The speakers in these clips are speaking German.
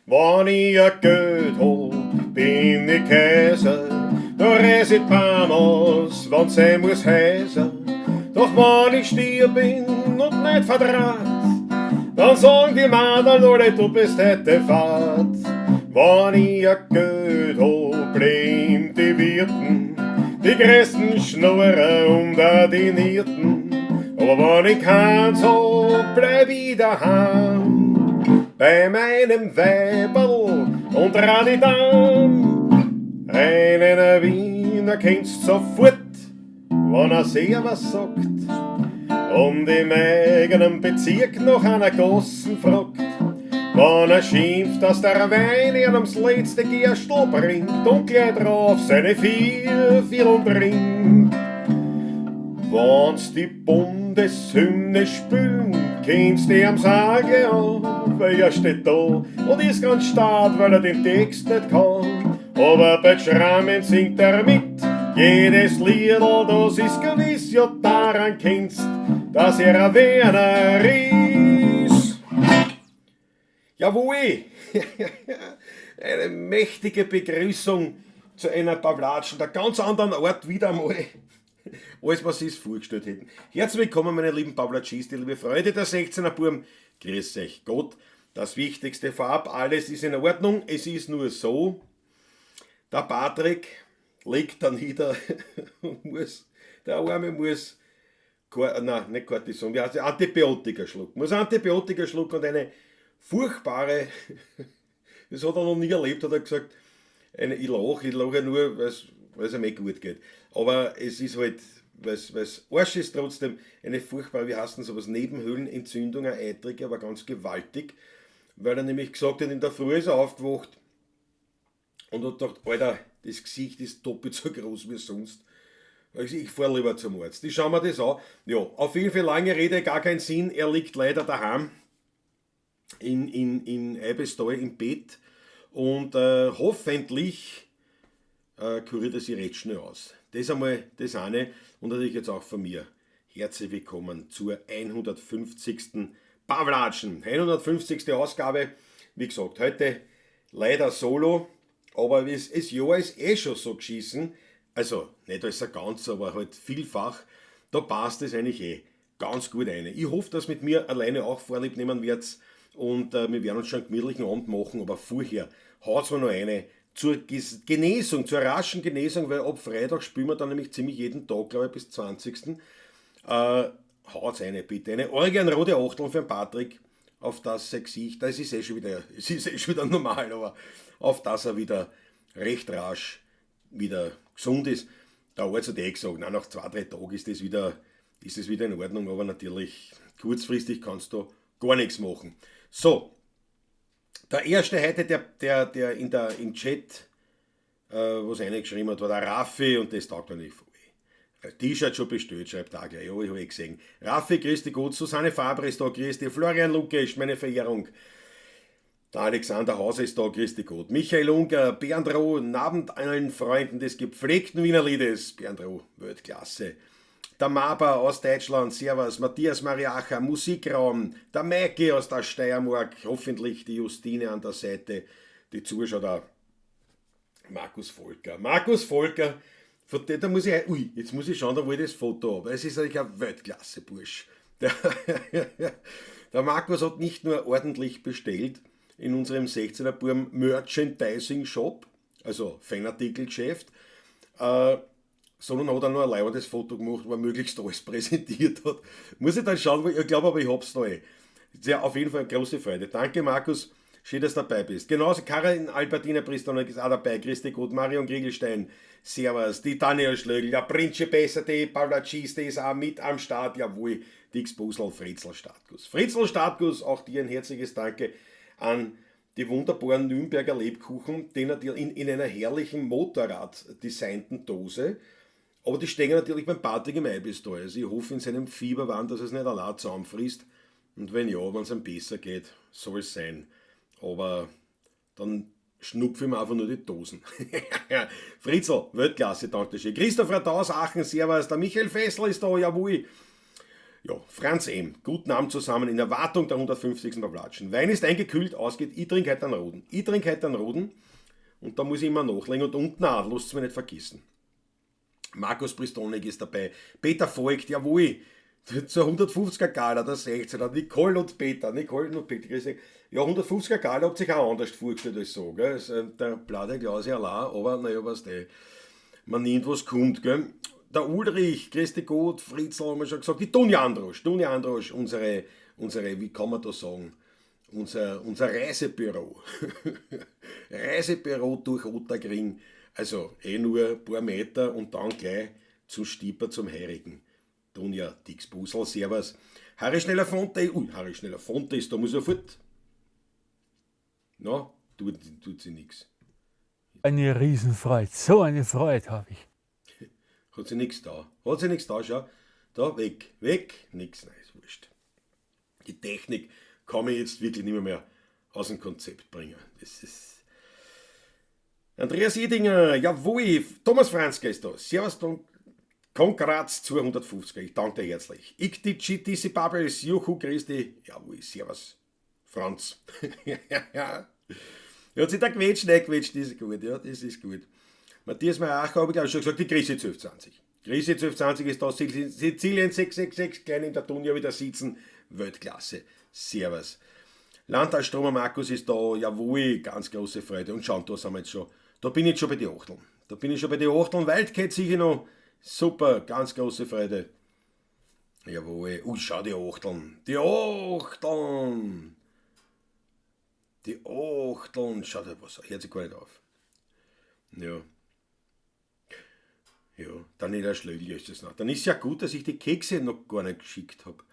Wann ich ein Geld hab, bin ich Käse. Da reis ich Panos, wann's sein muss heißen. Doch wann ich stier bin und nicht verdraht, dann sagen die Madel, alle, du bist heute fad. Wann ich ein Geld hab, bleiben die Wirten, die größten Schnurren unter die Nierten. Aber wenn ich keins hab, bleib ich daheim bei meinem Weiberl und Radidan. Einen Wiener kennst sofort, wenn er sehr was sagt und im eigenen Bezirk nach einer Gossen fragt. Wenn er schimpft, dass der Wein ihn ums letzte Gerstl bringt und gleich drauf seine vier trinkt. Wenn's die Bundeshymne spülen, kennst du am Sagen an, weil er steht da und ist ganz stark, weil er den Text nicht kann. Aber bei Schrammen singt er mit, jedes Liedl, das ist gewiss, ja daran kennst, dass er ein Werner ist. Jawohl, eine mächtige Begrüßung zu einer Pavlatschen der ganz anderen Art wieder einmal, als was sie es vorgestellt hätten. Herzlich willkommen, meine lieben Pavlatschisten, liebe Freunde der 16er Burm. Grüß euch Gott. Das Wichtigste vorab, alles ist in Ordnung. Es ist nur so, der Patrick liegt da nieder und der Arme muss, nein, nicht Cortison, wie heißt das? Antibiotika schlucken. Muss Antibiotika schlucken und eine furchtbare, das hat er noch nie erlebt, hat er gesagt, ich lache nur, weil es ihm gut geht. Aber es ist halt, weil es Arsch ist, trotzdem eine furchtbare, wie heißt denn sowas, Nebenhöhlenentzündung, eine eitrige, aber ganz gewaltig, weil er nämlich gesagt hat, in der Früh ist er aufgewacht und hat gedacht, Alter, das Gesicht ist doppelt so groß wie sonst. Also ich fahre lieber zum Arzt. Ich schaue mir das an. Ja, auf jeden Fall lange Rede, gar keinen Sinn, er liegt leider daheim in Eibestal im Bett und hoffentlich kuriert er sich recht schnell aus. Das einmal das eine und natürlich jetzt auch von mir. Herzlich willkommen zur 150. Pavlatschen. 150. Ausgabe. Wie gesagt, heute leider solo, aber das Jahr ist eh schon so geschissen. Also nicht als ein ganz, aber halt vielfach. Da passt es eigentlich eh ganz gut rein. Ich hoffe, dass mit mir alleine auch Vorlieb nehmen werdet und wir werden uns schon einen gemütlichen Abend machen, aber vorher haut's mir noch eine zur Genesung, zur raschen Genesung, weil ab Freitag spielen wir dann nämlich ziemlich jeden Tag, glaube ich, bis 20. Haut's eine, bitte. Eine rote Achtel für den Patrick, auf das sein Gesicht, es ist eh schon wieder normal, aber auf das er wieder recht rasch wieder gesund ist. Der Arzt hat eh gesagt, nach 2-3 Tagen ist es wieder in Ordnung, aber natürlich kurzfristig kannst du gar nichts machen. So, der erste heute, der im Chat was reingeschrieben hat, war der Raffi und das taugt mir nicht voll. T-Shirt schon bestellt, schreibt da gleich. Ja, ich habe gesehen. Raffi, grüß dich gut. Susanne Fabre ist da, grüß dich. Florian Lucke ist meine Verehrung. Der Alexander Hauser ist da, grüß dich gut. Michael Unger, Bernd Roh, guten Abend allen Freunden des gepflegten Wiener Liedes. Bernd Roh, Weltklasse. Der Maber aus Deutschland, Servus. Matthias Mariacha, Musikraum. Der Maike aus der Steiermark, hoffentlich die Justine an der Seite. Die Zuschauer da. Markus Volker. Von dem, da muss ich, jetzt muss ich schauen, da wo ich das Foto habe. Es ist eigentlich ein Weltklasse-Bursch. Der Markus hat nicht nur ordentlich bestellt in unserem 16er Burm Merchandising Shop, also Fanartikelgeschäft, sondern hat er noch ein leibendes Foto gemacht, wo er möglichst alles präsentiert hat. Muss ich dann schauen, ich glaube aber, ich hab's noch eh. Ja, auf jeden Fall eine große Freude. Danke, Markus. Schön, dass du dabei bist. Genauso Karin Albertina Priston ist auch dabei. Christi gut. Marion Kriegelstein. Servus. Die Tanja Schlögl. Der Principessa, die Pavlatschiste ist auch mit am Start. Jawohl. Die Xposel Fritzl Startguss. Fritzl Startguss, auch dir ein herzliches Danke an die wunderbaren Nürnberger Lebkuchen, den er dir in einer herrlichen Motorrad-designten Dose. Aber die stehen natürlich beim Patrick im Eibistal. Also ich hoffe in seinem Fieberwahn, dass es nicht allein zusammenfrisst. Und wenn ja, wenn es ihm besser geht, soll es sein. Aber dann schnupfe ich mir einfach nur die Dosen. Fritzl, Weltklasse, danke schön. Christoph Radaus, Aachen, Servus. Der Michael Fessel ist da, jawohl. Ja, Franz M. Guten Abend zusammen in Erwartung der 150. Bablatschen. Wein ist eingekühlt, ausgeht, ich trinke heute einen Roden. Ich trinke heute einen Roden und da muss ich immer nachlegen und unten auch, lasst es mir nicht vergessen. Markus Bristonik ist dabei, Peter Voigt, jawohl, zur 150er Gala, der 16er, Nicole und Peter, ja, 150er Gala habt ihr sich auch anders vorgestellt als so, gell? Der Blade Klaus allein, aber naja, was man nimmt, was kommt, gell? Der Ulrich, Christi Gott, Fritzl haben wir schon gesagt, die Dunja Androsch, unsere, wie kann man das sagen, unser Reisebüro. Reisebüro durch Otterkring, also nur ein paar Meter und dann gleich zum Stieper zum Heirigen. Dunja Dix Busel, servus. Harry Schneller-Fonte ist da, muss er fort. Na, tut sie nix. Eine Riesenfreude, so eine Freude habe ich. Hat sie nichts da, schau. Da, weg, nix, nein, ist wurscht. Die Technik kann mich jetzt wirklich nicht mehr aus dem Konzept bringen. Das ist... Andreas Edinger, jawohl, Thomas Franzke ist da. Servus, Kongrats 250er, ich danke dir herzlich. Iktici Dissipabels, Juhu Christi, jawohl, servus, Franz. Er hat sich da gequetscht, das ist gut, ja, das ist gut. Matthias Meyer-Acher habe ich auch schon gesagt, die Krise 1220. Krise 1220 ist da, Sizilien 666, klein in der Dunja wieder sitzen, Weltklasse, servus. Landtagsstromer Markus ist da, jawohl, ganz große Freude. Und schauen, da sind wir jetzt schon, da bin ich jetzt schon bei den Achteln. Wildcat sicher noch, super, ganz große Freude. Jawohl, schau, die Achteln, schau dir was, hört sich gar nicht auf. Ja. Ja, Daniela Schlögl ist das noch. Dann ist ja gut, dass ich die Kekse noch gar nicht geschickt habe.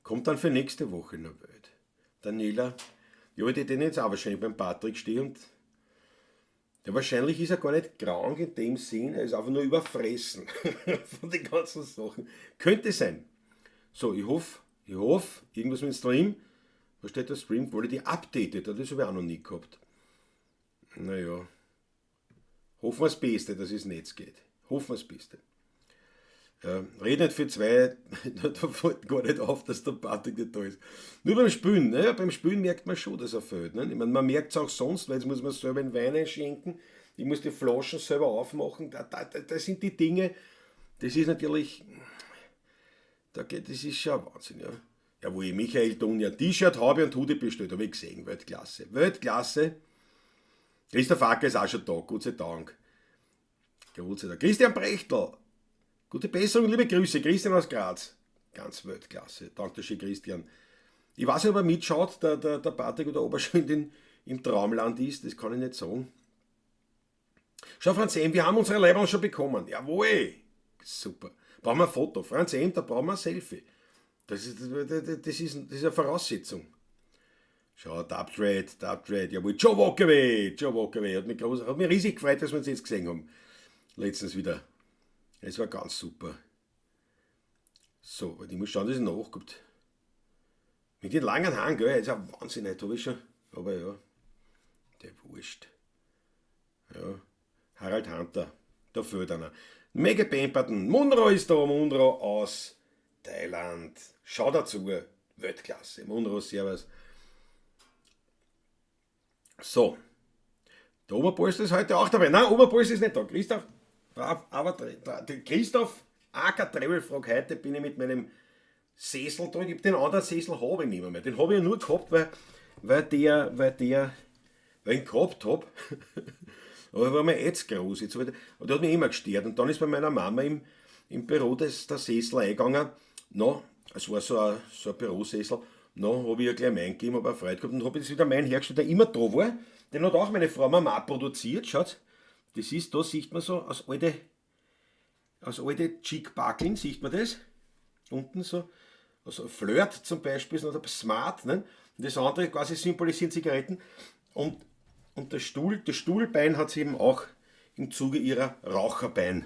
Kommt dann für nächste Woche noch Welt. Daniela, ja, ich den jetzt auch wahrscheinlich beim Patrick stehen und ja, wahrscheinlich ist er gar nicht krank in dem Sinn, er ist einfach nur überfressen von den ganzen Sachen. Könnte sein. So, ich hoffe, irgendwas mit dem Stream, was steht da, Stream Quality updated, das habe ich auch noch nie gehabt. Naja, hoffen wir das Beste, dass es Netz geht. Hoffen wir das Beste. Red nicht für zwei, da fällt gar nicht auf, dass der Patrick nicht da ist. Nur beim Spülen, ne? Beim Spülen merkt man schon, dass er fehlt. Ne? Ich meine, man merkt es auch sonst, weil jetzt muss man selber den Wein einschenken, ich muss die Flaschen selber aufmachen. Das sind die Dinge, das ist natürlich, das ist schon ein Wahnsinn. Ja, ja wo ich Michael Dunja T-Shirt habe und Hoodie bestellt, habe ich gesehen, Weltklasse. Christoph Acker ist auch schon da, Gott sei Dank. Christian Brechtl, gute Besserung, liebe Grüße. Christian aus Graz, ganz Weltklasse. Dankeschön, Christian. Ich weiß nicht, ob er mitschaut, der Patrick oder ob er schon im Traumland ist, das kann ich nicht sagen. Schau, Franz M., wir haben unsere Leibwand schon bekommen. Jawohl, super. Brauchen wir ein Foto. Franz M., da brauchen wir ein Selfie. Das ist eine Voraussetzung. Schau, Dubtrade, jawohl, Joe Walkaway. Hat mich riesig gefreut, dass wir uns jetzt gesehen haben. Letztens wieder. Es war ganz super. So, ich muss schauen, dass ich nachguckt. Mit den langen Haaren, gell, ist ein Wahnsinn, heute habe ich schon. Aber ja, der wurscht. Ja, Harald Hunter, da fehlt einer. Mega Pamperton, Munro ist da, Munro aus Thailand. Schau dazu, Weltklasse. Munro, servus. So, der Oberpolster ist heute auch dabei. Nein, Oberpolster ist nicht da. Christoph, brav, aber der Christoph Acker Travel fragt, heute bin ich mit meinem Sessel da. Ich habe den anderen Sessel habe ich nicht mehr. Den habe ich ja nur gehabt, weil ich ihn gehabt habe. Aber er war mir jetzt groß. Und der hat mich immer gestört. Und dann ist bei meiner Mama im Büro der Sessel eingegangen. No, es war so ein Bürosessel. No, habe ich ja gleich meinen gegeben, habe auch Freude gehabt und habe jetzt wieder meinen hergestellt, der immer da war. Den hat auch meine Frau Mama produziert. Schaut, das ist, da sieht man so aus alte Cheek-Buckling, sieht man das? Unten so, also Flirt zum Beispiel, oder Smart, ne? Und das andere quasi symbolisieren Zigaretten. Und das Stuhlbein hat sie eben auch im Zuge ihrer Raucherbein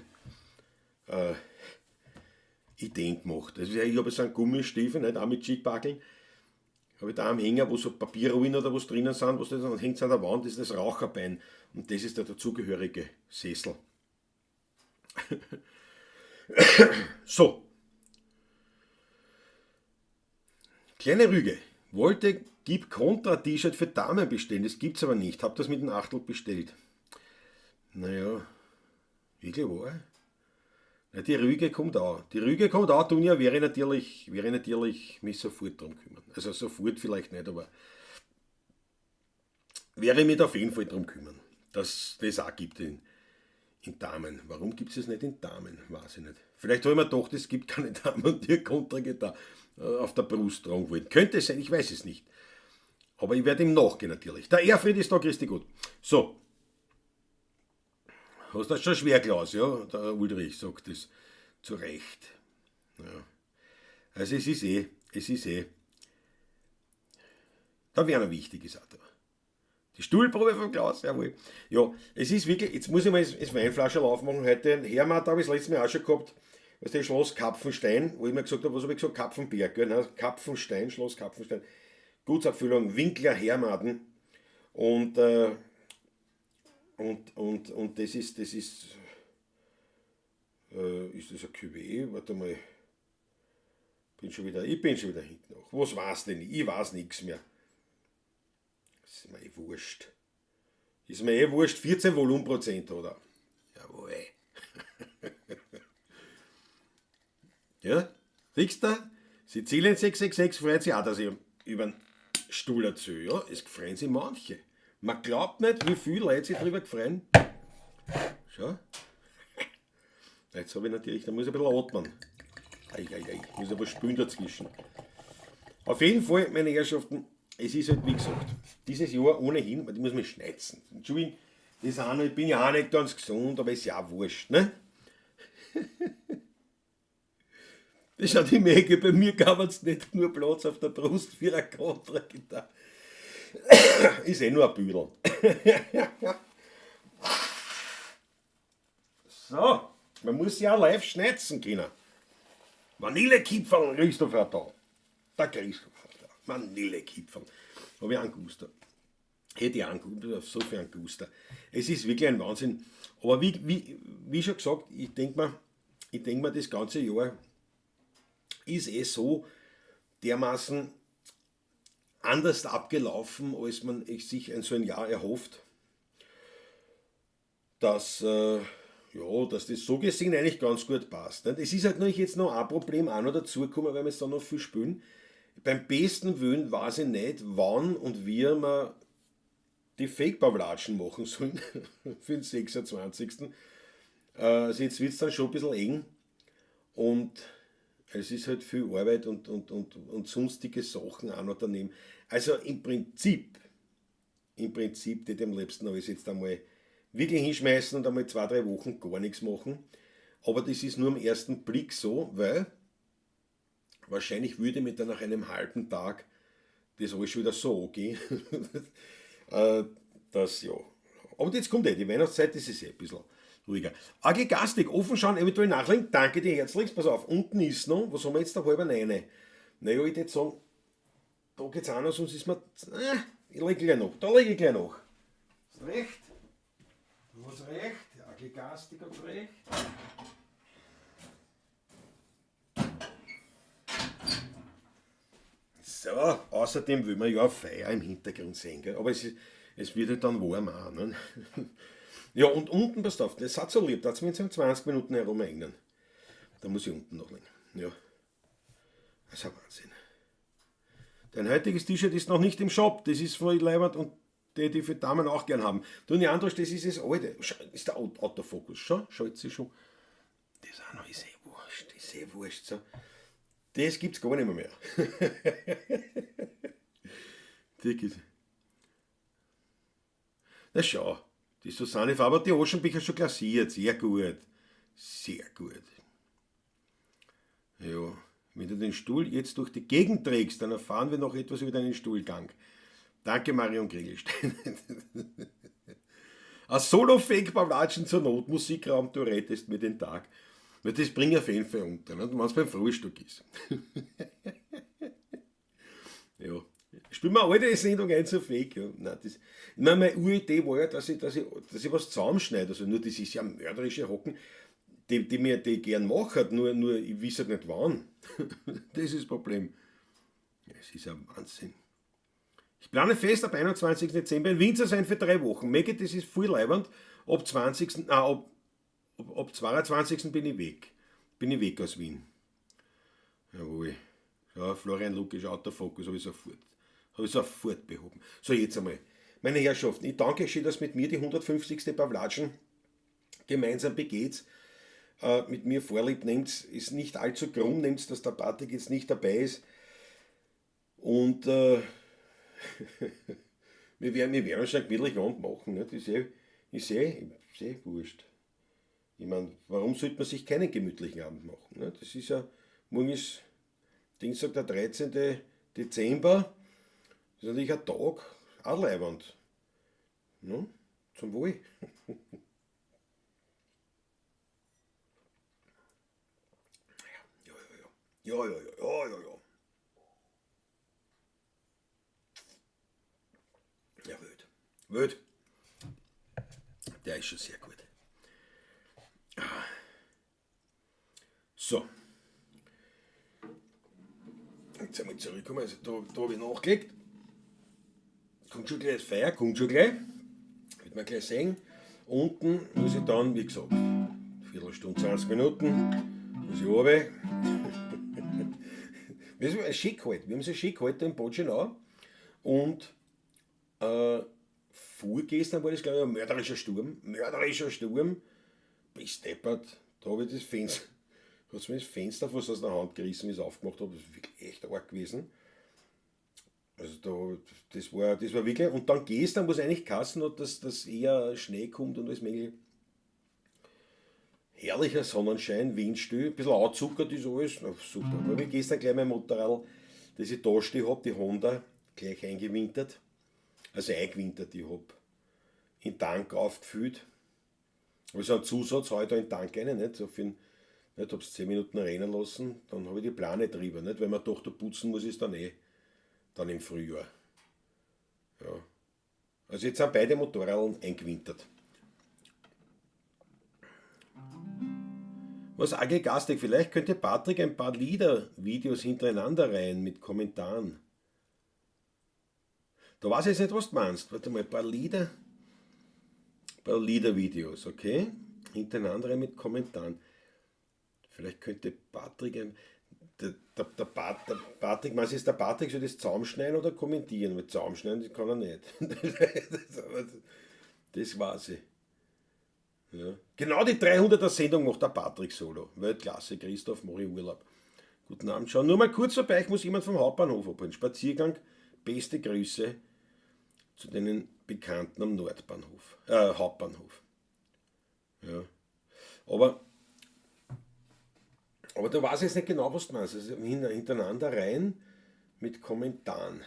Ideen gemacht. Also ich habe so einen Gummistiefel, nicht, auch mit Cheek-Buckling. Habe ich da am Hänger, wo so Papierruinen oder was drinnen sind, dann hängt es an der Wand, das ist das Raucherbein. Und das ist der dazugehörige Sessel. So. Kleine Rüge. Wollte Gib Contra T-Shirt für Damen bestellen. Das gibt's aber nicht. Hab das mit dem Achtel bestellt. Naja, wirklich wahr? Ja, die Rüge kommt auch. Die Rüge kommt auch, Dunja, wäre natürlich mich sofort drum kümmern. Also sofort vielleicht nicht, aber wäre mich auf jeden Fall drum kümmern, dass das auch gibt in Damen. Warum gibt es das nicht in Damen? Weiß ich nicht. Vielleicht habe ich mir gedacht, es gibt keine Damen, die Kontra auf der Brust tragen wollen. Könnte sein, ich weiß es nicht. Aber ich werde ihm nachgehen natürlich. Der Erfried ist da, Christi gut. So. Hast das schon schwer, Klaus, ja? Der Ulrich sagt das zu Recht. Ja. Also es ist eh. Da wäre noch wichtig, ist auch da. Die Stuhlprobe von Klaus, jawohl. Ja, es ist wirklich, jetzt muss ich mal das Weinflasche aufmachen. Heute Hermann habe ich das letzte Mal auch schon gehabt. Was der Schloss Kapfenstein, wo ich mir gesagt habe, was habe ich gesagt? Kapfenberg, gell? Nein, Kapfenstein, Schloss Kapfenstein. Gutsabfüllung, Winkler Hermaden. Und das ist das ein Cuvée? Warte mal. Ich bin schon wieder hinten noch. Was war's denn? Ich weiß nichts mehr. Das ist mir eh wurscht. 14 Volumenprozent, oder? Jawohl. Ja, siehst du? Sizilien 666 freut sich auch, dass ich über den Stuhl erzähle. Ja, es freuen sich manche. Man glaubt nicht, wie viele Leute sich darüber freuen. Schau. Jetzt habe ich natürlich, da muss ich ein bisschen atmen. Ich muss aber spülen dazwischen. Auf jeden Fall, meine Herrschaften, es ist halt wie gesagt, dieses Jahr ohnehin, weil ich muss mich schneizen. Entschuldigung, ich bin ja auch nicht ganz gesund, aber ist ja auch wurscht, ne? Das schaut im Ecke, bei mir gab es nicht nur Platz auf der Brust für eine Kontragitarre. Ist eh nur ein Büdel. So, man muss ja auch live schneizen können. Vanillekipferl, Christopher da. Der Christopher da. Vanillekipferl. Habe ich angehustet. Hätte ich angehustet, auf so viel angehustet. Es ist wirklich ein Wahnsinn. Aber wie schon gesagt, ich denke mir, das ganze Jahr ist so dermaßen anders abgelaufen, als man sich so ein Jahr erhofft, dass das so gesehen eigentlich ganz gut passt. Es ist halt natürlich jetzt noch ein Problem auch noch dazugekommen, weil wir jetzt da noch viel spielen. Beim besten Willen weiß ich nicht, wann und wie wir die Fake-Pavlatschen machen sollen für den 26. Also jetzt wird es dann schon ein bisschen eng und es ist halt viel Arbeit und sonstige Sachen auch noch daneben. Also im Prinzip, die dem liebsten alles jetzt einmal wirklich hinschmeißen und einmal 2-3 Wochen gar nichts machen. Aber das ist nur am ersten Blick so, weil wahrscheinlich würde mir dann nach einem halben Tag das alles schon wieder so angehen. Ja. Aber jetzt kommt die Weihnachtszeit, das ist ein bisschen ruhiger. Agigastik, offen schauen, eventuell nachlegen. Danke dir herzlichst. Pass auf, unten ist noch, was haben wir jetzt da, 8:30? Naja, ich würde sagen, da geht's auch noch, sonst ist mir. Ich lege gleich noch. Da lege ich gleich noch. Hast recht? Du hast recht. Agigastik hat recht. So, außerdem will man ja auch Feuer im Hintergrund sehen, gell? Aber es wird halt dann warm auch. Ne? Ja, und unten, passt auf, das hat so lieb, da hat es mir jetzt in 20 Minuten herumhängen. Da muss ich unten noch liegen. Ja, das ist ein Wahnsinn. Dein heutiges T-Shirt ist noch nicht im Shop, das ist voll leibend und die für Damen auch gern haben. Du, nicht anders, das ist das alte. Ist der Autofokus schon? Schaut sie schon. Das auch noch ist eh wurscht. So. Das gibt's gar nicht mehr. Das gibt's. Na schau, die Susanne Faber hat die Aschenbecher schon glasiert. Sehr gut. Sehr gut. Ja, wenn du den Stuhl jetzt durch die Gegend trägst, dann erfahren wir noch etwas über deinen Stuhlgang. Danke, Marion Kriegelstein. Ein Solo-Fake-Pavlatschen zur Not, Musikraum, du rettest mir den Tag. Weil das bringt auf jeden Fall unter, ne? Wenn es beim Frühstück ist. Ja. Spielen wir alte Sendung ein so fake. Ja. Nein, meine Uridee war ja, dass ich was zusammenschneide. Also nur das ist ja mörderische Hocken, die mir die gern machen, nur ich weiß halt nicht wann. Das ist das Problem. Es ist ein Wahnsinn. Ich plane fest, ab 21. Dezember in Wien zu sein für 3 Wochen. Mega, das ist voll leibend. Ab 20. Ab 22. bin ich weg. Bin ich weg aus Wien. Jawohl. Ja, Florian Lukisch, Autofokus, habe ich sofort behoben. So, jetzt einmal. Meine Herrschaften, ich danke euch schön, dass mit mir die 150. Pawlatschen gemeinsam begeht. Mit mir Vorlieb nehmt, ist nicht allzu krumm, nehmt, dass der Patrick jetzt nicht dabei ist. Und wir werden schon einen gemütlichen Abend machen. Nicht? Ist eh wurscht. Ich meine, warum sollte man sich keinen gemütlichen Abend machen? Nicht? Das ist ja, morgen ist Dienstag, der 13. Dezember. Das ist natürlich ein Tag, auch leibend. Ja, zum Wohl. Ja. Ja, wild. Der ist schon sehr gut. So. Jetzt einmal zurückkommen. Also da habe ich nachgelegt. Kommt schon gleich das Feuer, kommt schon gleich. Wird man gleich sehen. Unten muss ich dann, wie gesagt, Viertelstunde, 20 Minuten, muss ich runter. Wir haben es schick gehalten. Wir haben es schick gehalten in Botschenau. Und vorgestern war das, glaube ich, ein mörderischer Sturm. Bis deppert. Da habe ich das Fenster, hat mir das Fenster fast aus der Hand gerissen, wie ich es aufgemacht habe. Das ist wirklich echt arg gewesen. Also das war wirklich. Und dann gestern, wo es eigentlich geheißen hat, dass eher Schnee kommt und alles mögliche. Herrlicher Sonnenschein, Windstill, ein bisschen anzuckert ist alles. Na, super. Da habe ich gestern gleich mein Motorrad, das ich da stehen habe, die Honda, gleich eingewintert. Also eingewintert, ich habe in den Tank aufgefüllt. Also einen Zusatz habe ich da in den Tank rein, nicht? So für nicht, habe es 10 Minuten rennen lassen, dann habe ich die Plane drüber, nicht? Weil man doch da putzen muss, ist dann im Frühjahr. Ja. Also jetzt sind beide Motorräder eingewintert. Was arge gastig, vielleicht könnte Patrick ein paar Lieder-Videos hintereinander rein mit Kommentaren. Da weiß ich jetzt nicht, was du meinst. Warte mal, ein paar Lieder-Videos, okay? Hintereinander mit Kommentaren. Vielleicht könnte Patrick der Patrick, meinst du, ist der Patrick soll das zusammenschneiden oder kommentieren? Weil zusammenschneiden, das kann er nicht. Das weiß ich. Ja. Genau die 300er Sendung macht der Patrick Solo. Weltklasse, Christoph, mache ich Urlaub. Guten Abend, schau. Nur mal kurz vorbei, ich muss jemand vom Hauptbahnhof abholen. Spaziergang, beste Grüße zu den Bekannten am Hauptbahnhof. Ja. Aber du weißt jetzt nicht genau, was du meinst. Also hintereinander rein mit Kommentaren.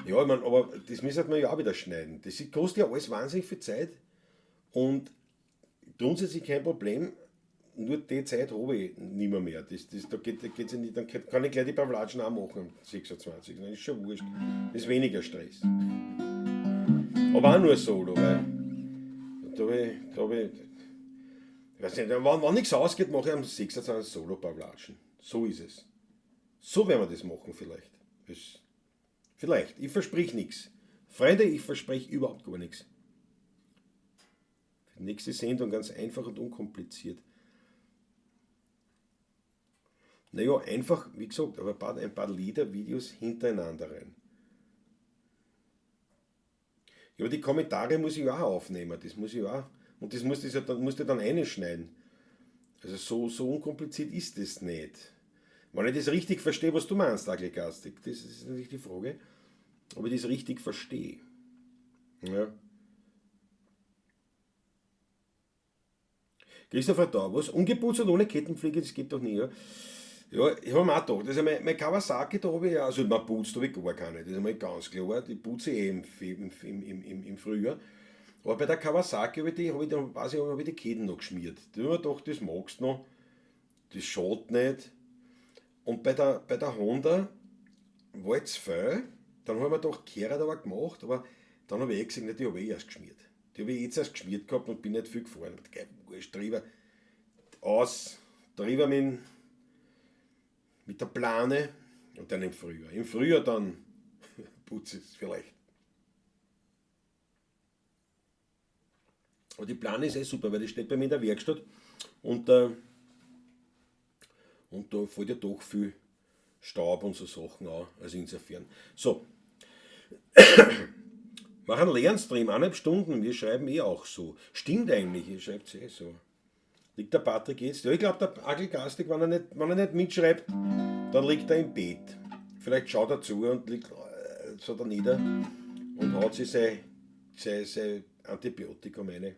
Ja, ich meine, aber das müssen wir ja auch wieder schneiden. Das kostet ja alles wahnsinnig viel Zeit. Und grundsätzlich kein Problem, nur die Zeit habe ich nicht mehr. Da geht's ja nicht, dann kann ich gleich die Pawlatschen auch machen am 26. Das ist schon wurscht. Das ist weniger Stress. Aber auch nur Solo, weil da habe ich ich weiß nicht, wenn nichts ausgeht, mache ich am 26. Solo-Pawlatschen. So ist es. So werden wir das machen vielleicht. Vielleicht. Ich versprich nichts. Freunde, ich verspreche überhaupt gar nichts. Nächste Sendung ganz einfach und unkompliziert. Naja, einfach, wie gesagt, aber ein paar Lieder, Videos hintereinander rein. Ja, aber die Kommentare muss ich auch aufnehmen, das muss ich auch. Und das musst du dann einschneiden. Also so unkompliziert ist das nicht. Wenn ich das richtig verstehe, was du meinst, Agglegastik, das ist natürlich die Frage, ob ich das richtig verstehe. Ja. Christopher da, was? Ungeputzt und ohne Kettenpflege, das geht doch nie, ja? Ja, ich habe mir auch gedacht, also mein Kawasaki, da habe ich ja, also man putzt habe ich gar keine, das ist einmal ganz klar, die putze ich im Frühjahr. Aber bei der Kawasaki habe ich die Ketten noch geschmiert. Da habe ich mir gedacht, das magst du noch, das schaut nicht. Und bei der Honda war jetzt viel, dann habe ich mir gedacht, Kehrer aber gemacht, aber dann habe ich gesehen, die habe ich erst geschmiert. Die habe ich jetzt erst geschmiert gehabt und bin nicht viel gefahren. Ich drüber mit der Plane Und dann im Frühjahr. Im Frühjahr dann putze ich es vielleicht. Aber die Plane ist super, weil die steht bei mir in der Werkstatt und da fällt ja doch viel Staub und so Sachen an. Also insofern. So, mach einen Lernstream, 1,5 Stunden. Wir schreiben auch so. Stimmt eigentlich, ihr schreibt so. Liegt der Patrick jetzt? Ja, ich glaube, der Agelgastik, wenn er nicht mitschreibt, dann liegt er im Bett. Vielleicht schaut er zu und liegt so da nieder und haut sich sein Antibiotikum rein.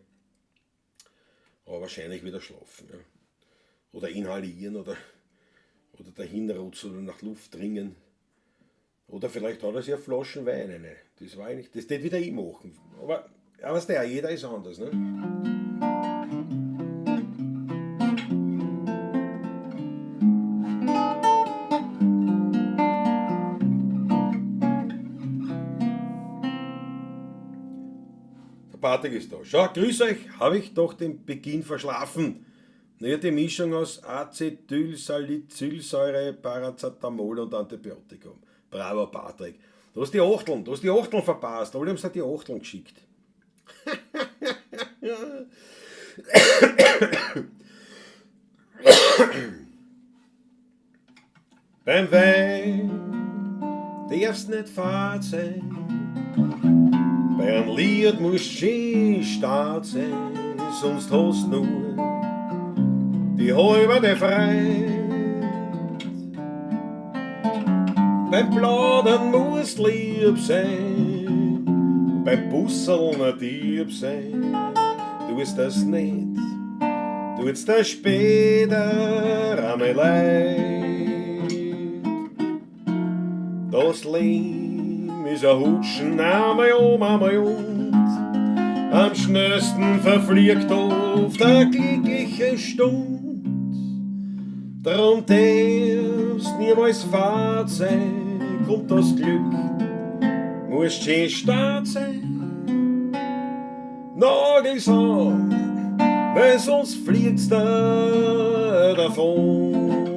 Aber wahrscheinlich wieder schlafen. Ja. Oder inhalieren oder dahinrotzen oder nach Luft dringen. Oder vielleicht hat er sich eine Flasche Wein rein. Das war eigentlich, das wird wieder ich machen. Aber weißt du, jeder ist anders. Ne? Patrick ist da. Schau, grüß euch, habe ich doch den Beginn verschlafen. Naja, die Mischung aus Acetylsalicylsäure, Paracetamol und Antibiotikum. Bravo, Patrick. Du hast die Achteln verpasst. Alle haben es die Achteln geschickt. Beim Wein darf's nicht fad sein. Bei einem Lied muss schön stark sein, sonst hast du nur die halbe Freiheit. Beim Plaudern musst lieb sein, beim Busseln ein Dieb sein. Tust das nicht, tut's dir später einmal leid. Das Leben ist ein Hutschen, einmal und am schnellsten verfliegt oft eine glückliche Stunde. Darum darfst niemals fad sein, kommt das Glück, musst schön stark sein. Nagels an, weil sonst fliegt's da davon.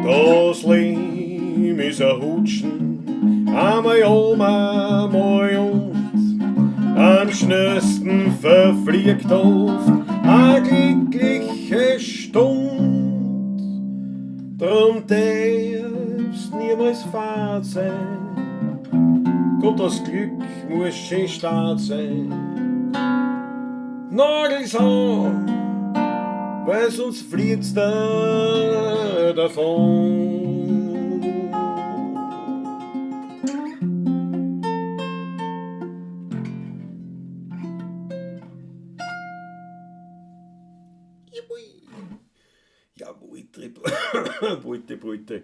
Das Leben ist ein Hutschen, einmal und am schnellsten verfliegt oft eine glückliche Stunde. Drum darfst niemals fad sein, kommt das Glück, muss schön stark sein. Nagels an, weil sonst fliegt's da davon. Ja, Brüte.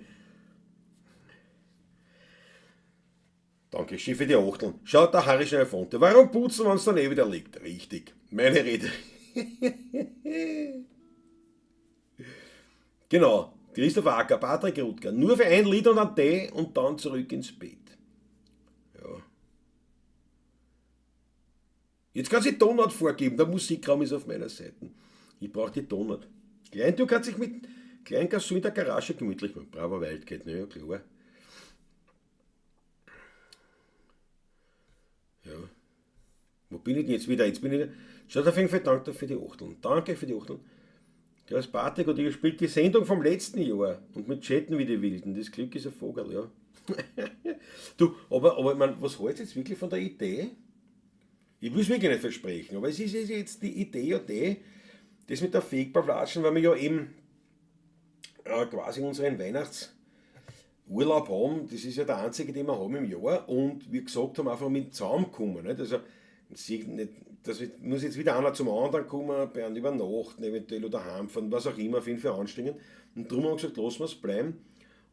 Danke, Schiffe die Achteln. Schaut der Harry schnell Fonte. Warum putzen, wenn es dann wieder liegt? Richtig, meine Rede. Genau, Christoph Acker, Patrick Rutger. Nur für ein Lied und einen Tee und dann zurück ins Bett. Ja. Jetzt kann sie Donut vorgeben, der Musikraum ist auf meiner Seite. Ich brauche die Donut. Du kannst sich mit kleinen Gassu in der Garage gemütlich machen. Bravo Wildcat, na ja, klar. Ja. Wo bin ich denn jetzt wieder? Jetzt bin ich. Schaut auf jeden Fall, danke für die Achteln. Danke für die Achteln. Du hast Patrick und ihr spielt die Sendung vom letzten Jahr und mit Chatten wie die Wilden. Das Glück ist ein Vogel, ja. Du, aber ich meine, was hältst du jetzt wirklich von der Idee? Ich will es wirklich nicht versprechen, aber es ist jetzt die Idee ja die, das mit der Fake-Pavlatschen, weil wir ja eben quasi unseren Weihnachtsurlaub haben. Das ist ja der einzige, den wir haben im Jahr und wie gesagt haben, einfach mit zusammenkommen. Nicht? Also, das muss jetzt wieder einer zum anderen kommen, bei einem übernachten eventuell oder heimfahren, was auch immer, auf jeden Fall anstrengen. Und darum haben wir gesagt, lassen wir es bleiben.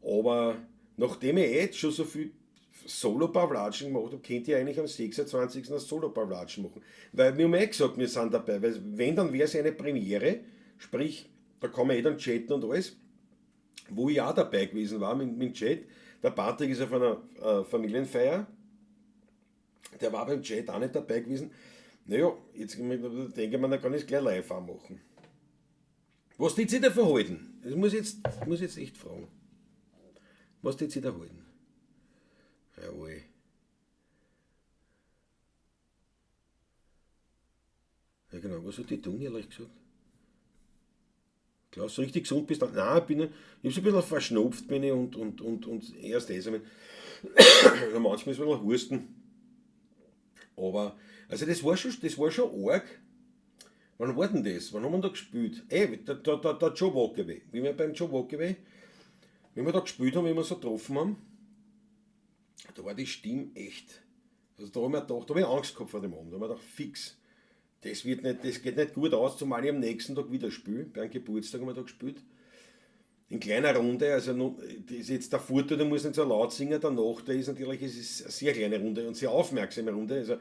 Aber nachdem ich jetzt schon so viel Solo-Pavlatschen gemacht habe, könnt ihr eigentlich am 26. das Solo-Pavlatschen machen. Weil wir haben gesagt, wir sind dabei, weil wenn, dann wäre es eine Premiere, sprich, da kann man dann chatten und alles, wo ich auch dabei gewesen war mit dem Chat. Der Patrick ist auf einer Familienfeier, der war beim Chat auch nicht dabei gewesen. Naja, jetzt denke ich mir, dann kann ich es gleich live auch machen. Was die sich da verhalten? Das muss ich jetzt echt fragen. Was die sich da halten? Jawohl. Ja genau, was hat die tun, ehrlich gesagt? Klar, so richtig gesund bist du. Nein, ich habe so ein bisschen verschnupft bin ich und erst das. Manchmal ist es ein bisschen Husten. Aber, also das war schon arg. Wann war denn das? Wann haben wir da gespielt? Der Joe Walkaway. Wie wir beim Joe Walkaway, wenn wir da gespielt haben, wie wir so getroffen haben, da war die Stimme echt. Also da habe ich Angst gehabt vor dem Abend. Da habe ich gedacht, fix. Das geht nicht gut aus, zumal ich am nächsten Tag wieder spiele. Bei einem Geburtstag haben wir da gespielt. In kleiner Runde, also das ist jetzt der Vorteil, du musst nicht so laut singen, der Nachteil ist natürlich, es ist eine sehr kleine Runde und sehr aufmerksame Runde. Also,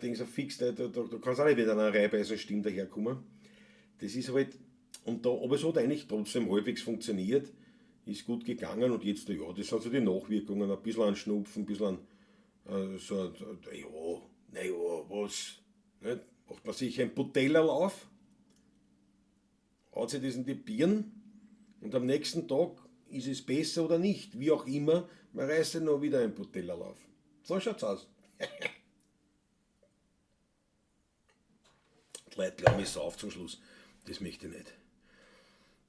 denkst du fix, da kannst du auch nicht mit einer reihenweisen Stimme daherkommen. Das ist halt, aber es hat eigentlich trotzdem halbwegs funktioniert, ist gut gegangen und jetzt, ja, das sind so die Nachwirkungen, ein bisschen an Schnupfen, ein bisschen an, was, nicht? Macht man sich ein Putellerlauf, haut sich das in die Birnen und am nächsten Tag ist es besser oder nicht, wie auch immer, man reißt sich noch wieder ein Putellerlauf. So schaut's aus. Die Leute glauben, ich sauf zum Schluss. Das möchte ich nicht.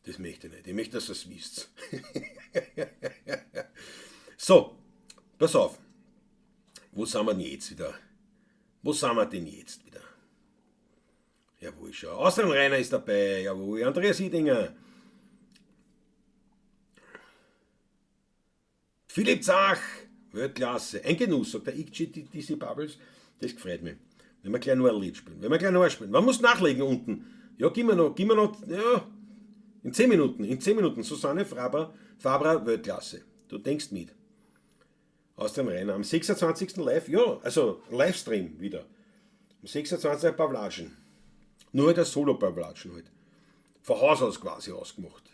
Das möchte ich nicht. Ich möchte, dass ihr es wisst. So, pass auf. Wo sind wir denn jetzt wieder? Jawohl, schau. Austrian Rainer ist dabei. Jawohl, Andreas Idinger. Philipp Zach. Weltklasse. Ein Genuss, sagt der XGTC Bubbles. Das gefreut mich. Wenn wir gleich noch ein Lied spielen. Man muss nachlegen unten. Ja, gib mir noch, ja, in 10 Minuten. Susanne Fabra, Weltklasse. Du denkst mit. Aus dem Rainer. Am 26. live, ja, also Livestream wieder. Am 26. Pavlatschen. Nur der Solo-Pavlatschen halt. Von Haus aus quasi ausgemacht.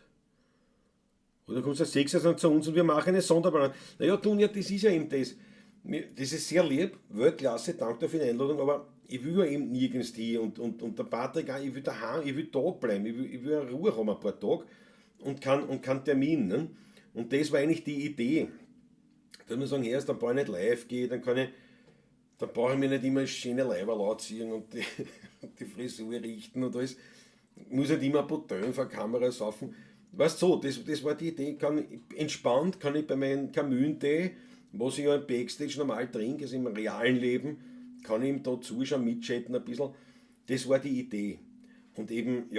Oder kommst du 26 zu uns und wir machen eine Sonderplan. Naja, Dunja, das ist ja eben das. Das ist sehr lieb, Weltklasse, danke für die Einladung, aber ich will ja eben nirgends hin und der Patrick auch, ich will daheim, ich will da bleiben, ich will Ruhe haben ein paar Tage und keinen Termin. Ne? Und das war eigentlich die Idee. Dass man sagen, erst ein paar nicht live geht, dann brauche ich mir nicht immer schöne Leiberl ziehen und die Frisur richten und alles. Ich muss nicht immer Bouteille vor der Kamera saufen. Weißt du, das war die Idee, entspannt kann ich bei meinem Kamüntee, was ich ja im Backstage normal trinke, also im realen Leben, kann ich ihm da zuschauen, mitchatten ein bisschen. Das war die Idee. Und eben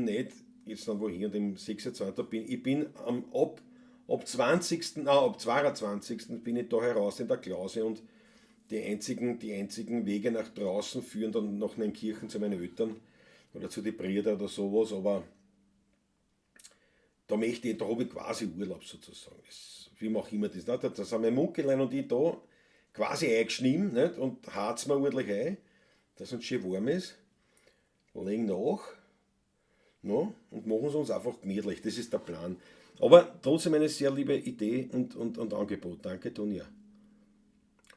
nicht, jetzt dann wohin, dem 26. Ich bin ab 22. bin ich da heraus in der Klause und die einzigen Wege nach draußen führen dann nach den Kirchen zu meinen Eltern oder zu den Brüdern oder sowas, aber da habe ich quasi Urlaub sozusagen. Wie mache ich immer das? Da sind mein Munkelein und ich da quasi eingeschnitten, nicht? Und harzen wir ordentlich ein, dass es schön warm ist, legen nach, no, und machen es uns einfach gemütlich. Das ist der Plan. Aber trotzdem eine sehr liebe Idee und Angebot. Danke, Tonja.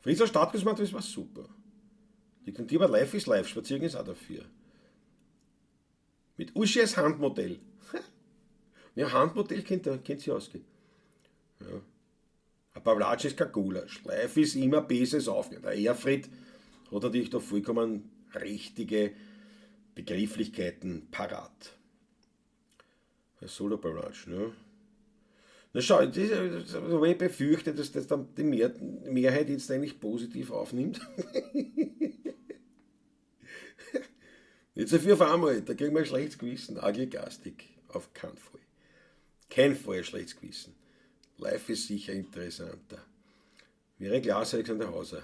Fritzer Stadtgesmatt, das war super. Die könnt ihr aber live ist live, spazieren ist auch dafür. Mit Uschi als Handmodell. Ja, Handmodell kennt sie ausgehen. Ja. Ein Pavlatsch ist kein Gulasch. Live ist immer Beses aufgehen. Der Erfried hat natürlich da vollkommen richtige Begrifflichkeiten parat. Ein Solo-Pavlatsch, ne? Na schau, ich befürchte, dass das dann die Mehrheit jetzt eigentlich positiv aufnimmt. Nicht so viel auf einmal, da kriegen wir ein schlechtes Gewissen. Agelgastik, auf keinen Fall. Kein Fall ein schlechtes Gewissen. Live ist sicher interessanter. Wäre klar, Alexander Hauser.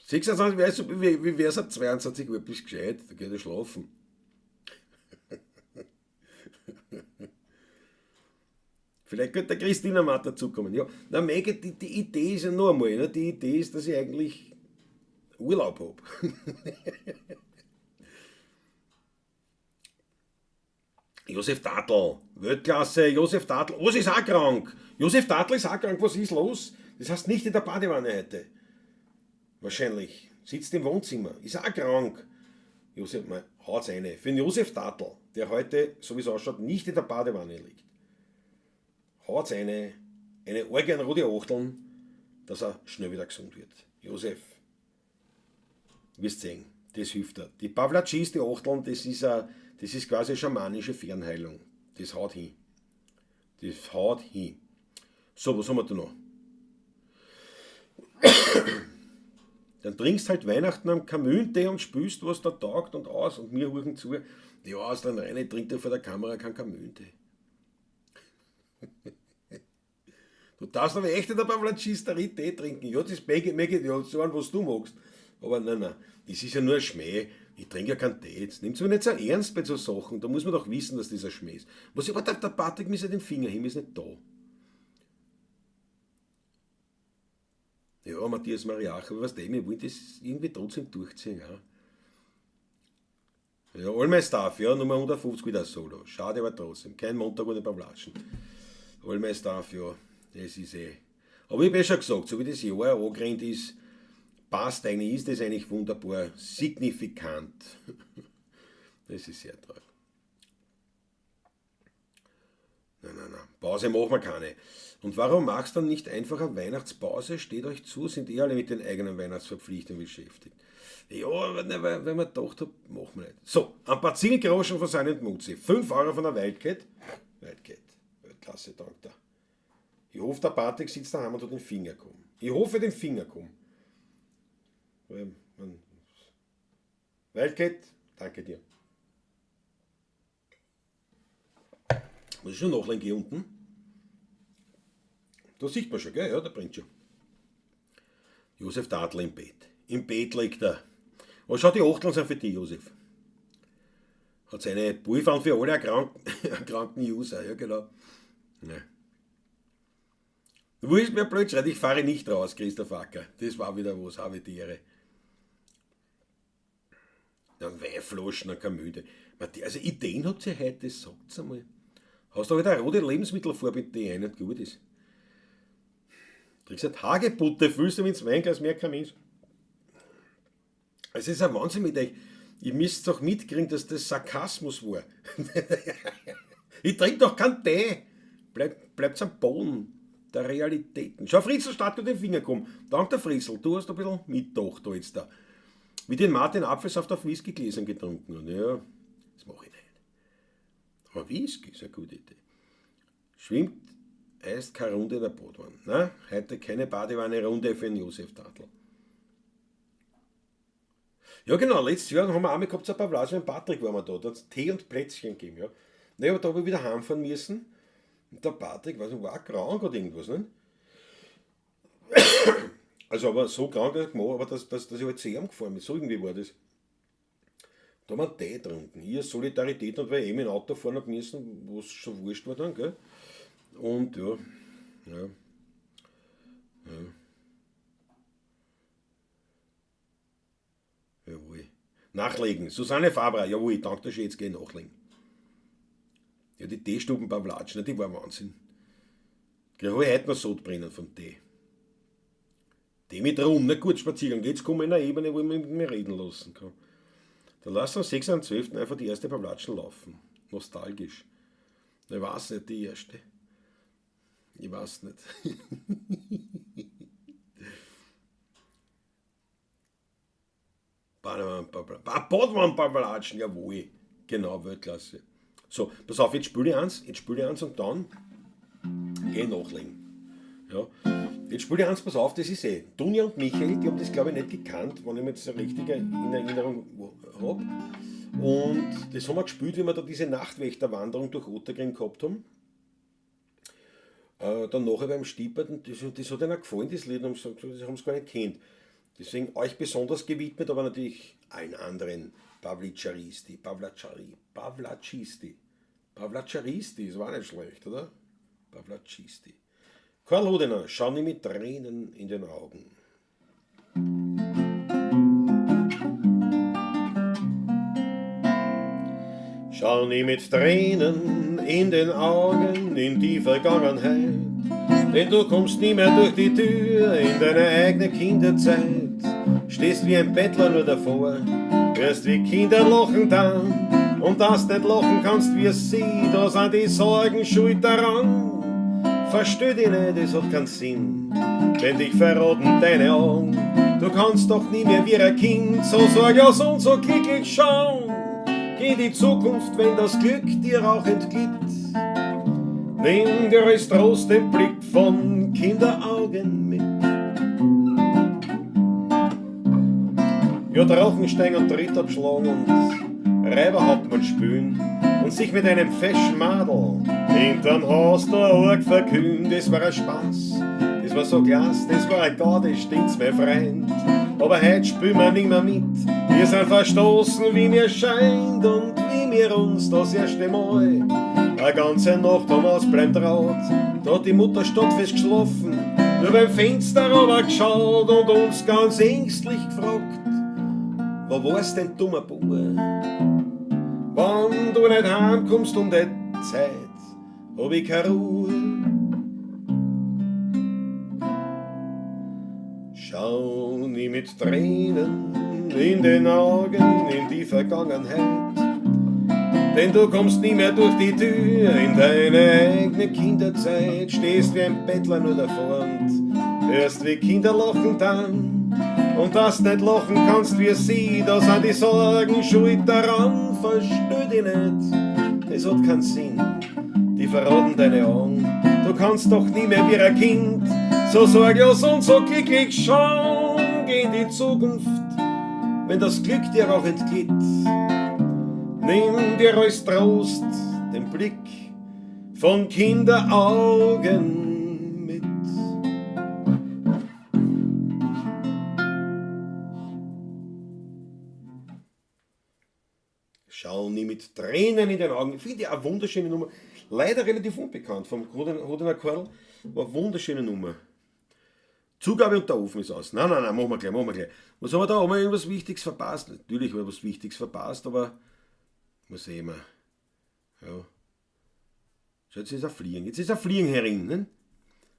26, wie wäre es ab 22 Uhr? Bist gescheit, da geht er schlafen. Vielleicht könnte der Christina Matt dazukommen. Ja, na, Mege, die Idee ist ja nur einmal, ne? Die Idee ist, dass ich eigentlich Urlaub habe. Josef Tatl, Weltklasse, Josef Tatl. Was ist auch krank? Josef Tatl ist auch krank, was ist los? Das heißt nicht in der Badewanne heute. Wahrscheinlich. Sitzt im Wohnzimmer, ist auch krank. Josef, mal, haut's eine. Für den Josef Tatl, der heute, so wie es ausschaut, nicht in der Badewanne liegt. Haut's eine Orgie an rote Achteln, dass er schnell wieder gesund wird. Josef, wirst sehen, das hilft dir. Die Pavlachis, die Achteln, das ist quasi eine schamanische Fernheilung. Das haut hin. Das haut hin. So, was haben wir da noch? Dann trinkst halt Weihnachten am Kamüntee und spülst, was da taugt und aus und wir huchen zu. Ja, aus der Reine trinkt er vor der Kamera keinen Kamüntee. Du darfst aber echt in der Pavlachisterie Tee trinken. Ja, das mag ich ja so an, was du magst. Aber nein, das ist ja nur ein Schmäh. Ich trinke ja keinen Tee. Jetzt nimmt's mir nicht so ernst bei so Sachen. Da muss man doch wissen, dass das ein Schmäh ist. Aber der Patrick misst ja den Finger hin, ist nicht da. Ja, Matthias Mariach, aber was der, wir wollen das irgendwie trotzdem durchziehen. Ja, All My Stuff, ja, Nummer 150 wieder Solo. Schade, aber trotzdem. Kein Montag ohne Pavlatschen. All My Stuff, ja, das ist eh. Aber ich habe schon gesagt, so wie das Jahr angerannt ist, passt eigentlich, ist das eigentlich wunderbar signifikant. Das ist sehr traurig. Nein. Pause machen wir keine. Und warum machst du dann nicht einfach eine Weihnachtspause? Steht euch zu, sind alle mit den eigenen Weihnachtsverpflichtungen beschäftigt. Ja, weil man gedacht hat, machen wir nicht. So, ein paar Zielgroschen von seinen Mutzi. 5 Euro von der Wildcat. Wildcat, Weltklasse, danke da. Ich hoffe, der Patrick sitzt daheim und hat den Finger kommen. Ich hoffe, den Finger kommen. Wildcat, danke dir. Muss ich schon nachlegen, hier unten? Da sieht man schon, gell? Ja, der brennt schon. Josef Tatl im Bett. Im Bett liegt er. Was schaut die Achteln sind für dich, Josef? Hat seine Bullfahren für alle erkrankten User, ja genau. Ja. Du willst mir blöd schreien, ich fahre nicht raus, Christoph Acker. Das war wieder was, habe die Ehre. Dann Weinflaschen, dann Kamüde. Also Ideen habt ihr heute, das sagt's einmal. Hast du wieder eine rote Lebensmittelfarbe, die eh nicht gut ist. Du kriegst eine Hagebutte, füllst du ins Weinglas, mehr kein Mensch. Es ist ein Wahnsinn mit euch. Ihr müsst doch mitkriegen, dass das Sarkasmus war. Ich trinke doch keinen Tee. Bleibt am Boden der Realitäten. Schau, Fritzl, statt du den Finger komm. Dank der Fritzl, du hast ein bisschen mitgedacht da jetzt da. Wie den Martin Apfelsaft auf Whiskygläsern getrunken. Und ja, das mache ich nicht. Aber Whisky ist eine gute Idee. Schwimmt, heißt keine Runde in der Badwanne. Na, heute keine Badewanne-Runde für den Josef Tatl. Ja genau, letztes Jahr haben wir auch mal gehabt, ein paar Blasen, Patrick waren wir da, da hat es Tee und Plätzchen gegeben. Ja. Naja, aber da habe ich wieder heimfahren müssen. Und der Patrick, weiß nicht, war auch krank oder irgendwas, ne? Also aber so krank, aber dass ich halt zu ihm gefahren bin, so irgendwie war das. Da haben wir einen Tee getrunken. Hier Solidarität und weil ich mit dem Auto fahren habe müssen, was schon wurscht war dann, gell? Und ja. Jawohl. Nachlegen. Susanne Fabra, jawohl, danke, dass ich jetzt gehe nachlegen. Ja, die Teestuben beim Latschen, die war Wahnsinn. Ich habe heute noch Sodbrennen von Tee. Tee mit Rum, nicht gut spazieren. Jetzt komme ich in eine Ebene, wo ich mich mit mir reden lassen kann. Dann lassen wir am 6.12. einfach die erste beim Latschen laufen. Nostalgisch. Ich weiß nicht, die erste. Ich weiß nicht. Badwann-Latschen, jawohl. Genau, Weltklasse. So, pass auf, jetzt spüle ich eins und dann geh nachlegen. Ja. Jetzt spüle ich eins, pass auf, das ist Dunja und Michael, die haben das glaube ich nicht gekannt, wenn ich mir das richtig in Erinnerung habe. Und das haben wir gespielt, wie wir da diese Nachtwächterwanderung durch Ottergring gehabt haben. Dann nachher beim Stiepert, das hat ihnen gefallen, das Lied, und das haben sie gar nicht kennt. Deswegen euch besonders gewidmet, aber natürlich allen anderen. Pavlachisti, das war nicht schlecht, oder? Pavlacisti. Karl Hodener, schau nie mit Tränen in den Augen. Schau nie mit Tränen in den Augen in die Vergangenheit, denn du kommst nie mehr durch die Tür in deine eigene Kinderzeit. Stehst wie ein Bettler nur davor, hörst wie Kinder lachen dann, und dass nicht lachen kannst wie sie, da sind die Sorgen schuld daran. Versteh dich nicht, es hat keinen Sinn, wenn dich verraten deine Augen. Du kannst doch nie mehr wie ein Kind so sorglos und so glücklich schauen. Geh in die Zukunft, wenn das Glück dir auch entglitt. Nimm dir als Trost den Blick von Kinderaugen mit. Ja, Drachenstein und Tritt abschlagen und Räuberhauptmann spülen und sich mit einem feschen Madel hinterm Haus der Org verkühlen. Das war ein Spaß, das war so klasse, das war ein Gaude, stimmt's, mein Freund. Aber heut spülen wir nimmer mit, wir sind verstoßen, wie mir scheint, und wie mir uns das erste Mal eine ganze Nacht am Ausbleiben traut. Da hat die Mutter stockfest geschlafen, nur beim Fenster runter geschaut und uns ganz ängstlich gefragt: Wo war's denn, dummer Bub? Wann du nicht heimkommst um die Zeit, hab ich keine Ruhe. Schau nie mit Tränen in den Augen in die Vergangenheit, denn du kommst nie mehr durch die Tür in deine eigene Kinderzeit. Stehst wie ein Bettler nur davor und hörst wie Kinder lachen dann, und dass nicht lachen kannst wie sie, da sind die Sorgen schuld daran. Versteh dich nicht, es hat keinen Sinn, die verraten deine Augen. Du kannst doch nie mehr wie ein Kind so sorglos und so glücklich schauen. Geh in die Zukunft, wenn das Glück dir auch entglitt. Nimm dir als Trost den Blick von Kinderaugen mit. Schau nie mit Tränen in den Augen. Ich finde eine wunderschöne Nummer. Leider relativ unbekannt. Vom Hodener Karl. War eine wunderschöne Nummer. Zugabe und der Ofen ist aus. Nein, machen wir gleich. Was haben wir da? Haben wir irgendwas Wichtiges verpasst? Natürlich haben wir was Wichtiges verpasst, aber was sehen wir? Ja. Schau, jetzt ist ein Fliegen. Jetzt ist ein Fliegen herinnen.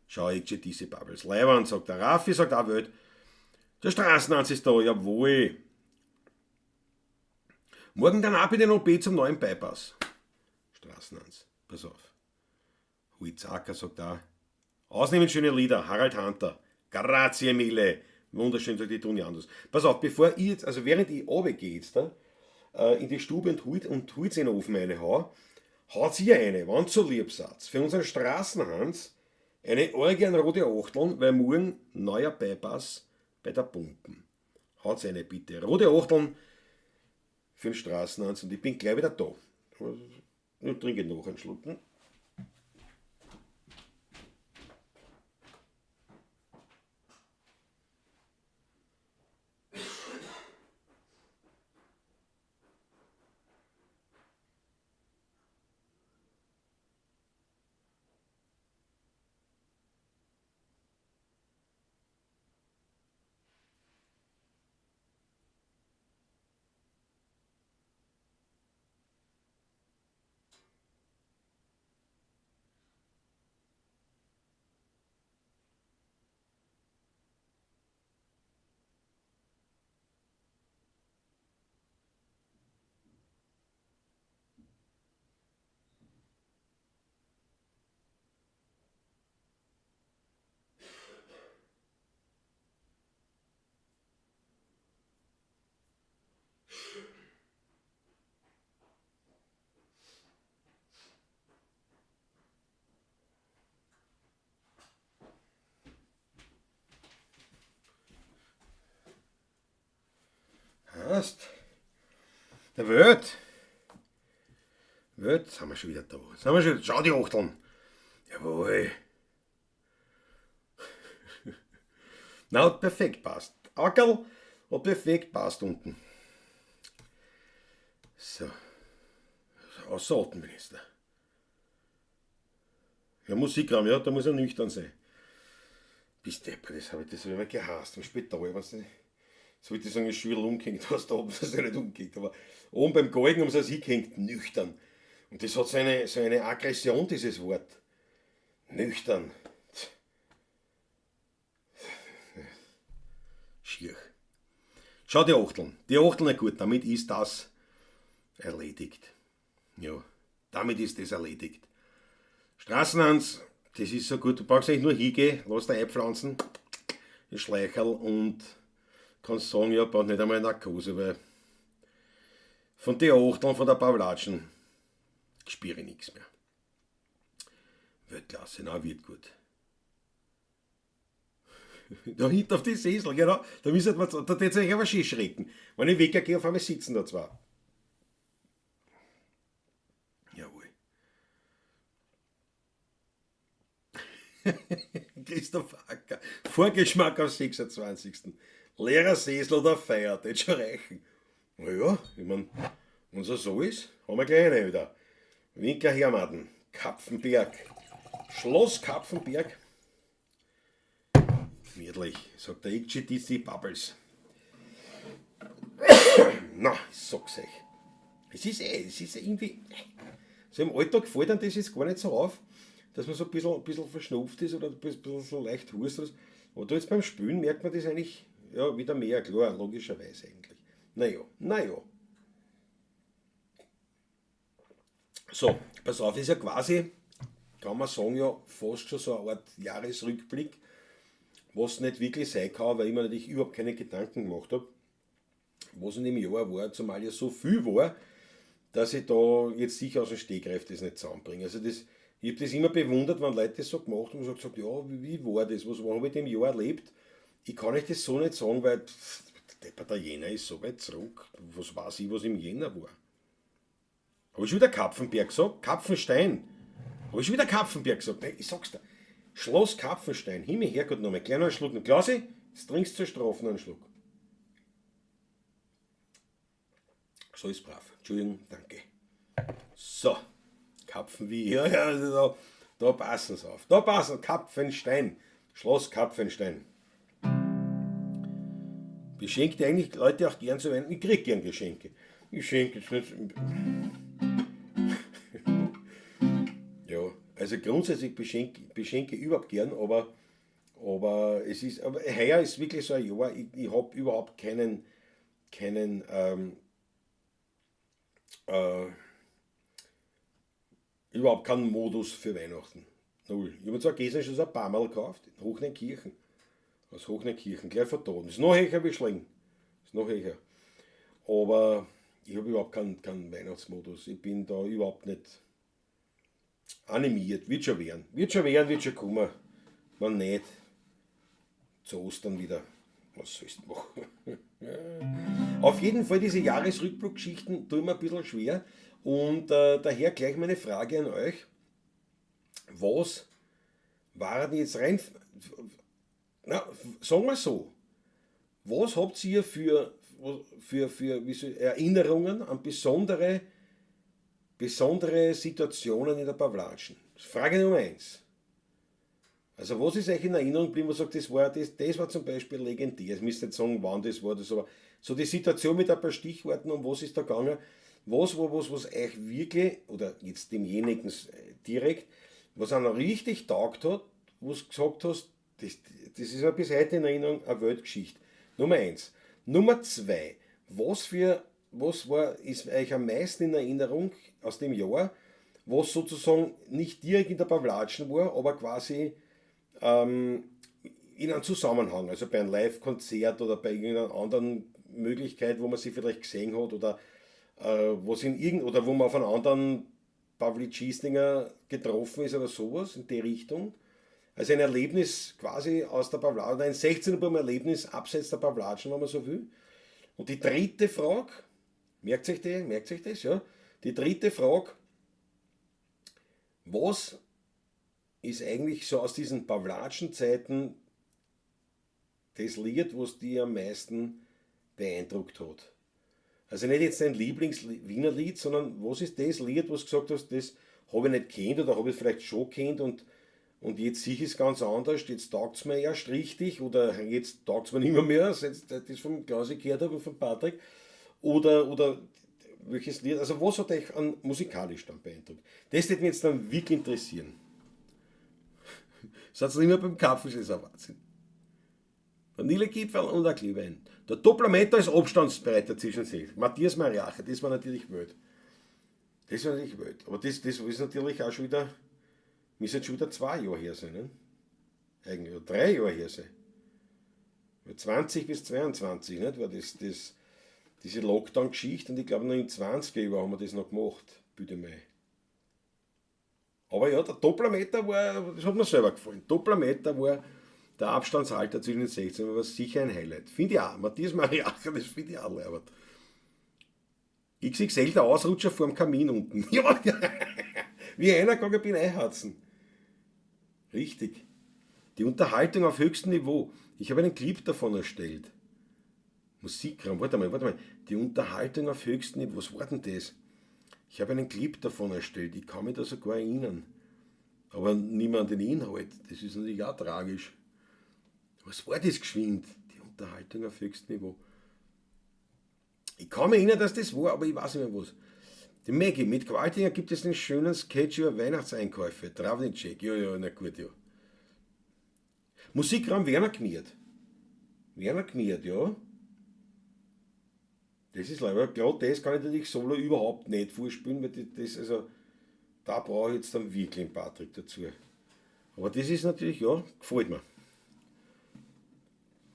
Schau, ich schon diese Bubbles. Leiwand, sagt der Raffi, sagt auch Welt. Der Straßenarzt ist da, jawohl. Morgen dann auch bitte noch B zum neuen Bypass. Straßenarzt, pass auf. Huizacker sagt auch. Ausnehmend schöne Lieder, Harald Hunter. Grazie mille. Wunderschön, sagt die tun ja anders. Pass auf, bevor ich jetzt, also während ich runtergehe jetzt da, in die Stube und Holz in den Ofen reinhau, haut ihr eine, wenn so lieb seid, für unseren Straßenhans eine rote Achteln, weil morgen neuer Bypass bei der Pumpen. Haut's eine bitte. Rote Achteln für den Straßenhans und ich bin gleich wieder da. Ich trinke noch einen Schluck. Hast. Der Wirt, sind wir schon wieder da. Schau die Achteln. Jawohl. Na, hat perfekt passt. Ackerl hat perfekt passt unten. So. Außer Außenminister. Ja, Musikraum, ja, da muss er nüchtern sein. Bist deppert, das hab ich mal gehasst im Spital, was nicht. Jetzt wollte ich sagen, ich Schwierl umgehängt, hast da oben hast du nicht umgehängt, aber oben beim Galgen haben sie es hingehängt, nüchtern. Und das hat so eine Aggression, dieses Wort. Nüchtern. Schier. Schau, die Achteln. Die Achteln, na gut, damit ist das erledigt. Ja, damit ist das erledigt. Straßenhans, das ist so gut, du brauchst eigentlich nur hingehen, lass dir einpflanzen, ein Schleicherl und kannst sagen, ja, braucht nicht einmal Narkose, weil von den Achteln, von der Pavlatschen, spüre ich nichts mehr. Weltklasse, na, wird gut. Da hinten auf die Sessel, genau, da müsst ihr, da tät ihr euch aber schön schrecken. Wenn ich weggehe, auf einmal sitzen da zwei. Jawohl. Christoph Acker, Vorgeschmack am 26. Leerer Sessel oder Feier, das schon reichen. Naja, ich mein, wenn es so ist, haben wir gleich eine wieder. Winker Hermaden, Kapfenberg, Schloss Kapfenberg. Gemütlich, sagt der XGTC Bubbles. Na, ich sag's euch. Es ist irgendwie. So im Alltag fällt dann das jetzt gar nicht so auf, dass man so ein bisschen verschnupft ist oder ein bisschen so leicht hustet. Aber da jetzt beim Spülen merkt man das eigentlich ja, wieder mehr, klar, logischerweise eigentlich. Naja. So, pass auf, ist ja quasi, kann man sagen, ja fast schon so eine Art Jahresrückblick, was nicht wirklich sein kann, weil ich mir natürlich überhaupt keine Gedanken gemacht habe, was in dem Jahr war, zumal ja so viel war, dass ich da jetzt sicher aus dem Stegreif das nicht zusammenbringe. Also ich habe das immer bewundert, wenn Leute das so gemacht haben und gesagt, ja, wie war das, was habe ich in dem Jahr erlebt? Ich kann euch das so nicht sagen, weil der Jänner ist so weit zurück, was weiß ich, was im Jänner war. Habe ich schon wieder Kapfenberg gesagt? Kapfenstein. Habe ich schon wieder Kapfenberg gesagt? Nein, ich sag's dir. Schloss Kapfenstein. Himmel, Herrgott, nochmal. Gleich noch einen Schluck. Klausi, jetzt trinkst du zur Strafe noch einen Schluck. So ist brav. Entschuldigung, danke. So. Kapfen wie. Ja, also da passen sie auf. Da passen Kapfenstein. Schloss Kapfenstein. Beschenkt eigentlich Leute auch gern zu Weihnachten. Ich krieg gern Geschenke. Ich schenke jetzt nicht. Ja, also grundsätzlich beschenke ich überhaupt gern, aber es ist, aber heuer ist wirklich so ein Jahr, ich habe überhaupt keinen überhaupt keinen Modus für Weihnachten. Null. Ich habe mir zwar gestern schon so ein paar Mal gekauft, in Hochnenkirchen. Aus Hochnenkirchen, gleich von da. Das ist noch höher wie Schling. Das ist noch höher. Aber ich habe überhaupt keinen Weihnachtsmodus. Ich bin da überhaupt nicht animiert. Wird schon werden. Wird schon kommen. Man nicht. Zu Ostern wieder. Was sollst du machen? Auf jeden Fall, diese Jahresrückblickgeschichten tun mir ein bisschen schwer. Und daher gleich meine Frage an euch. Was war denn jetzt rein. Na, sagen wir so. Was habt ihr für Erinnerungen an besondere Situationen in der Pavlatschen? Frage Nummer 1. Also was ist euch in Erinnerung geblieben, wo sagt, das war zum Beispiel legendär. Ich müsste nicht sagen, wann das war, aber so die Situation mit ein paar Stichworten, um was ist da gegangen, was euch wirklich, oder jetzt demjenigen direkt, was einer richtig taugt hat, wo du gesagt hast, das ist mir bis heute in Erinnerung eine Weltgeschichte. Nummer 1. Nummer 2. Ist euch am meisten in Erinnerung aus dem Jahr, was sozusagen nicht direkt in der Pavlatschen war, aber quasi in einem Zusammenhang, also bei einem Live-Konzert oder bei irgendeiner anderen Möglichkeit, wo man sie vielleicht gesehen hat oder oder wo man auf einen anderen Pavlitschistlinger getroffen ist oder sowas in die Richtung. Also ein Erlebnis quasi aus der Pavlatschen, ein 16er Erlebnis abseits der Pavlatschen, wenn man so will. Und die dritte Frage, merkt euch das, ja? Die dritte Frage, was ist eigentlich so aus diesen Pavlatschen Zeiten das Lied, was dich am meisten beeindruckt hat? Also nicht jetzt dein Lieblings-Wiener Lied, sondern was ist das Lied, was du gesagt hast, das habe ich nicht kennt oder habe ich vielleicht schon kennt und Und jetzt sehe ich es ganz anders, jetzt taugt es mir erst richtig oder jetzt taugt es mir nicht mehr, seit ich das vom Klausi gehört habe und von Patrick. Oder welches Lied, also was hat euch an musikalisch dann beeindruckt? Das würde mich jetzt dann wirklich interessieren. Seid ihr nicht mehr beim Kaffee, das ist ein Wahnsinn. Vanillekipferl und ein Glühwein. Der Dopplermeter ist abstandsbreiter zwischen sich. Matthias Mariache, das war natürlich wild. Das war natürlich wild. Aber das ist natürlich auch schon wieder, müssen jetzt schon wieder 2 Jahre her sein, ne? Eigentlich, oder 3 Jahre her sein. 20 bis 22, nicht? War diese Lockdown-Geschichte und ich glaube noch in 20er Jahren haben wir das noch gemacht, bitte mal. Aber ja, der Dopplermeter war, das hat mir selber gefallen. Dopplermeter war der Abstandshalter zwischen den 16 war sicher ein Highlight. Finde ich auch. Matthias Mariacher, das finde ich auch leibend. XXL, der Ausrutscher vor dem Kamin unten. Ja, wie einer kann ich bin einhatzen. Richtig. Die Unterhaltung auf höchstem Niveau. Ich habe einen Clip davon erstellt. Musikraum, warte mal. Die Unterhaltung auf höchstem Niveau, was war denn das? Ich habe einen Clip davon erstellt, ich kann mich da sogar erinnern. Aber nicht mehr an den Inhalt, das ist natürlich auch tragisch. Was war das geschwind? Die Unterhaltung auf höchstem Niveau. Ich kann mich erinnern, dass das war, aber ich weiß nicht mehr was. Die Maggie, mit Qualtinger gibt es einen schönen Sketch über Weihnachtseinkäufe. Travnicek, ja, na gut, ja. Musikraum Werner Kmiert, ja. Das ist leider, klar, das kann ich natürlich solo überhaupt nicht vorspielen, weil da brauche ich jetzt dann wirklich einen Patrick dazu. Aber das ist natürlich, ja, gefällt mir.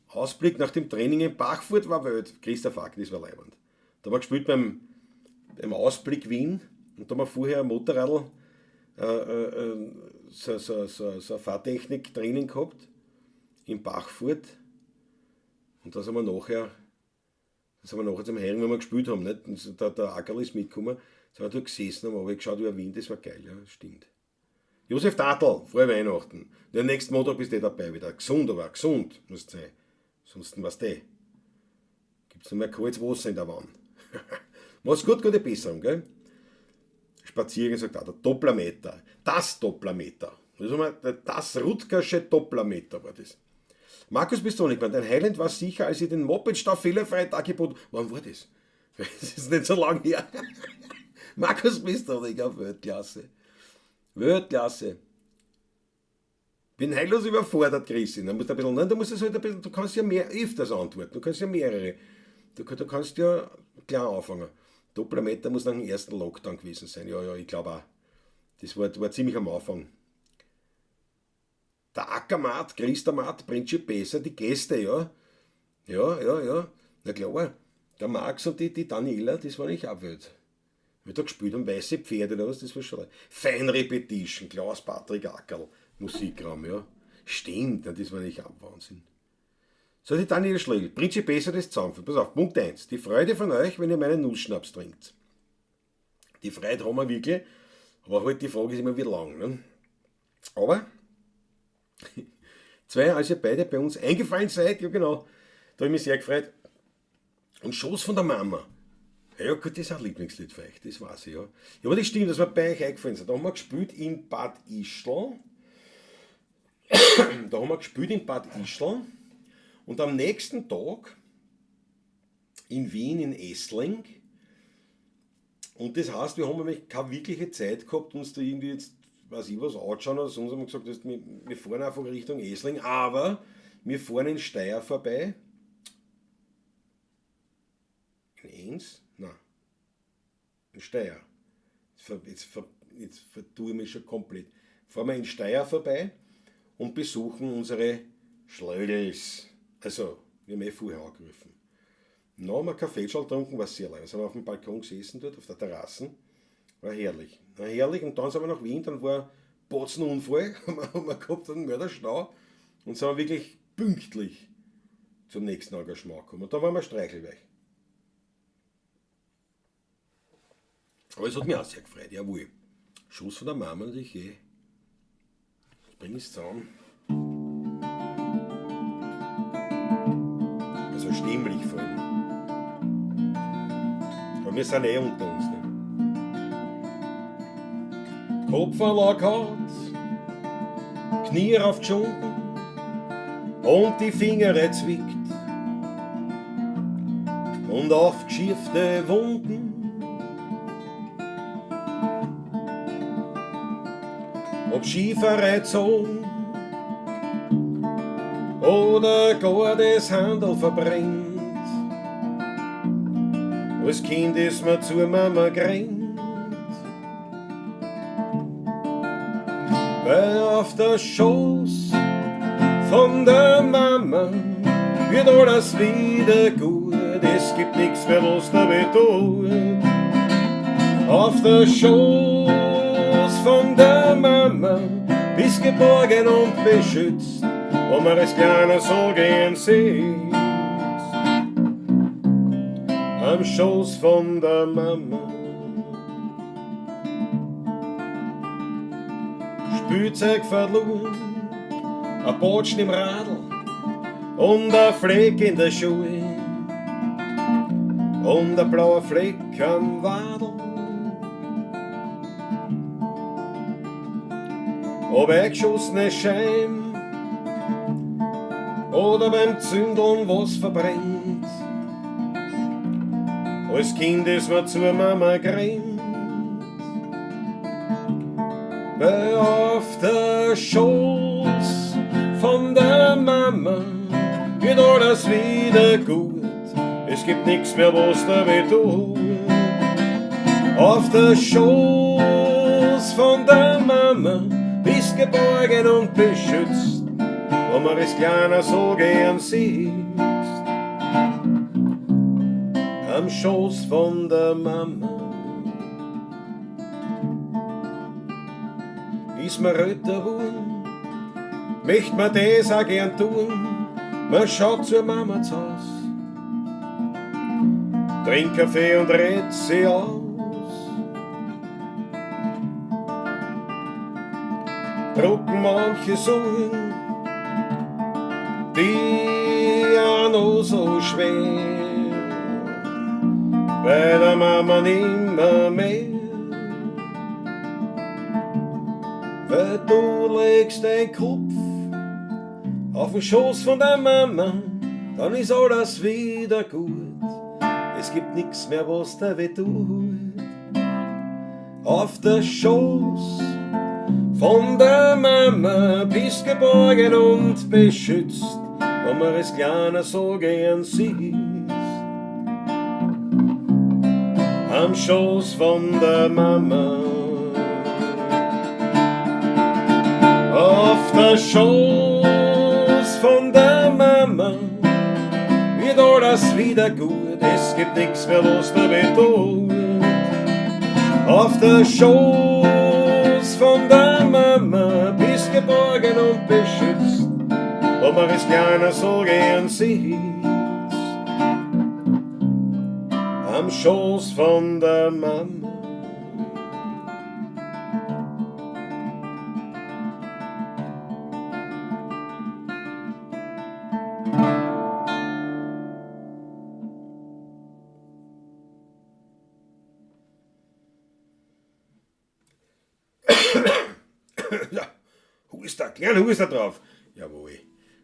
Ausblick nach dem Training in Bachfurt war wild. Christoph Ack, das war leibend. Da haben wir gespielt beim Ausblick Wien und da haben wir vorher ein Motorradl, so ein Fahrtechnik-Training gehabt in Bachfurt und da sind wir nachher zum Hering, wenn wir gespielt haben, nicht? Und der Ackerl ist mitgekommen, sind wir da gesessen, haben wir geschaut über Wien, das war geil, ja, stimmt. Josef Dadl, frohe Weihnachten. Der nächsten Montag bist du dabei wieder. Gesund, aber gesund musst du sein. Sonst was du. Gibt's noch mehr kaltes Wasser in der Wanne. Mach's gut, gute Besserung, gell? Spaziergang sagt auch, der Dopplermeter. Das Dopplermeter. Das Rutgersche Dopplermeter war das. Markus Bistonik, dein Highlight war sicher, als ich den Mopedstau fehlerfrei angeboten. Wann war das? Das ist nicht so lange her. Markus Bistonik auf Weltklasse. Weltklasse. Bin heillos überfordert, Christian. Da musst du ein bisschen, nein, du kannst ja öfters antworten. Du kannst ja mehrere. Du kannst ja klar anfangen. Dopplermeter muss nach dem ersten Lockdown gewesen sein. Ja, ich glaube auch. Das war ziemlich am Anfang. Der Ackermat, Christamat, Principessa, die Gäste, ja. Ja. Na klar. Der Max und die Daniela, das war nicht auch wild. Wir da gespielt haben, weiße Pferde oder was, das war schon. Fine Repetition, Klaus Patrick Ackerl, Musikraum, ja. Stimmt, das war nicht auch Wahnsinn. So, die Daniela Schlegel, Principessa des Zaunpferd. Pass auf, Punkt 1. Die Freude von euch, wenn ihr meinen Nussschnaps trinkt. Die Freude haben wir wirklich, aber halt die Frage ist immer, wie lang. Ne? Aber 2, als ihr beide bei uns eingefallen seid, ja genau, da habe ich mich sehr gefreut. Und Schoß von der Mama. Ja gut, das ist ein Lieblingslied für euch, das weiß ich, ja. Ja, aber das stimmt, das war bei euch eingefallen. Da haben wir gespielt in Bad Ischl. Und am nächsten Tag in Wien, in Essling. Und das heißt, wir haben nämlich keine wirkliche Zeit gehabt, uns da irgendwie jetzt, weiß ich was, anschauen oder sonst haben wir gesagt, wir fahren einfach Richtung Essling, aber wir fahren in Steyr vorbei. In Enns? Nein. In Steyr. Jetzt vertue ich mich schon komplett. Fahren wir in Steyr vorbei und besuchen unsere Schlödels. Also, wir haben vorher angerufen. Dann haben wir einen Kaffeeschal getrunken, war sehr leid. Dann sind wir auf dem Balkon gesessen dort, auf der Terrasse. War herrlich. Und dann sind wir nach Wien, dann war Potzenunfall, haben wir gehabt, einen Mörderstau. Und sind wir wirklich pünktlich zum nächsten Engagement gekommen. Und da waren wir streichelweich. Aber es hat mich auch sehr gefreut, jawohl. Schuss von der Mama natürlich eh. Ich bringe es zusammen. Also stimmlich vor allem. Aber wir sind eh unter uns. Ne? Kopfverlag hat Knie aufgeschunken und die Finger zwickt und aufgeschiffte Wunden. Ob Skifahrer zogen oder gar das Handel verbrennt. Als Kind ist mir zur Mama gerannt, weil auf der Schoß von der Mama wird alles wieder gut. Es gibt nichts mehr, was da weh tut. Auf der Schoß von der Mama bist geborgen und beschützt, wo man als Kleiner so gern sieht. Am Schoß von der Mama. Spielzeug verloren, ein Botschen im Radl und ein Fleck in der Schuhe und ein blauer Fleck am Wadel. Ob eingeschossene Scheiben oder beim Zündeln was verbrennt. Als Kind ist man zur Mama gerannt, weil auf der Schoß von der Mama wird alles wieder gut. Es gibt nichts mehr, was da weh tut. Auf der Schoß von der Mama bist geborgen und beschützt, wo man als Kleiner so gern sieht. Am Schoß von der Mama. Ist man älter geworden, möcht man das auch gern tun. Man schaut zur Mama zu Haus, trinkt Kaffee und redet sie aus. Drucken manche Sorgen, die auch noch so schwer, bei der Mama nimmer mehr. Weil du legst dein Kopf auf den Schoß von der Mama, dann ist alles wieder gut. Es gibt nichts mehr, was da weh tut. Auf der Schoß von der Mama bist geborgen und beschützt, wo man als Kleiner so gern sieht. Am Schoß von der Mama. Auf der Schoß von der Mama wird alles wieder gut. Es gibt nichts mehr, was da weh tut. Auf der Schoß von der Mama bist geborgen und beschützt, wo man als Kleiner so gern sieht. Am Schoß von der Mama. Ja, Huster, kleiner Huster drauf. Jawohl,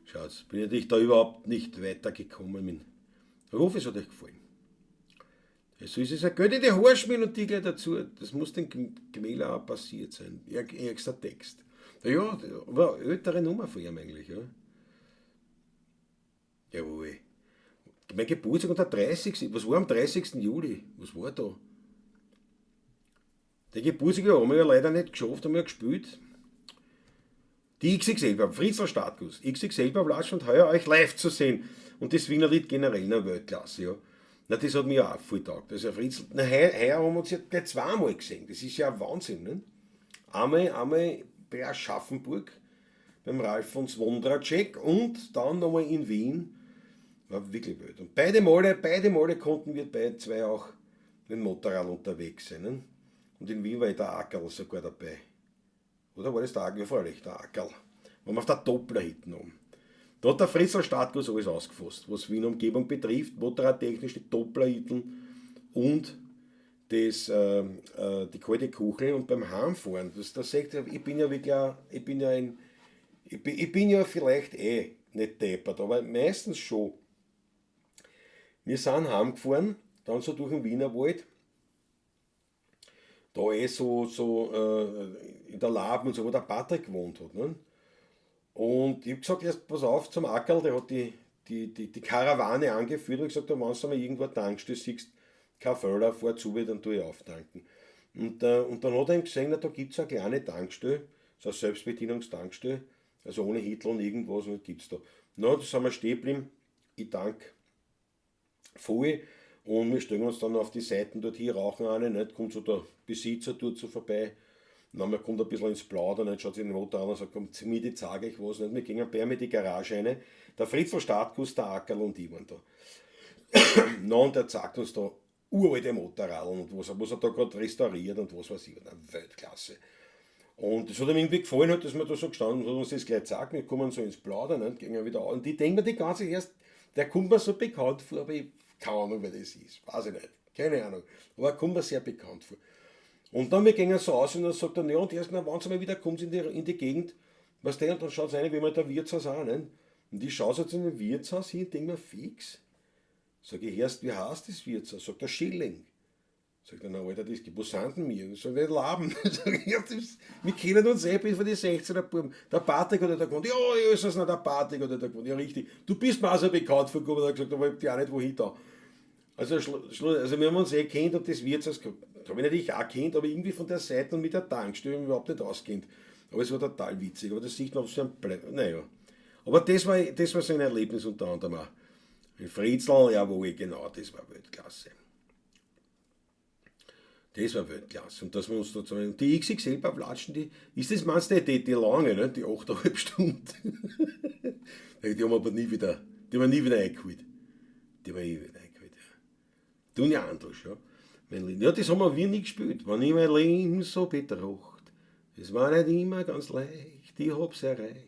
schaut, bin ich da überhaupt nicht weitergekommen. Ich hoffe, es hat euch gefallen. So ist es ein Geld in die Haare schmieren und die gleich dazu. Das muss dem Gemälde auch passiert sein. Ärgster Text. Ja, war eine ältere Nummer von ihm eigentlich. Ja. Jawohl. Mein Geburtstag und der 30. Was war am 30. Juli? Was war da? Der Geburtstag haben wir ja leider nicht geschafft, haben wir gespielt. Die XXL beim Fritzl Startguss. XXL beim Latsch und heuer euch live zu sehen. Und das Wiener Lied generell in der Weltklasse. Ja. Na, das hat mir auch voll getaugt. Also Fritzl, heuer haben wir uns ja gleich zweimal gesehen. Das ist ja ein Wahnsinn. Ne? Einmal bei Aschaffenburg beim Ralf von Swondracek und dann nochmal in Wien. War wirklich wild. Und beide Male konnten wir beide zwei auch mit dem Motorrad unterwegs sein. Ne? Und in Wien war der Ackerl sogar dabei. Oder war das der Ackerl? Ja, freilich, der Ackerl. Waren wir auf der Doppler hinten um. Da hat der Fritzl Startguss alles ausgefasst, was Wiener Umgebung betrifft, motorradtechnisch die Dopplerhitten und die kalte Kuchel und beim Heimfahren. Da seht ihr, ich bin ja ein ich bin ja vielleicht nicht deppert, aber meistens schon. Wir sind heimgefahren, dann so durch den Wienerwald, da in der Laben und so, wo der Patrick gewohnt hat. Ne? Und ich habe gesagt, erst pass auf zum Ackerl, der hat die Karawane angeführt und gesagt, wenn du mal irgendwo eine Tankstelle siehst, kein Fehler, fahr zu, dann tue ich auftanken. Und dann hat er ihm gesehen, da gibt es eine kleine Tankstelle, so eine Selbstbedienungstankstelle, also ohne Hitler und irgendwas, und gibt es da. Na, da sind wir stehen geblieben, ich tank voll und wir stellen uns dann auf die Seiten dort hier, rauchen eine, nicht? Kommt so der Besitzer dort so vorbei, dann man kommt ein bisschen ins Plaudern, nicht? Schaut sich den Motor an und sagt, komm, zu mir, die zeige ich was, nicht? Wir gehen bei mir in die Garage rein, der Fritzl Startguss, der Ackerl und ich waren da. Na, und der zeigt uns da uralte Motorradeln und was er da gerade restauriert und was weiß ich, eine Weltklasse. Und das hat ihm irgendwie gefallen, dass wir da so gestanden haben und uns das gleich gesagt, wir kommen so ins Plaudern und gehen wieder an. Und ich denke mir die ganze Zeit erst, der kommt mir so bekannt vor, aber ich keine Ahnung, wer das ist. Weiß ich nicht. Keine Ahnung. Aber er kommt mir sehr bekannt vor. Und dann wir gehen so aus und dann sagt er, ja, und erst wenn sie mal wieder kommt in die Gegend, was der, und dann schaut es rein, wie man da Wirtshaus auch, ne? Und ich schaue so zu einem Wirtshaus hin und denke mir, fix. Sag ich, erst, wie heißt das Wirtshaus? Sagt er, Schilling. Sagt er, na Alter, das gibt, wo sind denn wir? Sag ich, Laben. Sag ich, ja, wir kennen uns bis von die 16er Buben. Der Patrick hat da gewohnt. Ja, ist das nicht der Patrick hat da gewohnt. Ja, richtig. Du bist mir auch so bekannt vorgekommen. Er hat gesagt, aber ich hab dich auch nicht wohin da. Also wir haben uns kennt und das Wirtshaus, habe ich natürlich auch kennt, aber irgendwie von der Seite und mit der Tankstelle überhaupt nicht auskennt. Aber es war total witzig. Aber das sieht man auf so einem naja. Aber das war so ein Erlebnis unter anderem auch. In Fritzl, jawohl, genau, das war Weltklasse. Das war Weltklasse. Und dass wir uns da zusammen. Die XXL-Pavlatschen, meinst du, die lange, ne? Die 8,5 Stunden. Die haben aber nie wieder eingeholt. Die haben nie wieder eingeholt, ja. Du und ja anders, ja. Ja, das haben wir nie gespielt. Wenn ich mein Leben so betracht, es war nicht immer ganz leicht, ich hab's erreicht.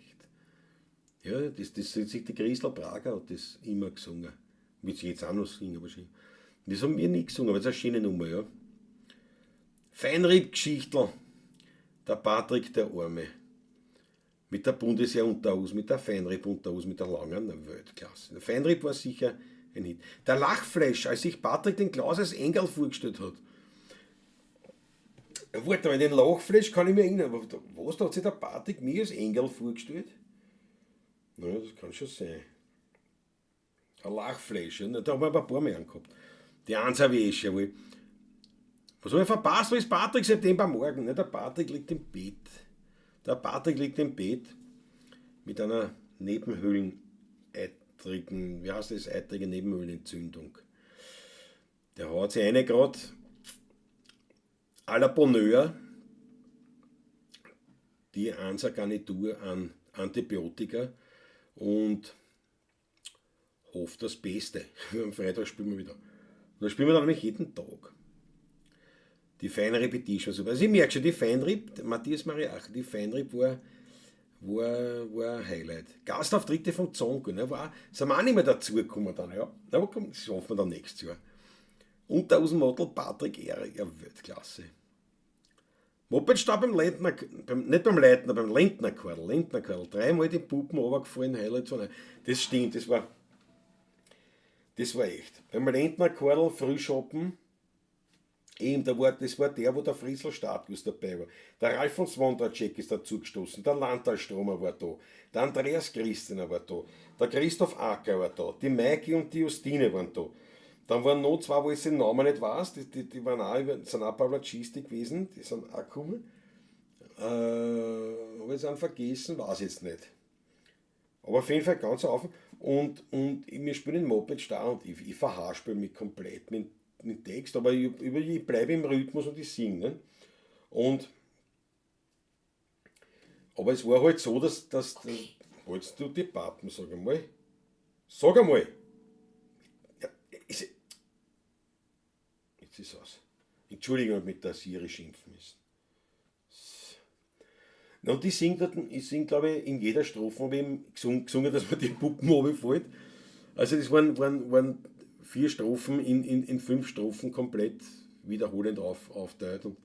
Ja, das die Christel Prager hat das immer gesungen. Wird sie jetzt auch noch singen wahrscheinlich. Das haben wir nie gesungen, aber das ist eine schöne Nummer, ja. Feinripp-Geschichtel, der Patrick der Arme. Mit der Bundesheer-Unterhose, mit der Feinripp-Unterhose, mit der langen Weltklasse. Der Feinripp war sicher ein Hit. Der Lachfleisch, als sich Patrick den Klaus als Engel vorgestellt hat. Warte mal, den Lachfleisch kann ich mir erinnern. Was, da hat sich der Patrick mir als Engel vorgestellt? Naja, das kann schon sein. Ein Lachfleisch, ja. Da haben wir ein paar mehr angehabt. Die Eins habe ich schon wohl. Was habe ich verpasst? Wo ist Patrick September morgen? Der Patrick liegt im Bett. Der Patrick liegt im Bett mit einer Nebenhöhleneitrigen, wie heißt das, eitrige Nebenhöhlenentzündung. Der hat sich eine gerade à la Bonheur die 1er Garnitur an Antibiotika und hofft das Beste. Am Freitag spielen wir wieder. Und dann spielen wir dann nämlich jeden Tag. Die Feinripp Edition. Also ich merke schon, die Feinripp, Matthias Mariach, die Feinripp war ein Highlight. Gastauftritte vom Zonko, ne, sind wir auch nicht mehr dazugekommen dann, ja. Aber komm, das schaffen wir dann nächstes Jahr. Unterhosenmodel Patrick Ehre, ja, Weltklasse. Mopedstau nicht beim Leitner, beim Lentnerkordel. 3-mal die Puppen runtergefallen, Highlight von. Das stimmt, das war echt. Beim Lentnerkordel Frühschoppen, eben, das war der, wo der Fritzl Startguss dabei war. Der Ralf von Swondratschek ist dazugestoßen, der Landtalstromer war da, der Andreas Christener war da, der Christoph Acker war da, die Maike und die Justine waren da. Dann waren noch zwei, wo ich den Namen nicht weiß, die waren auch, sind auch Pavlatschisti gewesen, die sind auch gekommen. Habe ich es vergessen, weiß ich jetzt nicht. Aber auf jeden Fall ganz offen. Und wir spielen den Mopedstau und ich verhaspel mich komplett mit Text, aber ich bleibe im Rhythmus und ich singe. Ne? Aber es war halt so, dass wolltest du die Pappen, sag einmal. Sag einmal. Ja, jetzt ist es aus. Entschuldigung, ob mit der Siri schimpfen müssen. Na, und ich sing, glaube ich, in jeder Strophe habe ich gesungen, dass mir die Puppen runterfällt. Also das waren 4 Strophen in 5 Strophen komplett wiederholend aufteilt. Und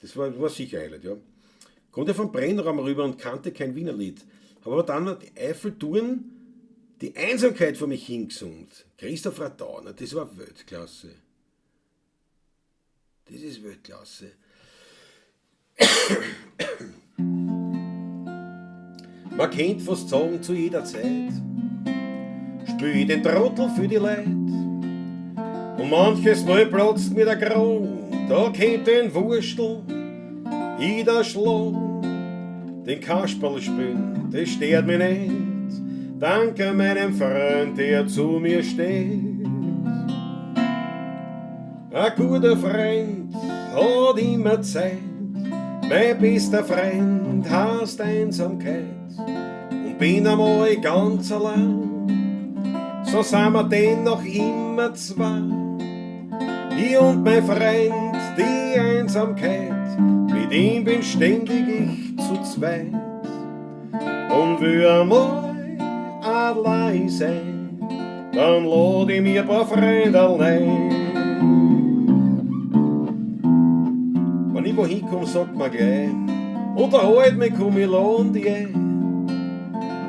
das war sicher Highlight, ja. konnte vom Brennraum rüber und kannte kein Wienerlied. Habe aber dann die Eiffeltouren, die Einsamkeit vor mich hingesungen. Christoph Radau, das war Weltklasse. Das ist Weltklasse. Man kennt fast sagen zu jeder Zeit, spül den Trottel für die Leid. Und manches Mal platzt mir der Kron, da kennt den Wurstel jeder Schlag. Den Kasperl spielen, das stört mich nicht. Danke meinem Freund, der zu mir steht. Ein guter Freund hat immer Zeit. Mein bester Freund heißt Einsamkeit. Und bin einmal ganz allein. So sind wir denn noch immer zwei. Ich und mein Freund, die Einsamkeit. Mit ihm bin ständig ich zu zweit. Und will einmal allein sein, dann lad ich mir ein paar Freunde allein. Wenn ich wohin komm, sagt man gleich, unterhalt mich, komm ich lade dich ein.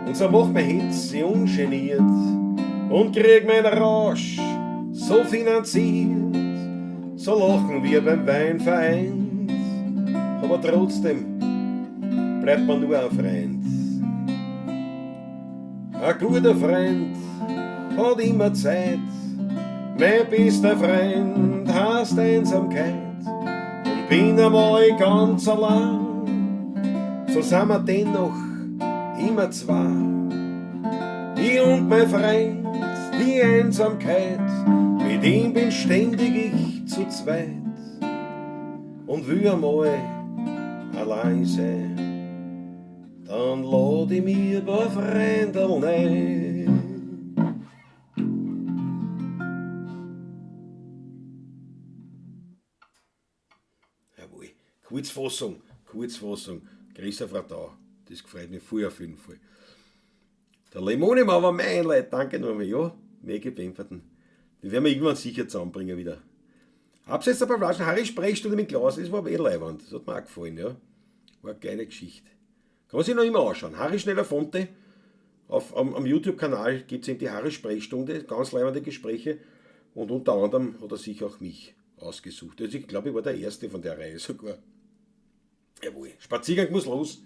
Und so macht mein Hitze ungeniert und krieg mein Rausch so finanziert. So lachen wir beim Wein vereint, aber trotzdem bleibt man nur ein Freund. Ein guter Freund hat immer Zeit, mein bester Freund heißt Einsamkeit. Und bin einmal ganz allein, so sind wir dennoch immer zwei. Ich und mein Freund, die Einsamkeit, mit ihm bin ständig ich zu zweit. Und will einmal allein sein, dann lad ich mir ein paar Freunde ein. Jawohl, Kurzfassung, Christoph Radau, das gefreut mich viel auf jeden Fall. Der Lemone war mein Leid, danke nochmal, ja, mega Bemferten. Die werden wir irgendwann sicher zusammenbringen wieder. Abseits der Pavlaschen, Harry Sprechstunde mit Klaus, das war leiwand, das hat mir auch gefallen, ja. War eine geile Geschichte. Kann man sich noch immer anschauen. Harry Schneller-Fonte, am YouTube-Kanal gibt es eben die Harry-Sprechstunde, ganz leibende Gespräche und unter anderem hat er sich auch mich ausgesucht. Also ich glaube, ich war der Erste von der Reihe sogar. Jawohl, Spaziergang muss los.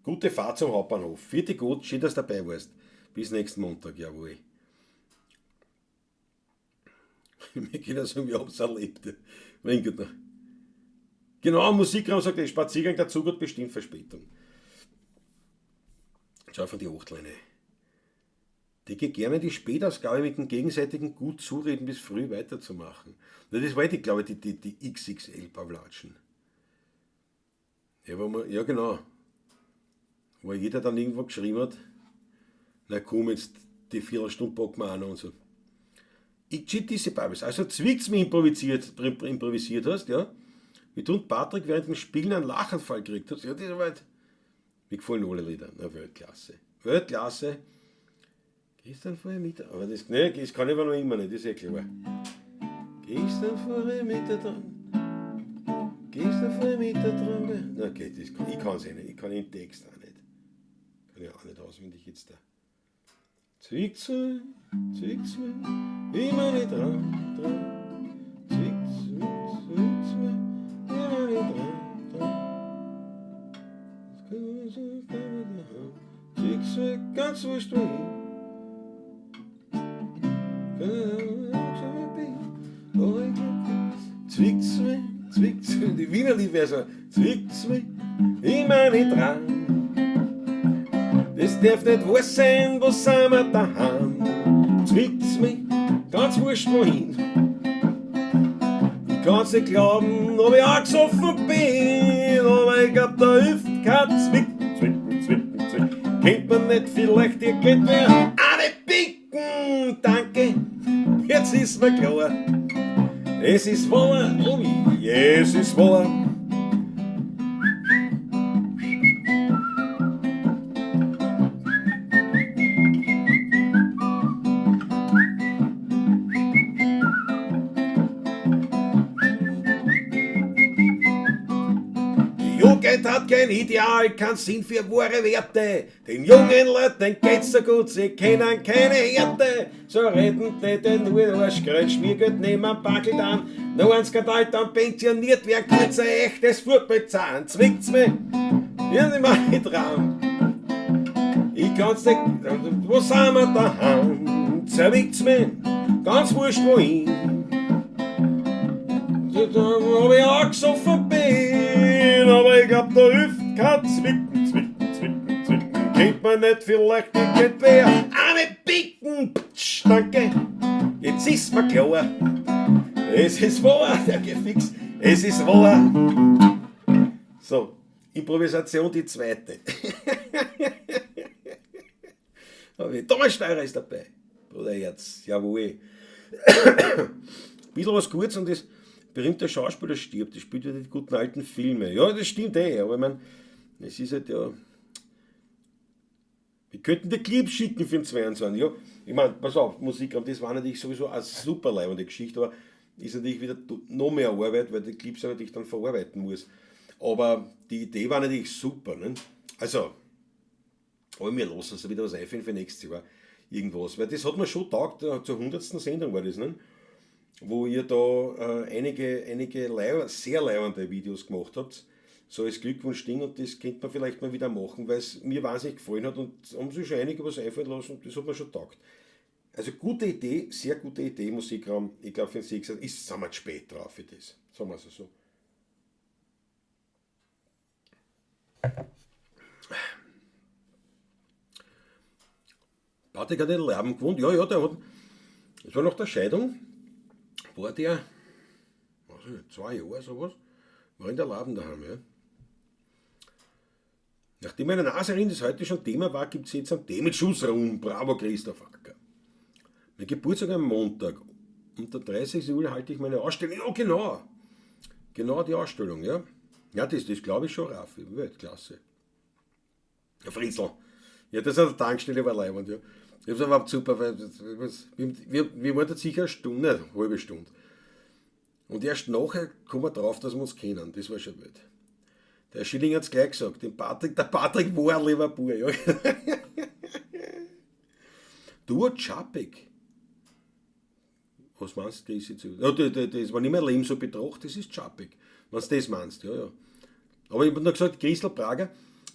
Gute Fahrt zum Hauptbahnhof. Vierte gut, schön, dass du dabei warst. Bis nächsten Montag, jawohl. Mir geht das sagen, wir haben es erlebt. Mein Gott. Genau, am Musikraum sagt der Spaziergang, der Zug hat bestimmt Verspätung. Schau von die Achtleine. Die geht gerne die Spätausgabe mit dem gegenseitigen gut zureden bis früh weiterzumachen. Das war die, glaube ich, die XXL-Pavlatschen. Ja, genau. Wo jeder dann irgendwo geschrieben hat, na komm, jetzt die Viertelstunde packen wir auch noch und so. Ich cheat diese Babys. Also zwickt's mir improvisiert hast, ja. Wie du und Patrick während dem Spielen einen Lachanfall gekriegt hast. Ja, das war halt. Mir gefallen alle Lieder. Na, Weltklasse. Weltklasse. Gestern vorher Mittag. Aber das kann ich aber noch immer nicht, das ist ja klar. Gestern vorher Mittag dran. Gestern vorher Mittag dran. Na, okay, ich kann es eh nicht. Ich kann den Text auch nicht. Kann ich auch nicht auswendig jetzt da. Zwickt's mir, immer nicht dran. Zwickt's mir, immer nicht dran. Zwickt's mir, ganz wurscht wohin. Zwickt's mir, die Wiener Liedversion. Zwickt's mir, immer nicht dran. Das darf nicht wahr sein, wo sind wir daheim? Zwickt's mich, ganz wurscht wohin. Ich kann's nicht glauben, ob ich auch gesoffen bin, aber ich glaub, da hilft kein Zwick. Kennt man nicht vielleicht irgendwer eine Bicken? Danke, jetzt ist mir klar. Es ist wahr, oh es ist wahr. Jugend hat kein Ideal, kein Sinn für wahre Werte. Den jungen Leuten geht's so gut, sie kennen keine Härte. So reden die den nur Arschkreuz, Schmiergeld nehmen, packelt an. Noch eins geht alt an, pensioniert, wer kurz ein echtes Fußballzahn. Zwickt's mich, ja, nicht mehr dran. Ich kann's nicht, wo sind wir daheim? Zerwickt's mich, ganz wurscht wohin. Da hab ich auch gesoffen bin, aber ich glaub, da hilft kein Zwicken. Kennt man nicht vielleicht irgendwer eine Bicken? Ptsch, danke, jetzt ist mir klar, es ist wahr, der Gefix, es ist wahr. So, Improvisation die zweite. Thomas Steurer ist dabei, Bruderherz, jawohl. Bisschen was Gutes und das berühmte Schauspieler stirbt, das spielt ja die guten alten Filme. Ja, das stimmt aber ich meine, es ist halt ja. Wir könnten die Clips schicken für den 22. Ja, ich meine, pass auf, Musik, das war natürlich sowieso eine super leibende Geschichte, aber ist natürlich wieder noch mehr Arbeit, weil die Clips natürlich dann verarbeiten muss. Aber die Idee war natürlich super. Ne? Also, aber wir lassen uns wieder was einfallen für nächstes Jahr. Irgendwas, weil das hat mir schon taugt, zur 100. Sendung war das, ne? Wo ihr da einige sehr leibende Videos gemacht habt. So als Glückwunsch-Ding und das könnte man vielleicht mal wieder machen, weil es mir wahnsinnig gefallen hat und haben sich schon einige was einfallen lassen und das hat mir schon taugt. Also gute Idee, sehr gute Idee, Musikraum. Ich glaube, für den 6. sind wir zu spät drauf für das. Sagen wir es so. Patrick hat in Lerben gewohnt. Ja, der hat. Das war nach der Scheidung. War der, weiß ich nicht, 2 Jahre sowas, war in der Laden daheim, ja. Nachdem meine Naserin das heute schon Thema war, gibt es jetzt einen Themenschussraum. Bravo, Christoph Acker. Mein Geburtstag am Montag. Unter 30 Juli halte ich meine Ausstellung. Ja, genau. Genau die Ausstellung, ja. Ja, das glaube ich schon, Raffi. Weltklasse. Ja, Fritzl. Ja, das an der Tankstelle war leibend, ja. Das war überhaupt super, weil wir waren da sicher eine Stunde, eine halbe Stunde. Und erst nachher kommen wir drauf, dass wir uns kennen. Das war schon wild. Der Schilling hat es gleich gesagt. Der Patrick war ein lieber Bub. Ja. Du, Czapek. Was meinst du, Chris? Ja, das war nicht mehr Leben so betrachtet, das ist Czapek. Was du das meinst, ja. Aber ich habe nur gesagt, Christel Prager,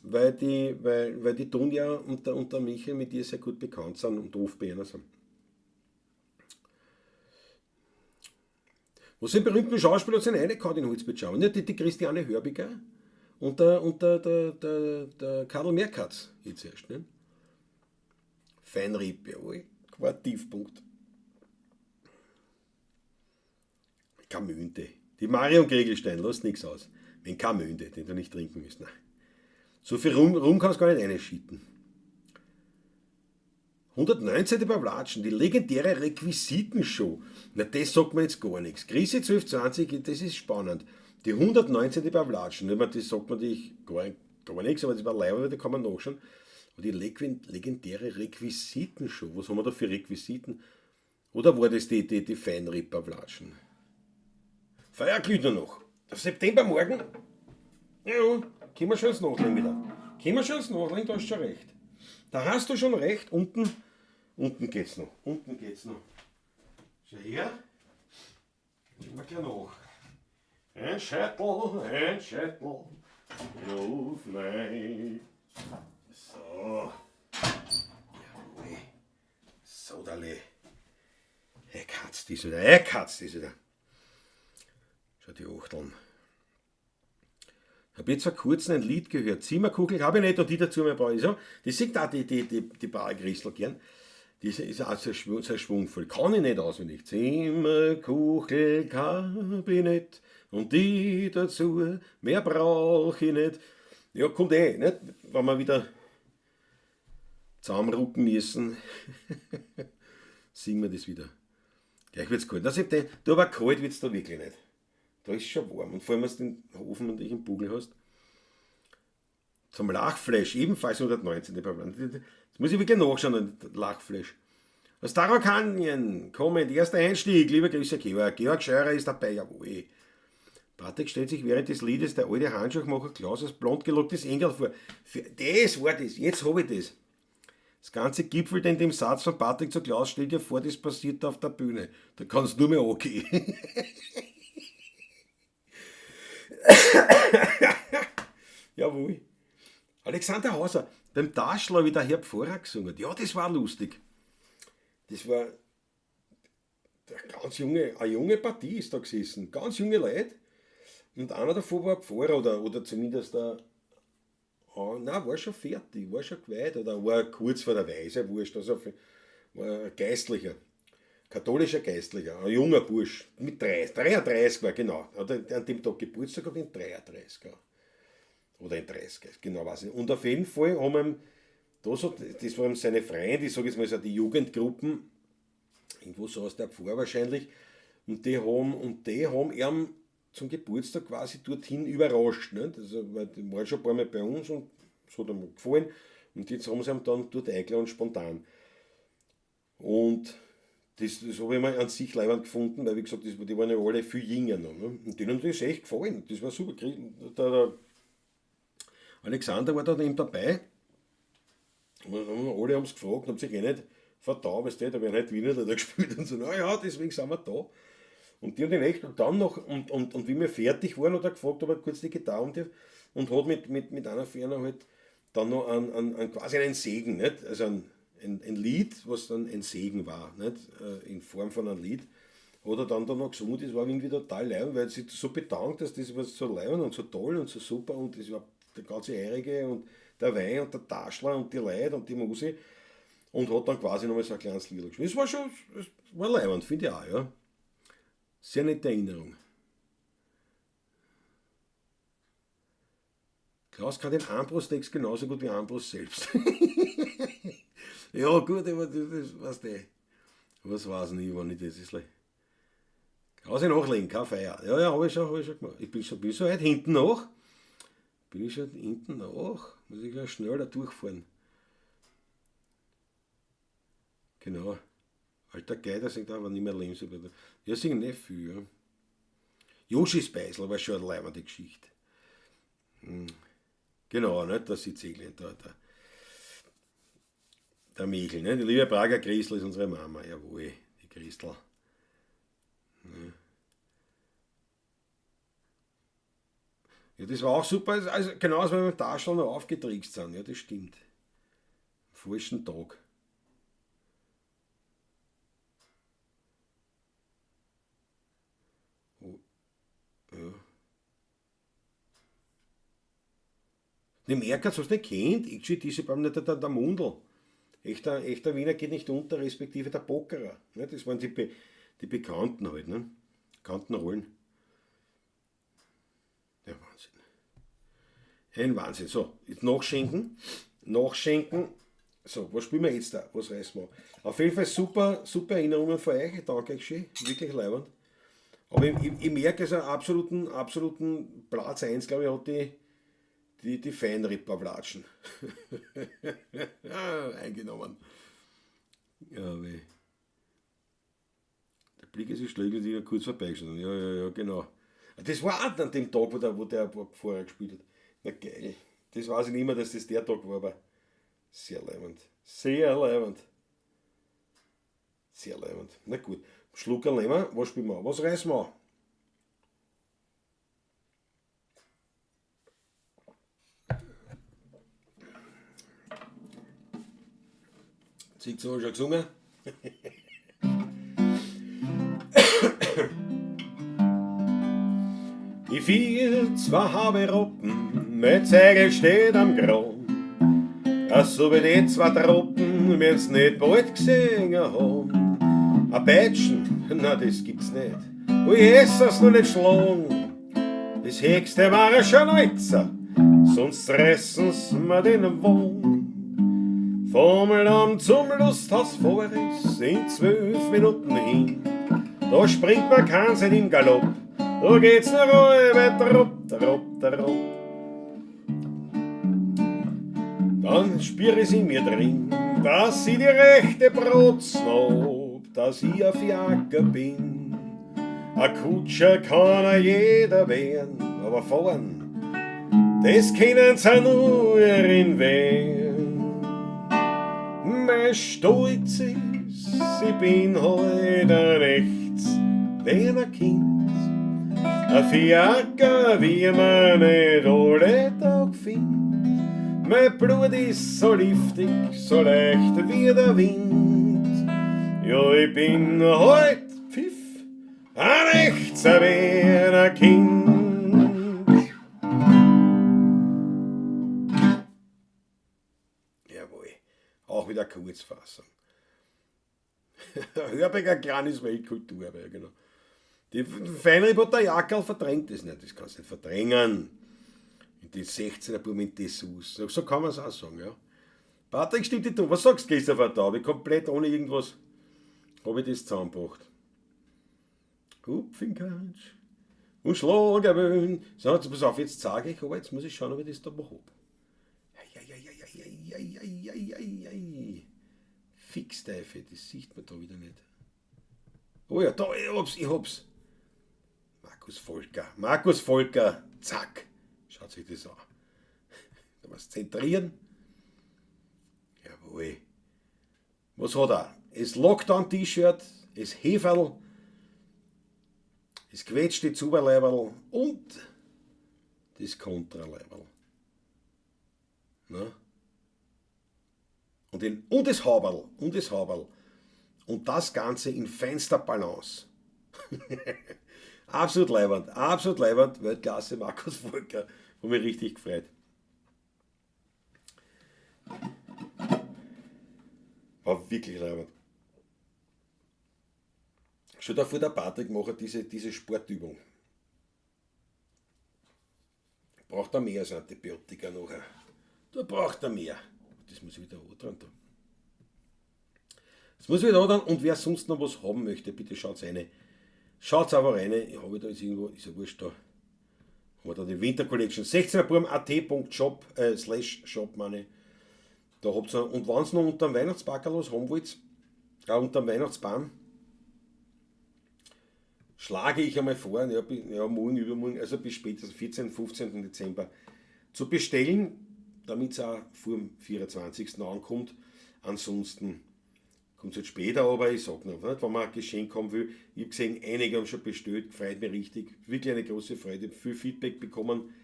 weil die tun ja unter Michael mit dir sehr gut bekannt sind und oft bei einer sind. Was sind berühmten Schauspieler sind reingehauen in Holzbildschau? Nicht die Christiane Hörbiger und der Karl Merkatz jetzt erst. Ne? Feinrieb, jawohl, Quartivpunkt. Kamünde. Die Marion Kriegelstein, lass nichts aus. Wenn Kamünde, den du nicht trinken müsst. Nein. So viel Rum kannst du gar nicht reinschieten. 119. Pawlatschen, die legendäre Requisitenshow. Na, das sagt mir jetzt gar nichts. Krise 1220, das ist spannend. Die 119. Pawlatschen, das sagt mir gar nichts, aber das war leider, da kann man nachschauen. Aber die legendäre Requisitenshow, was haben wir da für Requisiten? Oder war das die Feinripp-Pawlatschen? Feuer glüht nur noch. Der Septembermorgen. Ja, können wir schon ins Nachlegen wieder. Können wir schon ins Nachlegen, da hast du schon recht. Da hast du schon recht, unten geht's noch. Schau her. Schauen wir gleich nach. Ein Scheitel. Ruf nein. So. Jawohl. So, Dale. Katz ist wieder. Schau die Achteln. Ich habe jetzt vor kurzem ein Lied gehört. Zimmerkugel habe ich nicht und die dazu mehr brauche ich. So, das singt auch die Barbara Christel gern. Die ist auch sehr schwungvoll. Kann ich nicht auswendig. Zimmerkugel habe ich nicht und die dazu, mehr brauche ich nicht. Ja, kommt nicht? Wenn wir wieder zusammenrucken müssen, singen wir das wieder. Gleich wird es kalt. Du, aber kalt wird es da wirklich nicht. Da ist schon warm. Und vor allem, wenn du den Ofen und dich im Bugel hast. Zum Lachfleisch, ebenfalls 119. Jetzt muss ich wirklich nachschauen, Lachfleisch. Aus Tarokanien, kommend, erster Einstieg, lieber Grüße Georg. Georg Scheurer ist dabei, jawohl. Bartek stellt sich während des Liedes der alte Handschuhmacher Klaus als blond gelocktes Engel vor. Das war das, jetzt habe ich das. Das Ganze gipfelt in dem Satz von Bartek zu Klaus, stell dir vor, das passiert auf der Bühne. Da kannst du nur mehr angehen. Jawohl. Alexander Hauser, beim Taschler wie der Herr Pfarrer gesungen. Ja, das war lustig. Das war eine junge Partie ist da gesessen, ganz junge Leute. Und einer davon war ein Pfarrer oder zumindest war schon fertig, war schon geweiht oder war kurz vor der Weise, wurscht. Also war ein Geistlicher, katholischer Geistlicher, ein junger Bursch, mit 33 war, genau. Hat an dem Tag Geburtstag gehabt, in 33 oder in 30, genau weiß ich nicht. Und auf jeden Fall haben wir das waren seine Freunde, ich sage jetzt mal so die Jugendgruppen, irgendwo so aus der Pfarr wahrscheinlich, und die haben ihn zum Geburtstag quasi dorthin überrascht. Nicht? Also, weil die waren schon ein paar Mal bei uns und es hat ihm gefallen. Und jetzt haben sie ihn dann dort eingeladen, spontan. Und das habe ich mal an sich leibend gefunden, weil wie gesagt, die waren ja alle viel jünger noch. Ne? Und denen hat das echt gefallen. Das war super. Der Alexander war da eben dabei. Und alle haben es gefragt, haben sich nicht vertan, weißt du, da werden halt Wiener da gespielt und so, naja, deswegen sind wir da. Und die haben den echt, und dann noch, und wie wir fertig waren, hat er gefragt, ob er kurz die Gitarre und hat mit einer Ferner halt dann noch quasi einen Segen, nicht? Also ein Lied, was dann ein Segen war, nicht? In Form von einem Lied, hat er dann noch gesungen, das war irgendwie total leibend, weil er sich so bedankt, dass das war so leibend und so toll und so super und das war der ganze Eirige und der Wein und der Taschler und die Leute und die Musik und hat dann quasi nochmal so ein kleines Lied gespielt. Das war leibend, finde ich auch, ja. Sehr nette Erinnerung. Klaus kann den Armbrust-Text genauso gut wie Armbrust selbst. Ja, gut, aber das weißt du. Was weiß ich nicht, wann ich das ist. Klaus nachlegen, keine Feier. Ja, habe ich schon gemacht. Ich bin so weit hinten nach. Muss ich ja schneller durchfahren. Genau. Alter Geider singt aber nicht mehr Lebensüber. Ja, singen nicht viel. Ja. Joshi Speisel war schon eine leibende Geschichte. Genau, nicht? Da sitzt Eglin da. Der Michel, ne? Die liebe Prager Christel ist unsere Mama. Jawohl, die Christel. Ja, das war auch super. Also, genau als wir beim Taschel noch aufgetrickst sind. Ja, das stimmt. Am falschen Tag. Ja. Die Merkers, hast du nicht kennt? Ich sehe diese beim nicht der Mundl. Echter Wiener geht nicht unter, respektive der Bockerer. Ne? Das waren die Bekannten halt, ne? Bekannten Rollen. Ja, Wahnsinn. Ein Wahnsinn. So, jetzt nachschenken. So, was spielen wir jetzt da? Was reißen wir? Auf jeden Fall super Erinnerungen von euch. Ich danke euch schön. Wirklich leibend. Aber ich merke, also absoluten Platz 1, glaube ich, hat die Feinripper-Platschen eingenommen. Ja, weh. Der Blick ist schlägt sich kurz vorbeigeschossen. Ja, genau. Das war auch an dem Tag, wo der vorher gespielt hat. Na geil. Das weiß ich nicht mehr, dass das der Tag war, aber sehr leibend. Sehr leibend. Sehr leibend. Na gut. Schlucker nehmen wir. Was spielen wir? Was reißen wir? Sieht so schon gesungen? Die vier, zwei habe Roppen, mein Zeigel steht am Grund. So wie die zwei Tropen, wir's nicht bald gesehen haben. Ein Peitschen, na das gibt's nicht. Und Jesus nur nicht schlagen. Das höchste war schon Alter, sonst reißen's mir den Wohn. Vom Lamm zum Lusthaus Vorriss in 12 Minuten hin. Da springt man keinen im Galopp, da geht's nur rüber, trupp. Dann spür ich in mir drin, dass ich die rechte Brotzen hab, dass ich auf Jacker bin. Ein Kutscher kann a jeder werden, aber fahren, das können sie nur in Wehren. Mein Stolz ist, ich bin heut ein rechts Wiener Kind. Ein Fiaker, wie man nicht alle Tag findet. Mein Blut ist so liftig, so leicht wie der Wind. Ja, ich bin heut Pfiff, ein rechter Wiener Kind. Jawohl, auch wieder Kurzfassung. Hörberger kleines Weltkultur, genau. Die Feinribotter Jackerl verdrängt das nicht, das kannst du nicht verdrängen. In die 16er Buben in Dessous. So kann man es auch sagen, ja. Patrick, stimmt nicht du? Was sagst du, Christopher, da? Habe ich komplett ohne irgendwas, habe ich das zusammengebracht. Hupfinkatsch und Schlagerwöhn. So, jetzt pass auf, jetzt sage ich, aber jetzt muss ich schauen, ob ich das da mal habe. Fixteife, das sieht man da wieder nicht. Oh ja, da, ich hab's. Markus Volker, zack. Schaut sich das an. Da muss zentrieren. Jawohl. Was hat er? Das Lockdown-T-Shirt, das Heferl, das quetschte Zuberleiberl und das Kontraleiberl. Na? Und das Haberl. Und das Ganze in feinster Balance. Absolut leibernd, Weltklasse, Markus Volker. Hat mich richtig gefreut. War wirklich leibernd. Schon davor der Patrick macht diese Sportübung. Braucht er mehr als Antibiotika nachher. Da braucht er mehr. Das muss ich wieder dran tun. Das muss ich wieder dran. Und wer sonst noch was haben möchte, bitte schaut's rein. Schaut's aber rein. Ich habe da jetzt irgendwo, ist ja wurscht da. Haben wir da die Winter Collection. 16.at.shop meine. Da habt ihr, und wenn ihr noch unter dem Weihnachtsbackerl was haben wollt, unter dem Weihnachtsbaum, schlage ich einmal vor, ja, morgen, übermorgen, also bis spätestens 14., 15. Dezember zu bestellen, damit es auch vor dem 24. ankommt. Ansonsten kommt es halt später, aber ich sage noch, nicht, wenn man ein Geschenk haben will. Ich habe gesehen, einige haben schon bestellt, freut mich richtig. Wirklich eine große Freude. Ich habe viel Feedback bekommen,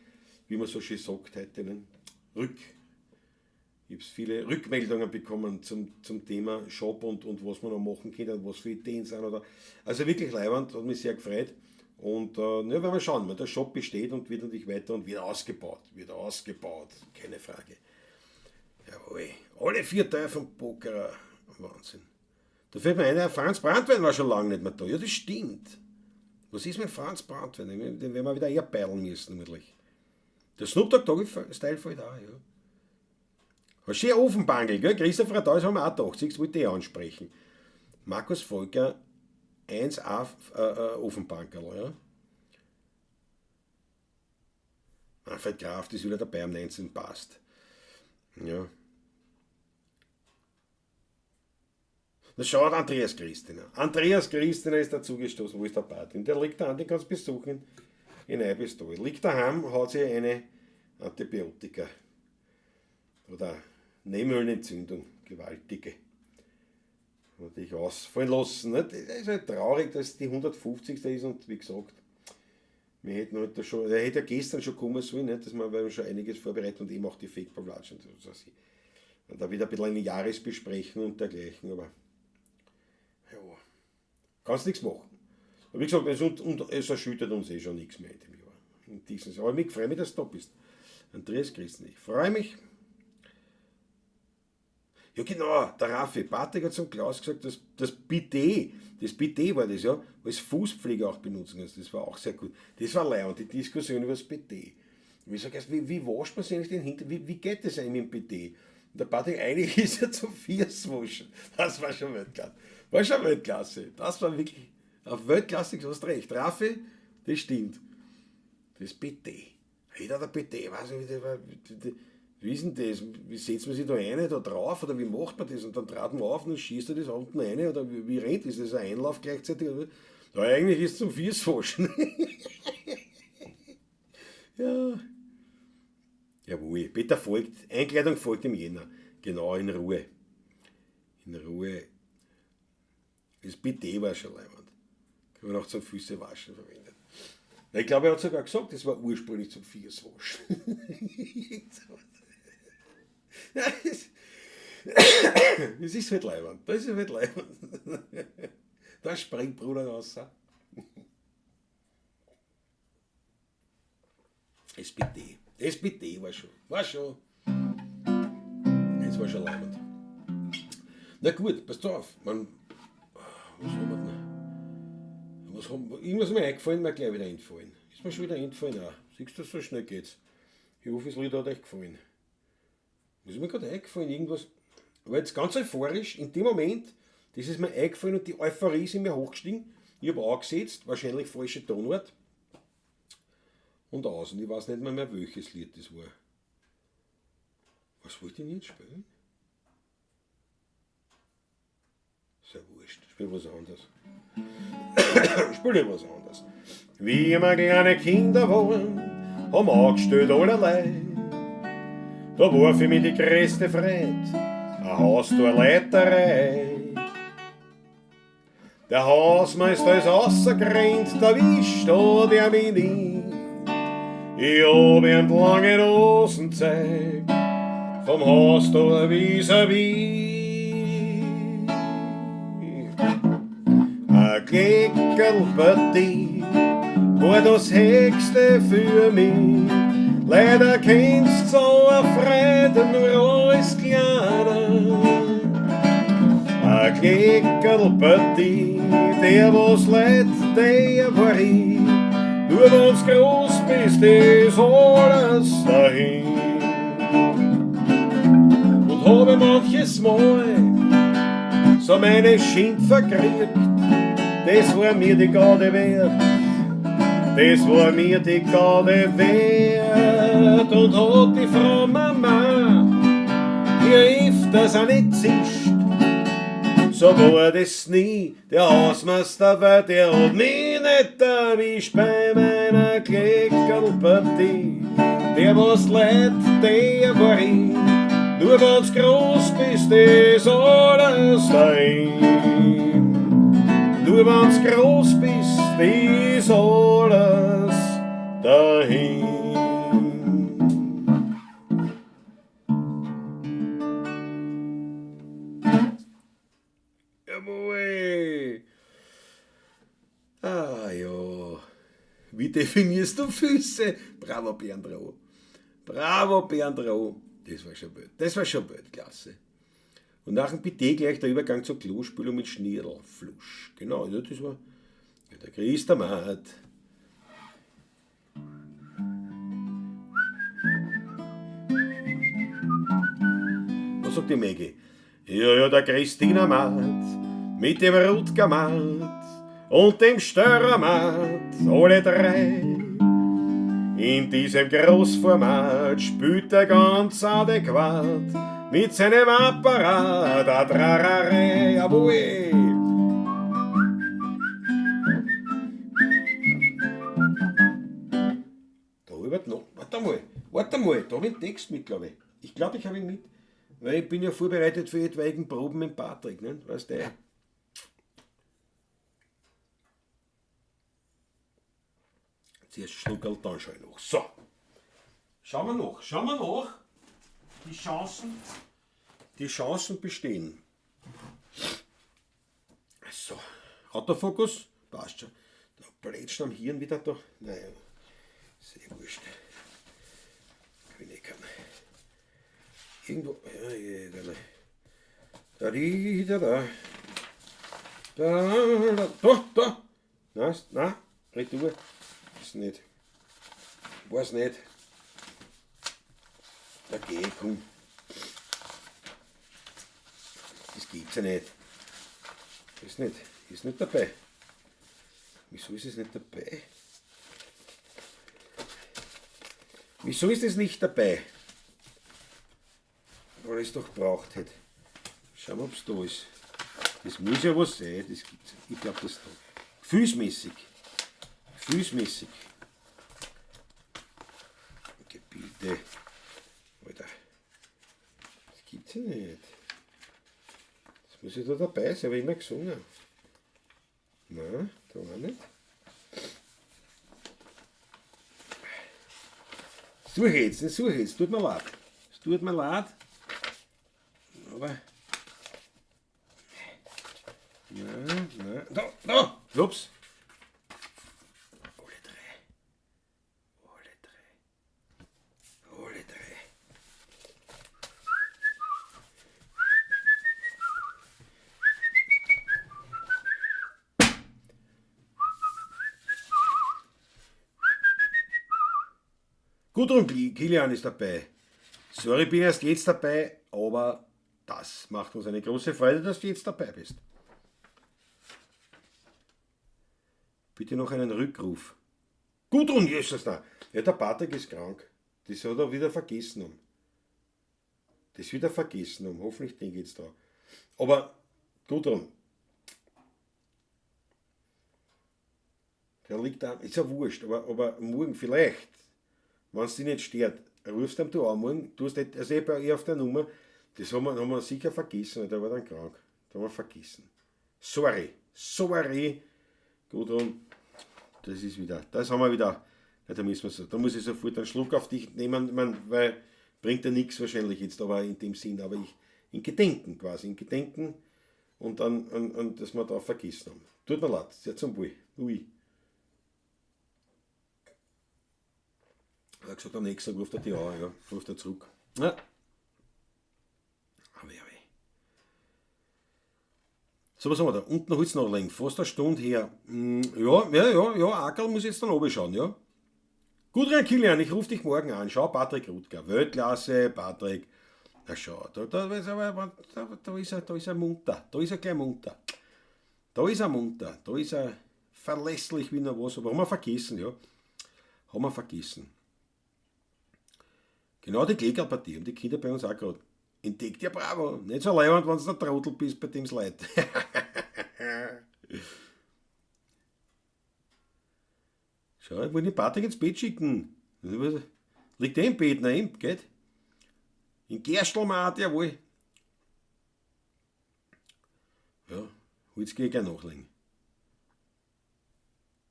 wie man so schön sagt heute. Ich habe viele Rückmeldungen bekommen zum Thema Shop und was man noch machen kann, was für Ideen sind. Also wirklich leibend, hat mich sehr gefreut. Und werden wir schauen, der Shop besteht und wird natürlich weiter und wird ausgebaut, keine Frage. Jawohl, alle 4 Teile vom Pokerer, Wahnsinn. Da fällt mir ein, Franz Brandwein war schon lange nicht mehr da. Ja, das stimmt. Was ist mit Franz Brandwein? Den werden wir wieder erbeilen müssen, nämlich. Der Snoop Dogg-Style fällt auch, ja. Hast schön Ofenbangel, gell? Christopher Redaus haben wir auch gedacht, das wollte ich ansprechen. Markus Volker, 1A Ofenbankerl, ja. Manfred Kraft ist wieder dabei, am 19. passt. Ja. Da schaut Andreas Christina. Andreas Christina ist dazugestoßen, wo ist der Patin? Der liegt daheim, den kannst du besuchen in Eibistal. Liegt daheim, hat sich eine Antibiotika oder Nebenhöhlenentzündung, gewaltige, natürlich ausfallen lassen. Es ist halt traurig, dass die 150. ist und wie gesagt, wir hätten halt da schon, er hätte ja gestern schon kommen sollen, nicht, dass wir schon einiges vorbereitet und eben auch die Fake-Pavlatschen. Und da wieder ein bisschen eine Jahresbesprechung und dergleichen, aber ja, kannst nichts machen. Aber wie gesagt, es erschüttert uns eh schon nichts mehr in dem Jahr. In diesem Jahr. Aber ich freue mich, dass du da bist. Andreas Christen, ich freue mich. Ja genau, der Raffi, Patrick hat zum Klaus gesagt, dass das Bidet war das, ja, als Fußpflege auch benutzen kannst. Das war auch sehr gut. Das war leid und die Diskussion über das Bidet. Und ich sage, wie wascht man sich eigentlich den Hintern? Wie geht das eigentlich mit dem Bidet? Und der Patrick, eigentlich ist er zum Fußwaschen. Das war schon Weltklasse. Das war wirklich auf Weltklasse, du hast recht. Raffi, das stimmt. Das Bidet. Jeder der Bidet, weiß nicht, wie ist denn das? Wie setzt man sich da rein, da drauf, oder wie macht man das? Und dann trat man auf und schießt er das unten rein, oder wie rennt das? Ist das ein Einlauf gleichzeitig? Oder? Da eigentlich ist es zum Füßwaschen. Ja. Jawohl. Peter folgt. Einkleidung folgt im Jänner. Genau, in Ruhe. In Ruhe. Das Bidet war schon leibend. Kann man auch zum Füßewaschen verwenden. Ich glaube, er hat sogar gesagt, das war ursprünglich zum Füßwaschen. Das ist halt leibend. Das ist halt leibend. Da springt Bruder raus. Das Bidet war schon. Das war schon leibend. Na gut, passt auf. Was haben wir denn? Irgendwas ist mir eingefallen, mir gleich wieder entfallen. Ist mir schon wieder entfallen auch. Siehst du, so schnell geht's. Ich hoffe, das Lied hat euch gefallen. Was ist mir gerade eingefallen? Irgendwas. Aber jetzt ganz euphorisch, in dem Moment, das ist mir eingefallen und die Euphorie ist in mir hochgestiegen. Ich habe angesetzt, wahrscheinlich falsche Tonart. Und aus. Und ich weiß nicht mehr, welches Lied das war. Was wollte ich denn jetzt spielen? Sehr wurscht. Spiel was anderes. Spiel was anderes. Wie wir kleine Kinder waren, haben angestellt allerlei. Da war für mich die größte Freude eine Haustorleiterei. Der Hausmeister ist rausgerannt, da wischt der mich nie. Ich hab ihm die langen Hosen gezeigt, vom Haustor vis-à-vis. Ein Geckelpartie war das Höchste für mich. Leider kennst so eine Freude nur als Kleiner. Ein Geckelpartie, der was leid, der war ich. Nur wenn's groß bist, ist alles dahin. Und habe manches Mal so meine Schimpfer gekriegt, das war mir die Garde wert. Das war mir die Garde wert. Und hat die Frau Mama ihr öfters auch nicht zischt, so war das nie. Der Hausmeister war, der hat mich nicht erwischt bei meiner Kleckerlpartie. Der was leid, der war ich. Nur wenn's groß bist, ist alles dahin. Nur wenn's groß bist, ist alles dahin. Jawohl. Ah ja. Wie definierst du Füße? Bravo, Berndro. Bravo, Berndro. Das war schon Weltklasse. Und nach dem Bidet gleich der Übergang zur Klospülung mit Schnirlflusch. Genau, ja, das war ja, der Christamat. Was sagt die Maggie? Ja, der Christinamat mit dem Rutgermat und dem Störermat, alle drei. In diesem Großformat spielt er ganz adäquat mit seinem Apparat, adrarare, jawohl. Da wird noch, warte mal, da habe ich einen Text mit, glaube ich. Ich glaube, ich habe ihn mit, weil ich bin ja vorbereitet für etwaigen Proben mit Patrick, ne? Weißt du? Zuerst Schnuckerl, dann schau ich noch. So, schauen wir noch. Die Chancen bestehen. So, Autofokus, passt schon. Da plätscht am Hirn wieder da. Naja, sehr wurscht. Wenn ich kann. Irgendwo, da. Na, Retour. Ist nicht. Weiß nicht. Da geh ich, komm. Das gibt's ja nicht. Ist nicht dabei. Wieso ist es nicht dabei? Wieso ist es nicht dabei? Weil ich es doch braucht hätte. Schauen wir, ob es da ist. Das muss ja was sein. Das gibt's. Ich glaube, das ist da. gefühlsmäßig. Gebiete. Alter, das gibt's ja nicht. Das muss ja da dabei sein, habe ich immer gesungen. Nein, da auch nicht. Suche jetzt, tut mir leid. Es tut mir leid. Aber. Nein. Da! Ups! Alle drei. Gudrun Kilian ist dabei. Sorry, bin erst jetzt dabei, aber das macht uns eine große Freude, dass du jetzt dabei bist. Bitte noch einen Rückruf. Gudrun, Jesus, da. Ja, der Patrick ist krank. Das hat er wieder vergessen Hoffentlich denke ich jetzt da. Aber, Gudrun, der liegt da, ist ja wurscht, aber morgen vielleicht, wenn es dich nicht stört, rufst du ihm an, morgen, du hast nicht, also ich bin auf der Nummer, das haben wir sicher vergessen, der war dann krank. Da haben wir vergessen. Sorry, Gudrun, das haben wir wieder, ja, da muss ich sofort einen Schluck auf dich nehmen, weil bringt ja nichts wahrscheinlich jetzt, aber in dem Sinn, aber ich, in Gedenken und dann, dass wir da vergessen haben. Tut mir leid, sehr zum Wohl. Ui. Er hat gesagt, am nächsten Tag ruft er die an, ja, ruft er zurück. Ja. Aber. So, was haben wir da? Unten holt's noch lang, fast eine Stunde her. Ja, Ackerl muss jetzt dann oben schauen, ja. Gudrun Kilian, ich rufe dich morgen an. Schau, Patrick Rutger, Weltklasse, Patrick. Na schau, da ist er munter, da ist er gleich munter. Da ist er verlässlich wie noch was, aber haben wir vergessen, ja. Genau die Kleckerpartie haben die Kinder bei uns auch gerade. Entdeckt ja bravo. Nicht so leibend, wenn du der Trottel bist, bei dem's leid. Schau, ich wollte den Patrick ins Bett schicken. Liegt der im Bett, nein, geht? In Gerstelmaat, jawohl. Ja, jetzt gehe ich gleich nachlegen.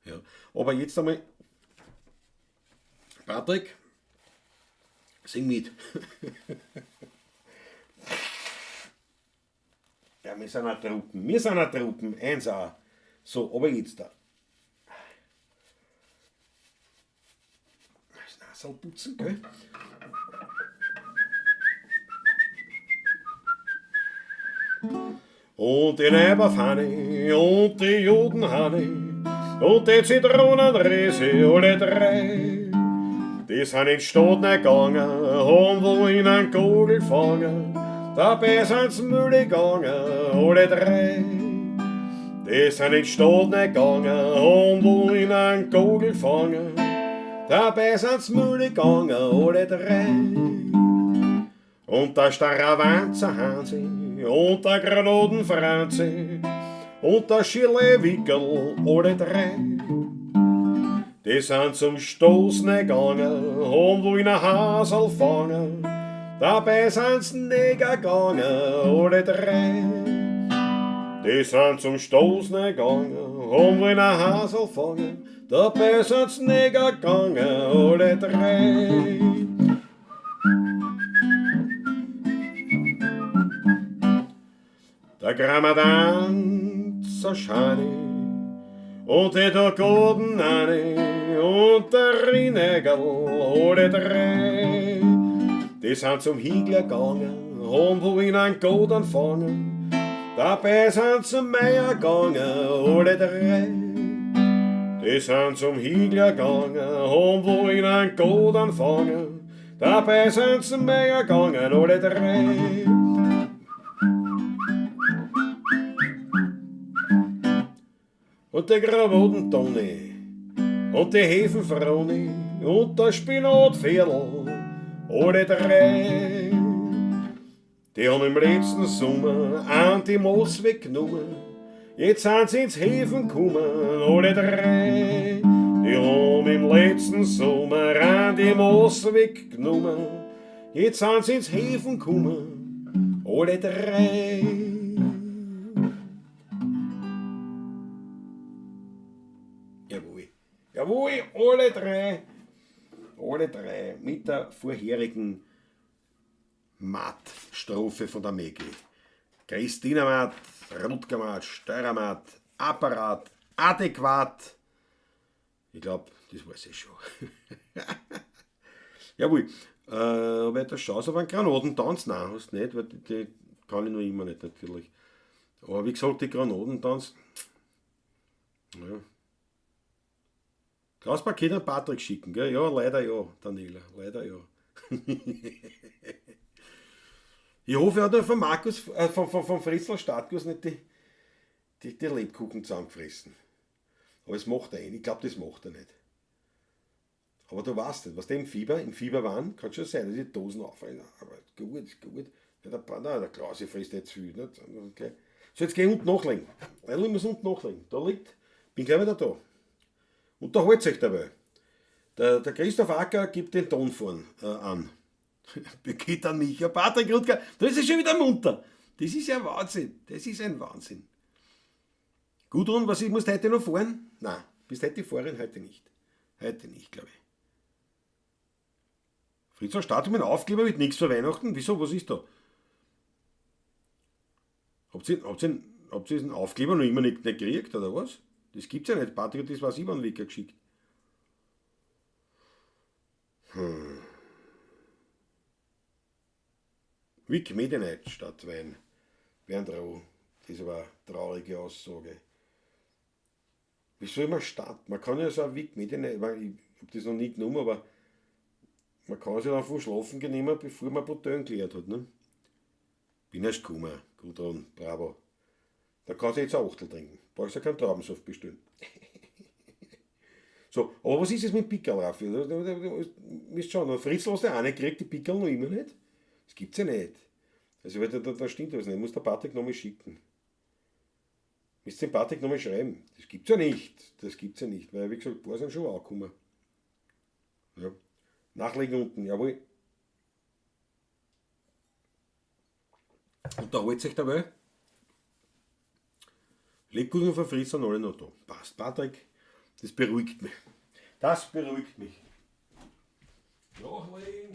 Ja, aber jetzt einmal, Patrick, sing mit. Ja, wir sind eine Truppen, 1A. So, aber jetzt da. Das Nasal putzen, gell? Und die Leiberfahne und die Judenhane und die Zitronenrese, alle drei. Die sind in die Stadt nicht gegangen, haben wohl einen Kugel gefangen. Dabei sind's Mühle gegangen, alle drei. Die sind in die Stadt nicht gegangen, haben wohl einen Kugel gefangen. Dabei sind's Mühle gegangen, alle drei. Und da ist der Ravanzer Hansi und der Granaten Franzi und der Schirlewickel, alle drei. Die sind zum Stoß nicht gegangen, haben wohl einen Hasel fangen. Dabei sind's Neger gegangen, alle drei. Die sind zum Stoß nicht gegangen, haben wohl einen Hasel fangen. Dabei sind's Neger gegangen, alle drei. Der Grammadan zur Schani und die der Goden Anne und der Rinnegel, alle drei. Die sind zum Hiegler gegangen, haben wohl in einen Gott anfangen. Dabei sind zum Meier gegangen, alle drei. Die sind zum Hiegler gegangen, haben wohl in einen Gott anfangen. Dabei sind zum Meier gegangen, alle drei. Und die Krawattentone und die Hefenfroni und der Spinatpferdl, alle drei. Die haben im letzten Sommer an die Moos weggenommen, Jetzt sind sie ins Häfen gekommen, alle drei. Die haben im letzten Sommer an die Masse weggenommen. Jetzt sind sie ins Häfen gekommen, alle drei. Jawohl, jawohl, alle drei mit der vorherigen Matt-Strophe von der Mägi. Christina Matt, Rutger Matt, Steurer Matt, Apparat, adäquat. Ich glaube, das war's eh schon. Jawohl, weil du schaust auf einen Granatentanz, nein, hast du nicht, weil die kann ich noch immer nicht natürlich. Aber wie gesagt, die Granatentanz, ja. Klaus Paket an Patrick schicken, gell? Ja, leider ja, Daniela, leider ja. Ich hoffe, er hat ja von Markus, von Fritzl Stadtguss nicht die Lebkuchen zusammengefressen. Aber es macht er eh, ich glaube, das macht er nicht. Aber du weißt nicht, was der im Fieber waren, kann schon sein, dass die Dosen aufrennen. Aber gut. Ja, der Klaus frisst jetzt viel. Nicht? Okay. So, jetzt geh ich unten nachlegen. Ich muss unten nachlegen. Da liegt, bin gleich wieder da. Unterhaltet euch dabei. Der Christoph Acker gibt den Ton vorn an. Geht an mich, ja, Patrick Rutger, da ist er schon wieder munter. Das ist ja Wahnsinn. Das ist ein Wahnsinn. Gudrun, was musst du heute noch fahren? Nein, bis heute fahren, heute nicht. Heute nicht, glaube ich. Fritz, startet mit einem Aufkleber mit nichts für Weihnachten? Wieso, was ist da? Habt ihr den Aufkleber noch immer nicht gekriegt, oder was? Das gibt's ja nicht. Patrick hat das was über den Wecker geschickt. Vic Medi-Night statt Wein. Bernd Roh. Das war eine traurige Aussage. Wie soll man starten? Man kann ja so ein Vic Medi-Night, ich habe das noch nie genommen, aber man kann sich dann schlafen gehen, bevor man Bouteille geklärt hat. Ne? Bin erst gekommen, Gudrun, bravo. Da kannst du jetzt ein Achtel trinken. Brauchst ja keinen Traubensaft bestellen. So, aber was ist jetzt mit Pickerl, Raffi? Du müsst schauen, der Fritzl hast du auch nicht gekriegt, die Pickerl noch immer nicht? Das gibt's ja nicht. Also da stimmt was nicht, muss der Patrick nochmal schicken. Müsst den Patrick nochmal schreiben. Das gibt's ja nicht. Das gibt's ja nicht, weil wie gesagt, ein paar sind schon angekommen. Ja. Nachlegen unten, jawohl. Und da holt sich dabei. Lebkuchen von Fritz sind alle noch da. Passt, Patrick. Das beruhigt mich. Das beruhigt mich. Nachlegen.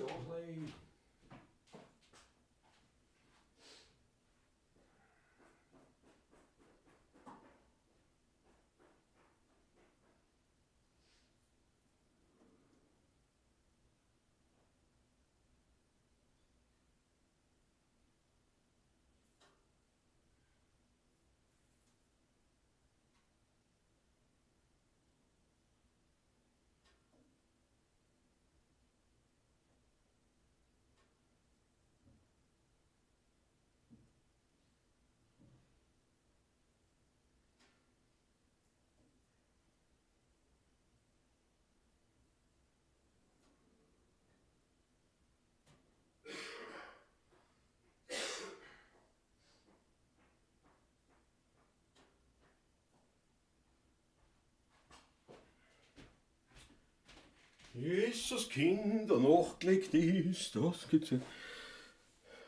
Jesus Kind, der nachgelegt ist, das geht's ja.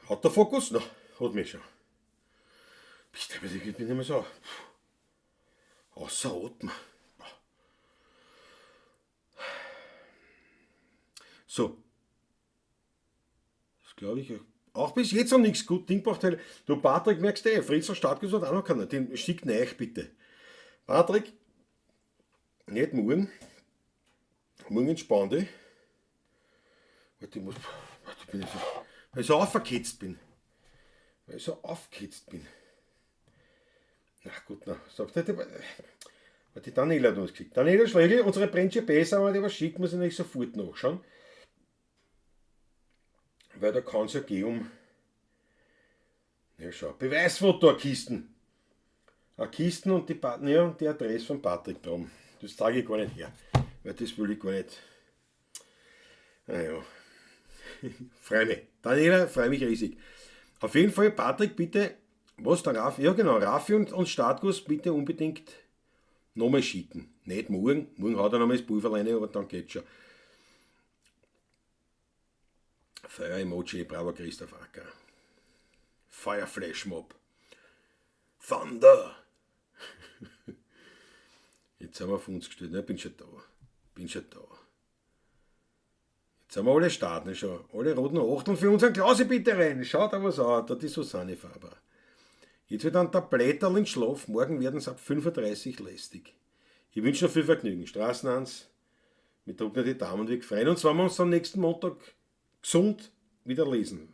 Hat der Fokus? Na, hat mich schon. Ich bin nicht mehr so. Außer Atem. So. Das glaube ich auch bis jetzt noch nichts gut Ding gebracht. Du Patrick, merkst du, Fritzl Stadtguss hat auch noch keiner. Den schickt euch bitte. Patrick, nicht morgen. Morgen entspann dich. Warte, bin ich so, weil ich so aufgekitzt bin. Na gut, na, sagt er, die Daniela hat uns geschickt. Daniela Schlegel, unsere Brennsche besser, aber die was schickt, muss ich nicht sofort nachschauen. Weil da kann es ja gehen um. Ja, schau, Beweisfoto-Kisten. Kisten und die Adresse von Patrick drum. Das zeige ich gar nicht her. Weil das will ich gar nicht. Naja. Freue mich. Daniela, freue mich riesig. Auf jeden Fall, Patrick, bitte Was, der Raffi? Ja genau, Raffi und Startguss bitte unbedingt nochmal schicken. Nicht morgen, morgen hat er nochmal das Pulver rein, aber dann geht's schon. Feuer-Emoji, bravo Christoph Acker. Feuerflashmob. Thunder. Jetzt haben wir auf uns gestellt, ne? Bin schon da. Jetzt haben wir alle starten schon. Alle roten Achteln für unseren Klause bitte rein. Schaut da was an, da die Susanne Faber. Jetzt wird ein Tabletterl in Schlaf. Morgen werden es ab 35 lästig. Ich wünsche noch viel Vergnügen. Straßen 1. Wir drücken die Daumen und wir freuen uns, wenn wir uns am nächsten Montag gesund wieder lesen.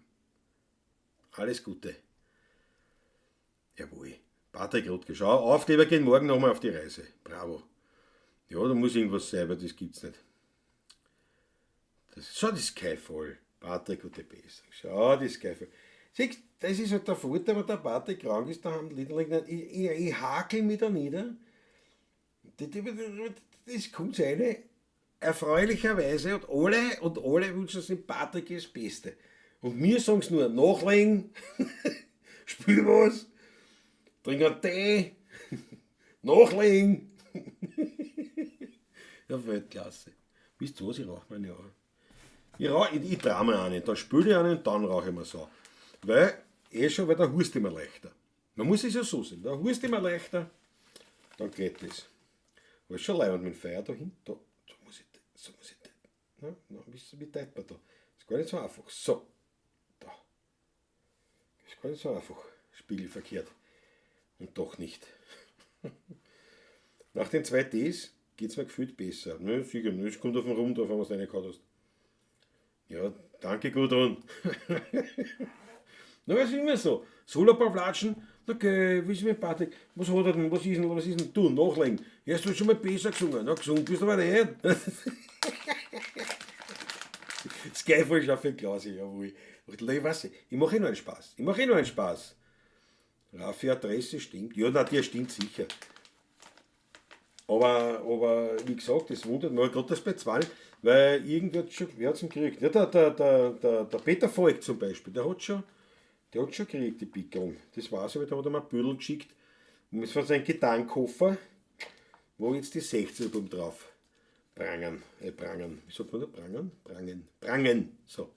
Alles Gute. Jawohl. Patrick Rutke, schau, Aufkleber gehen morgen nochmal auf die Reise. Bravo. Ja, da muss irgendwas sein, aber das gibt's nicht. Schau, das ist kein Fall. Patrick hat die Besserung. Schau, das ist kein Fall. Siehst, das ist halt der Vorteil, wenn der Patrick krank ist, da haben die Lieder nicht. Ich hakel mich da nieder. Das kommt eine. Erfreulicherweise und alle wünschen sich Patrick das Beste. Und mir sagen es nur, nachlegen, spiel was, trink einen Tee, nachlegen. Ja, Weltklasse. Wisst ihr was, ich rauche meine auch. Ich traue mir auch nicht, dann spüle ich einen und dann rauche ich mir so. Weil der hust immer leichter. Man muss es ja so sehen, der hust immer leichter, dann geht das. Aber schon leid, und mit dem Feuer da hinten, so muss ich. Ja, wie teilt man da? Das ist gar nicht so einfach. So, da. Das ist gar nicht so einfach. Spiegelverkehrt. Und doch nicht. Nach den 2 Ds geht es mir gefühlt besser. Ne, sicher, es kommt auf den Rum drauf, wenn du es reingehauen hast. Ja, danke Gudrun. Na, was ist immer so? Solopavlatschen, okay, wie ist mit Patrick? Was hat er denn? Was ist denn? Du, nachlegen. Ja, hast du schon mal besser gesungen? Na, gesungen bist du aber nicht. Das Geifel ist auch für Klausi, jawohl. Ich mache nur einen Spaß. Raffi Adresse stimmt. Ja, der stimmt sicher. Aber wie gesagt, das wundert mich gerade das bei 2, weil irgendwer hat schon, wer hat es denn gekriegt? Ja, der Peter Volk zum Beispiel, der hat schon gekriegt, die Pickeln. Das war's, aber da hat er mir ein Büdel geschickt. Und es war sein Gedankenkoffer, wo jetzt die 16 oben drauf prangen. Wie sagt man da? Prangen. So.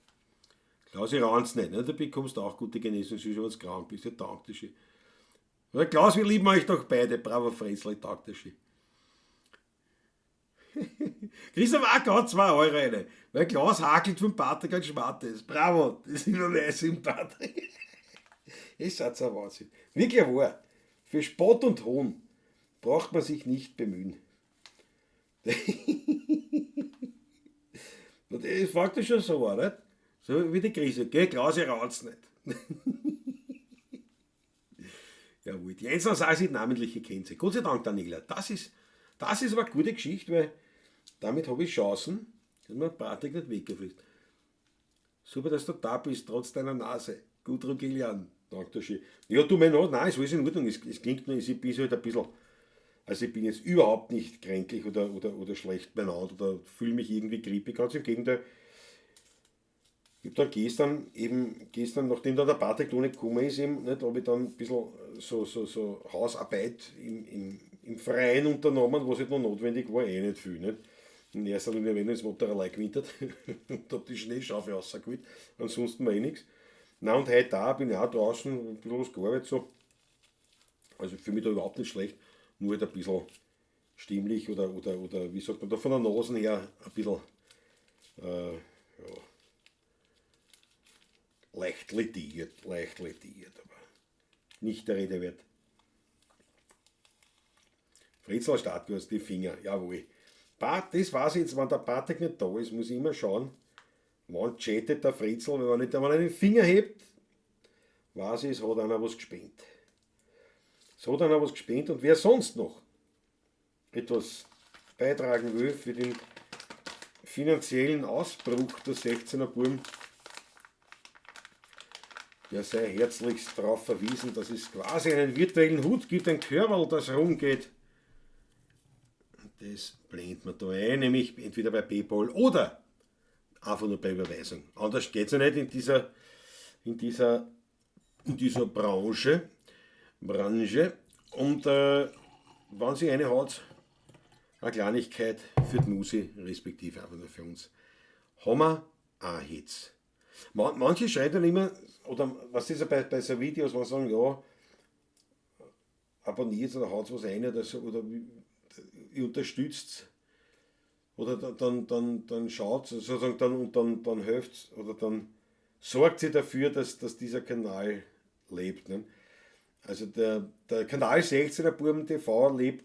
Klaus, ich rauen's nicht, ne? Da bekommst du auch gute Genesung, wenn du krank bist. Ja, taugt das schön. Klaus, wir lieben euch doch beide. Bravo, Fretzl, taugt das schön. Christoph Acker hat 2 Euro rein, weil Klaus hakelt vom Patrick ein Schmattes. Bravo, das überweise ich im Patrick. Ist ein Wahnsinn. Wirklich wahr. Für Spott und Hohn braucht man sich nicht bemühen. Das fragt dich schon so, nicht? So wie die Krise. Geh, Klaus, ihr raut's nicht. Jawohl, die Einzelnen sind namentliche Kennzeichen. Gott sei Dank, Daniela. Das ist aber eine gute Geschichte, weil damit habe ich Chancen, dass man Patrick nicht weggefrisst. Super, dass du da bist, trotz deiner Nase. Gudrun Kilian. Danke schön. Ja, du mein Nase, nein, ist alles in Ordnung. Es klingt nur, ich bin halt ein bisschen. Also ich bin jetzt überhaupt nicht kränklich oder schlecht benannt oder fühle mich irgendwie grippig. Ganz im Gegenteil. Ich habe dann gestern, nachdem da der Patrick noch nicht gekommen ist, habe ich dann ein bisschen so Hausarbeit im Freien unternommen, was halt noch notwendig war, nicht viel. Nicht? In erster Linie, wenn ich das Motorrad gewintert und habe die Schneeschaufel rausgeholt, ansonsten war nichts. Na und heute bin ich auch draußen, ein bisschen was gearbeitet so. Also für mich da überhaupt nicht schlecht, nur halt ein bisschen stimmlich oder wie sagt man da, von der Nase her ein bisschen leicht lediert, aber nicht der Rede wert. Fritzl Startgurs, die Finger, jawohl. Das weiß ich jetzt, wenn der Patrick nicht da ist, muss ich immer schauen, wann chattet der Fritzl, wenn er den Finger hebt, weiß ich, es hat einer was gespendet. Und wer sonst noch etwas beitragen will für den finanziellen Ausbruch der 16er Buben, der sei herzlichst darauf verwiesen, dass es quasi einen virtuellen Hut gibt, ein Körperl, das rumgeht. Das blendet man da ein, nämlich entweder bei PayPal oder einfach nur bei Überweisung. Anders geht es ja nicht in dieser Branche. Branche. Und wenn sie eine hat, eine Kleinigkeit für die Musi, respektive aber nur für uns, haben wir auch Hits. Manche schreiben dann immer, oder was ist ja bei so Videos, wo sie sagen, ja, abonniert oder haut was rein oder so, oder ihr unterstützt oder dann schaut sozusagen dann hilft oder dann sorgt sie dafür, dass dieser Kanal lebt. Ne? Also der Kanal 16er Buben TV lebt,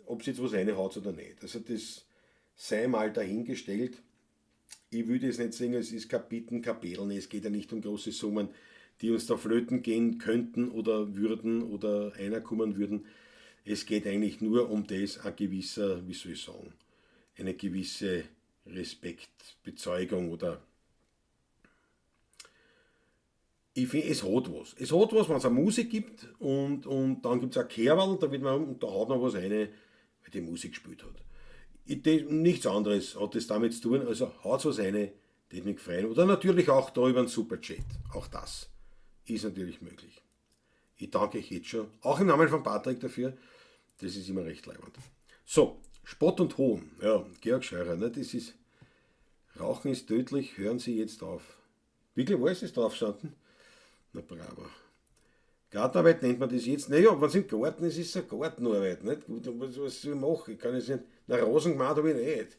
ob sie jetzt was reinhaut oder nicht. Also das sei mal dahingestellt. Ich würde es nicht sagen, es ist Kapiteln, Kapellen, es geht ja nicht um große Summen, die uns da flöten gehen könnten oder würden oder einerkommen würden. Es geht eigentlich nur um das, ein gewisser, wie soll ich sagen, eine gewisse Respektbezeugung oder ich finde, es hat was. Es hat was, wenn es eine Musik gibt und dann gibt es ein Kerl, da haut man was rein, weil die Musik gespielt hat. Nichts anderes hat das damit zu tun, also haut was rein, das mich freuen. Oder natürlich auch da über einen Superchat. Auch das ist natürlich möglich. Ich danke euch jetzt schon, auch im Namen von Patrick dafür, das ist immer recht leibend. So, Spott und Hohn. Ja, Georg Scheurer, ne, das ist, Rauchen ist tödlich, hören Sie jetzt auf. Wirklich, wo ist das drauf gestanden? Na bravo. Gartenarbeit nennt man das jetzt. Naja, wenn es im Garten ist, ist es eine Gartenarbeit. Nicht? Was soll ich machen? Ich kann jetzt nicht. Na, Rosen gemacht habe ich nicht.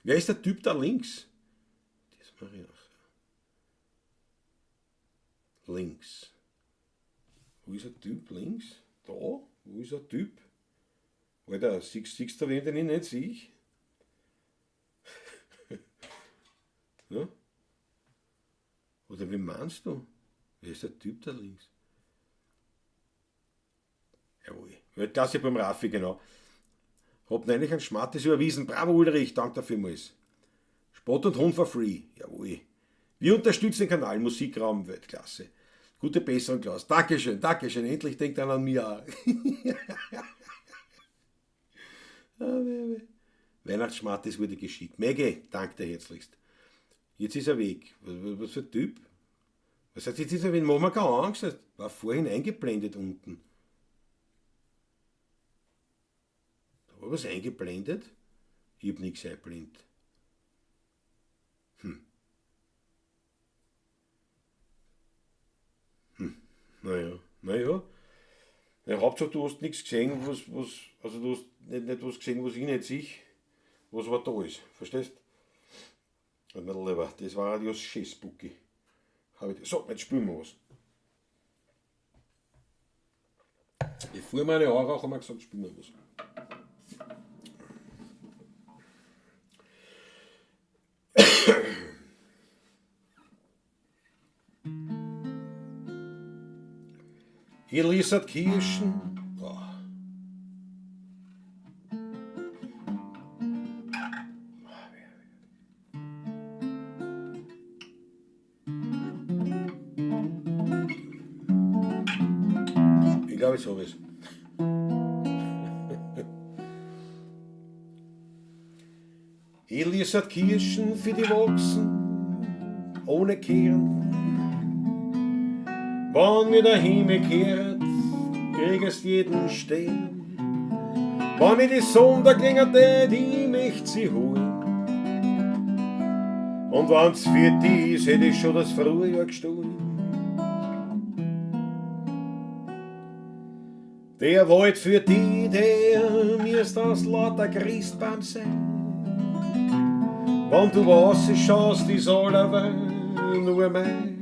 Wer ist der Typ da links? Das mache ich auch. Links. Wo ist der Typ links? Da? Wo ist der Typ? Alter, siehst du wen, den ich nicht sehe? Ja? Oder wie meinst du? Wer ist der Typ da links? Jawohl. Weltklasse beim Raffi, genau. Hab neulich ein Schmattes überwiesen. Bravo Ulrich, danke dafür vielmals. Spott und Hund for free. Jawohl. Wir unterstützen den Kanal Musikraum Weltklasse. Gute Besserung, Klaus. Dankeschön, Dankeschön. Endlich denkt einer an mich auch. Weihnachtsschmattes wurde geschickt. Maggie, danke dir herzlichst. Jetzt ist er weg. Was für ein Typ? Was heißt jetzt, wenn Mama keine Angst hat? War vorhin eingeblendet unten. Da war was eingeblendet? Ich hab nichts eingeblendet. Naja. Ja, Hauptsache du hast nichts gesehen, also du hast nicht was gesehen, was ich nicht sehe, was war da ist. Verstehst? Das war ja das Schissbucki. So, jetzt spielen wir was. Bevor meine Haare haben wir gesagt, spielen wir was. Elisabeth Kirschen. Oh. Ich glaube, ich habe es. Elisabeth Kirschen für die Wachsen, ohne Kehren. Wann mir daheim kehrt, kriegst jeden Stern. Wann ich die Sonntag klingelt, ich möcht sie holen. Und wenn's für die ist, hätt ich schon das Frühjahr gestohlen. Der Wald für die, der mir's das lauter Christbaum sein. Wenn du was schaust, ist allerweil nur mein.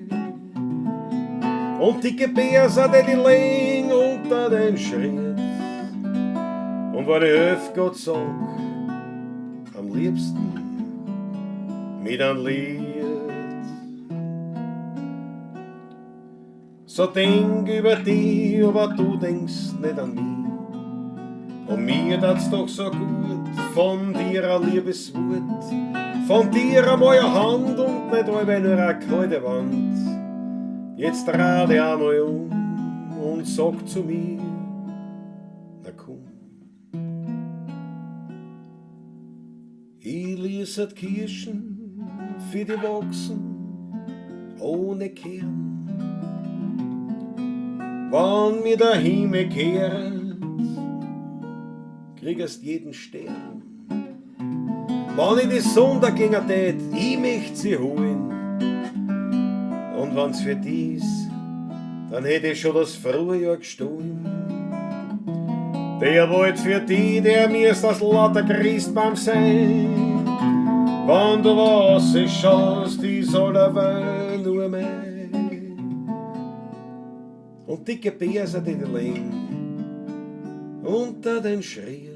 Und dicke Bärse, die liegen unter den Schritt. Und wenn ich öfter sag, am liebsten mit einem Lied, so denk über die, aber du denkst nicht an mich. Und mir tat's doch so gut, von dir ein Liebeswort, von dir einmal eine Hand und nicht allweil nur eine kalte Wand. Jetzt dreh dich einmal und sag zu mir, na komm. Elisabeth Kirschen für die Wachsen ohne Kern. wann mir der Himmel kehrt, kriegst jeden Stern. Wann ich die Sonne gingen tät, ich möcht sie holen. Und wenn's für dies, dann hätte ich schon das Frühjahr gestohlen. Der wollt für die, der mir ist das lauter Christbaum sein. Wenn du was schaust, die soll aber nur mein. Und dicke Bärse, die liegen unter den Schritt.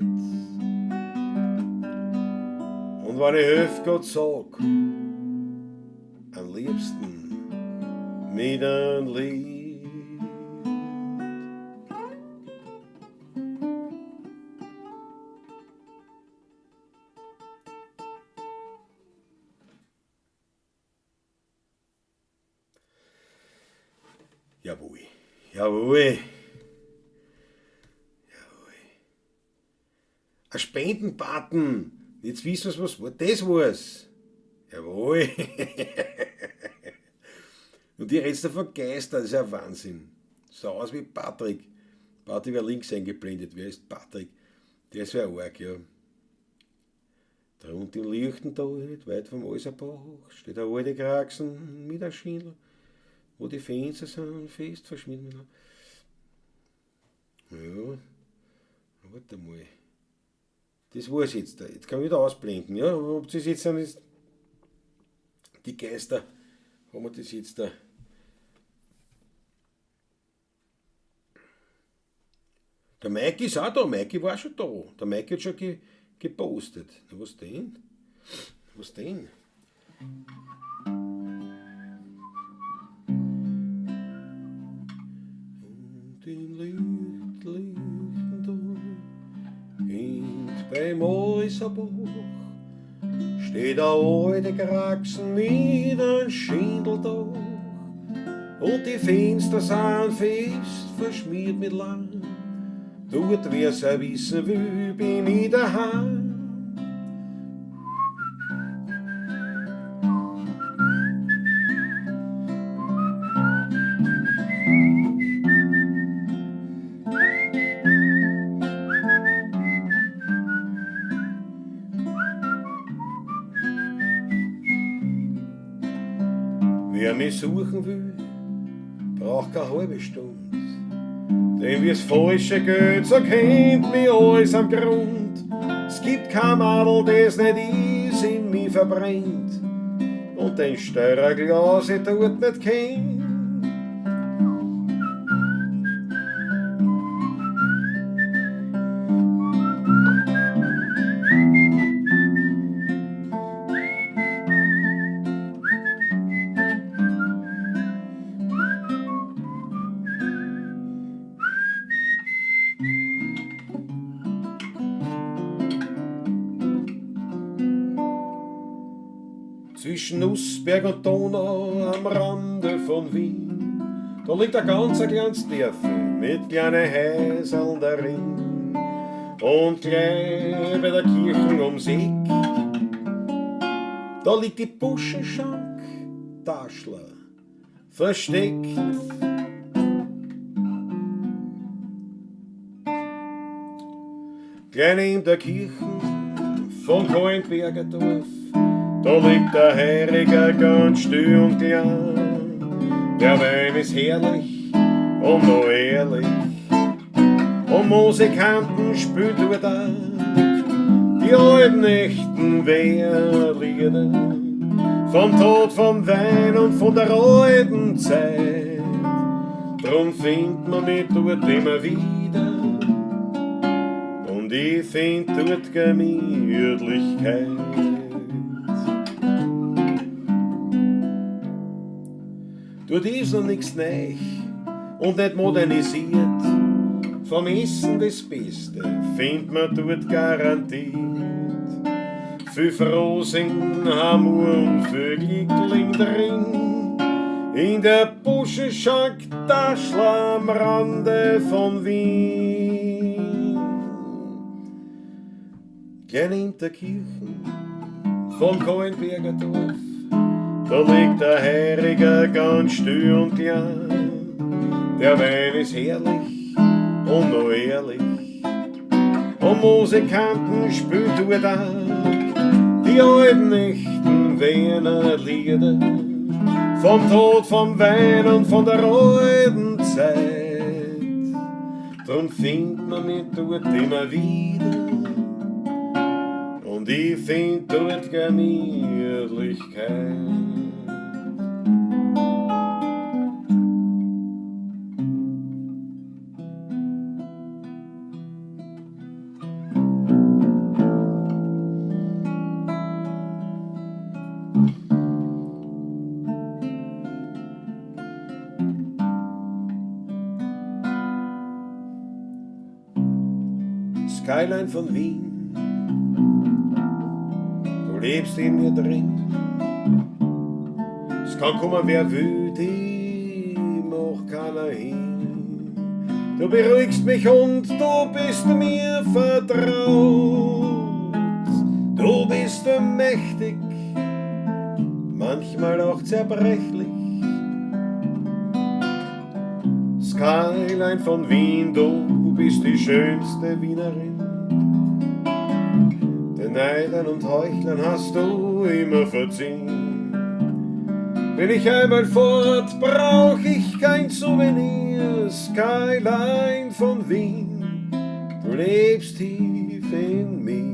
Und wenn ich höf Gott sag, am liebsten mit ein Lied. Jawohl, jawohl, jawohl. Ein Spendenpaten. Jetzt wissen wir, was war. Das war's. Jawohl. Und die redest davon Geister, das ist ja Wahnsinn. So aus wie Patrick. Patrick war links eingeblendet. Wer ist Patrick? Der ist ja arg, ja. Da unten im Lichtental, nicht weit vom Alserbach, steht ein alte Kraxen mit einem Schindel, wo die Fenster sind fest verschmieden. Ja, warte mal. Das war's jetzt. Jetzt kann ich wieder ausblenden. Ja, ob das jetzt sind, ist die Geister, haben wir das jetzt da. Der Maike ist auch da. Maike war schon da. Der Maike hat schon gepostet. Na, was denn? Was denn? Und im Lichtental beim Alserbach steht ein alte Kraxen mit einem Schindeldach und die Fenster sind fest verschmiert mit Lack. Dort, wer's auch wissen will, bin ich daheim. Wer mich suchen will, braucht keine halbe Stunde. Denn wie's Falsche geht, so kennt mich alles am Grund. Es gibt kein Madel, das nicht ist, in mich verbrennt. Und den Störerglas ich dort nicht kennt. Zwischen Nussberg und Donau am Rande von Wien, da liegt ein ganz kleines Dörfchen mit kleinen Häuseln darin. Und gleich bei der Kirche ums Eck, da liegt die Buschenschank Taschler versteckt. Gleich neben der Kirche von Kallenberger Dorf, da liegt der Heiriger ganz still und klein. Der Wein ist herrlich und noch ehrlich. Und Musikanten spielen dort auch die alten echten Wehrlieder. Vom Tod, vom Wein und von der alten Zeit. Drum findet man mich dort immer wieder. Und ich find dort Gemütlichkeit. Dort ist noch nichts neu und nicht modernisiert. Vom Essen das Beste findet man dort garantiert. Viel Frohsinn, Hamur und Vögelkling drin. In der Buschenschank Taschler am Rande von Wien. Gleich in der Kirche vom Kallenberger Dorf, da liegt der Heiriger ganz still und klein. Der Wein ist herrlich und noch ehrlich. Und Musikanten spielen dort auch die alten, echten Wiener Lieder. Vom Tod, vom Wein und von der alten Zeit. Drum findet man mich dort immer wieder. Und ich find dort Gemütlichkeit. Skyline von Wien, du lebst in mir drin. Es kann kommen, wer will, die macht keiner hin. Du beruhigst mich und du bist mir vertraut. Du bist mächtig, manchmal auch zerbrechlich. Skyline von Wien, du bist die schönste Wienerin. Den Neidern und Heuchlern hast du immer verziehen. Bin ich einmal fort, brauch ich kein Souvenir. Skyline von Wien, du lebst tief in mir.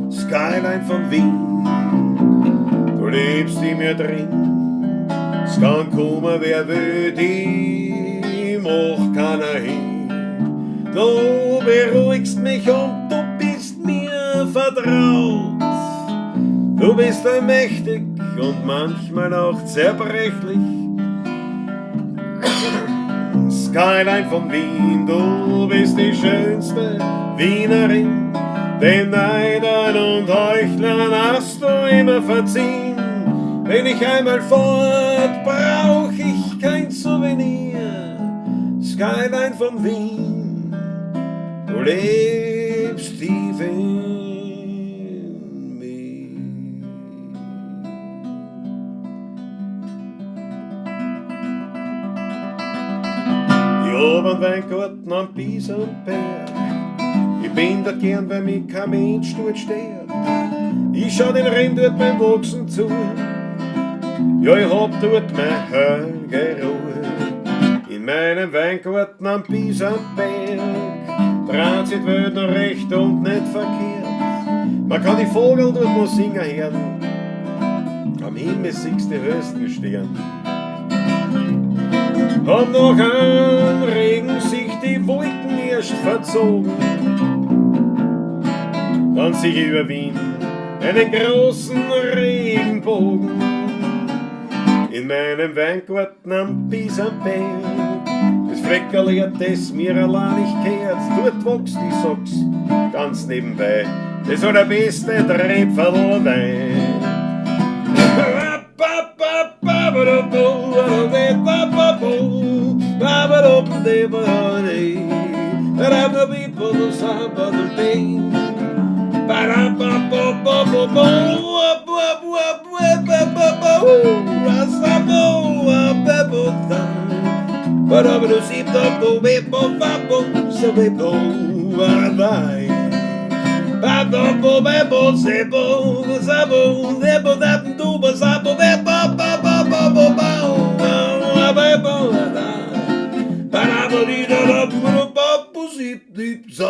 Skyline von Wien, du lebst in mir drin. Es kann kommen, wer will, die macht keiner hin. Du beruhigst mich und du bist mir vertraut. Du bist mächtig und manchmal auch zerbrechlich. Skyline von Wien, du bist die schönste Wienerin. Den Neidern und Heuchlern hast du immer verziehen. Wenn ich einmal fort, brauch ich kein Souvenir. Skyline von Wien, du lebst tief in mir. Die oberen Weingarten am Piesenberg, ich bin dort gern, weil mich kein Mensch dort stört. Ich schau den Rhein dort beim Wachsen zu. Ja, ich hab dort meine heilige Ruhe. In meinem Weingarten am Piesenberg dreht sich die Welt noch recht und nicht verkehrt. Man kann die Vogel dort noch singen hören. Am Himmel siehst du die höchsten Sterne. Und nach einem Regen sich die Wolken erst verzogen. Dann sieh ich über Wien einen großen Regenbogen. In meinem Weingarten am Piesenberg, das Fleckerl, das mir allein nicht kehrt, dort wächst, ich sag's ganz nebenbei, das war der beste Trepferl Wein. Das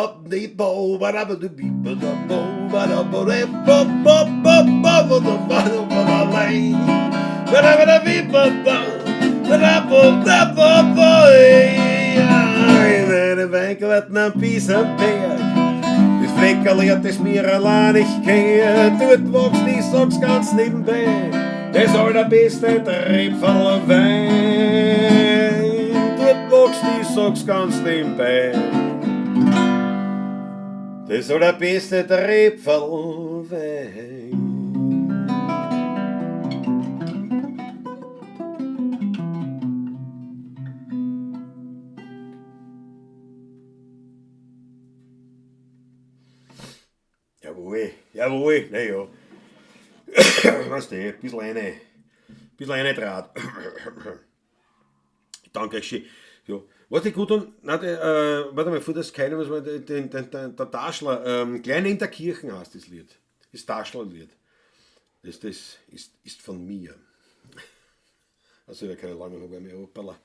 Fleckerl hat es mir allein nicht gehört, dort wächst, ich sag's ganz nebenbei, das allerbeste Trepferlwein. Dort wächst, ich sag's ganz nebenbei, das allerbeste Trepferlwein. Jawohl, naja. Weißt du, ein bisschen eine Draht. Danke schön. Ja. Was ich gut und, warte mal, vor das keine, was man, der Taschler, Kleine in der Kirche heißt das Lied. Das Taschler-Lied. Das ist von mir. Also, ja, keine lange Haare mehr, hoppala.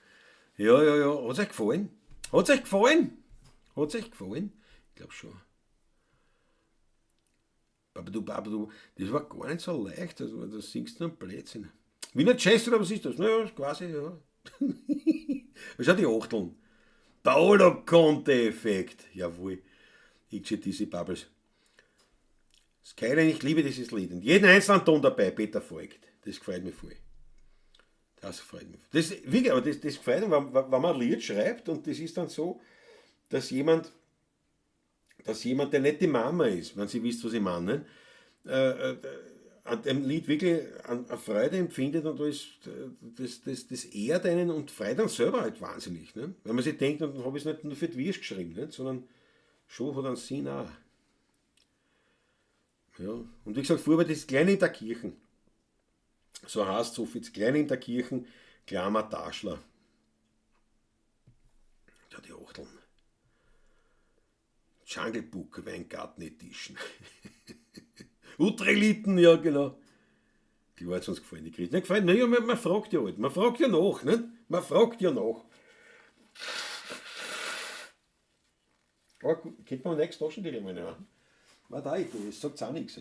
Ja. Hat's euch gefallen? Hat's euch gefallen? Ich glaube schon. Babadu, das war gar nicht so leicht, also das singst du einen Blödsinn. Wiener Jazz oder was ist das? Naja, quasi, ja. Schau die Achteln. Paolo-Conte-Effekt. Jawohl. Ich sehe diese Bubbles. Skyline, ich liebe dieses Lied. Und jeden einzelnen Ton dabei, Peter folgt. Das gefällt mir voll. Das gefällt mir. Das gefällt mir, wenn man ein Lied schreibt und das ist dann so, dass jemand, der nicht die Mama ist, wenn Sie wisst, was ich meine, an dem Lied wirklich eine Freude empfindet und das ehrt einen und freut einen selber halt wahnsinnig. Ne? Wenn man sich denkt, dann habe ich es nicht nur für die Wirst geschrieben, nicht? Sondern schon hat einen Sinn auch. Ja. Und wie gesagt, vorher das Kleine in der Kirche. So heißt so viel, das Kleine in der Kirche, Klammer Taschler. Ja, die Achteln. Jungle Book, Weingarten-Edition. Utreliten, ja genau. Die war jetzt uns gefallen, die kriegt nicht gefallen. Naja, man fragt ja halt. Man fragt ja nach, ne? Man fragt ja nach. Aber gut, könnte man nächste Taschentücher mal nehmen. War da ich, das sagt auch nichts.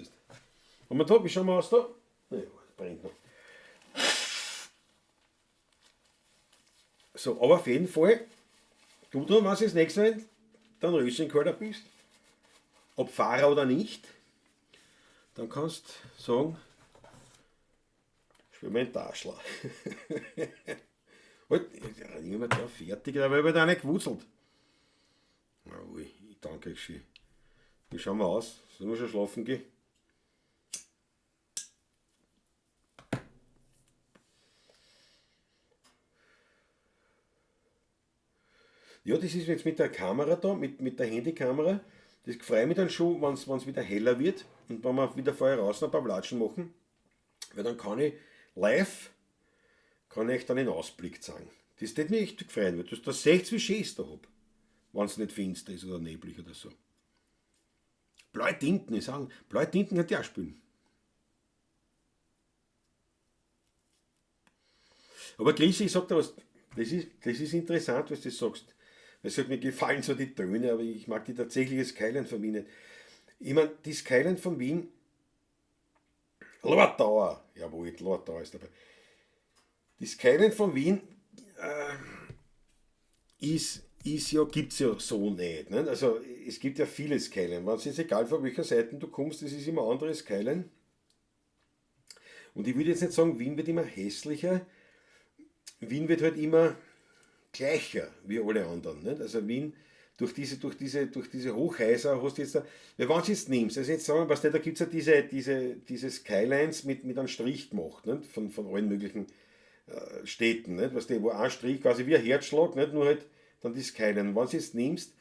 Und man da, wie schauen wir aus da? Naja, das brennt noch. So, aber auf jeden Fall, du, wenn du das nächste Mal dann Röschenkalter bist, ob Fahrer oder nicht, dann kannst du sagen, ich bin mein Taschler. Halt, niemand da fertig, aber ich habe da nicht gewurzelt. Jawohl, ich danke euch schön. Wie schauen wir aus? Sollen wir schon schlafen gehen? Ja, das ist jetzt mit der Kamera da, mit der Handykamera. Das freut mich dann schon, wenn es wieder heller wird und wenn wir wieder vorher raus ein paar Platschen machen. Weil dann kann ich live, dann den Ausblick zeigen. Das tut mich echt gefreut, weil du seht, wie schön ich es da habe. Wenn es nicht finster ist oder neblig oder so. Blaue Tinten, ich sage, blaue Tinten kann ich auch spielen. Aber Chris, ich sag dir was, das ist interessant, was du sagst. Es hat mir gefallen, so die Töne, aber ich mag die tatsächliche Skyline von Wien nicht. Ich meine, die Skyline von Wien, Lortauer, jawohl, Lortauer ist dabei. Die Skyline von Wien gibt es ja so nicht. Ne? Also es gibt ja viele Skyline. Wenn es jetzt egal von welcher Seite du kommst, das ist immer andere Skyline. Und ich würde jetzt nicht sagen, Wien wird immer hässlicher. Wien wird halt immer gleicher wie alle anderen. Nicht? Also Wien, durch diese Hochhäuser hast du jetzt da, wenn du es jetzt nimmst, also jetzt sagen wir, da gibt es ja diese Skylines mit einem Strich gemacht, nicht? Von allen möglichen Städten, nicht? Wo ein Strich quasi wie ein Herzschlag, nicht? Nur halt dann die Skyline. Wenn du es jetzt nimmst,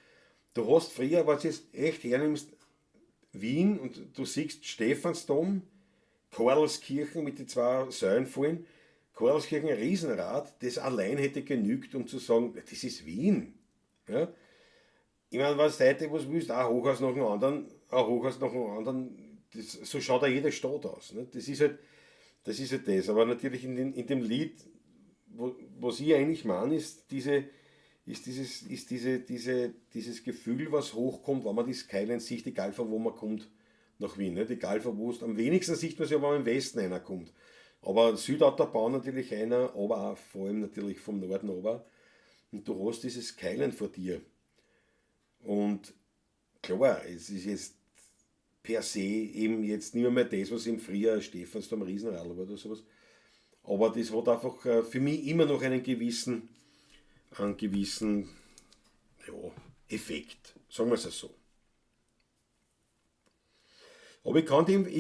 du hast früher, wenn du es jetzt echt hernimmst, Wien und du siehst Stephansdom, Karlskirchen mit den zwei Säulen vorhin, Karlskirchen ein Riesenrad, das allein hätte genügt, um zu sagen, das ist Wien. Ja? Ich meine, was heute was willst, ein Hochhaus nach dem anderen, so schaut ja jede Stadt aus. Ne? Das ist halt das. Aber natürlich in dem Lied, was ich eigentlich meine, ist ist dieses Gefühl, was hochkommt, wenn man die Skyline sieht, egal von wo man kommt, nach Wien. Nicht? Egal von wo es, am wenigsten sieht man es ja, wenn man im Westen reinkommt. Aber Südautobahn natürlich einer, aber auch vor allem natürlich vom Norden runter. Und du hast dieses Skyline vor dir. Und klar, es ist jetzt per se eben jetzt nicht mehr das, was im Frühjahr Stephansdom Riesenradl war oder sowas. Aber das hat einfach für mich immer noch einen gewissen ja, Effekt, sagen wir es so. Aber ich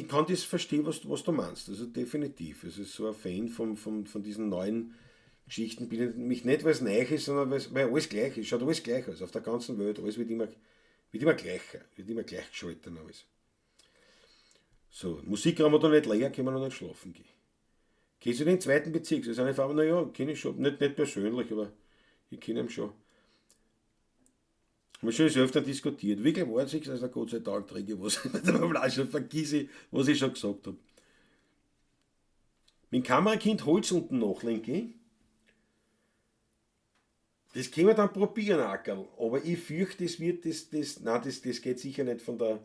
kann das verstehen, was du meinst. Also definitiv. Es ist so ein Fan von diesen neuen Geschichten. Bin ich mich nicht, weil es neu ist, sondern weil alles gleich ist. Schaut alles gleich aus. Auf der ganzen Welt. Alles wird immer gleicher. Wird immer gleich geschalten alles. So, Musik haben wir da nicht leer, können wir noch nicht schlafen gehen. Kennst du den zweiten Bezirk? Das ist eine Frau, naja, kenne ich schon. Nicht persönlich, aber ich kenne ihn schon. Haben wir schon das öfter diskutiert. Wirklich war es, also Gott sei Dank träge ich was. Schon vergiss ich, was ich schon gesagt habe. Mit dem Kamerakind Holz unten nachlenken. Das können wir dann probieren, Ackerl. Aber ich fürchte, das geht sicher nicht von der.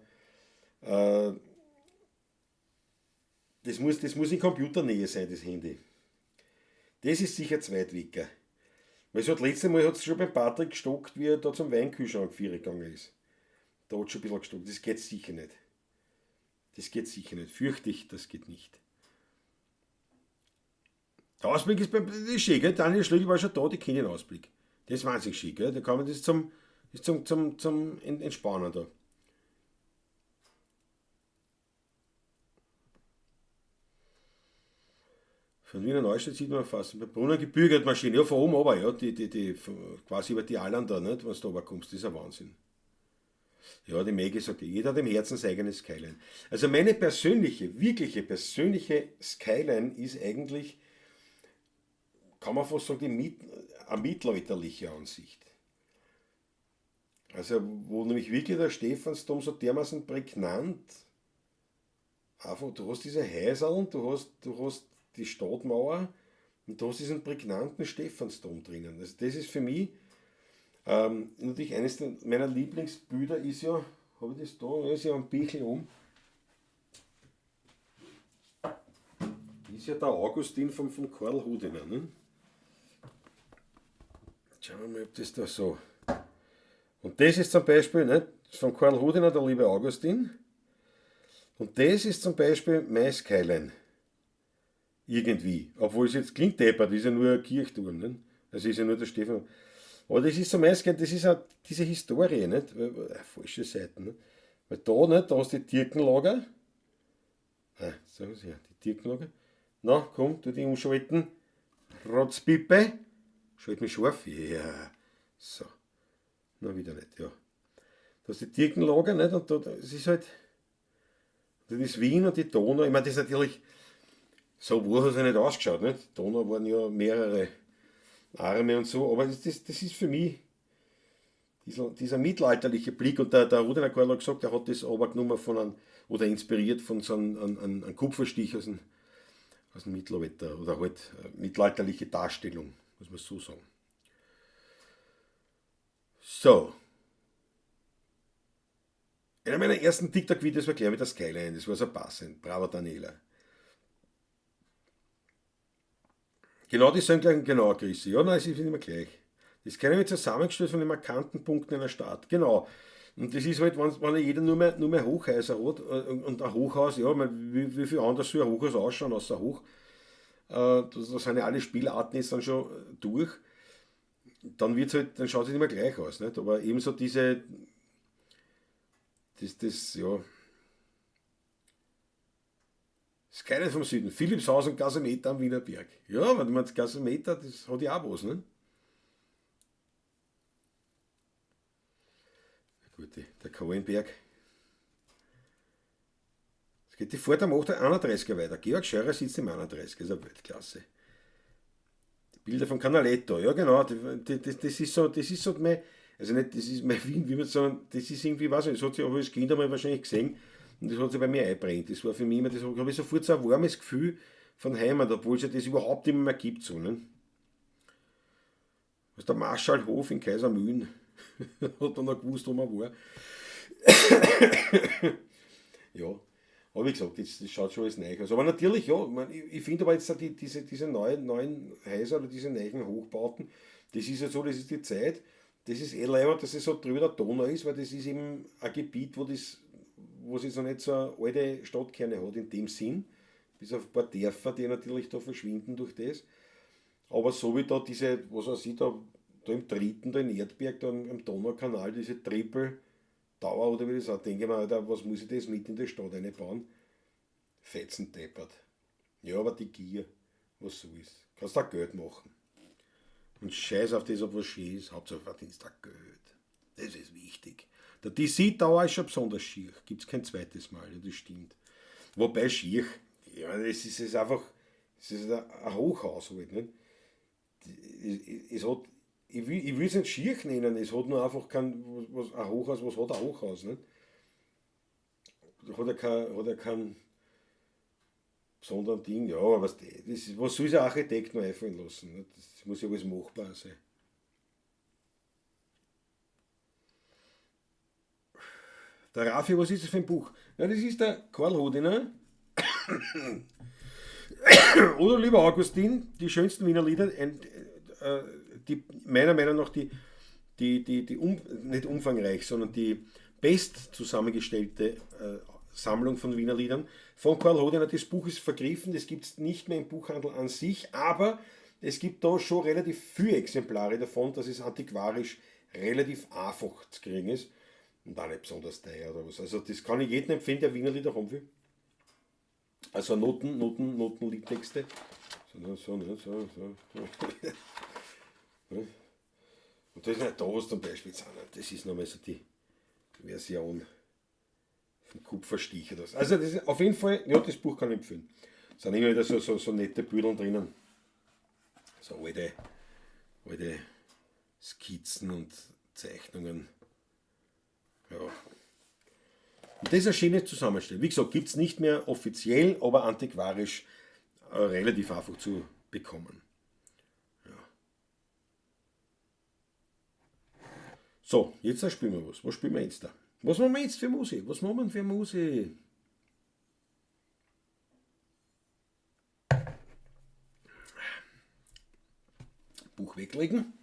Das muss in Computernähe sein, das Handy. Das ist sicher Zweitwecker. Weil das letzte Mal hat es schon beim Patrick gestockt, wie er da zum Weinkühlschrank gegangen ist. Da hat es schon ein bisschen gestockt. Das geht sicher nicht. Das geht sicher nicht. Fürchte ich, das geht nicht. Der Ausblick ist schön, gell? Daniel Schlügel war schon da, die kennen den Ausblick. Das ist wahnsinnig schön, gell? Da kann man das zum Entspannen da. Von Wiener Neustadt sieht man fast. Bei Brunner gebügelt Maschine, ja, von oben aber, ja, die quasi über die Allen da, nicht, wenn du da runterkommst, das ist ein Wahnsinn. Ja, die Maggie sagt, jeder hat im Herzen sein eigenes Skyline. Also meine wirkliche persönliche Skyline ist eigentlich, kann man fast sagen, eine mittelalterliche Ansicht. Also, wo nämlich wirklich der Stephansdom so dermaßen prägnant, einfach, du hast diese Häuser, du hast die Stadtmauer und du hast diesen prägnanten Stephansdom drinnen. Also das ist für mich natürlich eines meiner Lieblingsbilder ist ja, habe ich das da, ja, ist ja ein Bichl um. Ist ja der Augustin von Karl Hudener. Ne? Schauen wir mal, ob das da so. Und das ist zum Beispiel ne, von Karl Hudener, der liebe Augustin. Und das ist zum Beispiel mein Skyline. Irgendwie. Obwohl es jetzt klingt deppert, das ist ja nur ein Kirchturm. Ne? Das ist ja nur der Stefan. Aber das ist so meistens, das ist auch diese Historie, nicht? Falsche Seiten. Nicht? Weil da, nicht, da hast du die Dirkenlager. Sagen Sie ja, die Dirkenlager. Na, komm, tu die umschalten. Rotzpippe. Schalt mich scharf. Ja. So. Na, wieder nicht, ja. Da hast du die Dirkenlager, nicht? Und da, es ist halt. Das ist Wien und die Donau. Ich meine, das ist natürlich. So wo hat es ja nicht ausgeschaut, nicht? Die Donau waren ja mehrere Arme und so, aber das ist für mich dieser mittelalterliche Blick und der Rudener Karl hat gesagt, er hat das aber genommen oder inspiriert von so einem Kupferstich aus dem Mittelalter oder halt mittelalterliche Darstellung, muss man so sagen. So. Einer meiner ersten TikTok-Videos war gleich mit der Skyline, das war so passend, bravo Daniela. Genau, die sind gleich, genau, Chrissy. Ja, nein, sie sind immer gleich. Das kann ich zusammengestellt von den markanten Punkten einer Stadt. Genau. Und das ist halt, wenn jeder nur mehr Hochhäuser hat und ein Hochhaus, ja, wie viel anders soll ein Hochhaus ausschauen als ein Hoch? Da sind ja alle Spielarten jetzt dann schon durch. Dann schaut es nicht mehr gleich aus. Nicht? Aber ebenso ja. Skyline vom Süden, Philippshaus und Gasometer am Wiener Berg. Ja, wenn man das Gasometer, das hat ja auch was, ne? Gut, der Kohlenberg. Es geht die Fahrt am 31er weiter. Georg Scheurer sitzt im 31er, ist eine Weltklasse. Die Bilder von Canaletto, ja genau, das ist so mein, also nicht, das ist mein Wien, wie man sagen, das ist irgendwie, weiß nicht, das hat sich auch als Kind einmal wahrscheinlich gesehen. Und das hat sich bei mir eingebrennt. Das war für mich immer, das habe ich sofort so ein warmes Gefühl von Heimat, obwohl es ja das überhaupt nicht mehr gibt. So, ne? Was der Marschallhof in Kaisermühlen hat dann noch gewusst, wo man war. Ja, aber wie gesagt, das schaut schon alles neu aus. Aber natürlich, ja, ich finde aber jetzt diese neuen Häuser oder diese neuen Hochbauten, das ist ja so, das ist die Zeit, das ist leibend, dass es so drüber der Donau ist, weil das ist eben ein Gebiet, wo es jetzt noch nicht so eine alte Stadtkerne hat in dem Sinn, bis auf ein paar Dörfer, die natürlich da verschwinden durch das. Aber so wie da diese, was weiß ich, da im Dritten, da in Erdberg, da am Donaukanal, diese Triple Tower oder wie das auch, denke ich mir, Alter, was muss ich das mit in die Stadt einbauen? Fetzen deppert. Ja, aber die Gier, was so ist. Kannst da Geld machen. Und scheiß auf das, ob was schön ist, Hauptsache verdienst du Geld. Das ist wichtig. Der DC-Tower ist schon besonders schier. Gibt es kein zweites Mal, ja, das stimmt. Wobei schier, ja, das ist einfach, es ist ein Hochhaus halt, nicht? Es hat, ich will es nicht schier nennen, es hat nur einfach ein Hochhaus, was hat ein Hochhaus, nicht? Hat er kein besonderen Ding, ja, aber was soll sich ein Architekt noch einfallen lassen, nicht? Das muss ja alles machbar sein. Der Raffi, was ist das für ein Buch? Ja, das ist der Karl Hodiner. Oder lieber Augustin, die schönsten Wiener Lieder, die meiner Meinung nach nicht umfangreich, sondern die best zusammengestellte Sammlung von Wiener Liedern von Karl Hodiner. Das Buch ist vergriffen, das gibt es nicht mehr im Buchhandel an sich, aber es gibt da schon relativ viele Exemplare davon, dass es antiquarisch relativ einfach zu kriegen ist und auch nicht besonders teuer oder was. Also das kann ich jedem empfehlen, der Wiener Lieder haben will. Also Liedtexte. So. Und das ist nicht da, was zum Beispiel sind. Das ist nochmal so die Version vom Kupferstich oder so. Also das ist auf jeden Fall, ja, das Buch kann ich empfehlen. Es sind immer wieder so nette Bilder drinnen. So alte Skizzen und Zeichnungen. Ja. Und das ist eine schöne Zusammenstellung. Wie gesagt, gibt es nicht mehr offiziell, aber antiquarisch relativ einfach zu bekommen. Ja. So, jetzt spielen wir was. Was spielen wir jetzt da? Was machen wir jetzt für Musik? Was machen wir für Musik? Buch weglegen.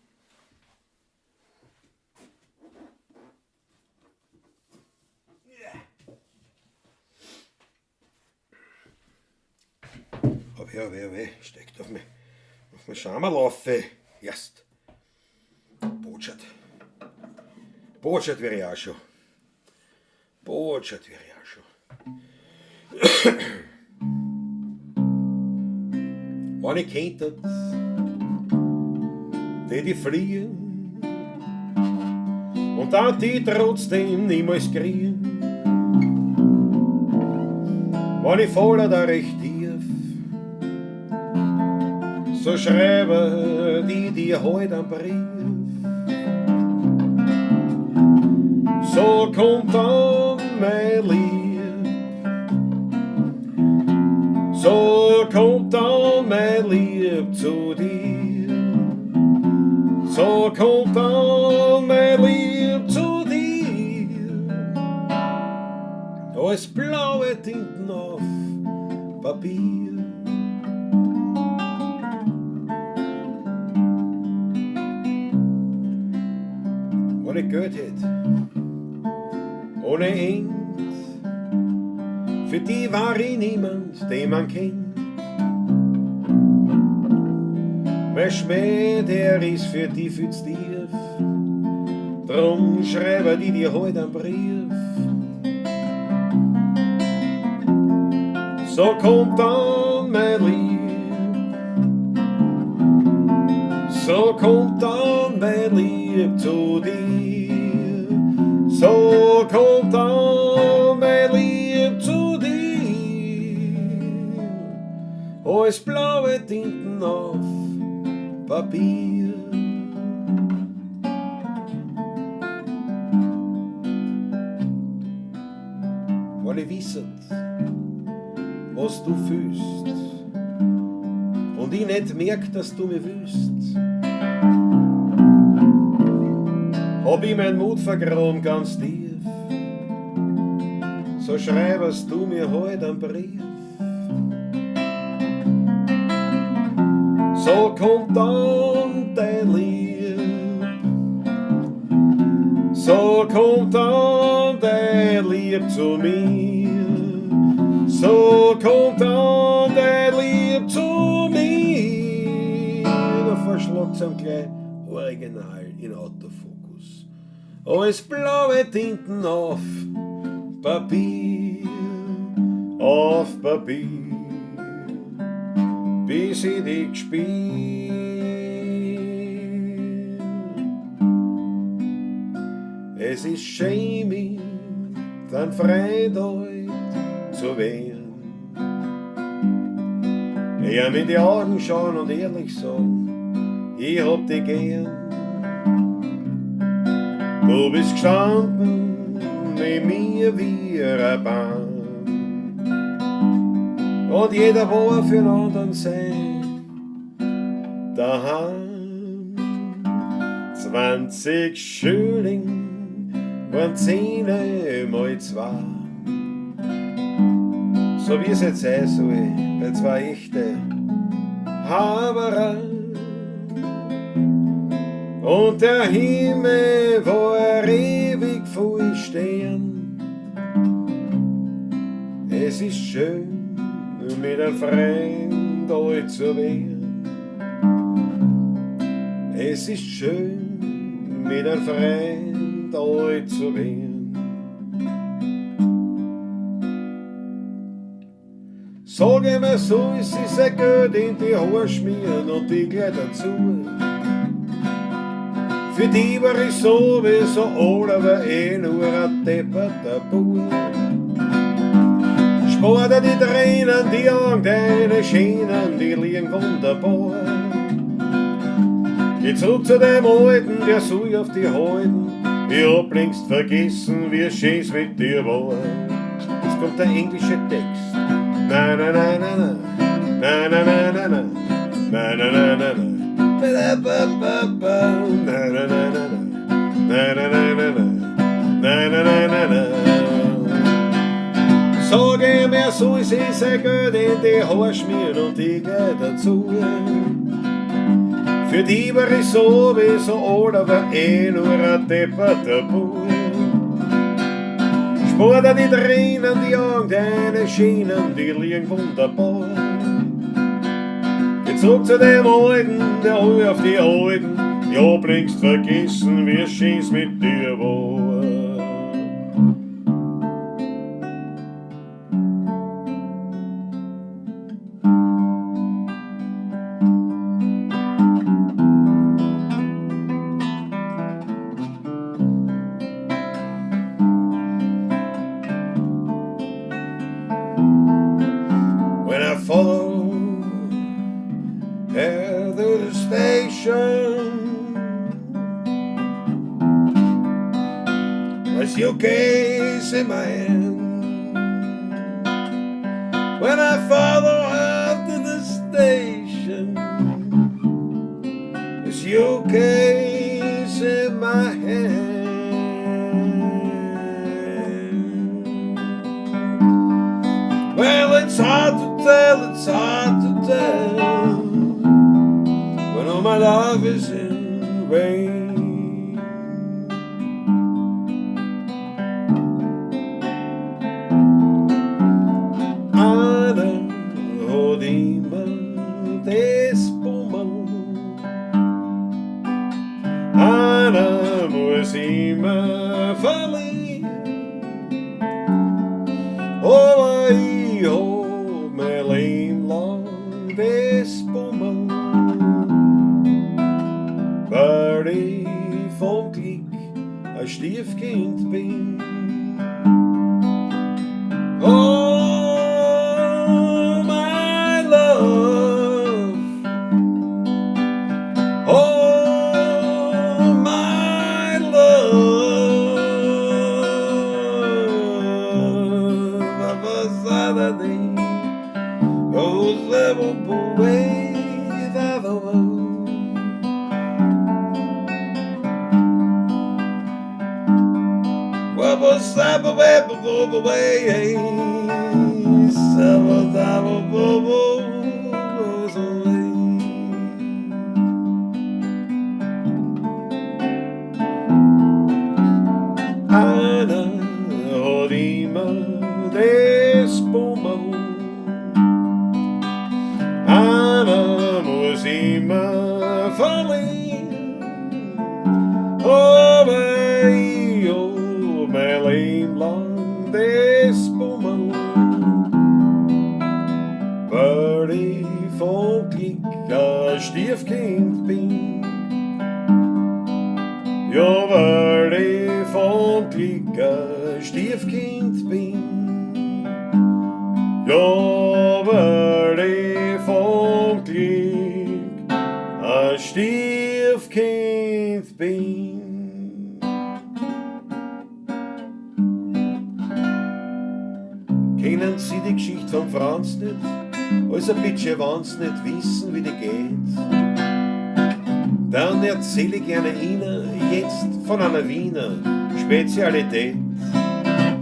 Aber steigt auf mich Schammerlaufe. Erst. Botschert wäre ich auch schon. Wenn ich könnte, die fliehen und dann die trotzdem niemals kriegen. Wenn ich voller da recht tief, so schreibe die dir heute am Brief. So kommt dann mein Lieb, so kommt dann mein Lieb zu dir, so kommt dann mein Lieb zu dir, als blaue Tinten auf Papier. Wenn ich Geld hätte, ohne End, für die war ich niemand, den man kennt. Mein Schmäh, der ist für die viel zu tief, drum schreibe die dir heut einen Brief. So kommt dann mein Lieb, so kommt dann mein Lieb zu dir. So kommt dann mein Lieb zu dir, als blaue Tinten auf Papier. Weil ich wisset, was du fühlst, und ich nicht merk, dass du mich wüsst. hab ich mein Mut vergraben ganz tief. So schreibst du mir heut einen Brief. So kommt dann dein Lieb, so kommt dann dein Lieb zu mir, so kommt dann dein Lieb zu mir. Da verschlagt's am gleich original in Autofokus. Alles blaue Tinten auf Papier, bis ich dich spiel. Es ist schämig, dein Freund heut zu werden. Ja, mit die Augen schauen und ehrlich sagen, ich hab dich gern. Du bist gestanden neben mir wie ein Baum. Und jeder war für den anderen sein daheim. 20 Schilling waren 10 mal 2. So wie es jetzt sein soll, bei 2 echte Haberer. Und der Himmel war ewig voll Stern. Es ist schön, mit einem Freund alt zu werden. Es ist schön, mit einem Freund alt zu werden. Sag mir so, es ist ein Geld in die Haare schmieren und die gleich dazu. Für die war ich sowieso alt, aber nur ein depperter Bub. Spar dir die Tränen, die Augen, deine Schienen, die liegen wunderbar. Geh zurück zu dem Alten, der soll auf die halten. Ich hab längst vergessen, wie schön's mit dir war. Jetzt kommt der englische Text. Na na na na na, na na na na na, na na na na na. Na na na na na, na na na na na, na na na na na. Sag mir so, es ist ein Geld in die Haare schmieren und ich geh dazu. Für die war ich sowieso alt, aber nur ein depperter Bub. Spar dir die Tränen, die Augen, deine Schienen, die liegen wunderbar. Geh zurück zu dem Alten, der hol auf die Alten. Ich hab längst vergessen, wie schön's mit dir war. When I follow her to the station, my suitcase in my hand. When I follow her to the station, my suitcase in my hand. Well, it's hard to tell, it's hard to tell when all my love is in vain. Ana rodima de espuma, Ana moesima fali, oh oh, my lame long de espuma. Waar ik vond ik een stiefkind ben. Oh, my love. Oh, my love. Avazada de José Boboé da Ana hat immer das Bummel. Ana muss immer verlieren. Aber ich hab mein Leben lang das Bummel. Weil ich von Glück ein Stiefkind bin. Ja, weil ich von Glück ein Stiefkind bin. Ja, weil ich von Glück ein Stiefkind bin. Kennen Sie die Geschichte von Franz nicht? Also bitte, wenn's nicht wissen, wie die geht, dann erzähle ich gerne Ihnen jetzt von einer Wiener Spezialität.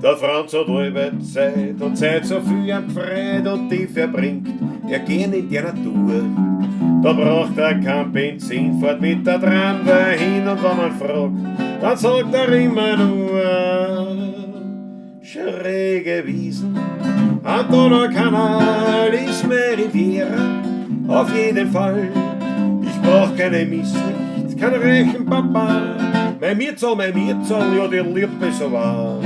Der Franz hat halbe Zeit und Zeit so viel am Freit und die verbringt er gern in der Natur. Da braucht er kein Benzin, fährt mit der Tramway hin und wenn man fragt, dann sagt er immer nur schräge Wiesen. Am Donaukanal ist meine Riviera, auf jeden Fall. Ich brauch keine Misslicht, kein reichen Papa. Mein Mirzoll, ja, der liebt mich so wahr.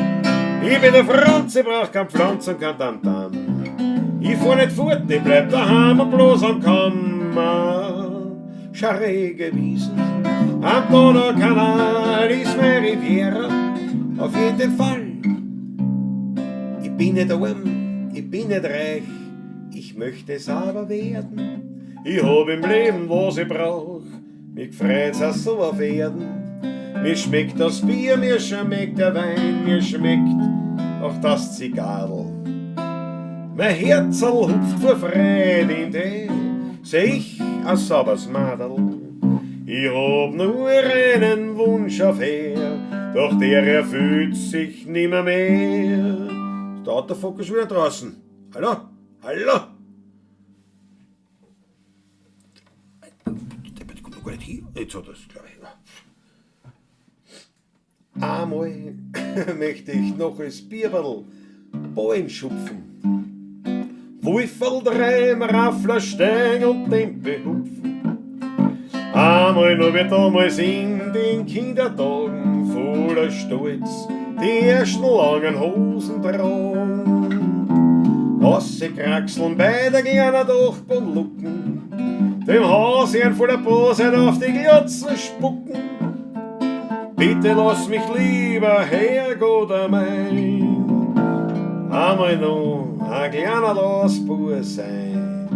Ich bin der Franz, ich brauch kein Pflanz und kein Tamtam. Ich fahr nicht fort, ich bleib daheim und bloß am Kammer. Schräge Wiesen, am Donaukanal ist meine Riviera, auf jeden Fall. Ich bin nicht arm, ich bin nicht reich, ich möchte es aber werden. Ich hab im Leben, was ich brauch, mich freut's auch so auf Erden. Mir schmeckt das Bier, mir schmeckt der Wein, mir schmeckt auch das Zigarrl. Mein Herzl hupft vor Freude in die, seh ich ein sauberes Madel. Ich hab nur einen Wunsch auf her, doch der erfüllt sich nimmer mehr. Der Autofocker ist wieder draußen. Hallo? Hallo? Der kommt noch gar nicht hier. Jetzt hat er es, glaube ich. Einmal möchte ich noch ein Bierberl Boen schupfen. Wulferl, Dreimer, Raffler, Stein und Tempe hupfen. Einmal noch wie damals in den Kindertagen voller Stolz die ersten langen Hosen tragen. Ausgekraxeln bei der kleinen Dachbodenlucken, dem Hausherrn vor der Bosheit auf die Glotzen spucken. Bitte lass mich lieber, Herrgott mein, einmal noch ein kleiner Lassbub sein.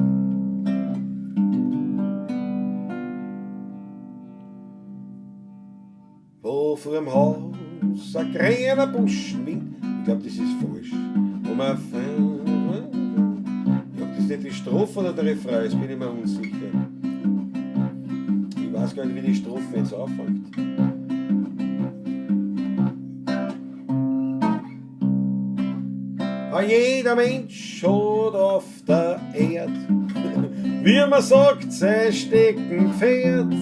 Wo vor dem Haus ein grüner Buschenwind, ich glaub, das ist falsch, ich hab das nicht die Strophe oder der Refrain, jetzt bin ich mir unsicher. Ich weiß gar nicht, wie die Strophe jetzt anfängt. Jeder Mensch hat auf der Erde, wie man sagt, sein Steckenpferd.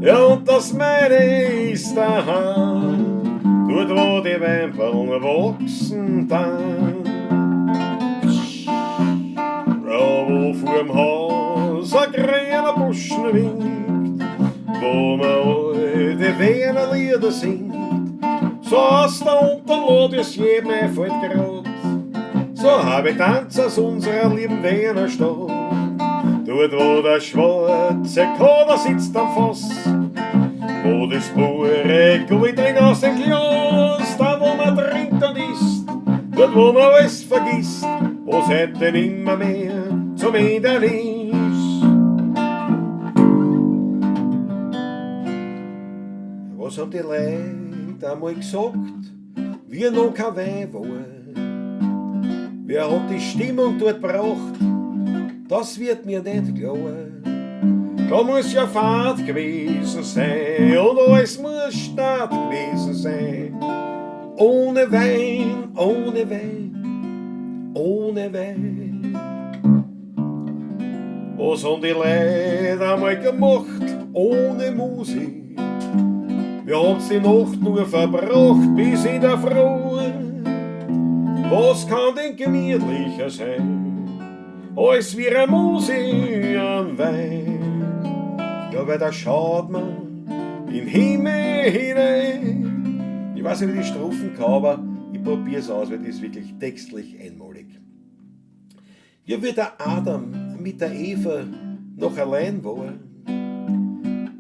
Ja, und das meine ist daheim, dort wo die Wemperln wachsen dann. Ja, wo vorm Haus ein grüner Buschen winkt, wo man alte Wienerlieder singt. So aus der Unterlot ist jedem einfällt grad, so Habitanz aus unserer lieben Wiener Stadt. Dort wo der schwarze Kader sitzt am Fass, wo das pure Gold drin aus dem Glas, da wo man trinkt und isst, dort wo man alles vergisst, wo's heute nimmer mehr zum Ende ist. Was haben die Leute einmal gesagt, wie noch kein Wein war? Wer hat die Stimmung dort gebracht? Das wird mir nicht klar. Da muss ja Fahrt gewesen sein und alles muss Start gewesen sein. ohne Wein, ohne Wein, ohne Wein. Was haben die Leute einmal gemacht ohne Musik? Wir haben's die Nacht nur verbracht bis in der Früh. Was kann denn gemütlicher sein, als wie eine Musik am Wein? Ja, weil da schaut man in den Himmel hinein. Ich weiß nicht, wie die Strophen kann, aber ich probier's aus, weil die ist wirklich textlich einmalig. Ja, wie der Adam mit der Eva noch allein war,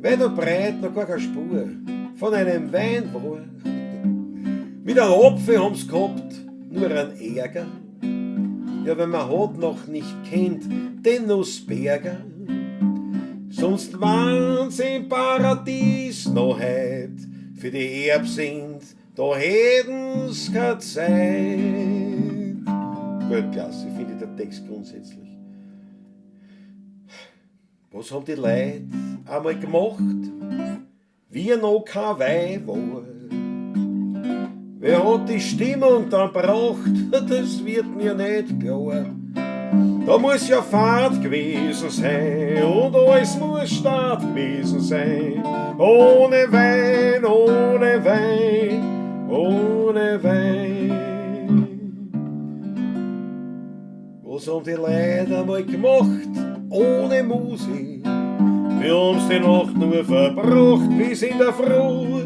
weil da breit noch gar keine Spur von einem Wein war. Mit einem Apfel haben's gehabt, nur ein Ärger. Ja, wenn man hat noch nicht kennt, den Nussberger. Sonst waren's im Paradies noch heut, für die Erbsint, da hätten's keine Zeit. Weltklasse, finde ich der Text grundsätzlich. Was haben die Leute einmal gemacht, wie noch kein Wein war? Wer hat die Stimmung dann braucht, das wird mir nicht klar. Da muss ja Fahrt gewesen sein und alles muss Start gewesen sein. Ohne Wein, ohne Wein, ohne Wein. Was haben die Leute einmal gemacht ohne Musik? Wir haben's die Nacht nur verbracht bis in der Früh.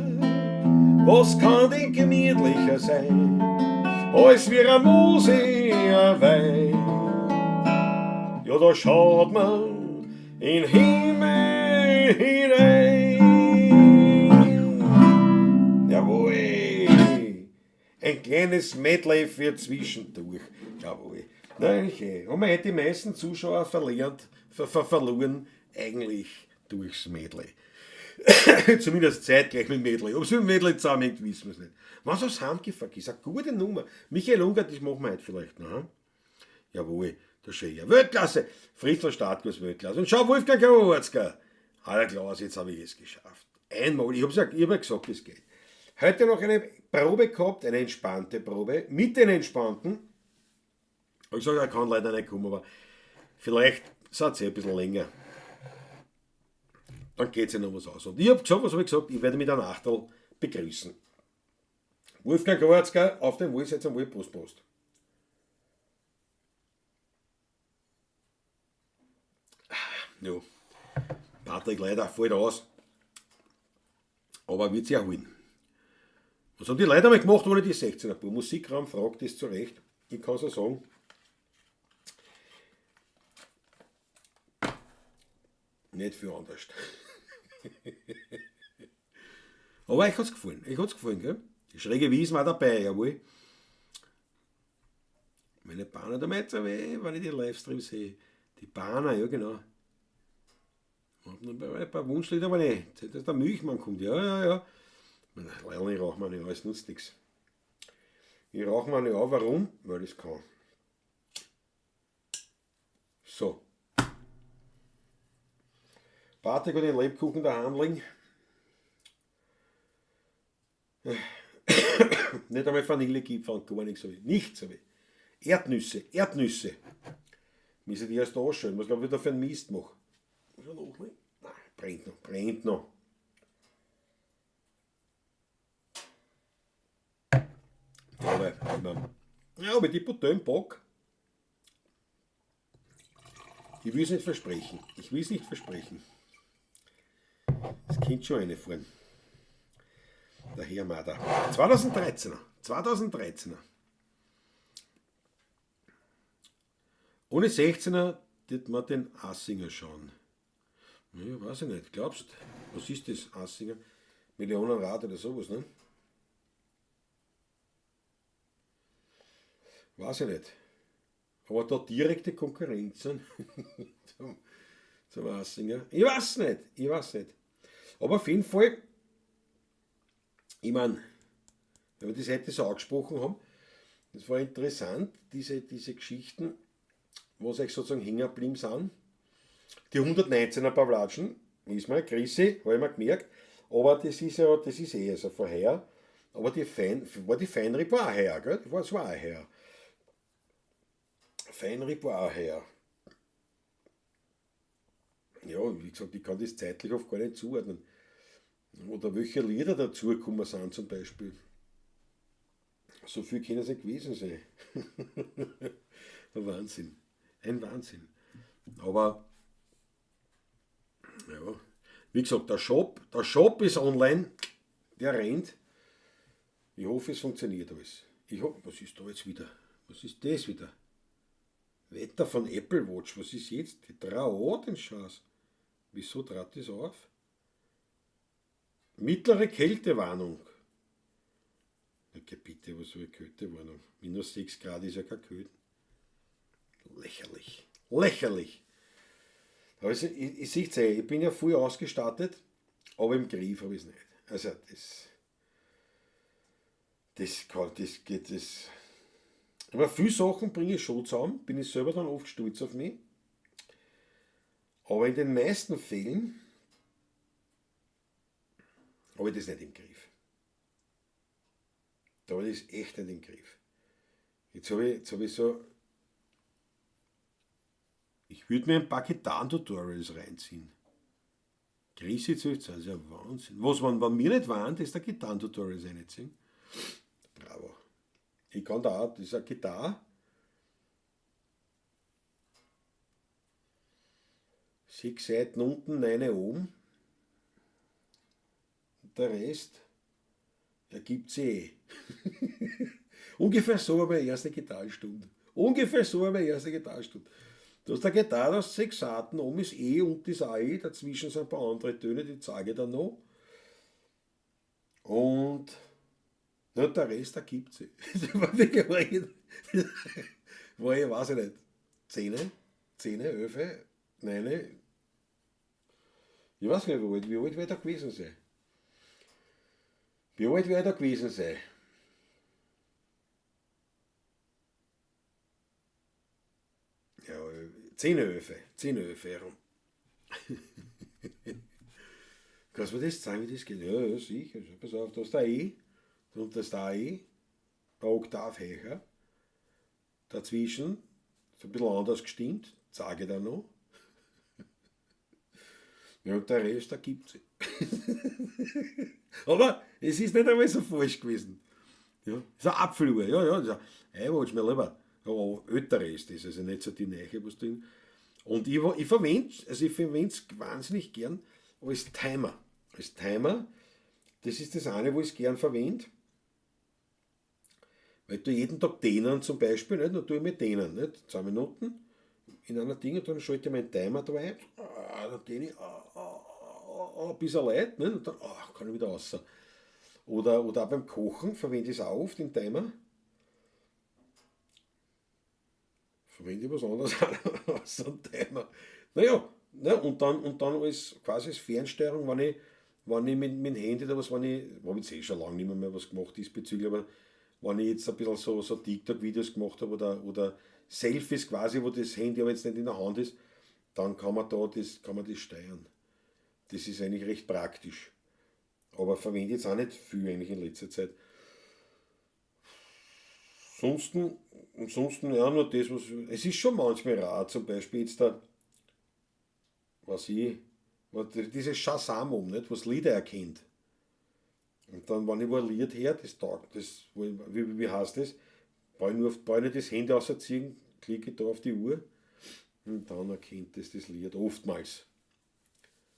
Was kann denn gemütlicher sein, als wie eine Musik ein Wein? Ja, da schaut man in den Himmel hinein. Jawohl, ein kleines Medley für zwischendurch. Jawohl. Nein, okay. Und man hätte die meisten Zuschauer verloren, eigentlich durchs Medley. Zumindest zeitgleich mit Medley. Ob es mit Medley zusammenhängt, wissen wir es nicht. Was aus Heimgefuck ist, eine gute Nummer. Michael Ungert, das machen wir heute vielleicht noch. Hm? Jawohl, der Scheier. Weltklasse. Fritzl Startkurs Weltklasse. Und schau, Wolfgang Kawarzka. Aller Klaus, jetzt habe ich es geschafft. Einmal, ich habe ja gesagt, es geht. Heute noch eine Probe gehabt, eine entspannte Probe, mit den Entspannten. Ich sage, er kann leider nicht kommen, aber vielleicht seid ihr ein bisschen länger. Dann geht es ja noch was aus. Und ich habe gesagt, was habe ich gesagt? Ich werde mit einem Achtel begrüßen. Wolfgang Kawarzka, auf den Wohl, jetzt am Wohl, Post. Ja, Patrick leider fällt aus. Aber wird sich erholen. Was haben die Leute einmal gemacht, ohne die 16er? Musikraum fragt das zu Recht. Ich kann es ja sagen. Nicht viel anders. Aber euch hat's gefallen. Gell? Die schräge Wiesen war dabei, jawohl. Meine Bahner da jetzt wenn ich die Livestreams sehe. Die Bahner, ja genau. Ein paar Wunschlieder, aber nicht. Dass der Milchmann kommt, ja. Ich rauche mir nicht, alles nutzt nichts. Ich rauche mir nicht auf, warum? Weil ich es kann. So. Patrick hat den Lebkuchen daheim liegen. Nicht einmal Vanillekipferl und gar nichts. Nichts habe ich. Erdnüsse. Müssen die erst anschauen, was glaube ich da für einen Mist mache. Nein, brennt noch. Aber die Butter Bock. Ich will es nicht versprechen. Das könnte schon eine fahren. Der Herr Mader. 2013er. Ohne 16er wird man den Assinger schauen. Ja, weiß ich nicht. Glaubst du, was ist das Assinger? Millionenrad oder sowas, ne? Weiß ich nicht. Aber da direkte Konkurrenz zum Assinger. Ich weiß nicht. Aber auf jeden Fall, ich meine, wenn wir das heute so angesprochen haben, das war interessant, diese Geschichten, was euch sozusagen hängen geblieben sind. Die 119er Pavlatschen, ist mal, Chrissy, habe ich mir gemerkt, aber das ist eher so vorher. Aber war die Feinripp war auch her, gell? Das war auch her. Feinripp war auch her. Ja, wie gesagt, ich kann das zeitlich oft gar nicht zuordnen. Oder welche Lieder dazugekommen sind zum Beispiel. So viel können es nicht gewesen sein. Ein Wahnsinn. Ein Wahnsinn. Aber, ja, wie gesagt, der Shop ist online, der rennt. Ich hoffe, es funktioniert alles. Was ist da jetzt wieder? Was ist das wieder? Wetter von Apple Watch, was ist jetzt? Die 3A, den Scheiß. Wieso trat das auf? Mittlere Kältewarnung. Okay, bitte, was für eine Kältewarnung? Minus 6 Grad ist ja keine Kälte. Lächerlich. Lächerlich. Also, ich sehe es ich bin ja voll ausgestattet, aber im Griff habe ich es nicht. Also, das geht, das. Aber viele Sachen bringe ich schon zusammen, bin ich selber dann oft stolz auf mich. Aber in den meisten Fällen habe ich das nicht im Griff. Da habe ich das echt nicht im Griff. Jetzt hab ich so, ich würde mir ein paar Gitarren-Tutorials reinziehen. Grüß jetzt, das ist ja Wahnsinn. Was, wenn wir nicht waren, das ist der Gitarren-Tutorials reinziehen. Bravo. Ich kann da auch, das ist eine Gitarre. 6 Seiten unten, 9 oben. Und der Rest ergibt sich eh. Ungefähr so war meine erste Gitarrenstunde. Ungefähr so war meine erste Gitarrenstunde. Du hast eine Gitarre aus 6 Seiten, oben ist E und das auch E, dazwischen sind ein paar andere Töne, die zeige ich dann noch. Und ja, der Rest ergibt sich. Das war wirklich, war ich, weiß ich nicht, 10, 11, 9, ich weiß nicht, wie alt wäre da gewesen sein. Wie alt wäre da gewesen sein? Ja, 10, 11 herum. Kannst du mir das zeigen, wie das geht? Ja, ja, sicher. Pass auf, da ist der E, und das ist der E, der Oktav höher. Dazwischen, ist ein bisschen anders gestimmt, zeige ich dann noch. Ja, und der Rest ergibt sich. Aber es ist nicht einmal so falsch gewesen. Ja, ist eine Apfeluhr, ja, das ist ein iWatch, mir lieber. Ja, ältere ist das, also nicht so die Neiche, was drin. Und ich verwende es wahnsinnig gern als Timer. Als Timer, das ist das eine, wo ich es gern verwende. Weil du jeden Tag dehnen zum Beispiel, nicht? Dann tue ich mir dehnen, nicht? 2 Minuten in einer Ding und dann schalte ich meinen Timer da ein. Dann dehne ich bis er leid, nicht? Und dann kann ich wieder raus. Oder auch beim Kochen verwende ich es auch oft, den Timer. Verwende ich was anderes als einen Timer. Naja, ne, und dann als quasi als Fernsteuerung, wenn ich mit dem Handy da was, habe jetzt schon lange nicht mehr was gemacht diesbezüglich, aber wenn ich jetzt ein bisschen so TikTok-Videos gemacht habe oder Selfies quasi, wo das Handy aber jetzt nicht in der Hand ist, dann kann man das steuern. Das ist eigentlich recht praktisch. Aber verwende ich jetzt auch nicht viel eigentlich in letzter Zeit. Ansonsten ja nur das, was. Es ist schon manchmal rar, zum Beispiel jetzt da, dieses Shazam nicht, was Lieder erkennt. Und dann, wenn ich wo ein Lied her, das taugt, wie heißt das? Brauche ich nicht das Handy rausziehen, klicke da auf die Uhr und dann erkennt das Lied. Oftmals.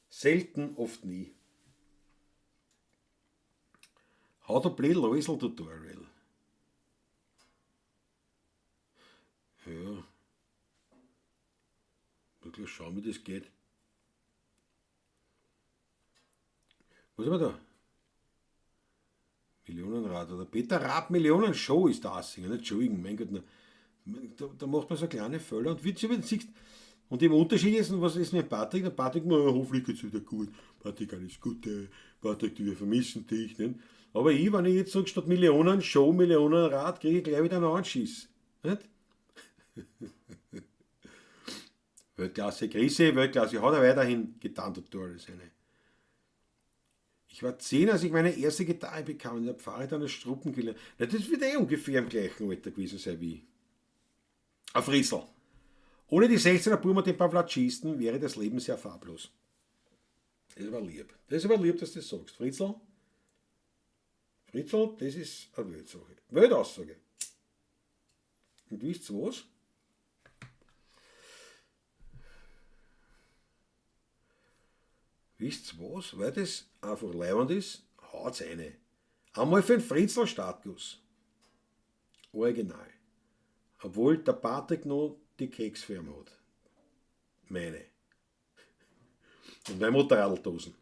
Selten, oft nie. How to play Loisel Tutorial. Ja. Wirklich schauen, wie das geht. Was haben wir da? Millionenrad oder Peter Raab Millionenshow ist das. Nicht Entschuldigung, mein Gott. Da macht man so kleine Fälle und wie du siehst. Und im Unterschied ist, was ist mit Patrick? Der Patrick, hoffentlich geht es wieder gut. Patrick, alles Gute. Patrick, wir vermissen dich. Nicht? Aber wenn ich jetzt sage, statt Millionen Show, Millionenrad, kriege ich gleich wieder einen Anschiss. Nicht? Weltklasse, Grüße, Weltklasse, hat er weiterhin getan, Tutorials. Ich war 10, als ich meine erste Gitarre bekam und der Pfarrer dann als Struppen gelernt. Na, das wird ungefähr im gleichen Alter gewesen sein wie ein Fritzl. Ohne die 16er Burm und den Pavlatschisten wäre das Leben sehr farblos. Das war lieb. Das ist aber lieb, dass du das sagst. Fritzl, das ist eine Weltsache. Weltaussage. Und wisst ihr was? Wisst ihr was? Weil das einfach leibend ist, haut's eine. Einmal für den Fritzl Startguss. Original. Obwohl der Patrick noch die Keksfirma hat. Meine. Und meine Motorraddosen.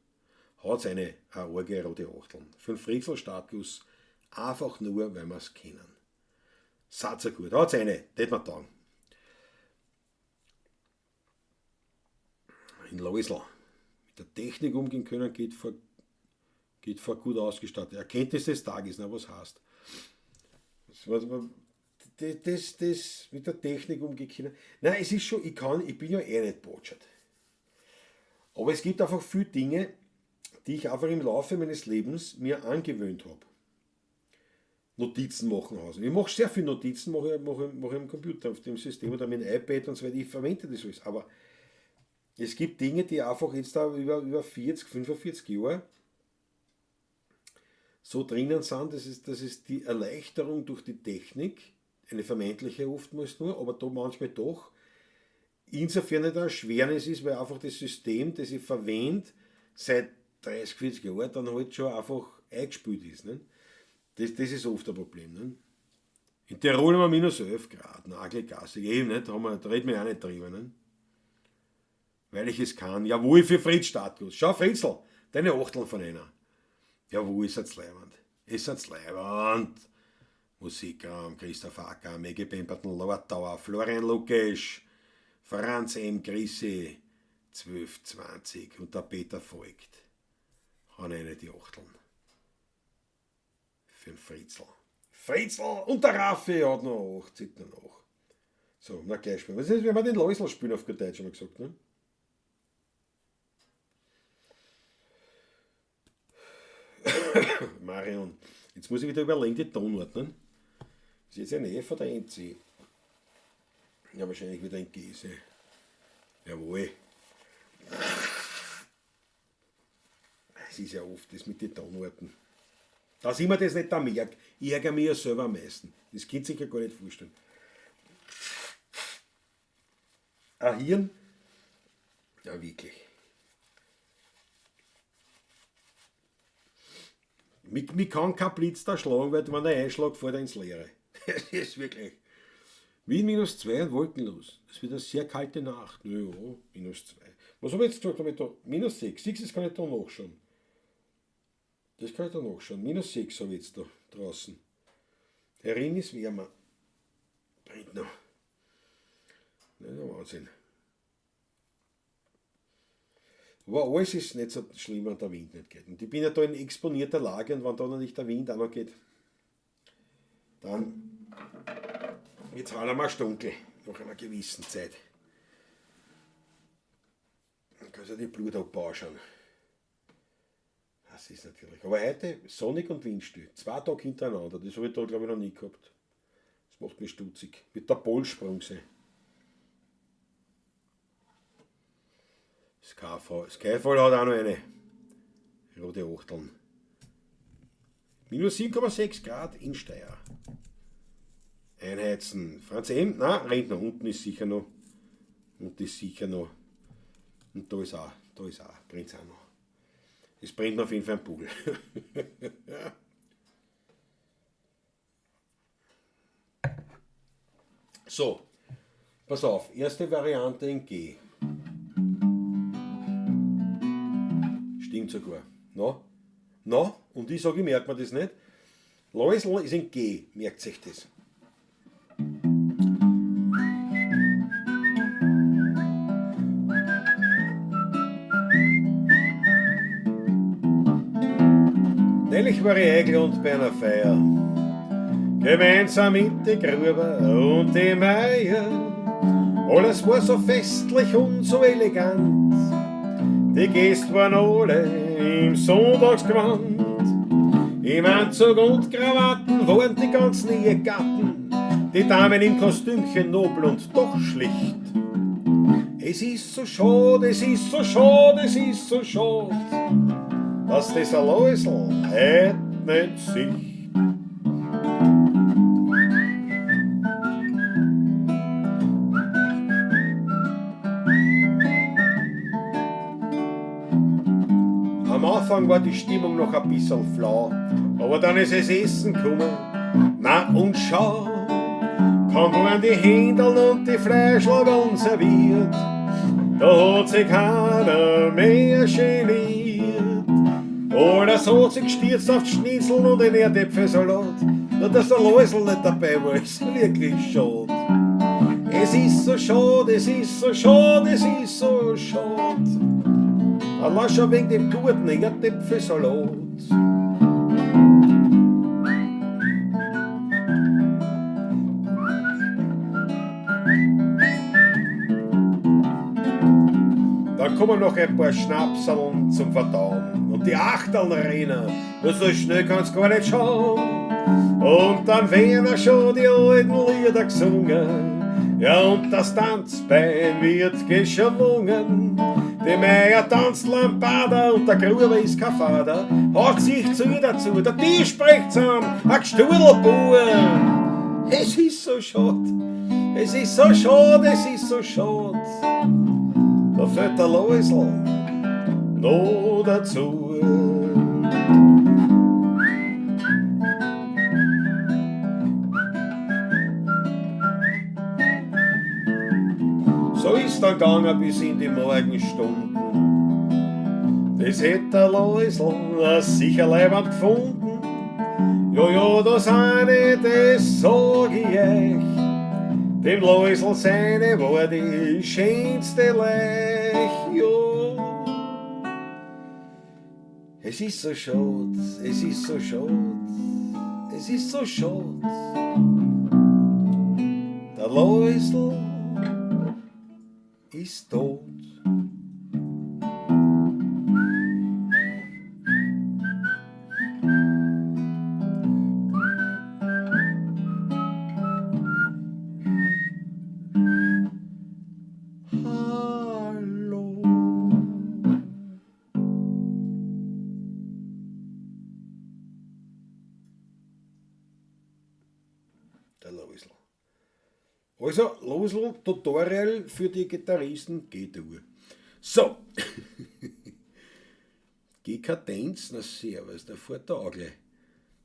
Haut's eine arge rote Achteln. Für den Fritzl Startguss. Einfach nur, weil wir es kennen. Satz gut. Haut's eine. Das mir taugen. In Läusl. Mit der Technik umgehen können geht vor gut ausgestattet. Erkenntnis des Tages, na was heißt. Das mit der Technik umgehen können. Nein, es ist schon, ich bin ja nicht botschert. Aber es gibt einfach viele Dinge, die ich einfach im Laufe meines Lebens mir angewöhnt habe. Notizen machen aus. Ich mache sehr viele Notizen, mache ich am Computer, auf dem System oder mit dem iPad und so weiter. Ich verwende das alles. Aber es gibt Dinge, die einfach jetzt da über 40, 45 Jahre so drinnen sind, das ist die Erleichterung durch die Technik, eine vermeintliche oftmals nur, aber da manchmal doch, insofern nicht eine Erschwernis ist, weil einfach das System, das ich verwende, seit 30, 40 Jahren dann halt schon einfach eingespielt ist. Ne? Das ist oft ein Problem. Ne? In Tirol haben wir minus 11 Grad, nagelgassig, eben nicht, da reden wir auch nicht drüber. Ne? Weil ich es kann. Jawohl, für Fritz Startguss. Schau, Fritzl, deine Achteln von einer. Jawohl, ist jetzt leibend. Ist jetzt leibend. Musikraum, Christoph Acker, Maggie Pemberton, Lortauer, Florian Lukesch, Franz M. Grissi, 12,20 und der Peter folgt. Haben eine die Achteln. Für den Fritzl. Fritzl und der Raffi hat noch 8, zieht noch nach. So, na gleich spielen. Was ist, wenn wir den Läusl spielen auf gut Deutsch, haben wir gesagt, ne? Marion, jetzt muss ich wieder überlegen, die Tonordnen. Das ist jetzt ein F oder ein C? Ja, wahrscheinlich wieder ein Käse. Jawohl. Es ist ja oft das mit den Tonarten. Dass ich mir das nicht da merke, ich ärgere mich ja selber am meisten. Das könnt sich ja gar nicht vorstellen. Ein Hirn? Ja, wirklich. Mich kann kein Blitz da schlagen, weil wenn er einschlägt, fährt er ins Leere. Das ist wirklich. Wien minus 2 und wolkenlos. Es wird eine sehr kalte Nacht. Naja, minus 2. Was habe ich jetzt gesagt? Habe ich da? Minus 6. 6, das kann ich da nachschauen. Das kann ich da nachschauen. Minus 6 habe ich jetzt da draußen. Der Ring ist wärmer. Brennt noch. Das ist der Wahnsinn. Aber alles ist nicht so schlimm, wenn der Wind nicht geht. Und ich bin ja da in exponierter Lage und wenn da noch nicht der Wind auch noch geht, dann wird es halt einmal dunkel, nach einer gewissen Zeit. Dann kannst du die Blutabbau anschauen. Das ist natürlich. Aber heute sonnig und windstill. 2 Tage hintereinander. Das habe ich da, glaube ich, noch nie gehabt. Das macht mich stutzig. Mit der Polsprungse. Skyfall hat auch noch eine. Rote Achteln. Minus 7,6 Grad in Steyr. Einheizen. Franz M. Nein, rennt noch. Unten ist sicher noch. Und da ist auch. Brennt es auch noch. Es brennt auf jeden Fall ein Pudel. So. Pass auf. Erste Variante in G. Stimmt sogar. No? Und ich sage, ich merke mir das nicht. Läusl ist in G, merkt sich das. Neulich war ich eingeladen bei einer Feier, gemeinsam mit die Gruber und die Meier. Alles war so festlich und so elegant. Die Gäste waren alle im Sonntagsgewand, im Anzug und Krawatten waren die ganzen Ehegatten, die Damen im Kostümchen nobel und doch schlicht. Es ist so schade, es ist so schade, es ist so schade, dass das Aloisl heut nicht sieht. Am Anfang war die Stimmung noch ein bisschen flau, aber dann ist es Essen gekommen. Na und schau, kaum waren die Händeln und die Fleischlagerln serviert, da hat sich keiner mehr geniert. Alles hat sich gestürzt auf die Schnitzel und den Erdäpfelsalat. Nur dass der Läusel nicht dabei war, ist wirklich schade. Es ist so schade, es ist so schade, es ist so schade. Allein schon wegen dem guten Erdäpfelsalat. Dann kommen noch ein paar Schnapseln zum Verdauen und die Achteln rennen, nur so schnell kann's gar nicht schauen. Und dann werden auch schon die alten Lieder gesungen, ja und das Tanzbein wird geschwungen. Die Meier tanzt Lambada und der Gruber ist kein Vater, hat sich zu ihr dazu, der Tisch spricht zusammen, ein Gstudelbauer. Es ist so schade, es ist so schade, es ist so schade. Da fällt der Läusl noch dazu. So ist dann gegangen bis in die Morgenstunden. Das hätte der Läusl sicher leibend gefunden. Ja, das eine, das sag ich euch. Dem Läusl seine war die schönste Leich, ja. Es ist so schade, es ist so schade, es ist so schade. Der Läusl ist tot. Der Läusl. Also, Läusl-Tutorial für die Gitarristen G-Dur. So. G-Kadenz, na servus, der fährt da auch gleich.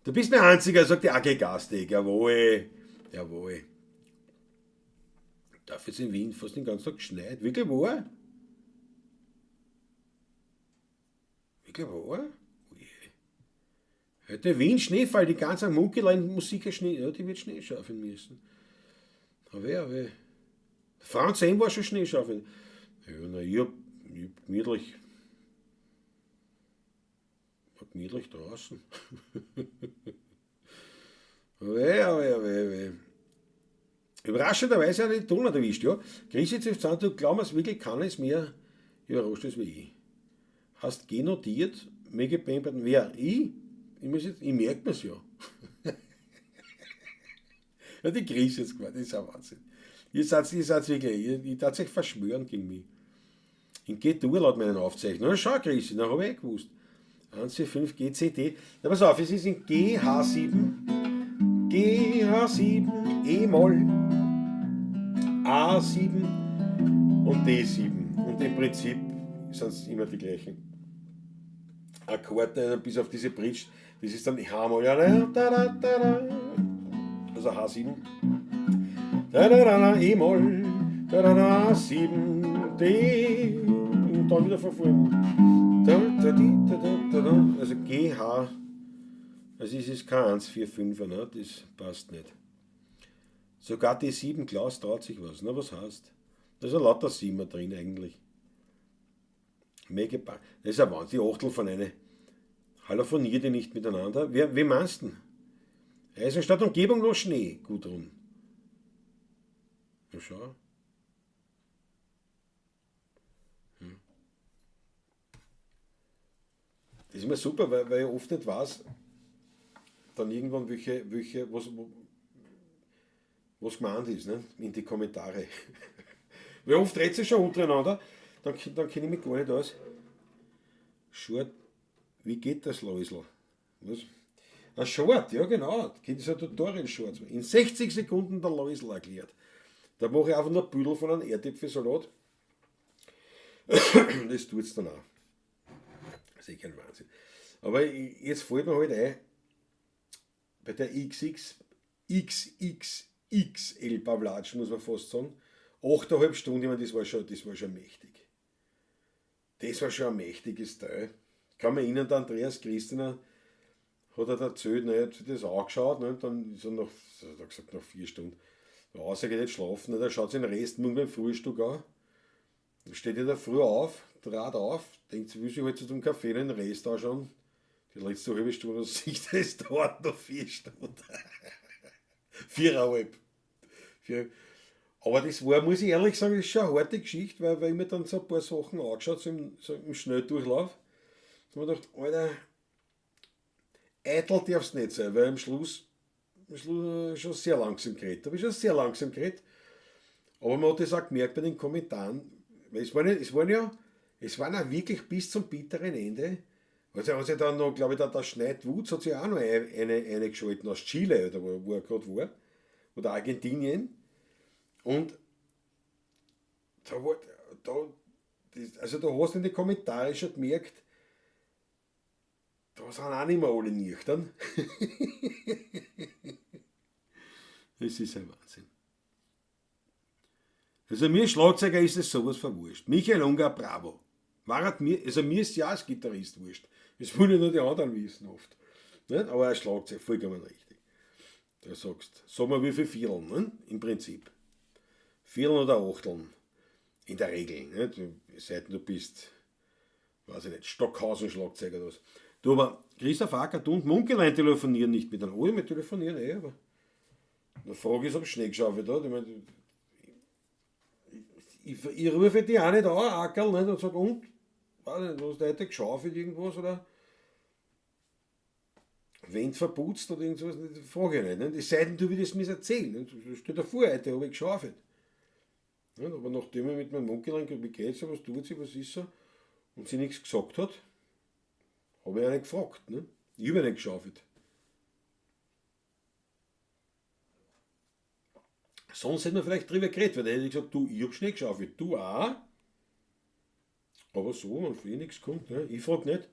Du bist mein Einziger, sagt der AG Gastig. Jawohl, jawohl. Dafür ist in Wien fast den ganzen Tag geschneit. Wirklich wahr? Wirklich wahr? Heute Wien Schneefall, die ganze Munkelein Musik Schnee, ja, die wird Schnee schaufeln müssen. Aber Franz M. war schon Schnee schaufeln. Ja, na, ich hab gemütlich draußen. aber. Überraschenderweise hat die Donut erwischt, ja. Grüße zu Zahn, du glaubst wirklich keiner ist mehr überrascht als wie ich. Hast genotiert, mega bämpert, wer? Ich merke mir's ja. Ja, die Krise ist geworden, das ist ein Wahnsinn. Ihr seid wirklich, ihr seid euch verschwören gegen mich. In G-Dur laut meinen Aufzeichnungen. Na schau, Krise, dann habe ich gewusst. 145 GCD. Na pass auf, es ist in GH7, E-Moll, A7 und D7. Und im Prinzip sind es immer die gleichen Akkorde, bis auf diese Bridge. Das ist dann H-Moll, also H7, E-Moll, A7, D und dann wieder von vorne. Also GH, also es ist kein 145er, ne? Das passt nicht. Sogar D7 Klaus traut sich was, ne? Was heißt? Da ist ein lauter 7er drin eigentlich. Mega, das ist ein Wahnsinn, die Achtel von einer. Hallophoniert ihr nicht miteinander? Wie meinst du? Also statt Umgebung noch Schnee, Gudrun. Na schau. Das ist immer super, weil ich oft nicht weiß, dann irgendwann was gemeint ist, ne? In die Kommentare. Weil oft redet sich schon untereinander, dann kenne ich mich gar nicht aus. Short, wie geht das, Läusel? Was? Ein Short, ja genau, das ist ein Tutorial-Short. In 60 Sekunden der Läusel erklärt. Da mache ich einfach nur ein Büdel von einem Erdäpfelsalat. Das tut es dann auch. Das ist eh kein Wahnsinn. Aber jetzt fällt mir halt ein, bei der XXXL Pavlatsch, muss man fast sagen, 8,5 Stunden, ich meine, das war schon mächtig. Das war schon ein mächtiges Teil. Ich kann mich erinnern, der Andreas Christiner hat er erzählt, ne, er hat sich das angeschaut, ne, dann ist er nach 4 Stunden, raus, er geht nicht schlafen, ne, dann schaut sich den Rest morgen beim Frühstück an, dann steht er da früh auf, trat auf, denkt sich, will sich halt zum Kaffee den Rest anschauen, die letzte halbe Stunde sieht, es dauert noch 4 Stunden. 4,5. Aber das war, muss ich ehrlich sagen, das ist schon eine harte Geschichte, weil ich mir dann so ein paar Sachen angeschaut, so im Schnelldurchlauf, da habe ich gedacht, Alter, eitel darf es nicht sein, weil am Schluss schon sehr langsam geredet. Da habe ich schon sehr langsam geredet. Aber man hat das auch gemerkt bei den Kommentaren, weil es waren ja wirklich bis zum bitteren Ende. Also hat sich dann noch, glaube ich, der Schneid Wutz hat sich auch noch eine geschalten aus Chile, oder wo er gerade war, oder Argentinien. Und da hast du in den Kommentaren schon gemerkt, da sind auch nicht mehr alle nüchtern. Das ist ein Wahnsinn. Also mir Schlagzeuger ist es sowas verwurscht. Michael Unger, bravo. Mir ist ja als Gitarrist wurscht. Das wollen nur die anderen wissen oft. Nicht? Aber ein Schlagzeug, vollkommen richtig. Da sagst du, sag mal wie viel Vierteln, ne? Im Prinzip. Vierteln oder Achteln. In der Regel. Nicht? Seit du bist, weiß ich nicht, Stockhausen-Schlagzeuger oder was. Du, aber Christoph Acker, du und Munkelein telefonieren nicht miteinander. Oh, wir telefonieren aber. Die Frage ist, ob es Schnee geschaufelt hat. Ich rufe die auch nicht an, Ackerl, nicht, und sage, und? Weiß nicht, hast du heute geschaufelt irgendwas oder Wand verputzt oder irgendwas? Das frage ich nicht. Es sei denn, du würdest mir das erzählen. Stell dir vor, heute habe ich geschaufelt. Aber nachdem ich mit meinem Munkelein, wie geht's, was tut sie, was ist so, und sie nichts gesagt hat, habe ich auch nicht gefragt. Ne? Ich habe nicht geschaufelt. Sonst hätten wir vielleicht drüber geredet, weil dann hätte ich gesagt, du, ich habe Schnee geschaufelt, du auch. Aber so, wenn für nichts kommt, ne? Ich frage nicht.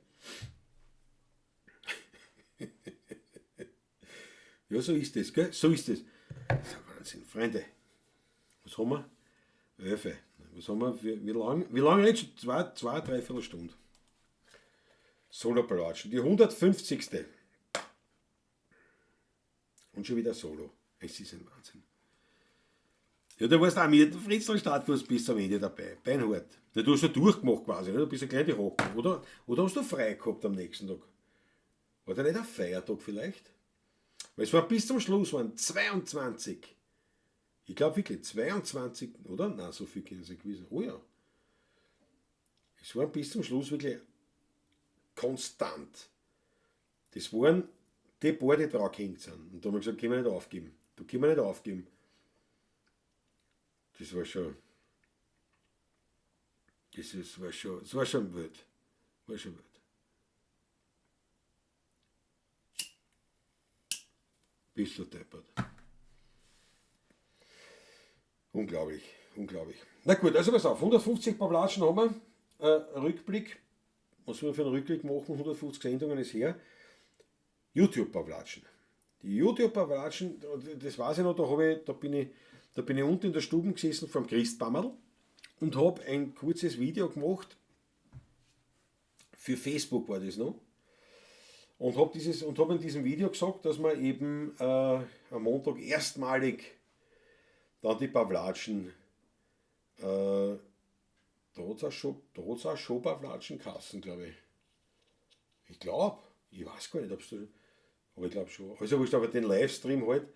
Ja, so ist das, gell? So ist das. Das ist ein Wahnsinn. Freunde, was haben wir? 11. Was haben wir? Wie lange jetzt? Zwei, dreiviertel Stunde. Solo-Palatschen. Die 150. Und schon wieder Solo. Es ist ein Wahnsinn. Ja, du warst auch mit der Fritzl-Statue bis am Ende dabei. Beinhart. Ja, du hast ja durchgemacht quasi, ne? Du bist ja gleich die Hocken. Oder hast du frei gehabt am nächsten Tag? War da nicht ein Feiertag vielleicht? Weil es war bis zum Schluss waren 22. Ich glaube wirklich 22, oder? Nein, so viel können sie gewesen. Oh ja. Es waren bis zum Schluss wirklich konstant. Das waren die paar, die dran gehängt sind. Und da haben wir gesagt, können wir nicht aufgeben. Da können wir nicht aufgeben. Das war schon wild. War schon wild. Bist du deppert. Unglaublich. Na gut, also pass auf, 150 Pavlatschen haben wir. Rückblick. Was wir für einen Rückblick machen? 150 Sendungen ist her. YouTube-Pavlatschen. Die YouTube-Pavlatschen, das weiß ich noch, da bin ich unten in der Stube gesessen vom Christbammerl und habe ein kurzes Video gemacht. Für Facebook war das noch. Und habe in diesem Video gesagt, dass man eben am Montag erstmalig dann die Pavlatschen, da hat es auch schon Pavlatschen-Kassen, glaube ich. Ich weiß gar nicht, ob es da, aber ich glaube schon. Also wurscht, aber den Livestream halt,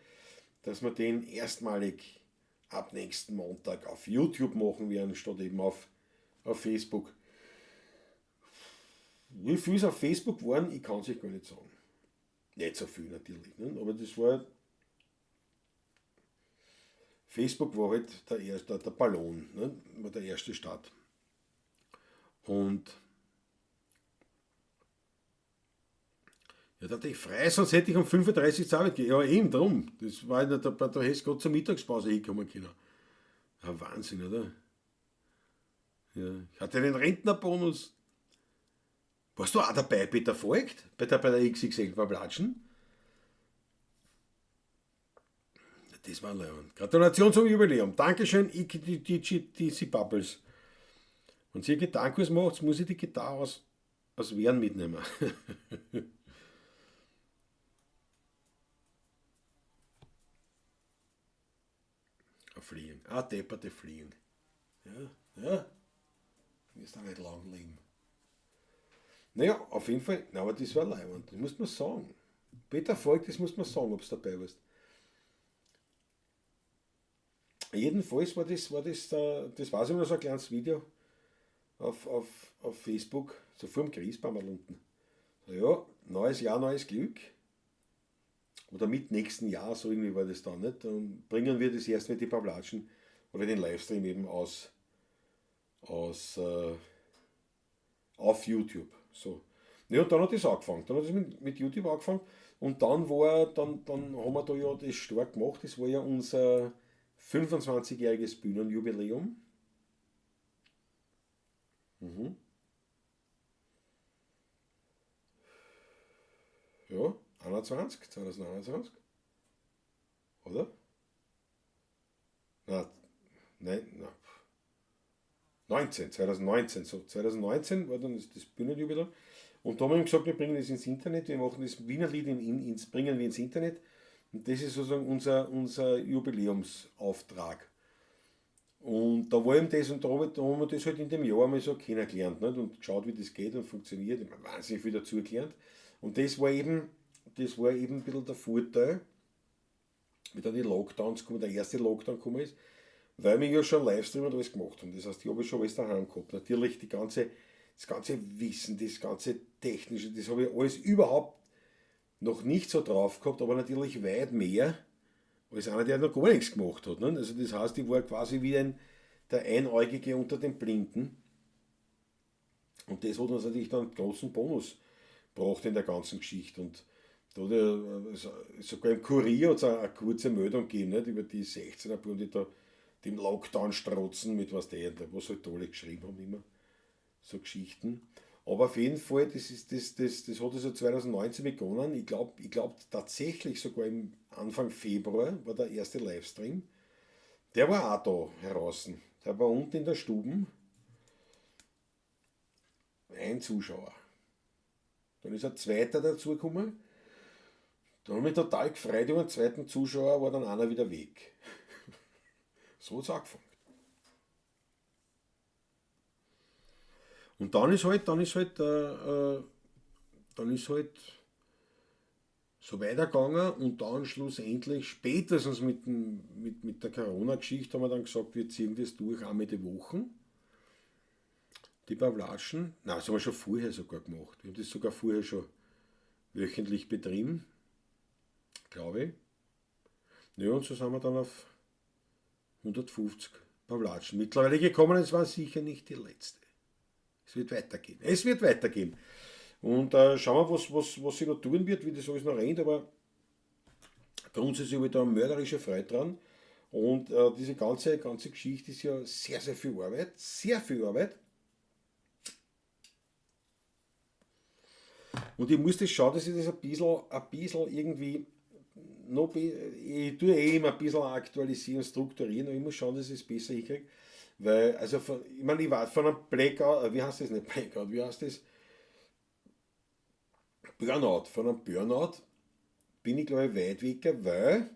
dass wir den erstmalig ab nächsten Montag auf YouTube machen werden, statt eben auf Facebook. Wie viel es auf Facebook waren, ich kann es euch gar nicht sagen. Nicht so viel natürlich, ne? Aber das war, Facebook war halt der Ballon, ne? War der erste Start. Und ja, da hatte ich frei, sonst hätte ich um 35 zur Arbeit gehen. Ja, eben drum. Das war da hättest du gerade zur Mittagspause hinkommen können. Ja, Wahnsinn, oder? Ja. Ich hatte den Rentnerbonus. Warst du auch dabei, Peter Voigt? Bei der XXL Bablatschen? Das war leibend. Gratulation zum Jubiläum. Dankeschön, die Bubbles. Wenn ihr Gitarrenkurs macht, muss ich die Gitarre aus Wehren mitnehmen. Fliegen. Depperte Fliegen. Ja, ja. Ist da nicht lang leben. Naja, auf jeden Fall. Na, aber das war leibend. Das muss man sagen. Peter Volk, das muss man sagen, ob du dabei warst. Jedenfalls das war so nur so ein kleines Video auf Facebook, so vor dem Christbaum unten. So, ja, neues Jahr, neues Glück. Oder mit nächsten Jahr, so irgendwie war das dann nicht. Dann bringen wir das erst mit den Pavlatschen oder den Livestream eben aus auf YouTube. So. Ja, und dann hat das angefangen. Dann hat es mit YouTube angefangen. Und dann haben wir da ja das stark gemacht. Das war ja unser 25-jähriges Bühnenjubiläum. Mhm. Ja, 2021. Oder? Nein, nein. 2019, so 2019 war dann das Bühnenjubiläum. Und da haben wir gesagt, wir bringen das ins Internet, wir machen das Wiener Lied bringen wir ins Internet. Und das ist sozusagen unser Jubiläumsauftrag. Und da war eben das, und da haben wir das halt in dem Jahr einmal so kennengelernt, nicht? Und geschaut, wie das geht und funktioniert. Ich habe wahnsinnig viel dazu gelernt. Und das war eben ein bisschen der Vorteil, wie dann die Lockdowns kommen, der erste Lockdown gekommen ist, weil wir ja schon Livestream und alles gemacht haben. Das heißt, ich habe schon alles daheim gehabt. Natürlich das ganze Wissen, das ganze Technische, das habe ich alles überhaupt noch nicht so drauf gehabt, aber natürlich weit mehr als einer, der noch gar nichts gemacht hat. Ne? Also das heißt, ich war quasi wie der Einäugige unter den Blinden. Und das hat uns natürlich dann einen großen Bonus gebracht in der ganzen Geschichte. Und da hat sogar im Kurier hat es eine kurze Meldung gegeben, nicht? Über die 16er Buben, die da dem Lockdown strotzen mit was halt alle geschrieben haben immer. So Geschichten. Aber auf jeden Fall, das hat also 2019 begonnen. Ich glaub tatsächlich sogar im Anfang Februar war der erste Livestream. Der war auch da heraus. Der war unten in der Stube. Ein Zuschauer. Dann ist ein zweiter dazugekommen. Da habe ich mich total gefreut über den zweiten Zuschauer, war dann einer wieder weg. So hat es angefangen. Und dann ist halt so weitergegangen und dann schlussendlich, spätestens mit der Corona-Geschichte, haben wir dann gesagt, wir ziehen das durch einmal die Woche. Die Pavlatschen, nein, das haben wir schon vorher sogar gemacht. Wir haben das sogar vorher schon wöchentlich betrieben, glaube ich. Ja, und so sind wir dann auf 150 Pavlatschen mittlerweile gekommen. Es war sicher nicht die letzte. Es wird weitergehen. Es wird weitergehen. Und schauen wir, was sich noch tun wird, wie das alles noch rennt. Aber grundsätzlich habe ich da eine mörderische Freude dran. Und diese ganze Geschichte ist ja sehr, sehr viel Arbeit. Sehr viel Arbeit. Und ich muss das schauen, dass ich das ein bisschen irgendwie noch, ich tue immer ein bisschen aktualisieren, strukturieren, aber ich muss schauen, dass ich es besser hinkriege. Weil, also, ich meine, ich war von einem Blackout, wie heißt das nicht Blackout, wie heißt das? Burnout. Von einem Burnout bin ich, glaube ich, weit weg, weil,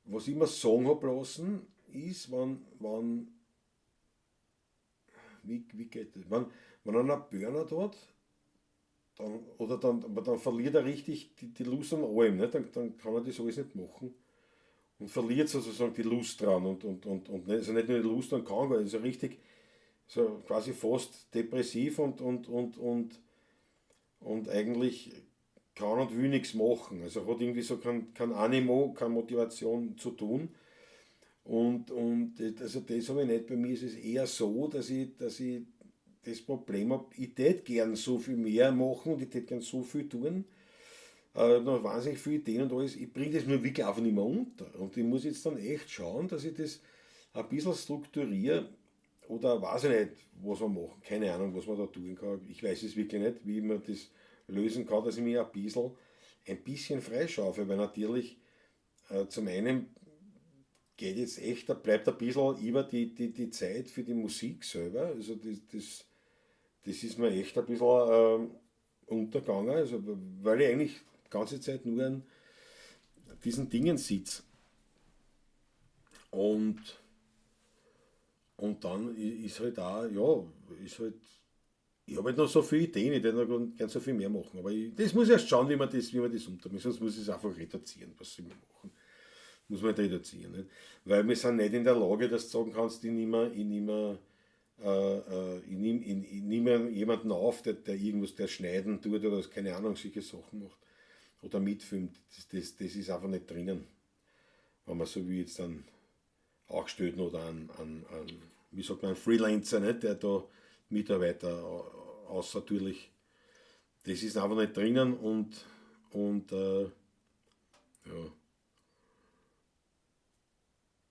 was ich immer sagen habe lassen, ist, wie geht das? Wenn einer einen Burnout hat, dann verliert er richtig die Lust an allem, ne? Dann kann er das alles nicht machen und verliert sozusagen die Lust dran und also nicht nur die Lust an kann, weil also richtig so quasi fast depressiv und eigentlich kann und will nichts machen. Also hat irgendwie so kein Animo, keine Motivation zu tun. Und also das habe ich nicht. Bei mir ist es eher so, dass ich das Problem habe, ich tät gern so viel mehr machen und ich tät gern so viel tun. Noch wahnsinnig viele Ideen und alles. Ich bringe das nur wirklich einfach nicht mehr unter. Und ich muss jetzt dann echt schauen, dass ich das ein bisschen strukturiere oder weiß ich nicht, was man machen. Keine Ahnung, was man da tun kann. Ich weiß es wirklich nicht, wie man das lösen kann, dass ich mir ein bisschen freischaufe, weil natürlich zum einen geht jetzt echt, da bleibt ein bisschen über die Zeit für die Musik selber. Also das ist mir echt ein bisschen untergegangen, also weil ich eigentlich die ganze Zeit nur an diesen Dingen sitze. Und, und dann ist halt auch, ja, ist halt, ich habe halt noch so viele Ideen, ich würde noch gern so viel mehr machen. Aber das muss ich erst schauen, wie man das unterbringt. Sonst muss ich es einfach reduzieren, was sie mir machen. Muss man halt reduzieren. Nicht? Weil wir sind nicht in der Lage, dass du sagen kannst, ich nehme jemanden auf, der irgendwas, der schneiden tut oder keine Ahnung, solche Sachen macht. Oder mitfilmt. Das ist einfach nicht drinnen. Wenn man so wie jetzt dann angestellten oder wie sagt man, einen Freelancer, nicht, der da Mitarbeiter außertürlich, das ist einfach nicht drinnen und ja.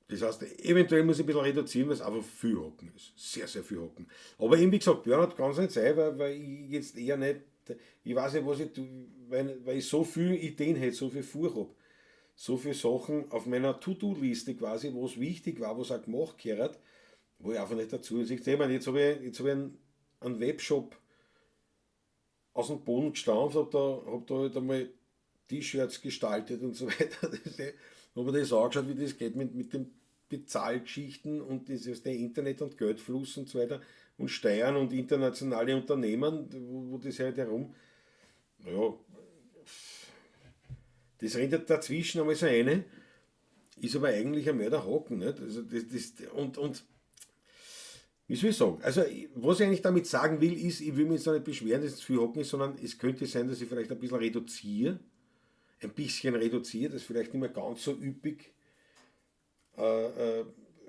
Das heißt, eventuell muss ich ein bisschen reduzieren, weil es einfach viel Hocken ist. Sehr, sehr viel Hocken. Aber eben wie gesagt, Burnout kann es nicht sein, weil ich jetzt eher nicht, ich weiß nicht, was ich tue, weil ich so viele Ideen hätte, so viel vorhabe, so viele Sachen auf meiner To-Do-Liste quasi, wo es wichtig war, was auch gemacht gehört, wo ich einfach nicht dazu. Ich meine, jetzt hab ich einen Webshop aus dem Boden gestampft, hab da halt einmal T-Shirts gestaltet und so weiter. Habe mir das angeschaut, wie das geht mit den Bezahlgeschichten und dieses der Internet und Geldfluss und so weiter und Steuern und internationale Unternehmen, wo das halt herum, naja, das rennt dazwischen einmal so eine, ist aber eigentlich ein mehr der Haken, nicht? Also und wie soll ich sagen? Also, was ich eigentlich damit sagen will, ist, ich will mich jetzt noch nicht beschweren, dass es zu viel Hocken ist, sondern es könnte sein, dass ich vielleicht ein bisschen reduziere, dass vielleicht nicht mehr ganz so üppig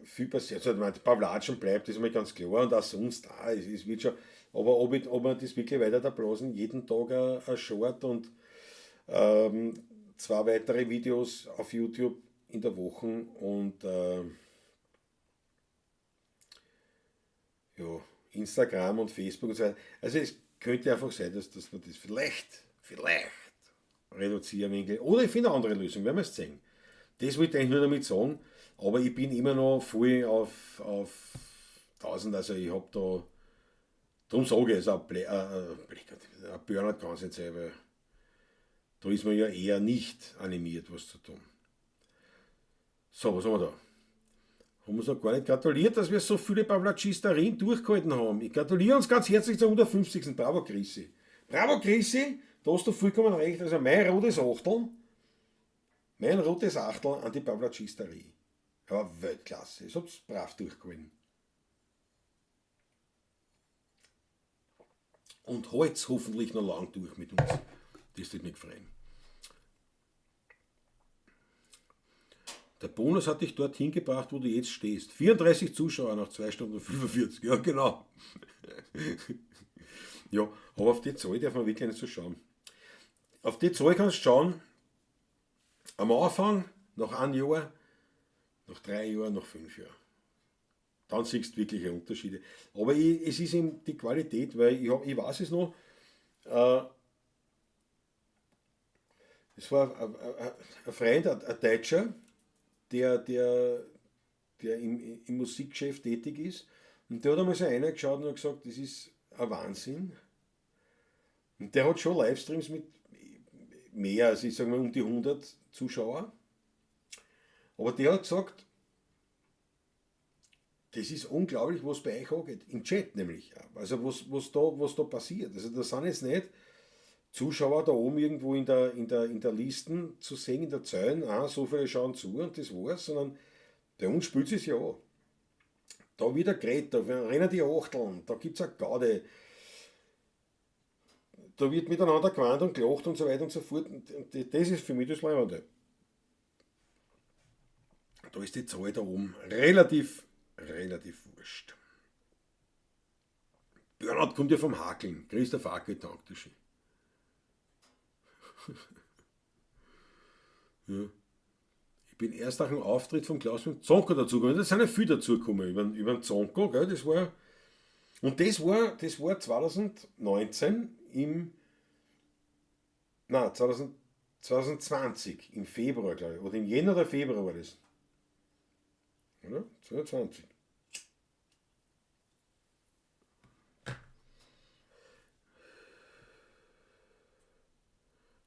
viel passiert. Also, der Pavlatschen bleibt, das ist mir ganz klar, und auch sonst, es wird schon, aber ob man das wirklich weiter da blasen, jeden Tag ein Short und ähm, zwei weitere Videos auf YouTube in der Woche und ja, Instagram und Facebook und so weiter. Also es könnte einfach sein, dass man das vielleicht reduzieren will. Oder ich finde eine andere Lösung, werden wir es sehen. Das wollte ich eigentlich nur damit sagen, aber ich bin immer noch voll auf 1000, also ich habe da, darum sage ich es, ein Burnout kann es nicht sein, weil da ist man ja eher nicht animiert, was zu tun. So, was haben wir da? Haben wir uns noch gar nicht gratuliert, dass wir so viele Pavlacisterien durchgehalten haben. Ich gratuliere uns ganz herzlich zum 150. Bravo, Chrissy. Bravo, Chrissy, da hast du vollkommen recht. Also mein rotes Achtel an die Pavlacisterie. Ja, Weltklasse. Ich hab's brav durchgehalten. Und halt's hoffentlich noch lang durch mit uns. Das wird mich freuen. Der Bonus hat dich dorthin gebracht, wo du jetzt stehst. 34 Zuschauer nach 2 Stunden und 45. Ja, genau. Ja, aber auf die Zahl darf man wirklich nicht so schauen. Auf die Zahl kannst du schauen, am Anfang, nach 1 Jahr, nach 3 Jahren, nach 5 Jahren. Dann siehst du wirkliche Unterschiede. Aber es ist eben die Qualität, weil ich weiß es noch, es war ein Freund, ein Deutscher, der im Musikgeschäft tätig ist. Und der hat einmal so einer geschaut und hat gesagt, das ist ein Wahnsinn. Und der hat schon Livestreams mit mehr, also ich sage mal um die 100 Zuschauer. Aber der hat gesagt, das ist unglaublich, was bei euch angeht. Im Chat nämlich. Also was da passiert. Also da sind jetzt nicht Zuschauer da oben irgendwo in der Listen zu sehen, in der Zahlen, so viele schauen zu und das war's, sondern bei uns spielt es ja an. Da wieder geredet, da rennen die Achteln, da gibt es eine Gaude, da wird miteinander gewarnt und gelacht und so weiter und so fort. Und das ist für mich das Leibende. Da ist die Zahl da oben relativ wurscht. Burnout kommt ja vom Hakeln. Christoph Hakel, Dankeschön. Ja. Ich bin erst nach dem Auftritt von Klaus mit Zonko dazugekommen. Da sind ja viele dazugekommen über den Zonko. Gell? Das war 2019 2020 im Februar, glaube ich. Oder im Jänner oder Februar war das. Oder? 2020.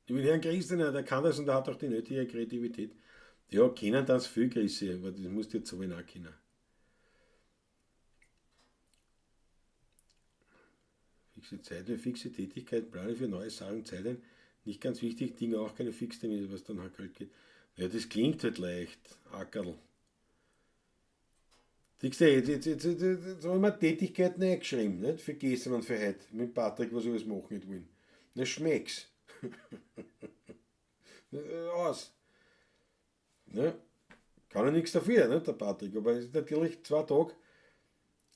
Über den Herrn Christian, der kann das und der hat auch die nötige Kreativität. Ja, kennen das viel, Chrissy, aber das musst du jetzt so auch kennen. Fixe Zeit für fixe Tätigkeit, Plane für neue Sachen, Zeit ein. Nicht ganz wichtig, Dinge auch keine Fixtermine, was dann halt geht. Ja, das klingt halt leicht, Ackerl. Siehst du, jetzt haben wir Tätigkeiten eingeschrieben, nicht? Für gestern und für heute. Mit Patrick, was ich alles machen nicht wollen. Na, schmeck's. Aus. Ne? Kann er nichts dafür, ne, der Patrick. Aber es ist natürlich 2 Tage,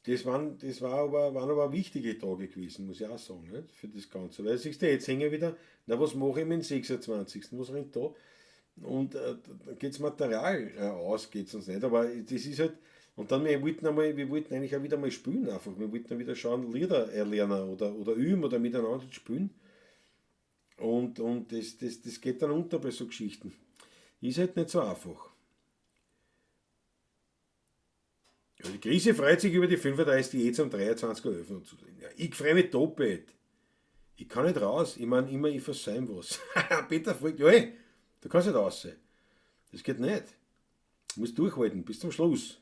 waren aber wichtige Tage gewesen, muss ich auch sagen, nicht? Für das Ganze. Weil siehst du, jetzt hängen wieder, na was mache ich mit dem 26. Was rennt da? Und dann geht's Material aus, geht's uns nicht. Aber das ist halt, und dann wir wollten eigentlich auch wieder mal spielen einfach. Wir wollten dann wieder schauen, Lieder erlernen oder üben oder miteinander spielen. Und das geht dann unter bei so Geschichten. Ist halt nicht so einfach. Ja, die Krise freut sich über die 35 Diäts um 23 Uhr Öffnung zu sehen. Ja, ich freue mich doppelt. Ich kann nicht raus. Ich meine immer, ich versäume was. Peter fragt, ja, hey, du kannst nicht raus sein. Das geht nicht. Du musst durchhalten bis zum Schluss.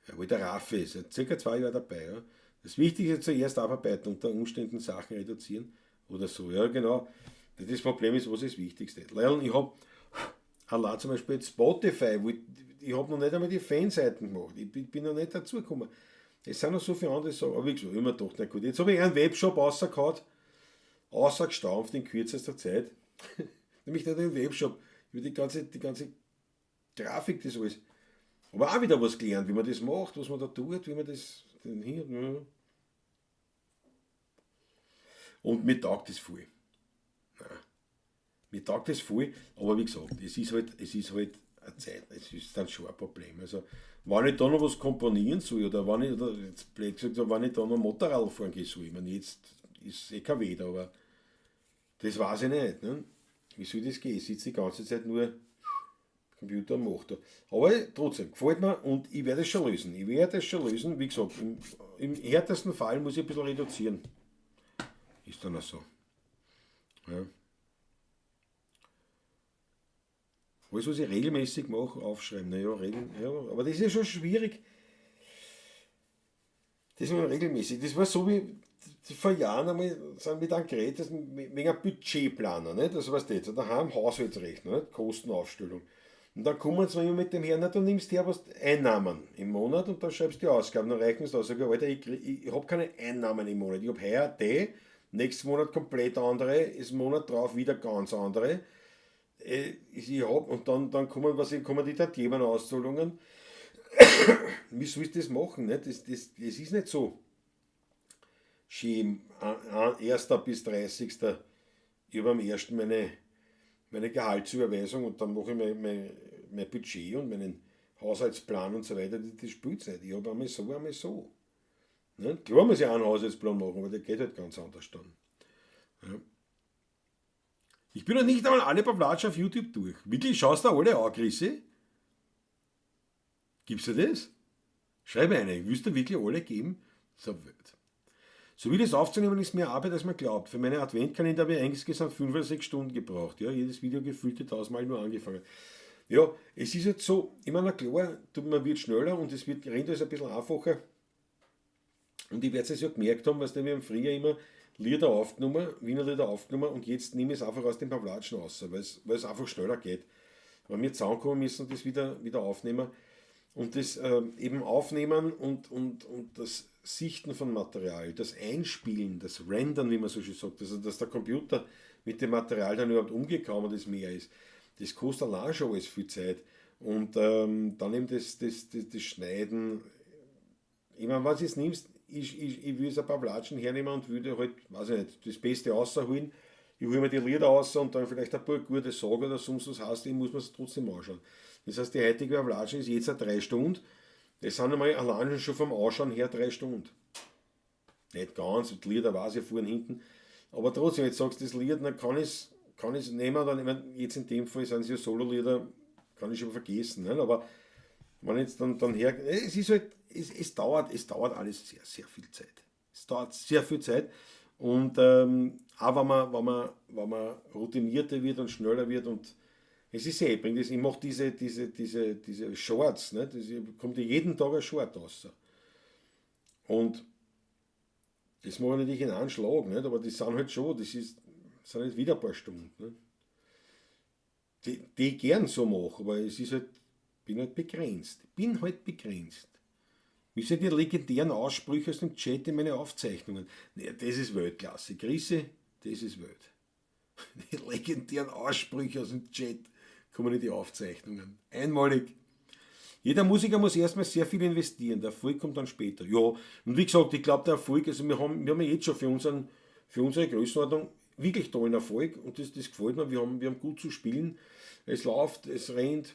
Ja, wo der Raffi ist, circa 2 Jahre dabei. Ja. Das Wichtige ist zuerst abarbeiten, unter Umständen Sachen reduzieren oder so. Ja, genau. Das Problem ist, was ist das Wichtigste? Leon, ich habe allein zum Beispiel jetzt Spotify, ich habe noch nicht einmal die Fanseiten gemacht. Ich bin noch nicht dazugekommen. Es sind noch so viele andere Sachen. Aber wie gesagt, immer doch nicht gut. Jetzt habe ich einen Webshop rausgehauen, ausgestampft in kürzester Zeit. Nämlich nicht den Webshop, über die ganze Grafik, das alles. Aber auch wieder was gelernt, wie man das macht, was man da tut, wie man das hier. Ja. Und mir taugt das viel. Nein. Mir taugt das viel, aber wie gesagt, es ist halt eine Zeit, es ist dann schon ein Problem. Also, wenn ich da noch was komponieren soll, oder wenn ich, oder jetzt blöd gesagt, wenn ich da noch Motorrad fahren gehen soll, ich meine, jetzt ist EKW da, aber das weiß ich nicht. Ne? Wie soll das gehen? Ich sitze die ganze Zeit nur Computer und mache da. Aber trotzdem, gefällt mir und ich werde es schon lösen. Wie gesagt, im härtesten Fall muss ich ein bisschen reduzieren. Ist dann auch so. Ja. Alles, was ich regelmäßig mache, aufschreiben. Naja, ja, aber das ist ja schon schwierig. Das war regelmäßig. Das war so wie vor Jahren einmal sind wir dann geredet, wegen einem Budgetplaner. Nicht? Also was das, daheim Haushaltsrechner, nicht? Kostenaufstellung. Und dann kommen sie immer mit dem her, du nimmst her was Einnahmen im Monat und dann schreibst du die Ausgaben, dann reichen es da. Sag ich, Alter, ich habe keine Einnahmen im Monat. Ich habe heuer die, nächsten Monat komplett andere, ist Monat drauf wieder ganz andere. Und dann kommen die Themenauszahlungen. Wie soll ich das machen? Nicht? Das ist nicht so schön, 1. bis 30. Ich habe am 1. meine Gehaltsüberweisung und dann mache ich mein Budget und meinen Haushaltsplan und so weiter. Das spielt nicht. Ich habe einmal so, einmal so. Nicht? Klar muss ich auch einen Haushaltsplan machen, aber der geht halt ganz anders dann. Ja. Ich bin noch nicht einmal alle Pavlatsch auf YouTube durch. Wirklich, schaust du alle an, Chrissy? Gibst du das? Schreib eine, willst du wirklich alle geben? So wie das aufzunehmen ist mehr Arbeit, als man glaubt. Für meine Adventkalender habe ich insgesamt 5 oder 6 Stunden gebraucht. Ja, jedes Video gefühlte 1000-mal nur angefangen. Ja, es ist jetzt so, ich meine, klar, man wird schneller und rennt alles ein bisschen einfacher. Und ich werde es ja gemerkt haben, was wir haben früher immer Lieder aufgenommen, Wiener Lieder aufgenommen und jetzt nehme ich es einfach aus dem Pavlatschen raus, weil es einfach schneller geht. Wenn wir zusammenkommen müssen und das wieder aufnehmen, und das eben aufnehmen und das Sichten von Material, das Einspielen, das Rendern, wie man so schön sagt, also dass der Computer mit dem Material dann überhaupt umgekommen das mehr ist, das kostet allein schon alles viel Zeit. Und dann eben das Schneiden. Ich meine, was ich nimmst, ich will es ein paar Latschen hernehmen und würde halt, weiß ich nicht, das Beste rausholen. Ich hole mir die Lieder raus und dann vielleicht ein paar gute Sagen oder sonst was heißt, ich muss mir es trotzdem anschauen. Das heißt, die heutige Latschen ist jetzt 3 Stunden. Das sind einmal allein schon vom Ausschauen her 3 Stunden. Nicht ganz, die Lieder weiß ich vorne hinten. Aber trotzdem, jetzt sagst du das Lied, dann kann ich es nehmen, dann, ich meine, jetzt in dem Fall sind es ja Solo-Lieder, kann ich schon vergessen. Nicht? Aber wenn jetzt dann her, es ist halt, es dauert alles sehr, sehr viel Zeit. Es dauert sehr viel Zeit. Und auch wenn man routinierter wird und schneller wird und es ist sehr, ich mache diese Shorts, ne? Das kommt ja jeden Tag ein Short raus. Und das mache ich natürlich in einem Schlag, nicht? Aber das sind halt schon, sind halt wieder ein paar Stunden. Nicht? Die ich gern so mache, aber es ist halt, bin halt begrenzt. Bin halt begrenzt. Wie sind die legendären Aussprüche aus dem Chat in meine Aufzeichnungen? Naja, das ist Weltklasse. Grüße, das ist Welt. Die legendären Aussprüche aus dem Chat kommen in die Aufzeichnungen. Einmalig. Jeder Musiker muss erstmal sehr viel investieren. Der Erfolg kommt dann später. Ja, und wie gesagt, ich glaube, der Erfolg, also wir haben ja jetzt schon für unsere Größenordnung wirklich tollen Erfolg und das gefällt mir. Wir haben gut zu spielen. Es läuft, es rennt.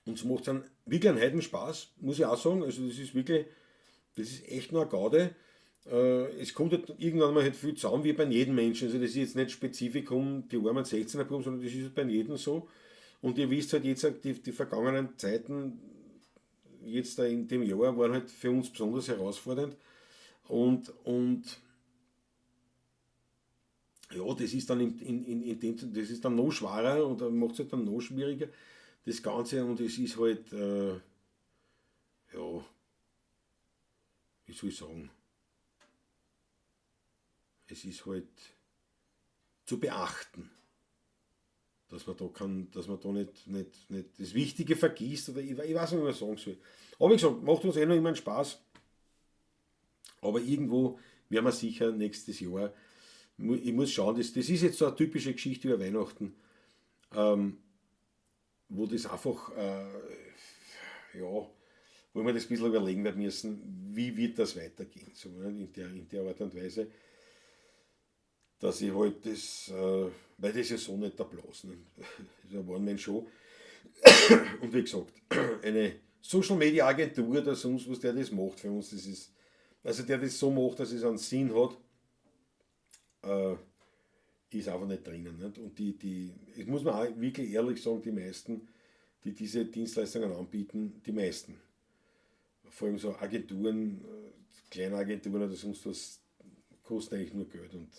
Und es macht dann wirklich einen Heidenspaß, muss ich auch sagen. Also das ist echt nur eine Gaude. Es kommt halt irgendwann mal halt viel zusammen wie bei jedem Menschen. Also das ist jetzt nicht Spezifikum, die armen 16er Buben, sondern das ist halt bei jedem so. Und ihr wisst halt jetzt, die vergangenen Zeiten, jetzt da in dem Jahr, waren halt für uns besonders herausfordernd. Und ja, das ist dann das ist dann noch schwerer und macht es halt dann noch schwieriger, das Ganze. Und es ist halt, ja, wie soll ich sagen, es ist halt zu beachten, dass man da nicht das Wichtige vergisst oder ich weiß nicht, wie man sagen soll. Aber wie gesagt, macht uns noch immer einen Spaß. Aber irgendwo werden wir sicher nächstes Jahr, ich muss schauen, das ist jetzt so eine typische Geschichte über Weihnachten, wo das einfach, ja, wo wir das ein bisschen überlegen werden müssen, wie wird das weitergehen, so in der Art und Weise, dass ich halt das, weil das ist ja so nicht der Platz, ne? Das ist eine One-Man-Show. Und wie gesagt, eine Social-Media-Agentur oder sonst was, der das macht für uns, das ist, also der das so macht, dass es einen Sinn hat, ist einfach nicht drinnen. Nicht? Und das muss man auch wirklich ehrlich sagen, die meisten, die diese Dienstleistungen anbieten, die meisten, vor allem so Agenturen, kleine Agenturen oder sonst was, kosten eigentlich nur Geld und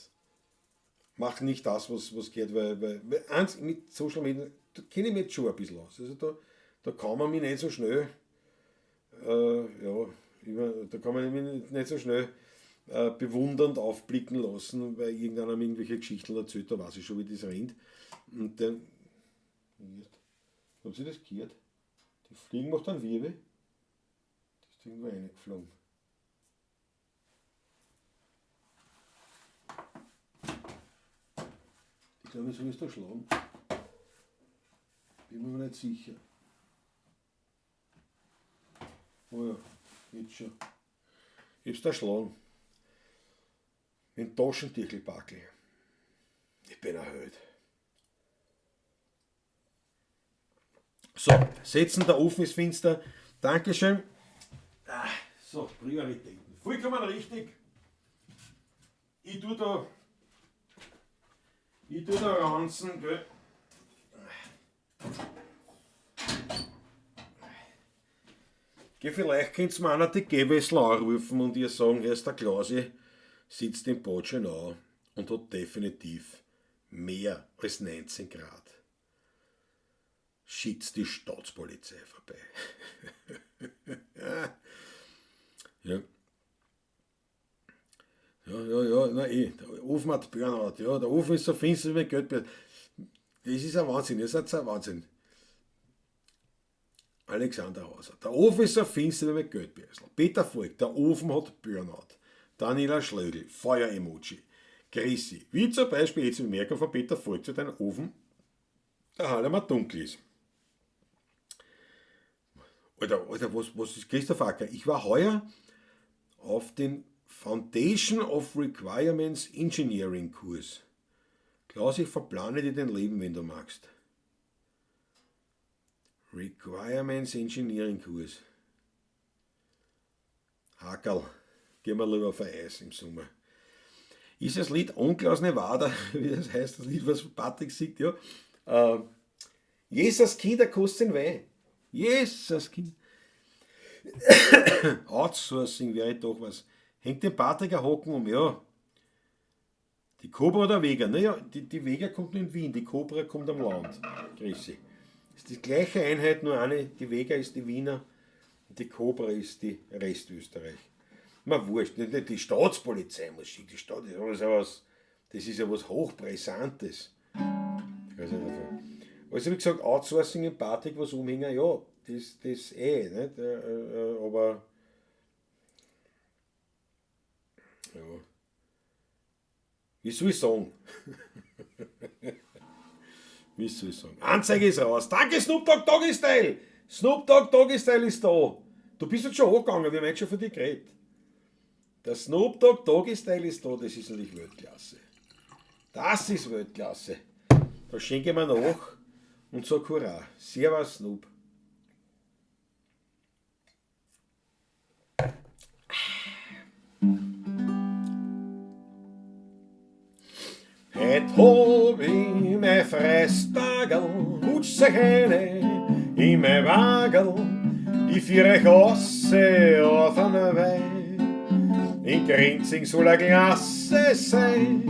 machen nicht das, was geht, weil eins mit Social Media, da kenne ich mich jetzt schon ein bisschen aus. Also da kann man mich nicht so schnell, da kann man mich nicht so schnell bewundernd aufblicken lassen, weil irgendeiner mir irgendwelche Geschichten erzählt, da weiß ich schon, wie das rennt. Und dann, haben Sie das gehört? Die Fliegen macht dann Wirbel. Das ist irgendwo reingeflogen. Ich glaube, ich soll es da schlagen. Bin mir aber nicht sicher. Oh ja, jetzt schon. Ich hab's da schlagen. Mit dem Taschentüchelbackel. Ich bin erhöht. So, setzen, der Ofen ist finster. Dankeschön. So, Prioritäten. Vollkommen richtig. Ich tue da ranzen, gell. Vielleicht könnt ihr mir einer die Gewessel anrufen und ihr sagen, Herr der Klausi sitzt in Botschenau und hat definitiv mehr als 19 Grad. Schickt die Staatspolizei vorbei. Ja. Ja, der Ofen hat Burnout, ja, der Ofen ist so finster wie Geld. Das ist ein Wahnsinn, das ist ein Wahnsinn. Alexander Hauser. Der Ofen ist so finster wie mein Geldbürsel. Peter Volk, der Ofen hat Burnout. Daniela Schlögl, Feuer-Emoji. Chrissy, wie zum Beispiel jetzt im Merker von Peter Volk zu deinem Ofen, der halt einmal dunkel ist. Alter, was ist Christoph Acker? Ich war heuer auf den Foundation of Requirements Engineering Kurs. Klaus, ich verplane dir dein Leben, wenn du magst. Requirements Engineering Kurs. Hackerl, gehen wir lieber auf ein Eis im Sommer. Ist das Lied Onkel aus Nevada, wie das heißt, das Lied, was Patrick singt, ja. Jesus Kinder kosten weh. Jesus Kind. Outsourcing wäre doch was. Hängt den Patrick ein Hocken um, ja. Die Cobra oder Vega? Naja, die Vega kommt nur in Wien, die Cobra kommt am Land. Grüße. Ist die gleiche Einheit, nur eine, die Vega ist die Wiener und die Cobra ist die Restösterreich. Man wurscht, nicht die Staatspolizei muss schicken, die Stadt das ist ja was Hochbrisantes. Also wie gesagt, Outsourcing in Patrick, was umhängen, ja, das nicht? Aber ja. Wie soll ich sagen? Anzeige ist raus. Danke Snoop Dogg Doggy Style. Snoop Dogg Doggy Style ist da. Du bist jetzt schon hochgegangen, wir haben jetzt schon von dir geredet. Der Snoop Dogg Doggy Style ist da, das ist natürlich Weltklasse. Das ist Weltklasse. Da schenke ich mir nach und sag Hurra. Servus Snoop. Het hab ich mein Fressbagel, hutsch sich eine in mein Wagel, ich führe euch rasse auf einen Wein. In Grinzing soll eine Klasse sein,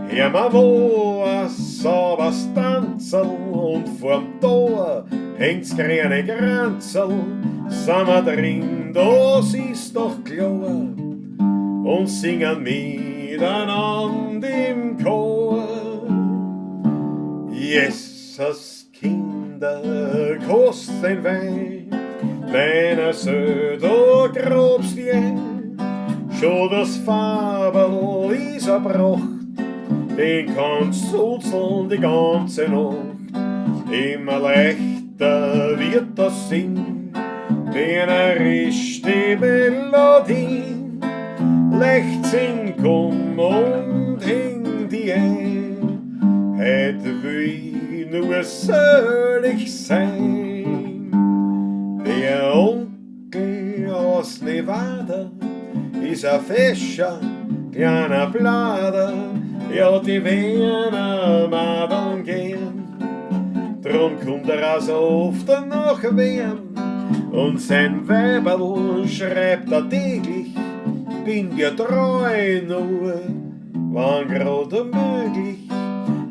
hör mal wo ein sauberes Tanzel und vorm Tor hängt's grüne Granzel, sind wir drin, das ist doch klar, und singen miteinander im Chor. Jesus Kinder, kosten Wein, meiner Söder grobst je, schon das Fabel ist erbrocht, den kannst du zuzeln die ganze Nacht. Immer leichter wird das Sinn, wenn rischt die Melodie. Lechzing komm und häng die ein, heut will nur selig sein. Der Onkel aus Nevada ist ein fescher, kleiner Blader, ja die werden Madeln gern. Drum kommt auch so oft nach Wien und sein Weiberl schreibt täglich, bin dir treu nur, wann grade möglich,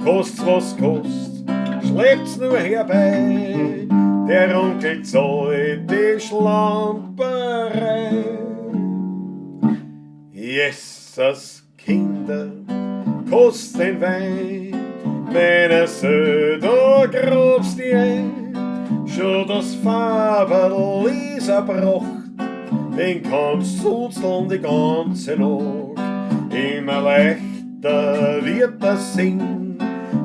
kost's was kost, schlägt's nur herbei, der Onkel zahlt die Schlamperei. Jesus Kinder, kost den Wein, meine Söder grobst die ein, schon das Fabel ist erbrocht, den kannst du zuzeln die ganze Nacht. Immer leichter wird das Sinn,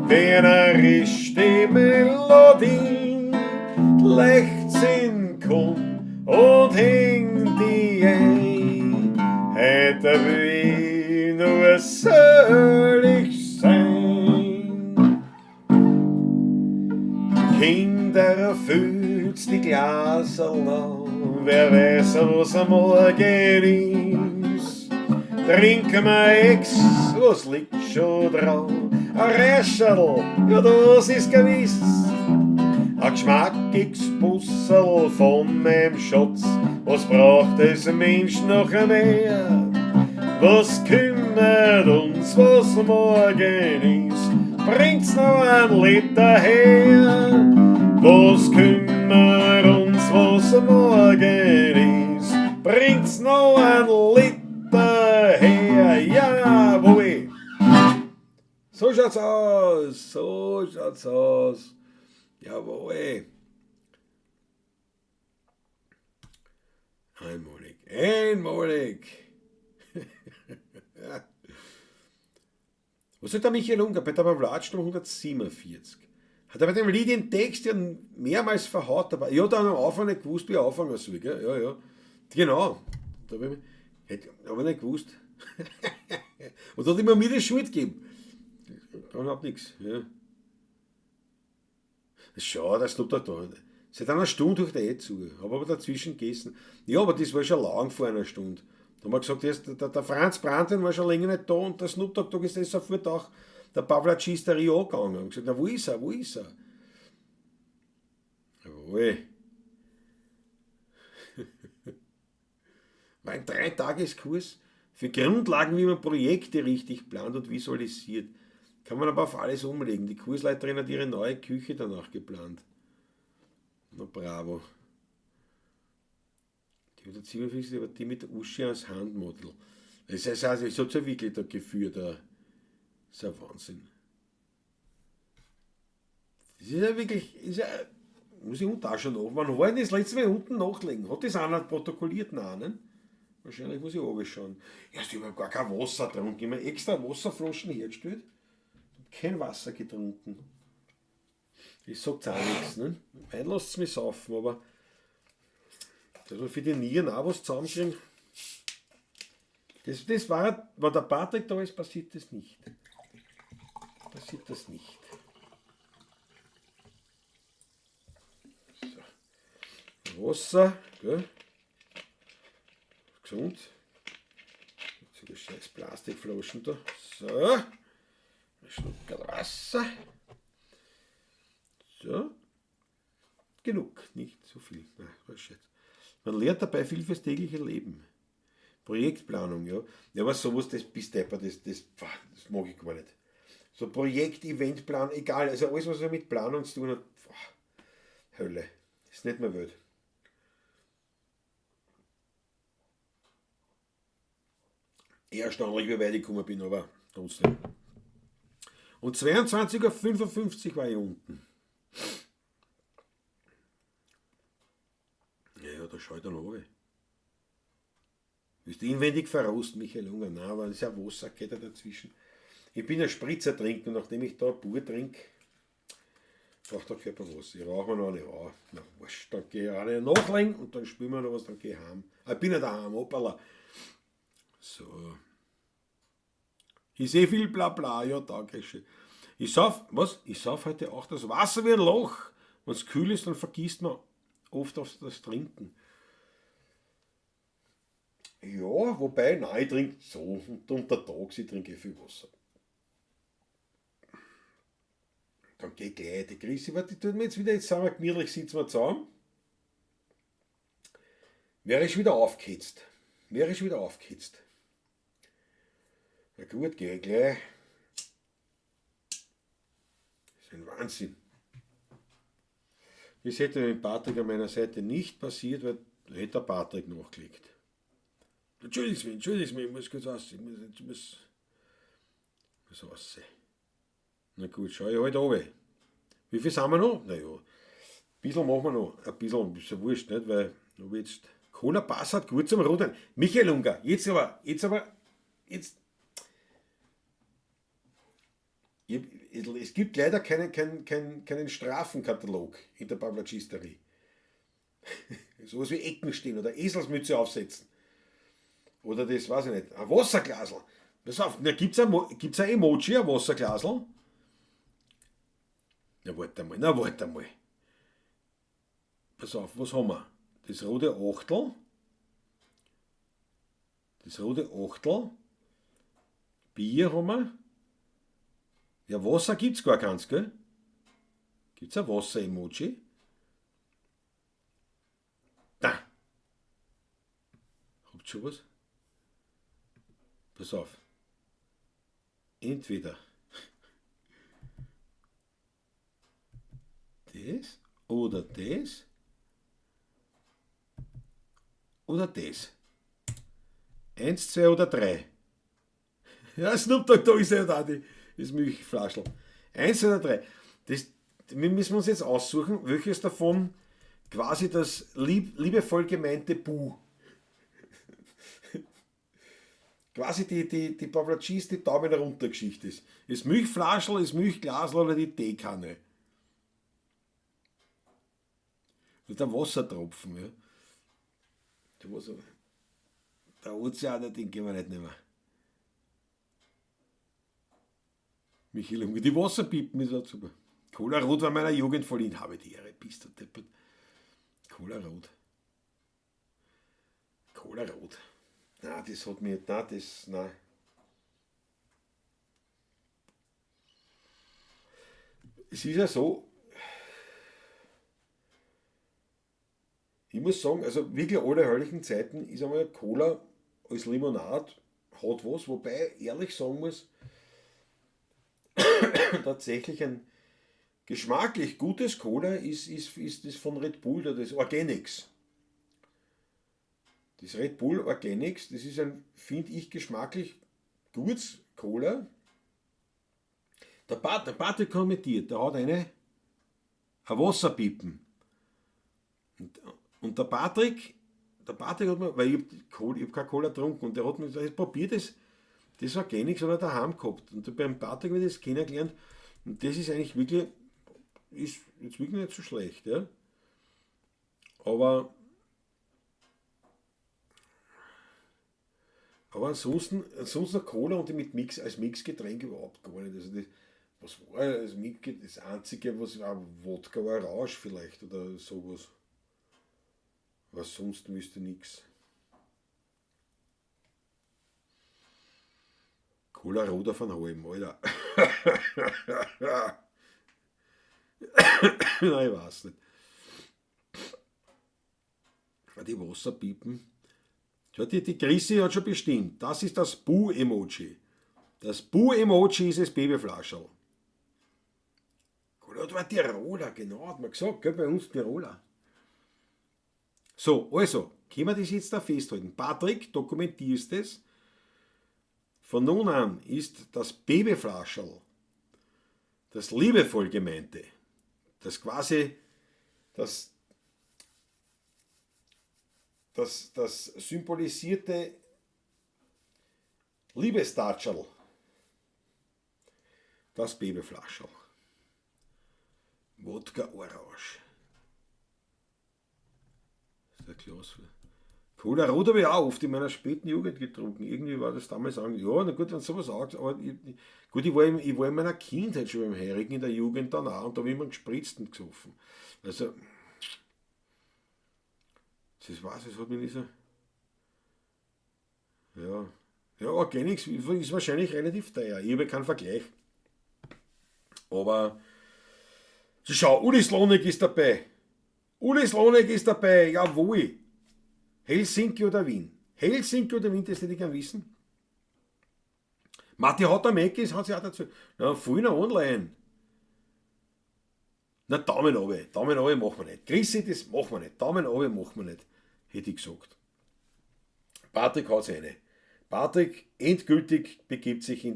wenn rischt die Melodie. Leichtsinn komm und häng die ein, hätte will nur selig sein. Kinder, füllt's die Glaserl an, wer weiß, was am Morgen ist. Trinken wir Ex, was liegt schon dran? Ein Räscherl, ja das ist gewiss. Ein geschmackiges Bussel von meinem Schatz, was braucht es ein Mensch noch mehr? Was kümmert uns, was morgen ist? Bringt's noch ein Liter her? Was kümmert uns, was morgen ist? Bringt's noch ein Liter her? Jawohl! So schaut's aus, so schaut's aus. Jawohl! Einmalig. Einmalig. Ja. Was hat der Michael Unger bei der Pavlatsch-Nummer 147? Hat er bei dem Lied den Text ja mehrmals verhaut, aber ich habe am Anfang nicht gewusst, wie er anfangen soll. Gell? Ja, ja. Genau. Da habe ich nicht gewusst. Und da hat immer mir die Schuld gegeben. Kann überhaupt nichts. Ja. Schau, das tut da. Seit einer Stunde durch der zu. Habe aber dazwischen gegessen. Ja, aber das war schon lang vor einer Stunde. Da haben wir gesagt, der Franz Brandten war schon länger nicht da und der Snoop Dogg ist das sofort auch der Pavlatsch Hysterie angegangen. Und gesagt, na, wo ist er? Wo ist er? Jawohl. War ein 3-Tages-Kurs für Grundlagen, wie man Projekte richtig plant und visualisiert. Kann man aber auf alles umlegen. Die Kursleiterin hat ihre neue Küche danach geplant. Na bravo. Die 147 war die mit der Uschi als Handmodel. Das heißt, es hat sich wirklich da geführt. Das ist ein Wahnsinn. Das ist ja wirklich, muss ich unten auch schon nach. Wann war denn das letzte Mal unten nachlegen? Hat das einer protokolliert? Nein. Wahrscheinlich muss ich oben schauen. Erst ich habe gar kein Wasser getrunken. Ich habe mir extra Wasserflaschen hergestellt. Kein Wasser getrunken. Ich sag's auch nichts. Ne? Wein lasst es mich saufen, aber dass wir für die Nieren auch was zusammenkriegen. Das war, wenn der Patrick da ist, passiert das nicht. Passiert das nicht. So. Wasser, gell? Gesund. Jetzt so scheiß Plastikflaschen da. So. Ein Schluck Wasser. So. Genug, nicht zu viel. Nein, was jetzt. Man lernt dabei viel fürs tägliche Leben. Projektplanung, ja. Ja, aber sowas, das bist Depper, das mag ich gar nicht. So Projekt, Eventplan, egal, also alles, was mit Planung zu tun hat, Hölle. Das ist nicht mehr Welt. Eher erstaunlich, wie weit ich gekommen bin, aber trotzdem. Und 22:55 Uhr war ich unten. Ja, da schaue ich dann runter. Willst du inwendig verrosten, Michael Unger? Nein, aber das ist ja Wasser, geht ja dazwischen. Ich bin ein Spritzer trinker, nachdem ich da pur trinke, braucht der Körper Wasser. Ich rauche mir noch eine an. Na wurscht, dann gehe ich eine nachlegen und dann spielen wir noch was, dann gehe ich heim. Ich bin ja daheim, hoppala. So. Ich sehe viel Blabla, ja, danke schön. Ich sauf heute auch das Wasser wie ein Loch. Wenn es kühl ist, dann vergisst man oft auf das Trinken. Ja, wobei, nein, ich trinke so. Und unter Tags, ich trinke viel Wasser. Dann geht gleich die Krise. Warte, tut mir jetzt wieder, jetzt sind wir gemütlich, sitzen wir zusammen. Wäre ich wieder aufgehetzt. Na gut, gehe ich gleich. Das ist ein Wahnsinn. Das hätte mit Patrick an meiner Seite nicht passiert, weil da hätte der Patrick nachgelegt. Entschuldigung, ich muss kurz aussehen. Ich muss aussehen. Na gut, schau ich halt runter. Wie viel sind wir noch? Naja, ein bisschen machen wir noch. Ein bisschen, ist ja wurscht, nicht? Weil jetzt Cola Pass hat gut zum Rudern. Michael Unger, jetzt. Es gibt leider keinen Strafenkatalog in der Pavlatschisterie. Sowas wie Ecken stehen oder Eselsmütze aufsetzen. Oder das weiß ich nicht. Ein Wasserglasl. Pass auf, gibt's ein Emoji, ein Wasserglasl? Na warte mal. Pass auf, was haben wir? Das rote Achtel. Bier haben wir. Ja, Wasser gibt's gar keins, gell? Gibt's ein Wasser-Emoji? Da. Habt schon was? Pass auf. Entweder das oder das oder das. 1, 2 oder 3. Ja, Snoop Dogg, da ist er da, das Milchflaschel. 1 oder 3. Wir müssen uns jetzt aussuchen, welches davon quasi das liebevoll gemeinte Bu quasi die Pavlacis, die Daumen runter Geschichte ist. Das Milchflaschel, das Milchglasl oder die Teekanne. Und der Wassertropfen, ja. Der Ozeaner, den gehen wir nicht mehr. Michael, die Wasserpipen ist auch super. Cola Rot war meiner Jugend verliehen. Habe die Ehre, bist du deppert. Cola Rot. Cola Rot. Nein, das hat mir, nein. Es ist ja so, ich muss sagen, also wirklich alle herrlichen Zeiten ist einmal Cola als Limonade hat was, wobei ich ehrlich sagen muss, tatsächlich ein geschmacklich gutes Cola ist das von Red Bull, das Organics. Das Red Bull Organics, das ist ein, finde ich, geschmacklich gutes Cola. Der Patrick kommentiert, der hat ein Wasserpipen. Und der Patrick hat mir, weil ich hab keine Cola getrunken, und der hat mir gesagt, probier das Organics, hat er daheim gehabt. Und beim Patrick habe ich das kennengelernt, und das ist eigentlich wirklich, ist jetzt wirklich nicht so schlecht, ja. Aber ansonsten Cola und mit Mix als Mixgetränk überhaupt gar nicht. Also das, was war das Mixgetränk? Das einzige, was war Wodka war Rausch vielleicht oder sowas. Was sonst wüsste nichts. Cola Roder von halben, Alter. Nein, ich weiß nicht. Die Wasserpiepen. Ja, die Chrissy hat schon bestimmt. Das ist das Bu-Emoji. Das Bu-Emoji ist das Babyflascherl. Das war Tiroler, genau, hat man gesagt, gell, bei uns Tiroler. So, also, können wir das jetzt da festhalten. Patrick, dokumentierst es. Von nun an ist das Babyflascherl das liebevoll gemeinte, das quasi das symbolisierte Liebestatscherl, das Babyflascherl. Wodka Orange. Das ist ein Glas. Cola Rot habe ich auch oft in meiner späten Jugend getrunken. Irgendwie war das damals sagen, ja, na gut, wenn sowas auch, aber ich war in meiner Kindheit schon beim Heirigen, in der Jugend dann auch, und da habe ich immer gespritzt und gesoffen. Also, das hat mich nicht so. Ja, Organics ist wahrscheinlich relativ teuer. Ich habe keinen Vergleich. Aber, so schau, Uli Slonik ist dabei. Jawohl. Helsinki oder Wien? Helsinki oder Wien, das hätte ich gerne wissen. Matti hat am Eckis, hat sie auch dazu. Na, vorhin online. Na, Daumen runter machen wir nicht. Chrissy, das machen wir nicht. Daumen runter machen wir nicht. Hätte ich gesagt. Patrick haut eine. Patrick endgültig begibt sich in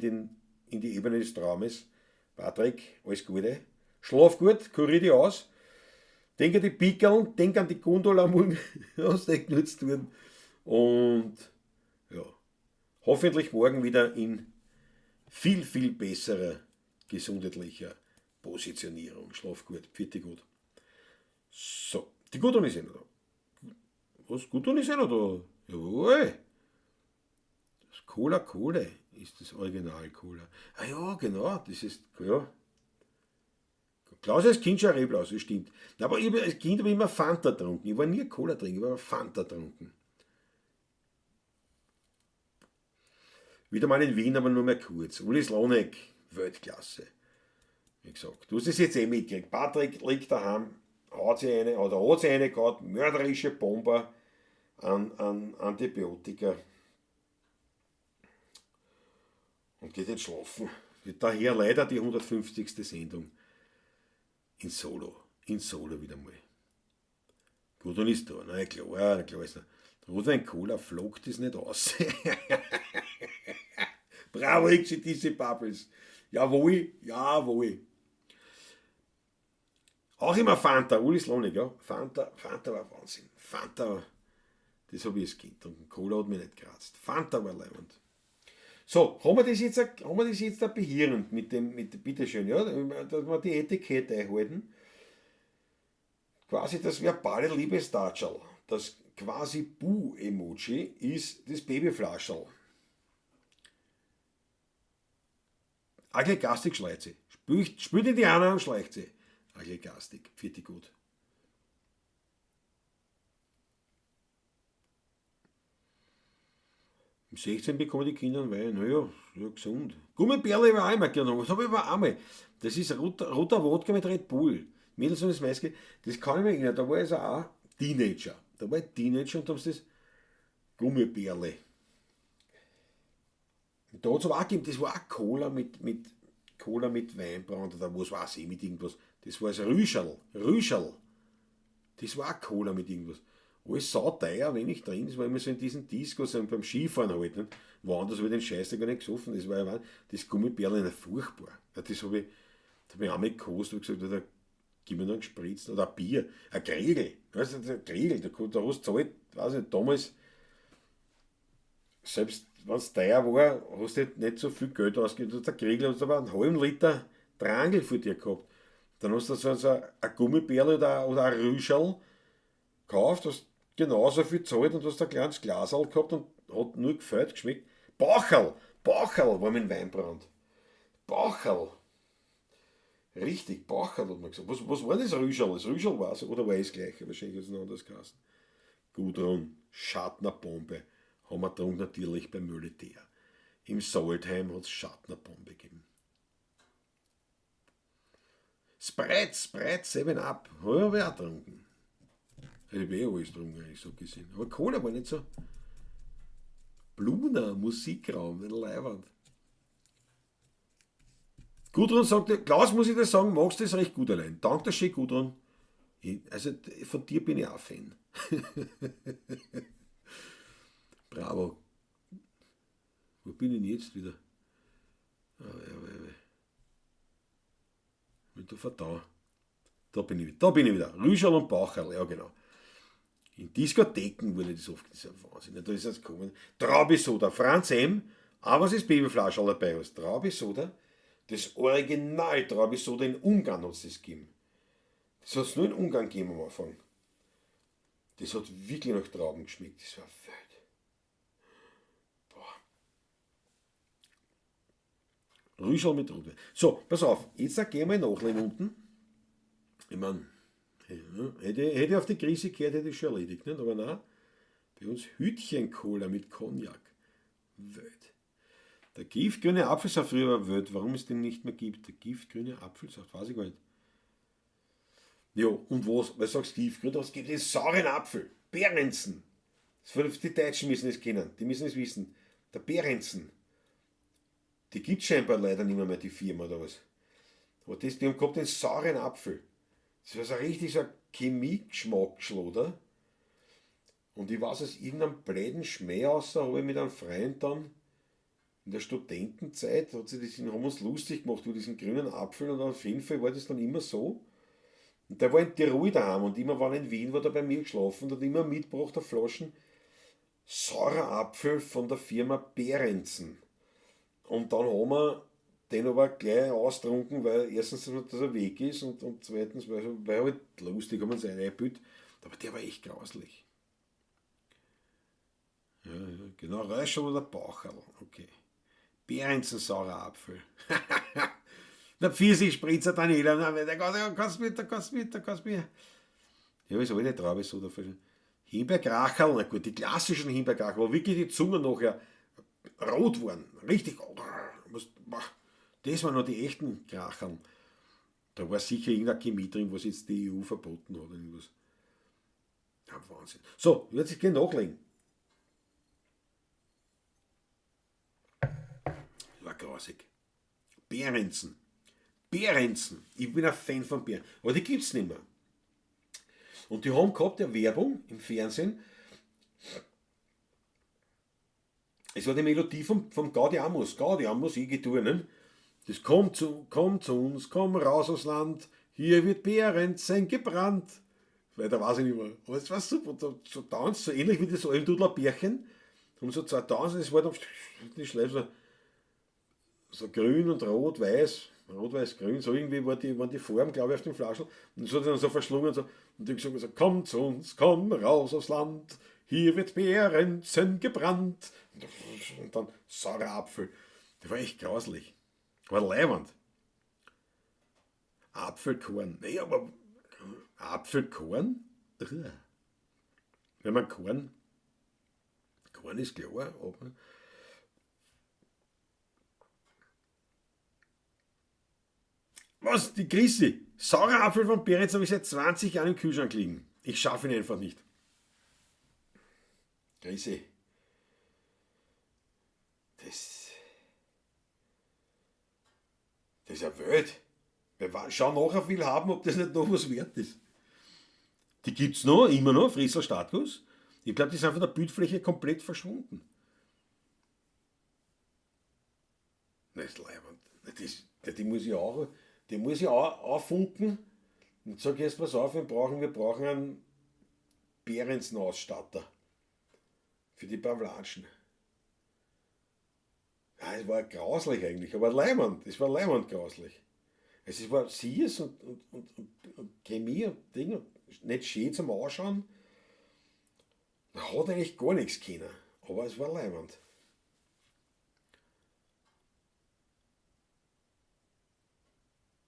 die Ebene des Traumes. Patrick, alles Gute. Schlaf gut, kurier dich aus. Denk an die Pickeln, denk an die Gondola morgen, hast du echt nichts zu tun. Und ja, hoffentlich morgen wieder in viel, viel besserer gesundheitlicher Positionierung. Schlaf gut, pfiat gut. So, die Gudrun ist noch da. Was, Gudrun ist noch da? Jawohl. Das Cola ist das Original Cola. Ah ja, genau, das ist, ja. Klaus als Kind schon Reblaus, das stimmt. Aber als Kind habe ich immer Fanta getrunken. Ich war nie Cola trinken, ich war immer Fanta getrunken. Wieder mal in Wien, aber nur mehr kurz. Uli Slonek, Weltklasse. Wie gesagt, du hast es jetzt mitgekriegt. Patrick liegt daheim, hat sie eine gehabt, mörderische Bomber an Antibiotika. Und geht jetzt schlafen. Daher leider die 150. Sendung. In Solo wieder mal. Gut, dann ist da. Na klar ist da. Rotwein Cola flog das nicht aus. Bravo, diese Bubbles. Jawohl. Auch immer Fanta, Uli Slonik, ja. Fanta war Wahnsinn. Fanta, das habe ich als Kind getrunken. Cola hat mich nicht geratzt. Fanta war leibend. So, haben wir das jetzt da behirrend bitteschön, ja, dass wir die Etikette einhalten. Quasi das verbale Liebestatschel, das quasi Bu-Emoji ist das Babyflascherl. Agli Gastig schleicht sie. Spült in die Hand und schleicht sie. Agli Gastig, vierte gut. Im 16 bekommen die Kinder einen Wein. Naja, ja, gesund. Gummibärle war auch immer gerne. Was habe ich aber einmal? Das ist roter Wodka mit Red Bull. Mädels und das Maske. Das kann ich mir erinnern. Da war ich also auch Teenager. Da war ich Teenager und da haben sie das Gummibärle. Und da hat es aber auch gegeben, das war auch Cola mit Weinbrand oder was weiß ich, mit irgendwas. Das war das Rüscherl. Das war auch Cola mit irgendwas. Alles sauteuer, wenig drin. Das war immer so in diesen Discos beim Skifahren halt. Nicht? Woanders habe ich den Scheiß gar nicht gesoffen. Das war ja das Gummibärle furchtbar. Ja, das habe ich einmal gekostet und gesagt, da gib mir noch einen Spritz oder ein Bier, ein Kriegel. Weißt du, ein Kriegel, da hast du zahlt, weiß nicht, damals, selbst wenn es teuer war, hast du nicht so viel Geld ausgegeben. Du hast einen Kriegel, hast aber einen halben Liter Drangel für dir gehabt. Dann hast du so ein Gummibärle oder ein Rüscherl gekauft, hast genauso viel gezahlt und hast ein kleines Glas gehabt und hat nur gefällt, geschmeckt. Baucherl war mein Weinbrand. Baucherl. Richtig, Baucherl hat man gesagt. Was war das Rüscherl? Das Rüscherl war es, oder war es das gleiche? Wahrscheinlich ist es noch anders geheißen. Gudrun, Schattnerbombe, haben wir getrunken natürlich beim Militär. Im Saltheim hat es Schattnerbombe gegeben. Sprite, 7 Up, habe ich auch getrunken. Ich habe alles getrunken, eigentlich so gesehen. Aber Cola war nicht so. Bluna, Musikraum, ein Leihwand. Gudrun sagte, Klaus, muss ich dir sagen, magst du das recht gut allein. Danke schön, Gudrun. Also von dir bin ich auch Fan. Bravo. Wo bin ich denn jetzt wieder? Mit der Verdauung. Da bin ich wieder. Rüscherl und Baucherl, ja genau. In Diskotheken wurde das oft, das ist ein Wahnsinn. Da ist es gekommen. Traubisoda, Franz M., aber was ist Babyflasche dabei hast. Traubisoda, das Original Traubisoda in Ungarn hat es das gegeben. Das hat es nur in Ungarn gegeben am Anfang. Das hat wirklich nach Trauben geschmeckt. Das war wild. Boah. Rüscherl mit Rotwein. So, pass auf, jetzt gehen wir nachlegen unten. Ich meine, hätte ich auf die Krise gehört, hätte ich schon erledigt. Nicht? Aber nein, bei uns Hütchen-Cola mit Cognac. Wild. Der giftgrüne Apfelsaft früher war wild. Warum es den nicht mehr gibt? Der giftgrüne Apfelsaft, weiß ich gar nicht. Ja, und was sagst du giftgrün? Es gibt den sauren Apfel. Behrensen. Die Deutschen müssen es kennen. Die müssen es wissen. Der Behrensen. Die gibt es scheinbar leider nicht mehr, die Firma oder was. Aber die haben gehabt den sauren Apfel. Das war so richtig so ein Chemie-Geschmacksschloder. Und ich weiß aus irgendeinem blöden Schmäh aus, habe ich mit einem Freund dann in der Studentenzeit, haben wir uns lustig gemacht über diesen grünen Apfel und auf jeden Fall war das dann immer so. Und der war in Tirol daheim und immer, wenn er in Wien war, der bei mir geschlafen und hat immer mitgebracht auf Flaschen saurer Apfel von der Firma Behrensen. Und dann haben wir den aber gleich austrunken, weil erstens, dass er weg ist und zweitens, weil halt lustig, haben wir uns eingebildet. Aber der war echt grauslich. Ja, genau, Räuschel oder Baucherl, okay. Behrensen saurer Apfel. Der Pfirsichspritzer Daniela, der kannst mit. Ja, was habe ich nicht drauf, so dafür. Himbeerkracherl, na gut, die klassischen Himbeerkracherl, wo wirklich die Zunge nachher rot waren. Richtig. Das waren noch die echten Kracherl. Da war sicher irgendeine Chemie drin, was jetzt die EU verboten hat. Irgendwas. Ja, Wahnsinn. So, jetzt ich gehe nachlegen. War grausig. Behrensen. Ich bin ein Fan von Beeren. Aber die gibt es nicht mehr. Und die haben gehabt eine Werbung im Fernsehen. Es war die Melodie vom Gaudi Amos, ich ne? Das kommt zu uns, komm raus aus Land, hier wird Behrensen gebrannt. Weiter weiß ich nicht mehr. Aber es war super. So tanzt, so ähnlich wie das Almdudler Bärchen. Und so zwei Tanzen, das war dann die Schleife so. so grün und rot, weiß, rot, weiß, grün, so irgendwie waren die Farben, glaube ich, auf den Flaschen. Und so hat er dann so verschlungen und so. Und die haben gesagt, komm zu uns, komm raus aufs Land, hier wird Behrensen gebrannt. Und dann saurer Apfel. Das war echt grauslich. War leibend. Apfelkorn. Nee, aber Apfelkorn? Ugh. Wenn man Korn ist klar, aber was, die Chrissy? Saurer Apfel von Beretz habe ich seit 20 Jahren im Kühlschrank liegen. Ich schaffe ihn einfach nicht. Chrissy, das, das ist ja wild. Schau nachher viel haben, ob das nicht noch was wert ist. Die gibt's noch, immer noch, Friesel Status. Ich glaube, die sind von der Bildfläche komplett verschwunden. Das ist leibend. Die muss ich auch auffunken und sag jetzt pass auf, wir brauchen einen Behrensen-Ausstatter für die Pavlatschen. Ja, es war grauslich eigentlich, aber leibend, es war leibend grauslich. Es war Sies und Chemie und Ding, und nicht schön zum Ausschauen. Hat eigentlich gar nichts können, aber es war leibend.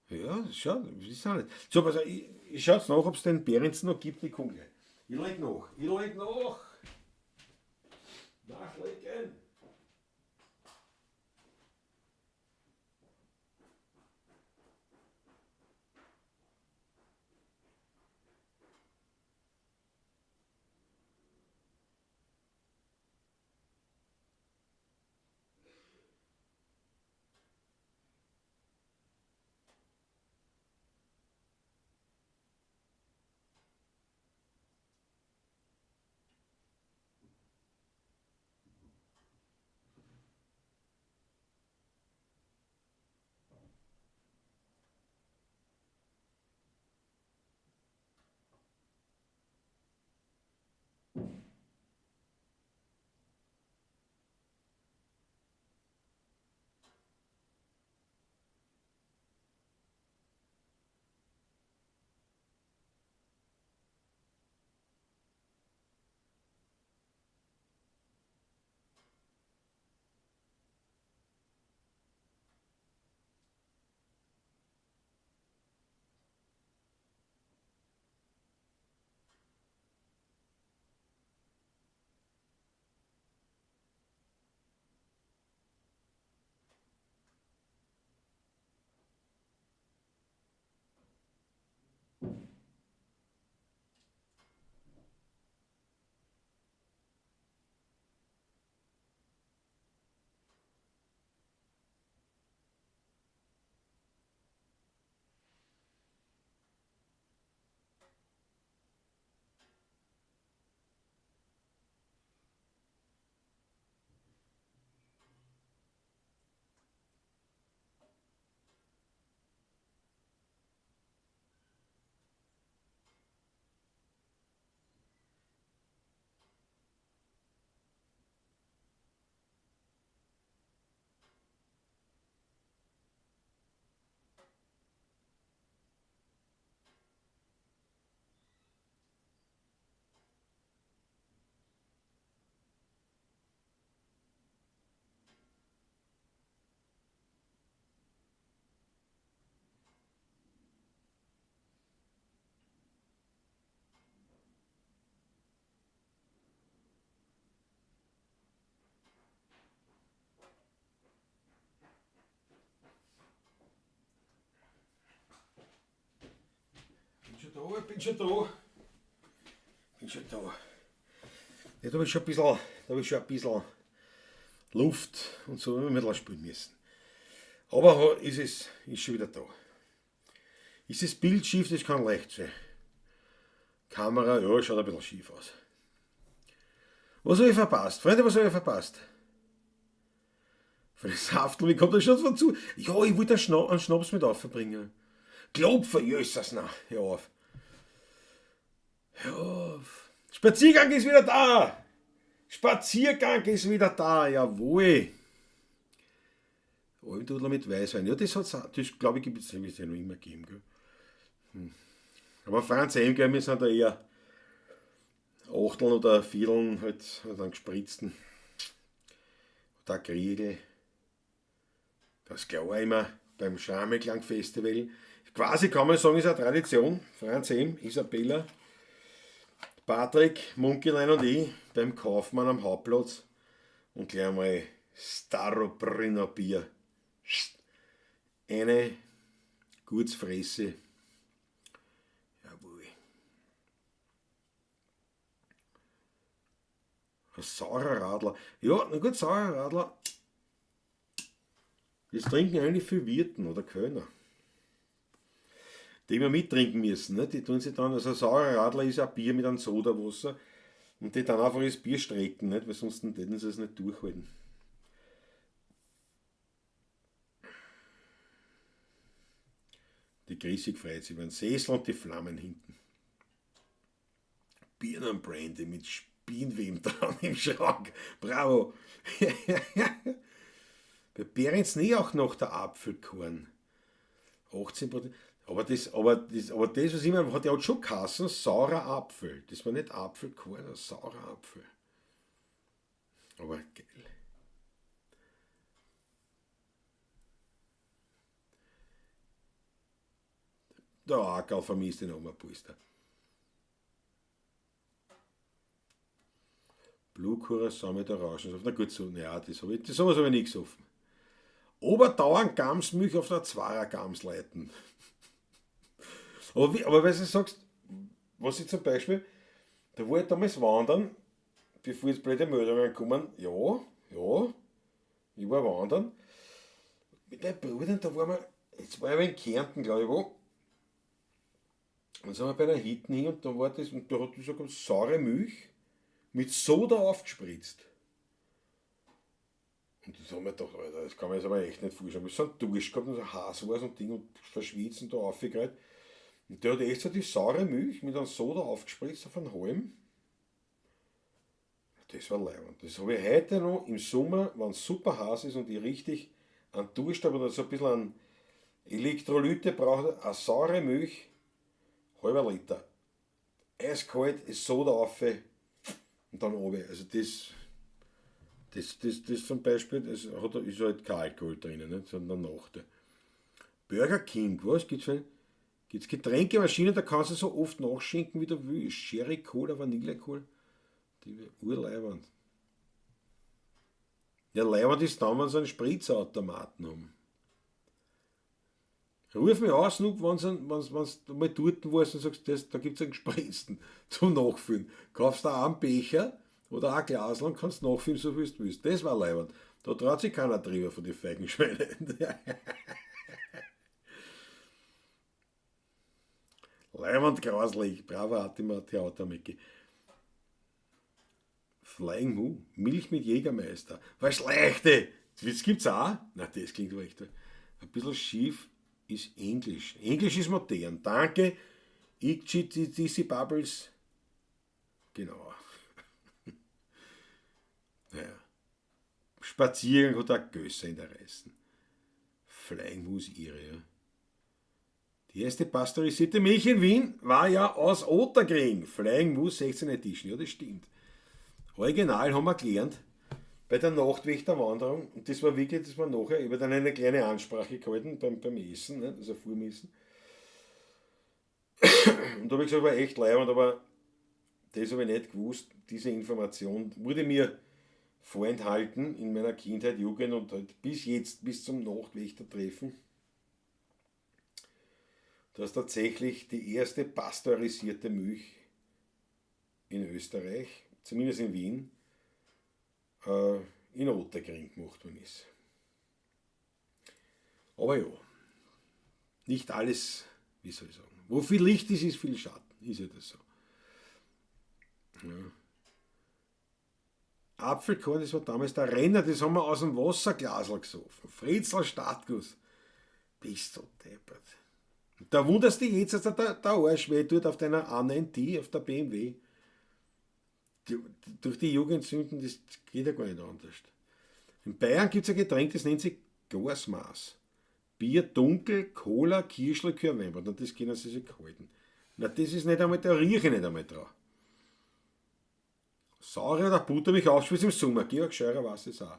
Ja, schau, ist auch nicht. So, also ich schaue jetzt nach, ob es den Behrensen noch gibt, ich komme gleich. Ich leg nach, nachlegen. Ich bin schon da. Ja, da habe ich schon ein bisschen Luft und so ein bisschen spielen müssen. Aber ist schon wieder da. Ist das Bild schief, das kann leicht sein. Kamera, ja, schaut ein bisschen schief aus. Was habe ich verpasst? Freunde, was habe ich verpasst? Für das Saftel, wie kommt das schon dazu? Ja, ich wollte einen Schnaps mit aufbringen. Klopfer, jösses, na, hör auf. Hör auf. Spaziergang ist wieder da. Spaziergang ist wieder da, jawohl. Almdudler mit Weißwein. Ja, das glaube ich, gibt es ja noch immer gegeben. Gell? Aber Franz M, gell, wir sind da eher Achteln oder Vierteln halt an gespritzten. Der Kriegel. Das Klar immer beim Schameklang-Festival. Quasi kann man sagen, ist eine Tradition. Franz M, Isabella, Patrick, Munkelein und ich beim Kaufmann am Hauptplatz und gleich mal Starobrunner Bier. Eine gutes Fresse. Jawohl. Ein saurer Radler. Ja, na gut, saurer Radler. Das trinken eigentlich viele Wirten oder Kölner. Die immer mittrinken müssen. Ne? Die tun sich dann, also ein saurer Radler ist ein Bier mit einem Sodawasser und die dann einfach das Bier strecken, nicht? Weil sonst hätten sie es nicht durchhalten. Die Grissig freut sich über den Sessel und die Flammen hinten. Bier und Brandy mit Spinnweben dran im Schrank. Bravo! Bei Behrens nie auch noch der Apfelkorn. 18%. Aber das, was ich meine, hat ja auch schon geheißen, saurer Apfel. Das war nicht Apfelkorn, sondern saurer Apfel. Aber geil. Der Ackerl vermisst den Oma-Puster. Blue Curacao mit Orangensaft. Na gut, so, naja, sowas habe ich nicht gesoffen. Oberdauern Gamsmilch auf der Zwarer Gams leiten. Aber weil du sagst, was ich zum Beispiel, da war ich damals wandern, bevor jetzt blöde Meldungen kommen, ja, ich war wandern, mit meinem Bruder, da waren wir, jetzt war ich in Kärnten, glaube ich, wo, und sind wir bei einer Hitten hin und da war das, und da hat die sogar saure Milch mit Soda aufgespritzt. Und das haben wir gedacht, Alter, das kann man jetzt aber echt nicht vorstellen. Wir sind Dusch gehabt und so heiß war und Ding und verschwitzt und da aufgereiht. Und der hat echt so die saure Milch mit einem Soda aufgespritzt auf einen Halm. Das war leibend. Das habe ich heute noch im Sommer, wenn es super heiß ist und ich richtig einen Durst habe oder so ein bisschen an Elektrolyte brauche, eine saure Milch, halber Liter. Eiskalt, ist Soda auf und dann runter. Also das zum Beispiel, ist halt kein Alkohol drinnen, nicht? Sondern Nacht. Burger King, was gibt's für Gibt's Getränkemaschinen, da kannst du so oft nachschenken, wie du willst. Sherry Cola, Vanillecola. Die urleibend. Ja, leibend ist dann, wenn sie einen Spritzautomaten haben. Ruf mich aus, wenn du mal dort warst und sagst, da gibt es einen gespritzten zum Nachfüllen. Kaufst du einen Becher oder ein Glas und kannst nachfüllen, so viel du willst. Das war leibend. Da traut sich keiner drüber von den Feigenschweinen. Leibend grauslich. Bravo, Theater, Micky. Flying Moo. Milch mit Jägermeister. Was leichte. Das gibt's auch. Na, das klingt recht. Ein bisschen schief ist Englisch. Englisch ist modern. Danke. DC Bubbles. Genau. Naja. Spaziergang hat auch Gösser in der Reißen. Flying Moo ist ihre, ja. Die erste pasteurisierte Milch in Wien war ja aus Otterkring. Flying Moose 16 Edition. Ja, das stimmt. Original haben wir gelernt bei der Nachtwächterwanderung. Und das war wirklich, das war nachher, ich habe dann eine kleine Ansprache gehalten beim Essen, ne, also vor dem Essen. Und da habe ich gesagt, war echt leibend, aber das habe ich nicht gewusst. Diese Information wurde mir vorenthalten in meiner Kindheit, Jugend und halt bis jetzt, bis zum Nachtwächtertreffen, dass tatsächlich die erste pasteurisierte Milch in Österreich, zumindest in Wien, in Otterkring gemacht worden ist. Aber ja, nicht alles, wie soll ich sagen, wo viel Licht ist, ist viel Schatten, ist ja das so. Ja. Apfelkorn, das war damals der Renner, das haben wir aus dem Wasserglasl gesoffen. Fritzl Stadtguss. Bist du deppert. Da wunderst du jetzt, dass der Arsch weh tut auf deiner A9T, auf der BMW. Durch die Jugendsünden, das geht ja gar nicht anders. In Bayern gibt es ein Getränk, das nennt sich Gasmaß. Bier dunkel, Cola, Kirschler, Weinbrand. Und das können sie sich halten. Na, das ist nicht einmal, da rieche ich nicht einmal drauf. Saure oder Buttermilch aufschweiß im Sommer. Georg Scheurer weiß es auch.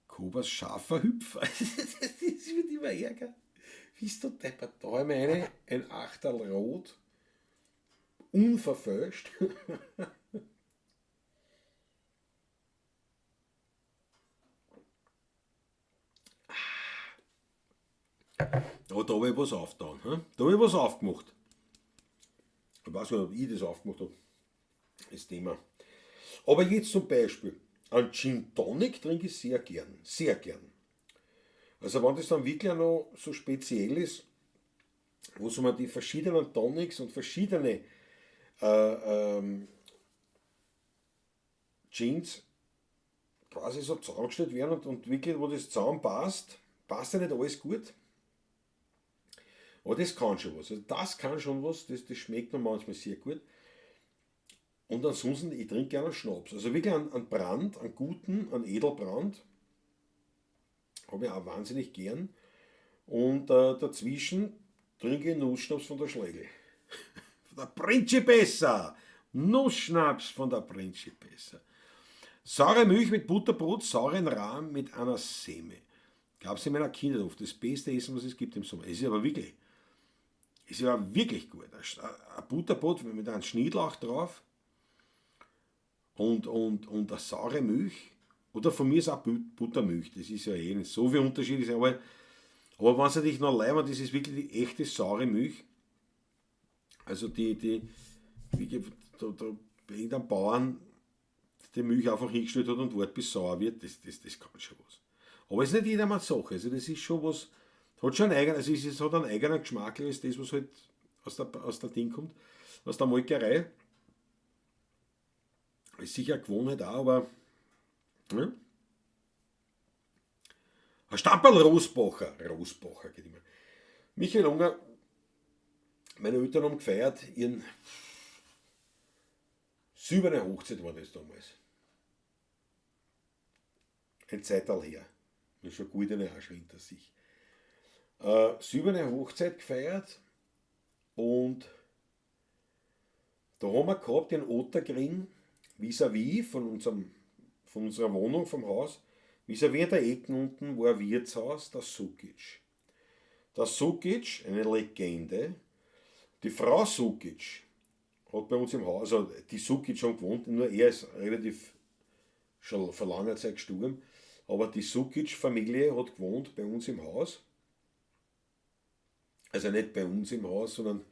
Kobas scharfer Hüpfer. Das wird immer ärger. Bist du deppert? Da haben wir ein Achterl Rot. Unverfälscht. Aber da habe ich was aufgetan. Da habe ich was aufgemacht. Ich weiß nicht, ob ich das aufgemacht habe. Das Thema. Aber jetzt zum Beispiel. Ein Gin Tonic trinke ich sehr gern. Sehr gern. Also wenn das dann wirklich noch so speziell ist, wo so man die verschiedenen Tonics und verschiedene Gins quasi so zusammengestellt werden und wirklich, wo das zusammenpasst, passt ja nicht alles gut. Aber das kann schon was. Also das kann schon was, das schmeckt mir manchmal sehr gut. Und ansonsten, ich trinke gerne Schnaps. Also wirklich einen Brand, einen guten, einen Edelbrand. Habe ich auch wahnsinnig gern. Und dazwischen trinke ich Nussschnaps von der Schlegel. Von der Principessa. Nussschnaps von der Principessa. Saure Milch mit Butterbrot, sauren Rahm mit einer Semme. Gab es in meiner Kindheit oft. Das beste Essen, was es gibt im Sommer. Es ist aber wirklich, gut. Ein Butterbrot mit einem Schnittlauch drauf und eine saure Milch. Oder von mir ist auch Buttermilch. Das ist ja eh nicht so viel Unterschied. Aber wenn es natürlich noch leibend ist, ist wirklich die echte saure Milch. Also da bei irgendeinem Bauern die Milch einfach hingestellt hat und wartet, bis sauer wird, das kann schon was. Aber es ist nicht jedermanns Sache. Also das ist schon was, hat schon einen eigenen, also es hat einen eigenen Geschmack, als das, was halt aus der Ding kommt, aus der Molkerei. Ist sicher eine Gewohnheit auch, aber ja. Ein Stamperl Rosbacher geht immer. Michael Unger, meine Eltern haben gefeiert, ihren silberne Hochzeit war das damals. Ein Zeitalter her. Das ist schon gut eine auch schon hinter sich. Silberne Hochzeit gefeiert und da haben wir gehabt den Ottergring vis-à-vis von unserer Wohnung, vom Haus, vis-à-vis der Ecken unten war ein Wirtshaus, das Sukic. Das Sukic, eine Legende. Die Frau Sukic hat bei uns im Haus, also die Sukic schon gewohnt, nur er ist relativ schon vor langer Zeit gestorben, aber die Sukic-Familie hat gewohnt bei uns im Haus. Also nicht bei uns im Haus, sondern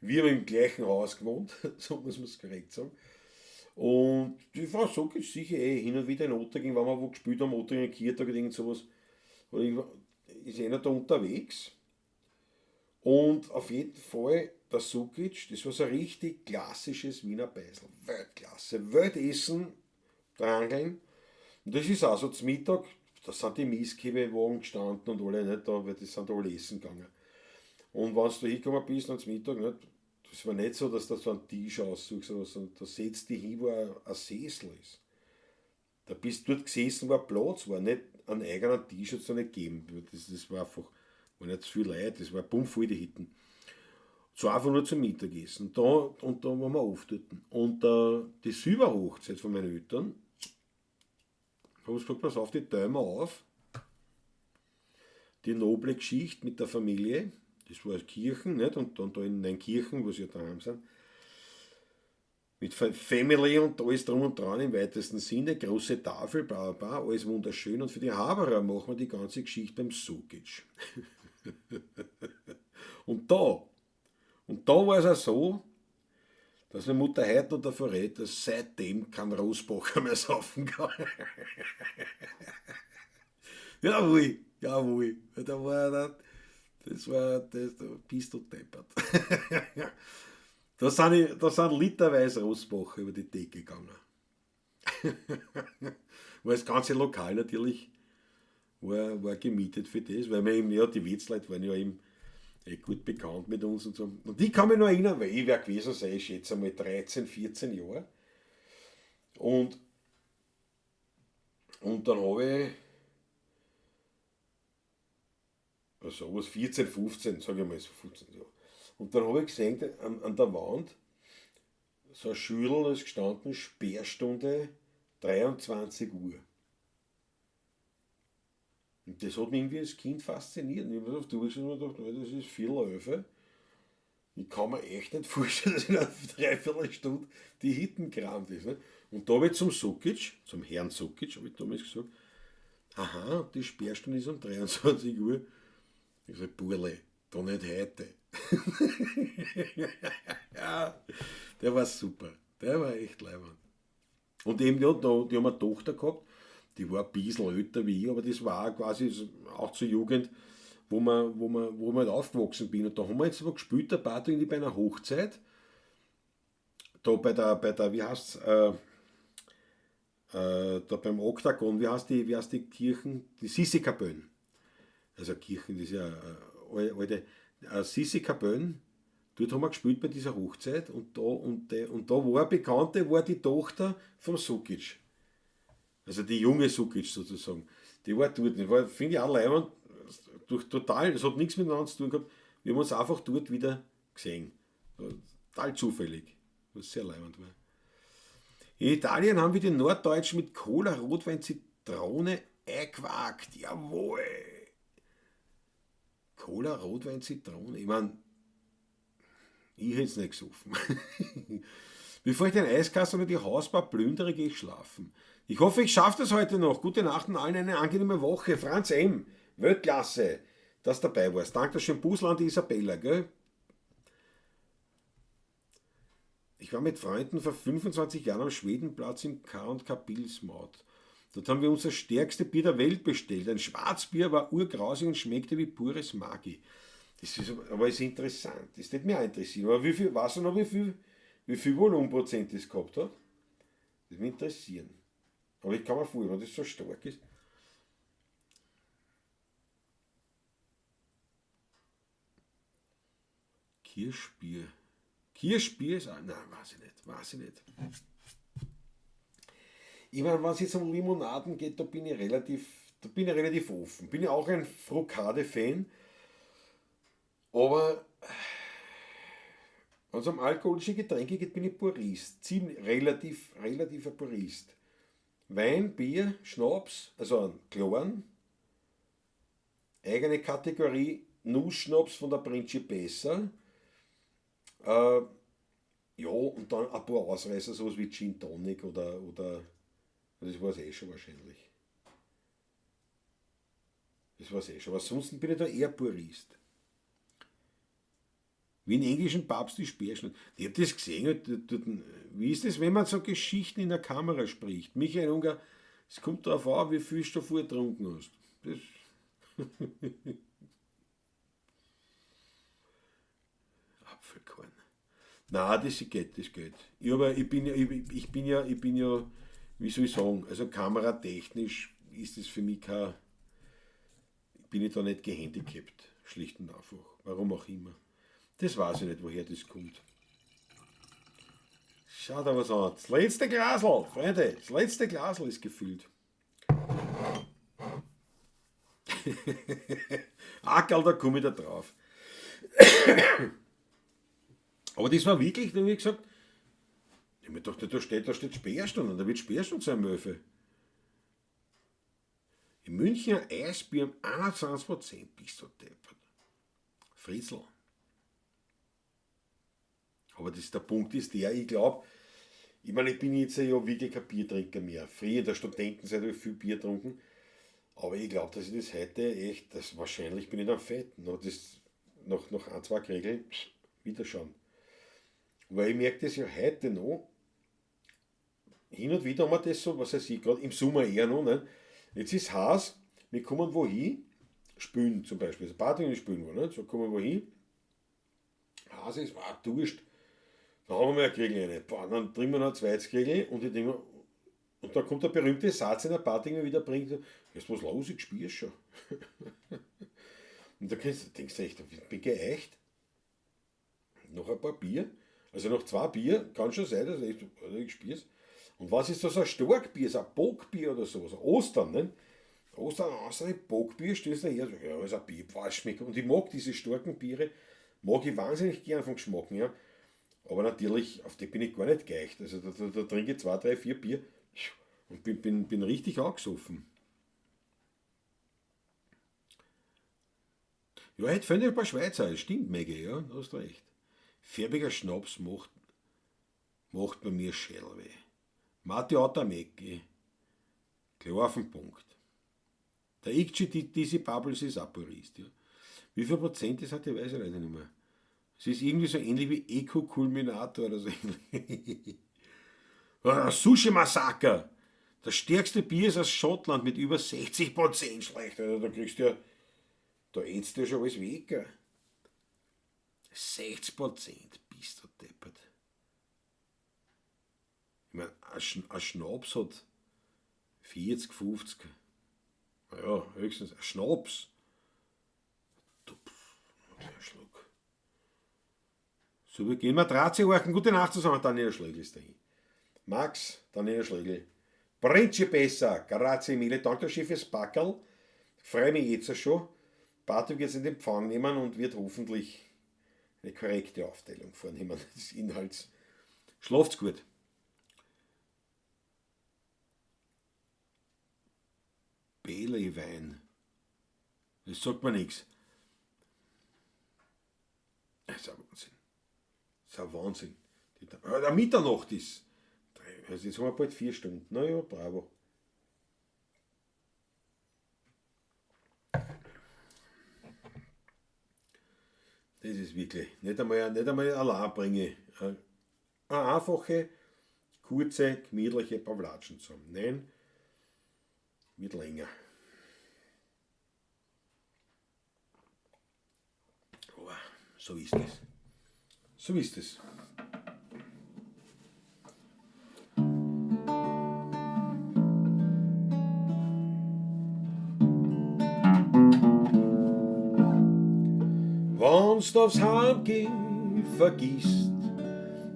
wir haben im gleichen Haus gewohnt, so muss man es korrekt sagen. Und die Frau Sukic sicher hin und wieder in Ottergring, wenn wir wo gespielt haben, Ottergring, Kirtag oder irgend sowas, ist einer da unterwegs. Und auf jeden Fall der Sukic, das war so ein richtig klassisches Wiener Beisel. Weltklasse. Weltessen, Drangeln. Und das ist auch so zum Mittag, da sind die Mieskäbewagen gestanden und alle nicht da, weil die sind alle essen gegangen. Und wenn du da hingekommen bist und zum Mittag, nicht, das war nicht so, dass du so einen Tisch aussuchst, sondern da setzt dich hin, wo ein Sessel ist. Da bist du dort gesessen, wo ein Platz war, nicht einen eigenen Tisch hat es nicht gegeben. Das war einfach, war nicht zu viel Leute, das war bummvoll die Hitten. So einfach nur zum Mittagessen. Da waren wir oft dort. Und die Silberhochzeit von meinen Eltern, haben sie gesagt, pass auf, die teilen wir auf. Die noble Geschichte mit der Familie, das war Kirchen, nicht? Und dann da in Neunkirchen, wo sie ja daheim sind, mit Family und alles drum und dran im weitesten Sinne, große Tafel, bla bla bla, alles wunderschön. Und für die Haberer machen wir die ganze Geschichte beim Sukic. und da war es auch so, dass meine Mutter heute noch davon redet, dass seitdem kein Rosbacher mehr saufen kann. Jawohl. Da bist du deppert. Da sind literweise Rosbacher über die Decke gegangen. Weil das ganze Lokal natürlich war gemietet für das, weil wir eben, ja, die Wirtsleute waren ja eben gut bekannt mit uns und so. Und ich kann mich noch erinnern, weil ich wäre gewesen sein, ich schätze einmal 13, 14 Jahre. Und dann habe ich sowas, 14, 15, sage ich mal so 15 Jahre. Und dann habe ich gesehen, an der Wand, so ein Schüttel, da ist gestanden, Sperrstunde 23 Uhr. Und das hat mich irgendwie als Kind fasziniert. Und ich habe mir auf durchgeschaut und gedacht, das ist 4:11. Ich kann mir echt nicht vorstellen, dass in einer Dreiviertelstunde die Hitten gerammt ist. Ne? Und da habe ich zum Sukic, zum Herrn Sukic, habe ich damals gesagt, aha, die Sperrstunde ist um 23 Uhr. Ich sage, Burle, da nicht heute. Ja, der war super. Der war echt leibend. Und eben, ja, die haben eine Tochter gehabt, die war ein bisschen älter wie ich, aber das war quasi auch zur Jugend, wo man halt aufgewachsen bin. Und da haben wir jetzt aber gespielt, ein paar Tage bei einer Hochzeit, da bei der wie heißt's, da beim Oktagon, wie heißt die Kirchen? Die Sissi-Kapellen. Also Kirchen, das ist ja alte Sissi-Kapellen. Dort haben wir gespielt bei dieser Hochzeit und da war eine Bekannte, war die Tochter vom Sukic. Also die junge Sukic sozusagen. Die war dort. Das war, finde ich auch leibend, total, es hat nichts miteinander zu tun gehabt. Wir haben uns einfach dort wieder gesehen. Total zufällig. Was sehr leibend war. In Italien haben wir den Norddeutschen mit Cola, Rotwein, Zitrone eingequakt. Jawohl! Cola, Rotwein, Zitrone. Ich meine, ich hätte es nicht gesoffen. Bevor ich den Eiskasten oder die Hausbar plündere, gehe ich schlafen. Ich hoffe, ich schaffe das heute noch. Gute Nacht und allen eine angenehme Woche. Franz M., Weltklasse, dass du dabei warst. Dankeschön, Busl an die Isabella, gell? Ich war mit Freunden vor 25 Jahren am Schwedenplatz im K&K Pilsmaut. Dort haben wir unser stärkste Bier der Welt bestellt. Ein Schwarzbier, war urgrausig und schmeckte wie pures Magi. Das ist aber ist interessant. Das wird mich auch interessieren. Aber weißt du noch, wie viel Volumenprozent das gehabt hat? Das würde mich interessieren. Aber ich kann mir vorstellen, wenn das so stark ist. Kirschbier. Kirschbier ist auch. Nein, weiß ich nicht. Ich meine, wenn es jetzt um Limonaden geht, da bin ich relativ offen. Bin ja auch ein Frukade-Fan. Aber wenn es um alkoholische Getränke geht, bin ich Purist. Relativ ein Purist. Wein, Bier, Schnaps, also ein Klaren. Eigene Kategorie, Nussschnaps von der Principessa. Ja, und dann ein paar Ausreißer, sowas wie Gin Tonic oder das war es eh schon wahrscheinlich. Das war es eh schon. Aber ansonsten bin ich da eher Purist. Wie in englischen Pubs die Sperrschnitt. Ich habe das gesehen. Wie ist das, wenn man so Geschichten in der Kamera spricht? Michael Unger, es kommt darauf an, wie viel du davor getrunken hast. Das Apfelkorn. Nein, das geht. Ich bin ja, wie soll ich sagen, also kameratechnisch ist es für mich bin ich da nicht gehandicapt. Schlicht und einfach. Warum auch immer. Das weiß ich nicht, woher das kommt. Schaut da was an. Das letzte Glasl, Freunde, das letzte Glasl ist gefüllt. Ackerl, da komme ich da drauf. Aber das war wirklich, da habe ich gesagt, ich habe mir gedacht, da steht Sperrstunde, da wird Sperrstunde sein, Möwe. In München ein Eisbier um 21%, bist du deppert. Friesl. Aber der Punkt ist der, ich glaube, ich meine, ich bin jetzt ja wirklich kein Biertrinker mehr. Früher in der Studentenzeit habe ich viel Bier getrunken. Aber ich glaube, dass ich das heute echt, wahrscheinlich bin ich dann fett. Nach ein, zwei Kriegeln wieder schauen. Weil ich merke das ja heute noch, hin und wieder haben wir das so, was weiß ich, gerade im Sommer eher noch, ne? Jetzt ist es heiß, wir kommen wohin, spülen zum Beispiel, also Party spülen wir, ne? So kommen wir wohin, heiß ist, Durst, dann haben wir mal ein Kriegel rein, dann trinken wir noch ein zweites Kriegel und ich denke mir, und dann kommt der berühmte Satz in der Party, den man wieder bringt, ist was los, ich spür's schon. Und da denkst du echt, ich bin geeicht, noch ein paar Bier, also noch 2 Bier, kann schon sein, dass ich spür's. Und was ist das, so ein Starkbier, so ein Bockbier oder so, so Ostern, ne? hast du ein Bockbier, stellst du her, ja, das ist ein Bier, was schmeckt. Und ich mag diese starken Biere, mag ich wahnsinnig gern vom Geschmack her. Aber natürlich, auf die bin ich gar nicht geeicht. Also da trinke ich 2, 3, 4 Bier und bin richtig angesoffen. Ja, heute fehlen ein paar Schweizer, das stimmt, Maggie, ja, du hast recht. Färbiger Schnaps macht bei mir Schellweh. Mate Atamecki, klar auf den Punkt. Der Icci Dizzy Bubbles ist auch Purist, ja. Wie viel Prozent das hat, ich weiß ich leider nicht mehr. Es ist irgendwie so ähnlich wie Eco-Culminator oder so ähnlich. Sushi Massaker. Das stärkste Bier ist aus Schottland mit über 60% schlecht. Also da kriegst du ja, da ätzt du ja schon alles weg. Gell? 60% bist du deppert. Ich meine, ein Schnaps hat 40, 50. Naja, höchstens ein Schnaps. Ein Schluck. So, wir gehen Matraze-Orchen. Gute Nacht zusammen, Daniel Schlegel ist dahin. Max, Daniel Schlegel. Principessa, grazie mille, danke schön fürs Backerl. Freue mich jetzt schon. Bartu wird es in den Empfang nehmen und wird hoffentlich eine korrekte Aufteilung vornehmen des Inhalts. Schlaft's gut. Bailey-Wein. Das sagt mir nichts. Das ist ein Wahnsinn. Das ist ein Wahnsinn. Der Mitternacht ist. Also jetzt haben wir bald 4 Stunden. Naja, bravo. Das ist wirklich nicht einmal allein bringe. Eine einfache, kurze, gemütliche Pavlatschen zu haben. Nein, wird länger. Aber so ist es. So ist es. Wenn's aufs Heimgehen vergisst,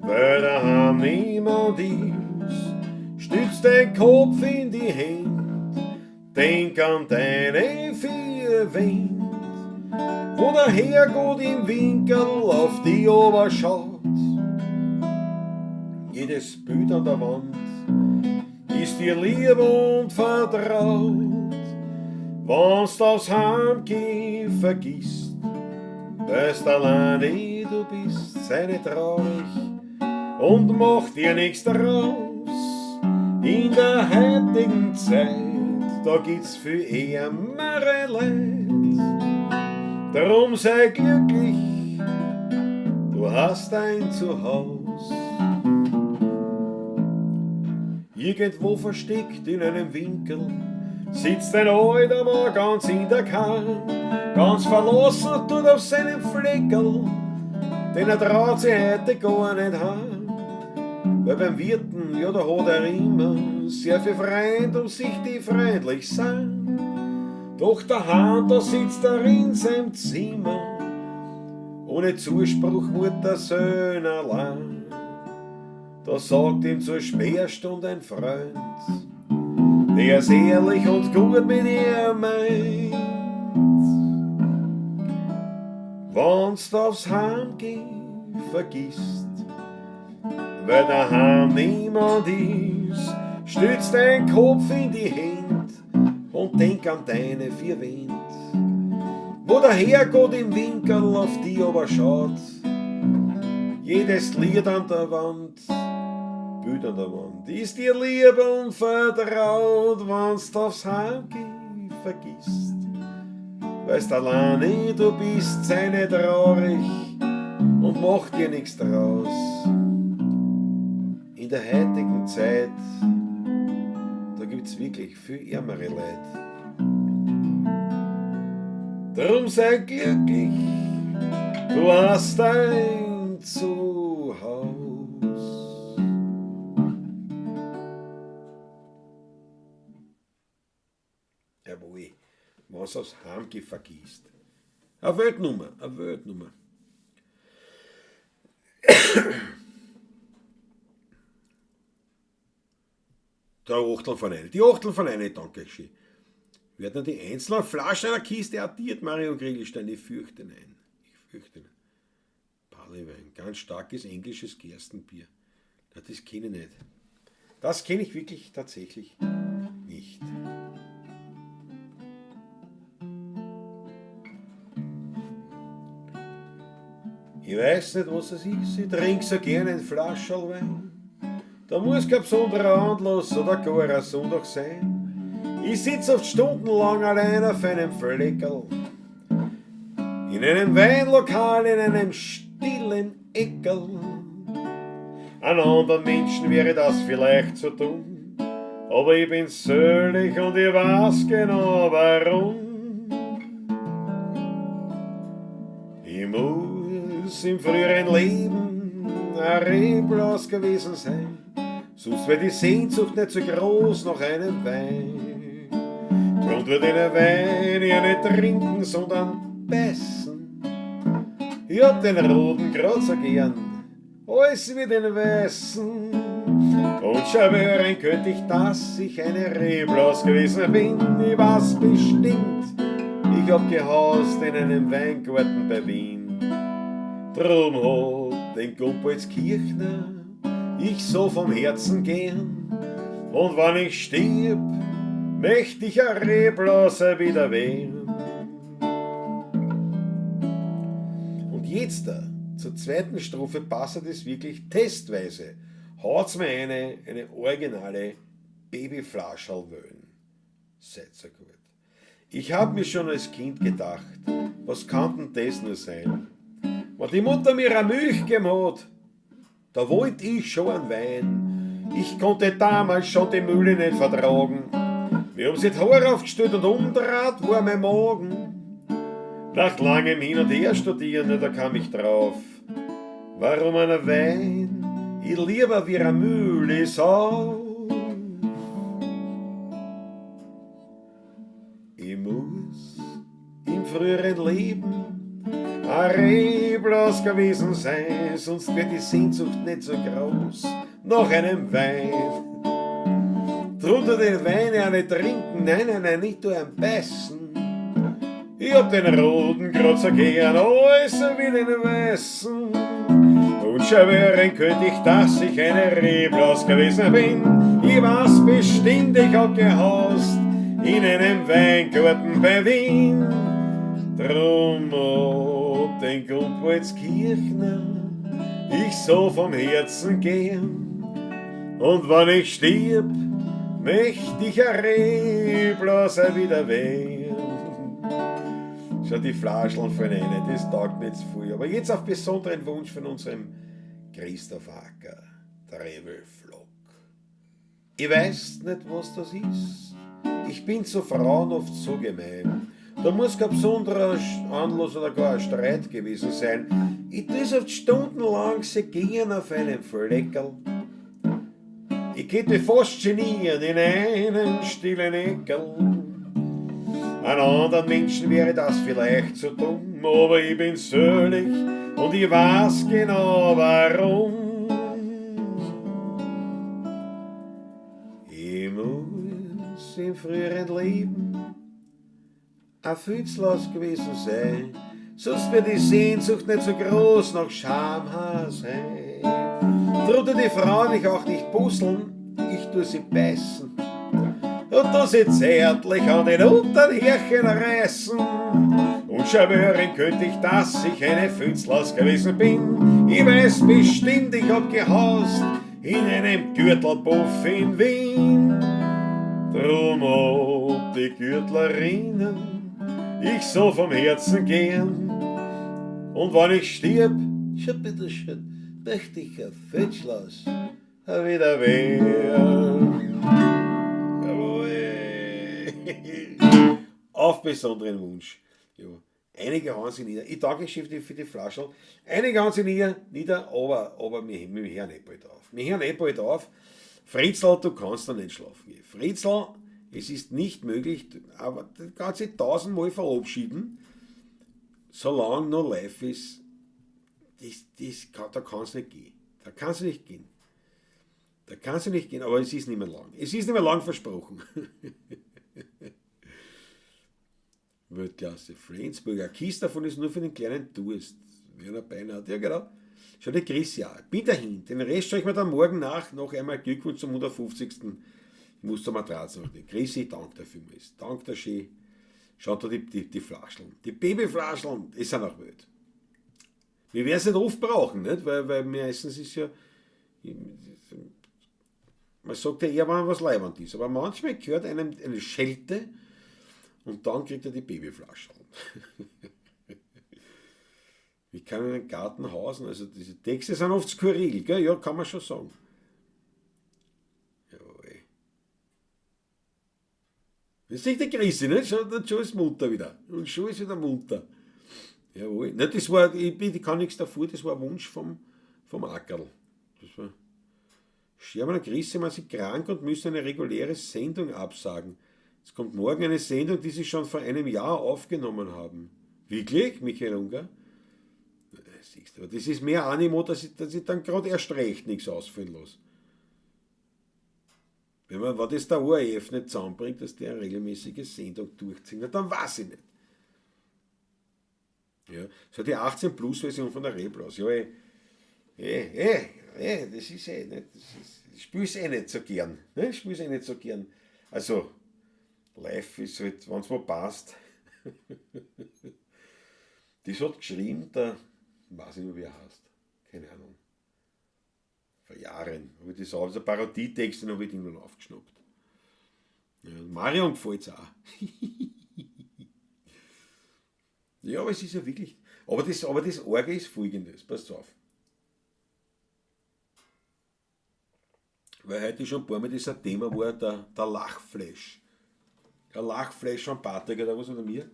weil daheim niemand ist, stütz den Kopf in die Hände, denk an deine 4 Wände, wo der Herrgott im Winkel auf die Ober schaut. Jedes Bild an der Wand ist dir lieb und vertraut, wenn's aufs Heimgehen vergisst, weißt alleine du bist, sei nicht traurig und mach dir nichts daraus. In der heutigen Zeit, da gibt's viel ärmere Leid. Darum sei glücklich, du hast ein Zuhause. Irgendwo versteckt in einem Winkel sitzt ein alter Mann ganz in der Kahn, ganz verlassen tut auf seinem Fleckerl, den er traut sich heute gar nicht haben. Weil beim Wirten, ja, da hat er immer sehr viel Freund sich die freundlich sind. Doch daheim, da sitzt er in seinem Zimmer, ohne Zuspruch Mutter, Söhne allein. Da sagt ihm zur Sperrstunde ein Freund, der es ehrlich und gut mit ihr meint. Wenn's aufs Heimgehen vergisst, weil daheim niemand ist, stütz dein Kopf in die Hände und denk an deine 4 Wände, wo der Herrgott im Winkel auf die aber schaut. Jedes Lied an der Wand, Bild an der Wand, ist dir lieb und vertraut, wenn's aufs Heimgehen vergisst. Weißt alleine du bist, sei nicht traurig und mach dir nichts draus. In der heutigen Zeit, da gibt's wirklich viel ärmere Leid. Drum sei glücklich, du hast ein Zuhause. Jawohl, was aufs Heimgehen vergisst. Eine Weltnummer, eine Weltnummer. Der Achtel von eine, die Achtel von eine, danke schön. Werden die einzelnen Flaschen einer Kiste addiert, Mario Grillstein? Ich fürchte nein. Barleywein, ganz starkes englisches Gerstenbier. Ja, das kenne ich nicht. Das kenne ich wirklich tatsächlich nicht. Ich weiß nicht, was es ist, ich trinke so gerne ein Flascherl Wein. Da muss kein besonderer Anlass oder gar ein Sonntag sein. Ich sitz oft stundenlang allein auf einem Fleckerl. In einem Weinlokal, in einem stillen Eckerl. An anderen Menschen wäre das vielleicht zu tun, aber ich bin selig und ich weiß genau warum. Ich muss im früheren Leben ein Reblaus gewesen sein, sonst wäre die Sehnsucht nicht so groß nach einem Wein. Drum wird den Wein ja nicht trinken, sondern beißen. Ich hab den roten grad so gern, alles wie den weißen. Und schwören könnte ich, dass ich eine Reblaus gewesen bin. Ich weiß bestimmt, ich hab gehaust in einem Weingarten bei Wien. Drum hat den Gumbolzkirchner ich so vom Herzen gern. Und wenn ich stirb, möcht ich a Reblaser wieder werden. Und jetzt zur zweiten Strophe passt es wirklich testweise. Haut's mir eine originale Babyflascherl wöhn. Seid so gut. Ich hab mir schon als Kind gedacht, was kann denn das nur sein? Wenn die Mutter mir eine Milch gegeben hat, da wollt ich schon einen Wein. Ich konnte damals schon die Mühle nicht vertragen. Wir haben sie die Haare aufgestellt und umdraht war mein Magen. Nach langem Hin und Her studieren, da kam ich drauf. Warum ein Wein? Ich lieber wie eine Mühle sauf. Ich muss im früheren Leben ein Reblaus gewesen sein, sonst wird die Sehnsucht nicht so groß nach einem Wein. Drunter den Wein ja nicht trinken, nein, nicht nur ein Beißen. Ich hab den roten grad so gern, alles wie den weißen. Und schwören könnte ich, dass ich eine Reblaus gewesen bin. Ich weiß bestimmt, ich hab gehaust in einem Weingarten bei Wien. Drum hat den Gumbolzkirchner ich so vom Herzen gern. Und wenn ich stirb, möcht ich a Reblaser wieder werden. Schau, die Flascheln von eine, das taugt mir jetzt viel. Aber jetzt auf besonderen Wunsch von unserem Christoph Acker, der Revelflock. Ich weiß nicht, was das ist. Ich bin zu Frauen oft so gemein. Da muss kein besonderer Anlass oder gar ein Streit gewesen sein. Ich tu's oft stundenlang sie gehen auf einem Fleckerl. Ich könnte fast genieren in einem stillen Eckerl. An anderen Menschen wäre das vielleicht zu dumm, aber ich bin selig und ich weiß genau warum. Ich muss im früheren Leben ein Fützlaus gewesen sein, sonst wird die Sehnsucht nicht so groß nach Schamhaar sein. Drunter die Frauen ich auch nicht puzzeln, ich tu sie beißen. Und tu sie zärtlich an den Unterhärchen reißen. Und schwören könnte ich, dass ich eine Fützlaus gewesen bin. Ich weiß bestimmt, ich hab gehaust in einem Gürtelbuff in Wien. Drum hab die Gürtlerinnen ich so vom Herzen gern. Und wenn ich stirb, schau bitte schön, möchte ich ein Fützlaus wieder werden. Auf besonderen Wunsch. Ja. Einige hauen sie nieder. Ich danke für die Flaschel. Einige hauen sie nieder, aber wir hören nicht bald auf. Wir hören nicht bald auf. Fritzl, du kannst da nicht schlafen gehen. Fritzl, es ist nicht möglich, aber das Ganze 1000-mal verabschieden, solange noch live ist, da kann es nicht gehen. Da kann es nicht gehen. Da kann es nicht gehen, aber es ist nicht mehr lang. Es ist nicht mehr lang versprochen. Weltklasse. Flensburger. Eine Kiste davon ist nur für den kleinen Durst. Wer er beinahe hat. Ja, genau. Schau, die Chris, ja. Bin dahin. Den Rest schaue ich mir dann morgen nach. Noch einmal Glückwunsch zum 150. Mustermatratzen. Chris, ich danke dir vielmals. Danke dir schön. Schaut da die Flascheln. Die Babyflascheln, die sind auch wild. Wir werden es nicht oft brauchen, nicht? Weil meistens ist ja. Man sagt ja eher, wenn was leibend ist. Aber manchmal gehört einem eine Schelte und dann kriegt er die Babyflascheln. Wie kann in einem Garten hausen? Also diese Texte sind oft skurril, gell? Ja, kann man schon sagen. Jawohl. Das ist die Krise, nicht? Schon ist munter wieder. Und schon ist wieder munter. Jawohl. Nicht, das war, ich kann nichts dafür, das war ein Wunsch vom Ackerl. Das war. Scherben und Chris sind krank und müssen eine reguläre Sendung absagen. Es kommt morgen eine Sendung, die sie schon vor einem Jahr aufgenommen haben. Wirklich, Michael Unger? Das ist mehr Animo, dass ich dann gerade erst recht nichts ausfallen lasse. Wenn das der ORF nicht zusammenbringt, dass der eine regelmäßige Sendung durchzieht, dann weiß ich nicht. Ja, so die 18-Plus-Version von der Reblaus. Ja, das ist nicht. Ich spiele es nicht so gern. Ne? Ich spiele es nicht so gern. Also, live ist halt, wenn es mal passt. Das hat geschrieben, der, weiß ich nicht, wie er heißt. Keine Ahnung. Vor Jahren. Aber das auch, also Parodietext, den habe ich irgendwann aufgeschnappt. Ja, Marion gefällt es auch. Ja, aber es ist ja wirklich. Aber das Orge ist folgendes, passt auf. Weil heute schon ein paar Mal das ein Thema war, der Lachflash. Ein Lachflash am Patrick oder was oder mir.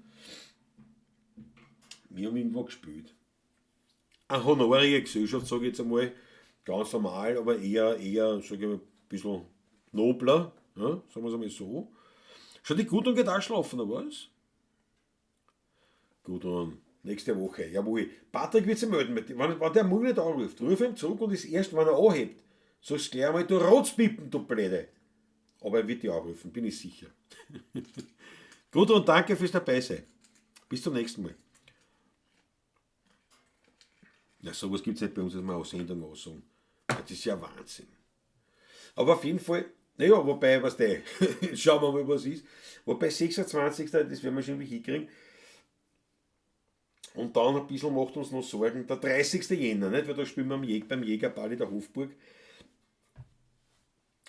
Wir haben irgendwo gespielt. Eine honorige Gesellschaft, sage ich jetzt einmal, ganz normal, aber eher sage ich mal, ein bisschen nobler, ja, sagen wir es einmal so. Schon die Gudrun geht auch schlafen, oder was? Gudrun, nächste Woche, jawohl. Patrick wird sich melden, wenn der Mund nicht anruft, ruf ihm zurück und ist erst, wenn er anhebt. Sagst gleich einmal, du Rotspippen, du Bläde. Aber er wird dich anrufen, bin ich sicher. Gut und danke fürs Dabeisein. Bis zum nächsten Mal. Ja, sowas gibt es nicht bei uns, dass wir eine Sendung aussagen. Das ist ja Wahnsinn. Aber auf jeden Fall, naja, wobei, was der, schauen wir mal, was ist. Wobei 26. Das werden wir schon irgendwie hinkriegen. Und dann ein bisschen macht uns noch Sorgen, der 30. Jänner, nicht? Weil da spielen wir beim Jägerball in der Hofburg.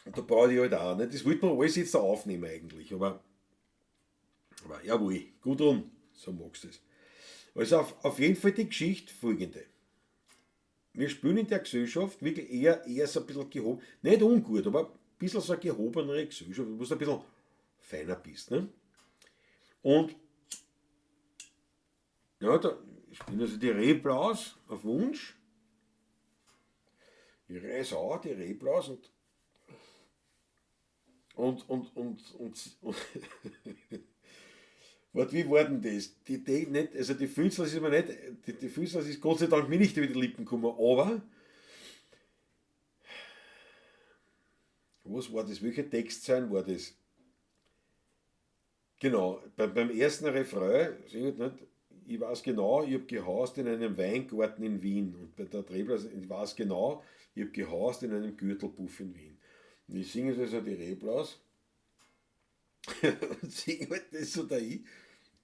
Und da brauche ich halt auch, nicht? Das wollte man alles jetzt da aufnehmen eigentlich, aber jawohl, gut rum, so magst du es. Also auf jeden Fall die Geschichte folgende. Wir spielen in der Gesellschaft wirklich eher so ein bisschen gehoben, nicht ungut, aber ein bisschen so eine gehobenere Gesellschaft, wo du ein bisschen feiner bist. Ne? Und ja, da spielen also die Reblaus auf Wunsch. Ich reiße auch die Reblaus und Warte, wie war denn das? Die Fünzlers ist mir nicht, die Fünzlers ist Gott sei Dank mir nicht über die Lippen gekommen, aber was war das? Welche Textzeilen war das? Genau, beim ersten Refrain, ich weiß genau, ich habe gehaust in einem Weingarten in Wien. Und bei der Reblaus, ich weiß genau, ich habe gehaust in einem Gürtelpuff in Wien. Und ich singe also die Reblaus und singe halt das so dahin.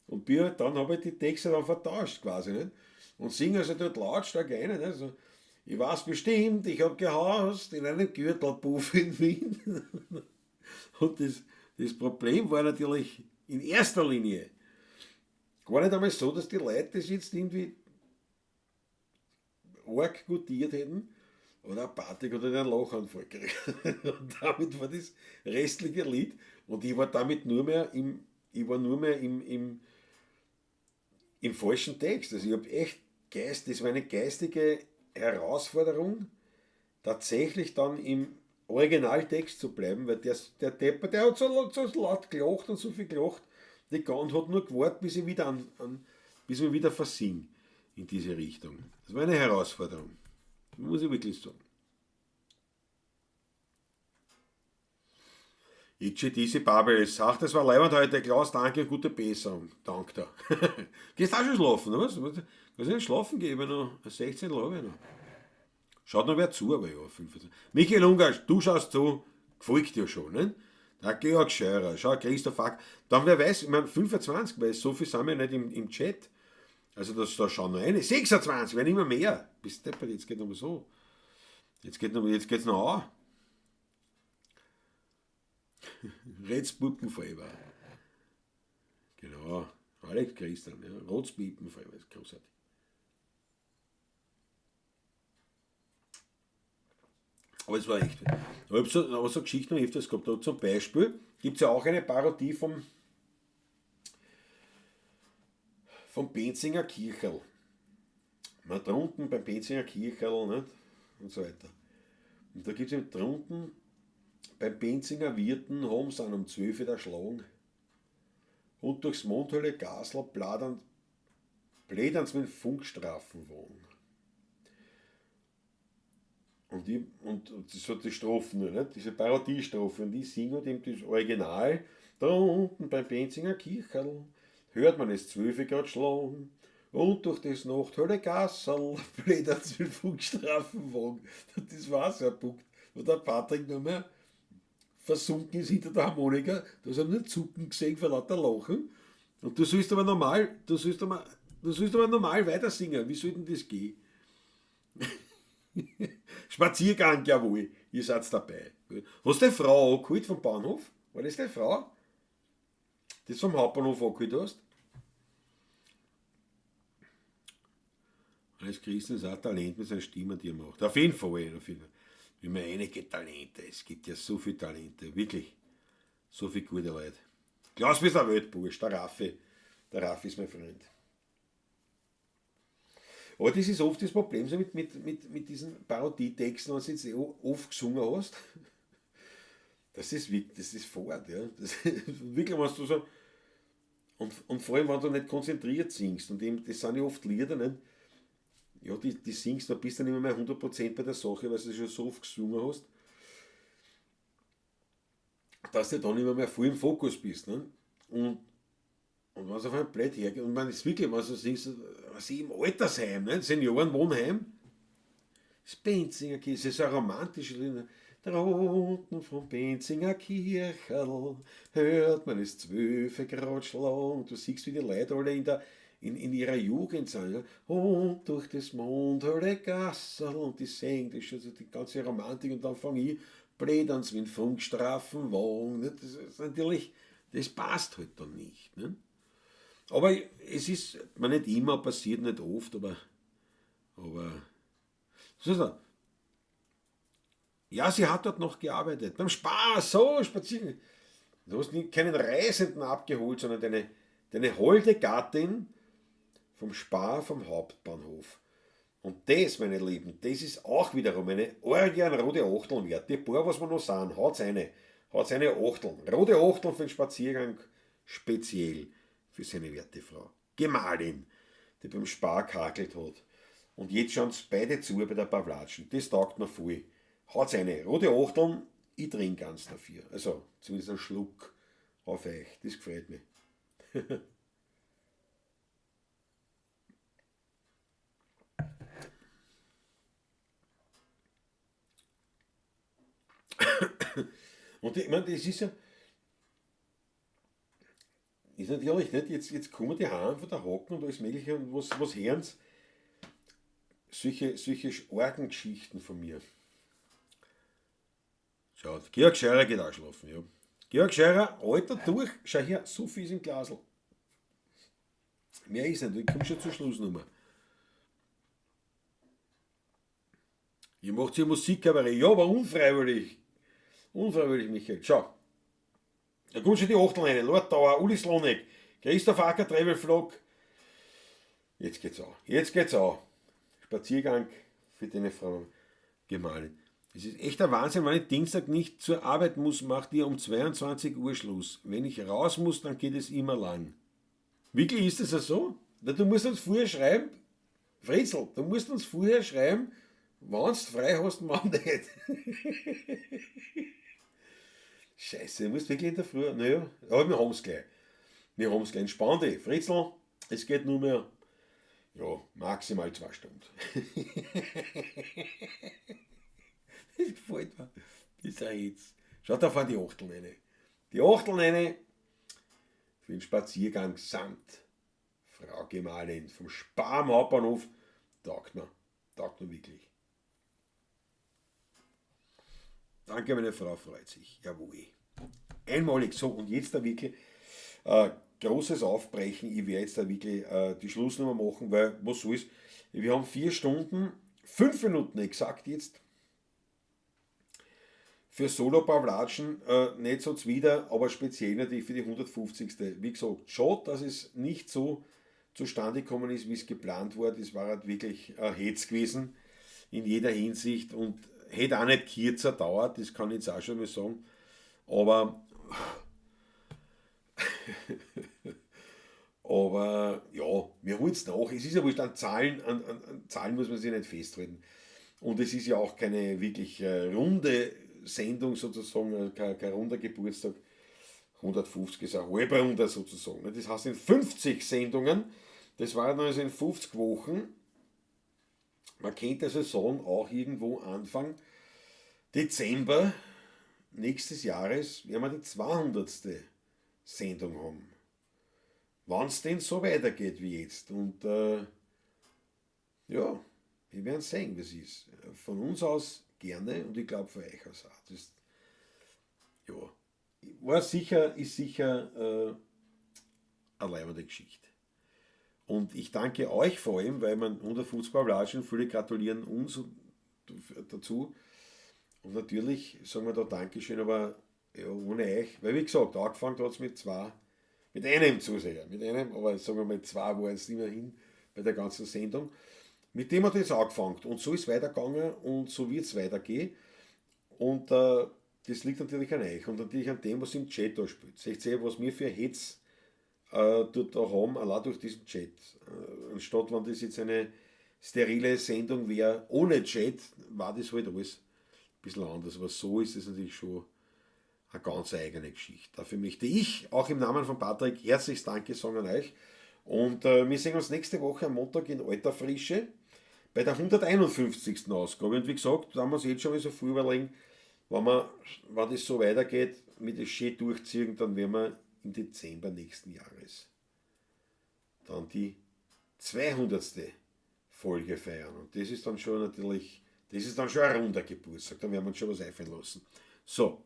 Und dann habe ich die Texte dann vertauscht quasi. Nicht? Und singe also dort lautstark rein. Nicht? Also, ich weiß bestimmt, ich habe gehaust in einem Gürtelpuff in Wien. Und das Problem war natürlich in erster Linie gar nicht einmal so, dass die Leute das jetzt irgendwie arg gutiert hätten oder ein Patrick oder einen Lachanfall gekriegt. Und damit war das restliche Lied und ich war damit nur mehr im falschen Text. Also ich habe echt das war eine geistige Herausforderung, tatsächlich dann im Originaltext zu bleiben, weil der Depper, der hat so laut gelacht und so viel gelacht, und hat nur gewartet, bis ich wieder bis wir wieder versiegen in diese Richtung. Das war eine Herausforderung. Muss ich wirklich sagen. Ich diese Babel, sagt, das war leibend heute, Klaus, danke, gute Besserung. Danke da. Gehst auch schon schlafen, oder was? Was nicht schlafen gehen, ich noch 16 Uhr noch. Schaut noch wer zu, aber ja, 25. Michael Ungarsch, du schaust zu, gefolgt dir schon, ne? Der Georg Scheurer, schau, Christoph Ack. Dann wer weiß, ich meine 25, weil so viel sind wir nicht im Chat. Also da schauen noch eine. 26, werden immer mehr. Bis deppert, jetzt geht noch mal so. Jetzt geht's noch an. Retzpuppenfreiber. Genau. Alex Christian, ja. Rotzpuppenfreiber ist großartig. Aber es war echt. Ich habe so Geschichten noch öfters gehabt. Da zum Beispiel gibt es ja auch eine Parodie vom Benzinger Kircherl. Man drunten beim Benzinger Kircherl, nicht? Und so weiter. Und da gibt es drunten beim Benzinger Wirten haben sie um 12 Uhr erschlagen. Und durchs Mondhöhle Gasl blädern sie mit Funkstrafenwagen. Und das hat die Strophen, nicht? Diese Parodiestrophen, die singen dem das Original. Da unten beim Benzinger Kircherl hört man es 12 Grad schlagen. Und durch das Nachthölle Gassel blädern sie mit Funkstrafenwagen. Das war so ein Punkt, wo der Patrick nur mehr versunken ist hinter der Harmonika. Da hast du nur Zucken gesehen vor lauter Lachen. Und du sollst aber normal weiter singen. Wie soll denn das gehen? Spaziergang, jawohl, ihr seid dabei. Hast du die Frau angeholt vom Bahnhof? War das die Frau? Das vom Hauptbahnhof angeholt hast? Alles Christen ist auch Talent mit seiner Stimme, die er macht. Auf jeden Fall. Wie man einige Talente. Es gibt ja so viele Talente. Wirklich. So viele gute Leute. Klaus ist der Weltbursch, der Raffi. Der Raffi ist mein Freund. Aber das ist oft das Problem so mit diesen Parodietexten, wenn du jetzt oft gesungen hast. Das ist fort, ja. Wirklich, wenn du so. Und vor allem, wenn du nicht konzentriert singst. Und eben, das sind ja oft Lieder, nicht? Ja, die singst, da bist du nicht mehr 100% bei der Sache, weil du schon so oft gesungen hast, dass du dann nicht mehr voll im Fokus bist. Ne? Und wenn es auf ein Blöd hergeht, und man ist wirklich, wenn du singst, was ich im Altersheim, ne? Seniorenwohnheim, das Benzinger Kirche, das ist ein romantisches Lied. Drunten vom Benzinger Kircherl hört man es 12 Grad schlagen. Du siehst, wie die Leute alle in ihrer Jugend sind. Ja? Und durch das Mondhöhle Gassel und die singen, das ist schon so die ganze Romantik. Und dann fange ich, blädern sie mit Funkstrafenwagen. Ne? Das ist natürlich, das passt halt dann nicht. Ne? Aber es ist mir nicht immer passiert, nicht oft, aber so ist er. Ja, sie hat dort noch gearbeitet. Beim Spaß, so spazieren. Du hast keinen Reisenden abgeholt, sondern deine holde Gattin vom Spar vom Hauptbahnhof. Und das, meine Lieben, das ist auch wiederum eine Orgie an rote Achteln wert. Die paar, was wir noch sagen, haut seine Achteln. Rote Achteln für den Spaziergang speziell für seine werte Frau. Gemahlin, die beim Spar kakelt hat. Und jetzt schauen sie beide zu bei der Pavlatschen. Das taugt mir voll. Haut seine rote Achteln, ich trinke ganz dafür. Also zumindest einen Schluck auf euch. Das gefällt mir. Und ich meine, das ist ja. Ist natürlich nicht, jetzt kommen die heim von der Hocken und alles Mögliche und was hören sie? Solche Orgengeschichten von mir. Schaut, Georg Scheurer geht auch schlafen, ja. Georg Scheurer, Alter, durch, schau her, so viel ist im Glasl. Mehr ist nicht, ich komme schon zur Schlussnummer. Ihr macht hier Musikkabarett, ja, aber unfreiwillig. Unfreiwillig, Michael. Schau. Da kommt schon die Achtel rein. Lord Dauer, Uli Slonek, Christoph Acker, Travelvlog. Jetzt geht's auch. Spaziergang für deine Frau Gemahlin. Es ist echt ein Wahnsinn, wenn ich Dienstag nicht zur Arbeit muss, macht ihr um 22 Uhr Schluss. Wenn ich raus muss, dann geht es immer lang. Wirklich ist das so? Du musst uns vorher schreiben, Fritzl, du musst uns vorher schreiben, wann du frei hast und wann nicht. Scheiße, du musst wirklich in der Früh. Naja, aber wir haben es gleich. Wir haben es gleich. Entspann dich. Fritzl, es geht nur mehr, ja, maximal 2 Stunden. Das gefällt mir. Das ist ein Hitz. Schaut da vor die Achteln rein. Die Achteln rein für den Spaziergang samt Frau Gemahlin vom Spar am Hauptbahnhof. Taugt mir wirklich. Danke, meine Frau freut sich. Jawohl. Einmalig so und jetzt da wirklich großes Aufbrechen. Ich werde jetzt da wirklich die Schlussnummer machen, weil was soll's? Wir haben 4 Stunden, 5 Minuten exakt jetzt. Für Solo-Pavlatschen nicht so zwider, aber speziell natürlich für die 150. Wie gesagt, schade, dass es nicht so zustande gekommen ist, wie es geplant war. Das war halt wirklich ein Hetz gewesen in jeder Hinsicht und hätte auch nicht kürzer dauert, das kann ich jetzt auch schon mal sagen. Aber ja, wir holen es nach. Es ist ja wurscht, an Zahlen muss man sich nicht festhalten. Und es ist ja auch keine wirklich runde Sendung sozusagen, kein runder Geburtstag. 150 ist ein halbrunder sozusagen. Das heißt in 50 Sendungen, das waren also in 50 Wochen. Man könnte also sagen, auch irgendwo Anfang Dezember nächstes Jahres werden wir die 200. Sendung haben. Wenn es denn so weitergeht wie jetzt. Und ja, wir werden sehen, wie es ist. Von uns aus gerne und ich glaube von euch aus auch. Das, ja, ist sicher eine leibende Geschichte. Und ich danke euch vor allem, weil man 150 Pavlatschen, viele gratulieren uns dazu. Und natürlich sagen wir da Dankeschön, aber ja, ohne euch, weil wie gesagt, angefangen hat es mit einem Zuseher, aber sagen wir mal 2 war es immerhin bei der ganzen Sendung. Mit dem hat es angefangen und so ist es weitergegangen und so wird es weitergehen. Und das liegt natürlich an euch und natürlich an dem, was im Chat da spielt. Seht ihr, was wir für Hetz dort da haben, allein durch diesen Chat. Anstatt wenn das jetzt eine sterile Sendung wäre, ohne Chat, war das halt alles ein bisschen anders. Aber so ist es natürlich schon eine ganz eigene Geschichte. Dafür möchte ich auch im Namen von Patrick herzlichst Danke sagen an euch. Und wir sehen uns nächste Woche am Montag in alter Frische bei der 151. Ausgabe. Und wie gesagt, da haben wir uns jetzt schon mal so viel überlegen, wenn das so weitergeht, mit dem schön durchziehen, dann werden wir im Dezember nächsten Jahres dann die 200. Folge feiern. Und das ist dann schon natürlich, das ist dann schon ein runder Geburtstag, da werden wir uns schon was einfallen lassen. So.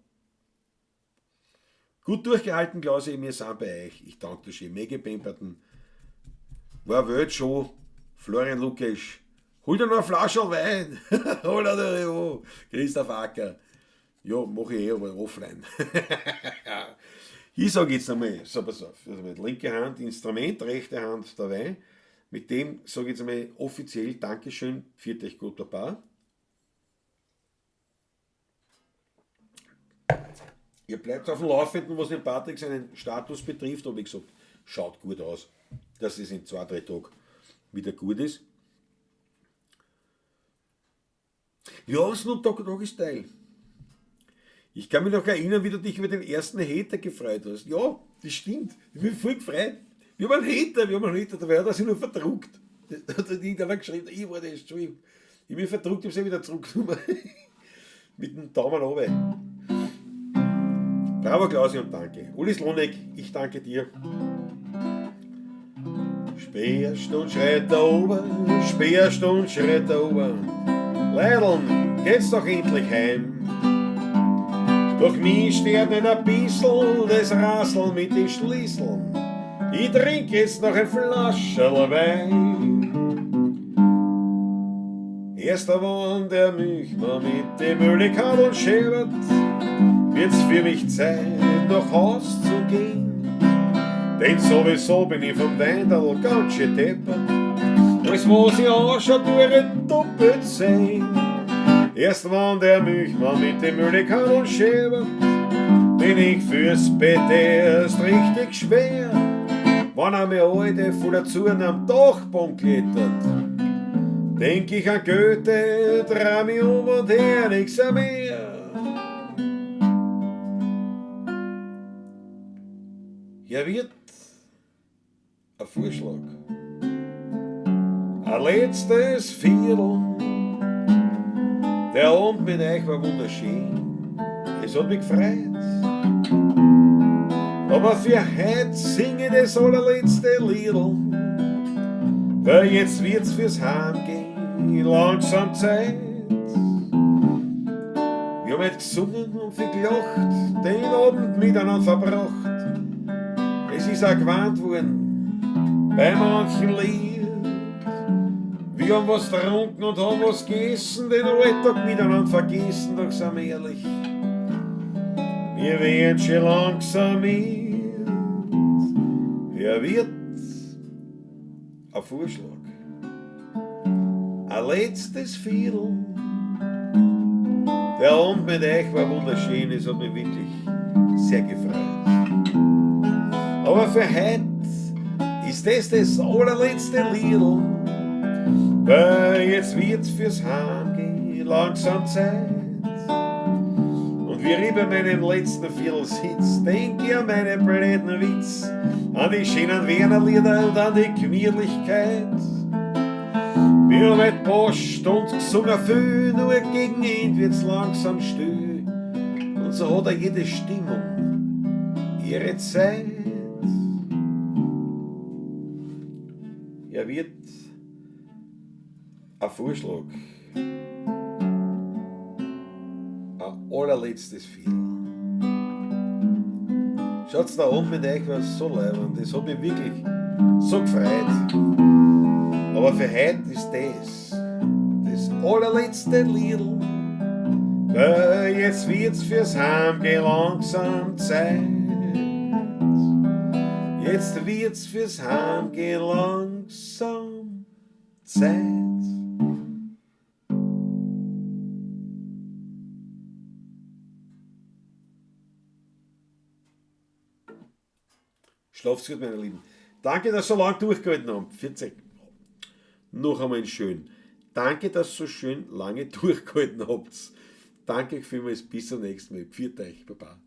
Gut durchgehalten, Klausi, wir sind bei euch. Ich danke dir schön. Mega Pemperton. War Welt schon. Florian Lukesch. Hol dir noch eine Flasche Wein. Hol dir noch. Christoph Acker. Ja, mache ich aber offline. Ich sage jetzt einmal, so pass auf, also mit linke Hand Instrument, rechte Hand der Wein. Mit dem sage ich jetzt einmal offiziell Dankeschön, pfiat euch gut Papa. Ihr bleibt auf dem Laufenden, was den Patrick seinen Status betrifft, aber wie gesagt, schaut gut aus, dass es in 2-3 Tagen wieder gut ist. Ja, Snoop Dogg ist Teil. Ich kann mich noch erinnern, wie du dich über den ersten Hater gefreut hast. Ja, das stimmt. Ich bin voll gefreut. Wir haben einen Hater, da war er sich nur verdruckt. Da hat irgendeiner geschrieben, ich war das, Entschuldigung. Ich bin verdruckt, ich habe es wieder zurückgenommen. Mit dem Daumen runter. Bravo, Klausi, und danke. Ulis Lonek, ich danke dir. Speerst und schreit da oben, speerst und schreit da oben. Leideln, geht's doch endlich heim. Doch mir steht nicht ein bisschen das Rasseln mit den Schlüsseln. Ich trink jetzt noch ein Flascherl Wein. Erst wenn der Milchmann mit dem Öllikal und schäbert, wird's für mich Zeit, nach Haus zu gehen. Denn sowieso bin ich vom Weindal ganz schön deppert. Alles was ich anschaue, tue ich doppelt sehen. Erst wenn der Milchmann mit dem Öllikal und schäbert, bin ich fürs Bett erst richtig schwer. Wenn er mir heute von der Zurn am Dachboden klettert, denk ich an Goethe, dreh mich um und her nix mehr. Hier wird ein Vorschlag. Ein letztes Viertel. Der Abend mit euch war wunderschön. Es hat mich gefreut. Aber für heute singe ich das allerletzte Liedl. Weil jetzt wird's fürs Heimgehen langsam Zeit. Wir haben heute gesungen und viel gelacht, den Abend miteinander verbracht. Es ist auch gewarnt worden bei manchen Lied. Wir haben was getrunken und haben was gegessen, den Alltag miteinander vergessen, doch sind wir ehrlich. Wir werden schon langsam mit. Wer wird ein Vorschlag? Ein letztes Viertel. Der Abend mit euch war wunderschön, es hat mich wirklich sehr gefreut. Aber für heute ist das allerletzte Liedl, weil jetzt wird's fürs Heimgehen langsam Zeit. Und wie ich bei meinem letzten Viertel sitz, denk ich an meine blöden Witz, an die schönen Wernerlieder und an die Gemütlichkeit. Wir haben heute paar Stunden gesungen viel, nur gegen Ende wird's langsam still. Und so hat jede Stimmung ihre Zeit. Ja, wird ein Vorschlag. Ein allerletztes Viertel. Schaut's da oben mit euch, was so leibend, das hat mich wirklich so gefreut. Aber für heute ist das allerletzte Liedl, weil jetzt wird's fürs Heimgehen langsam Zeit. Jetzt wird's fürs Heimgehen langsam Zeit. Schlaft's gut, meine Lieben. Danke, dass ihr so lange durchgehalten habt. 40. Noch einmal schön. Danke, dass ihr so schön lange durchgehalten habt. Danke vielmals. Bis zum nächsten Mal. Pfiat euch, Baba.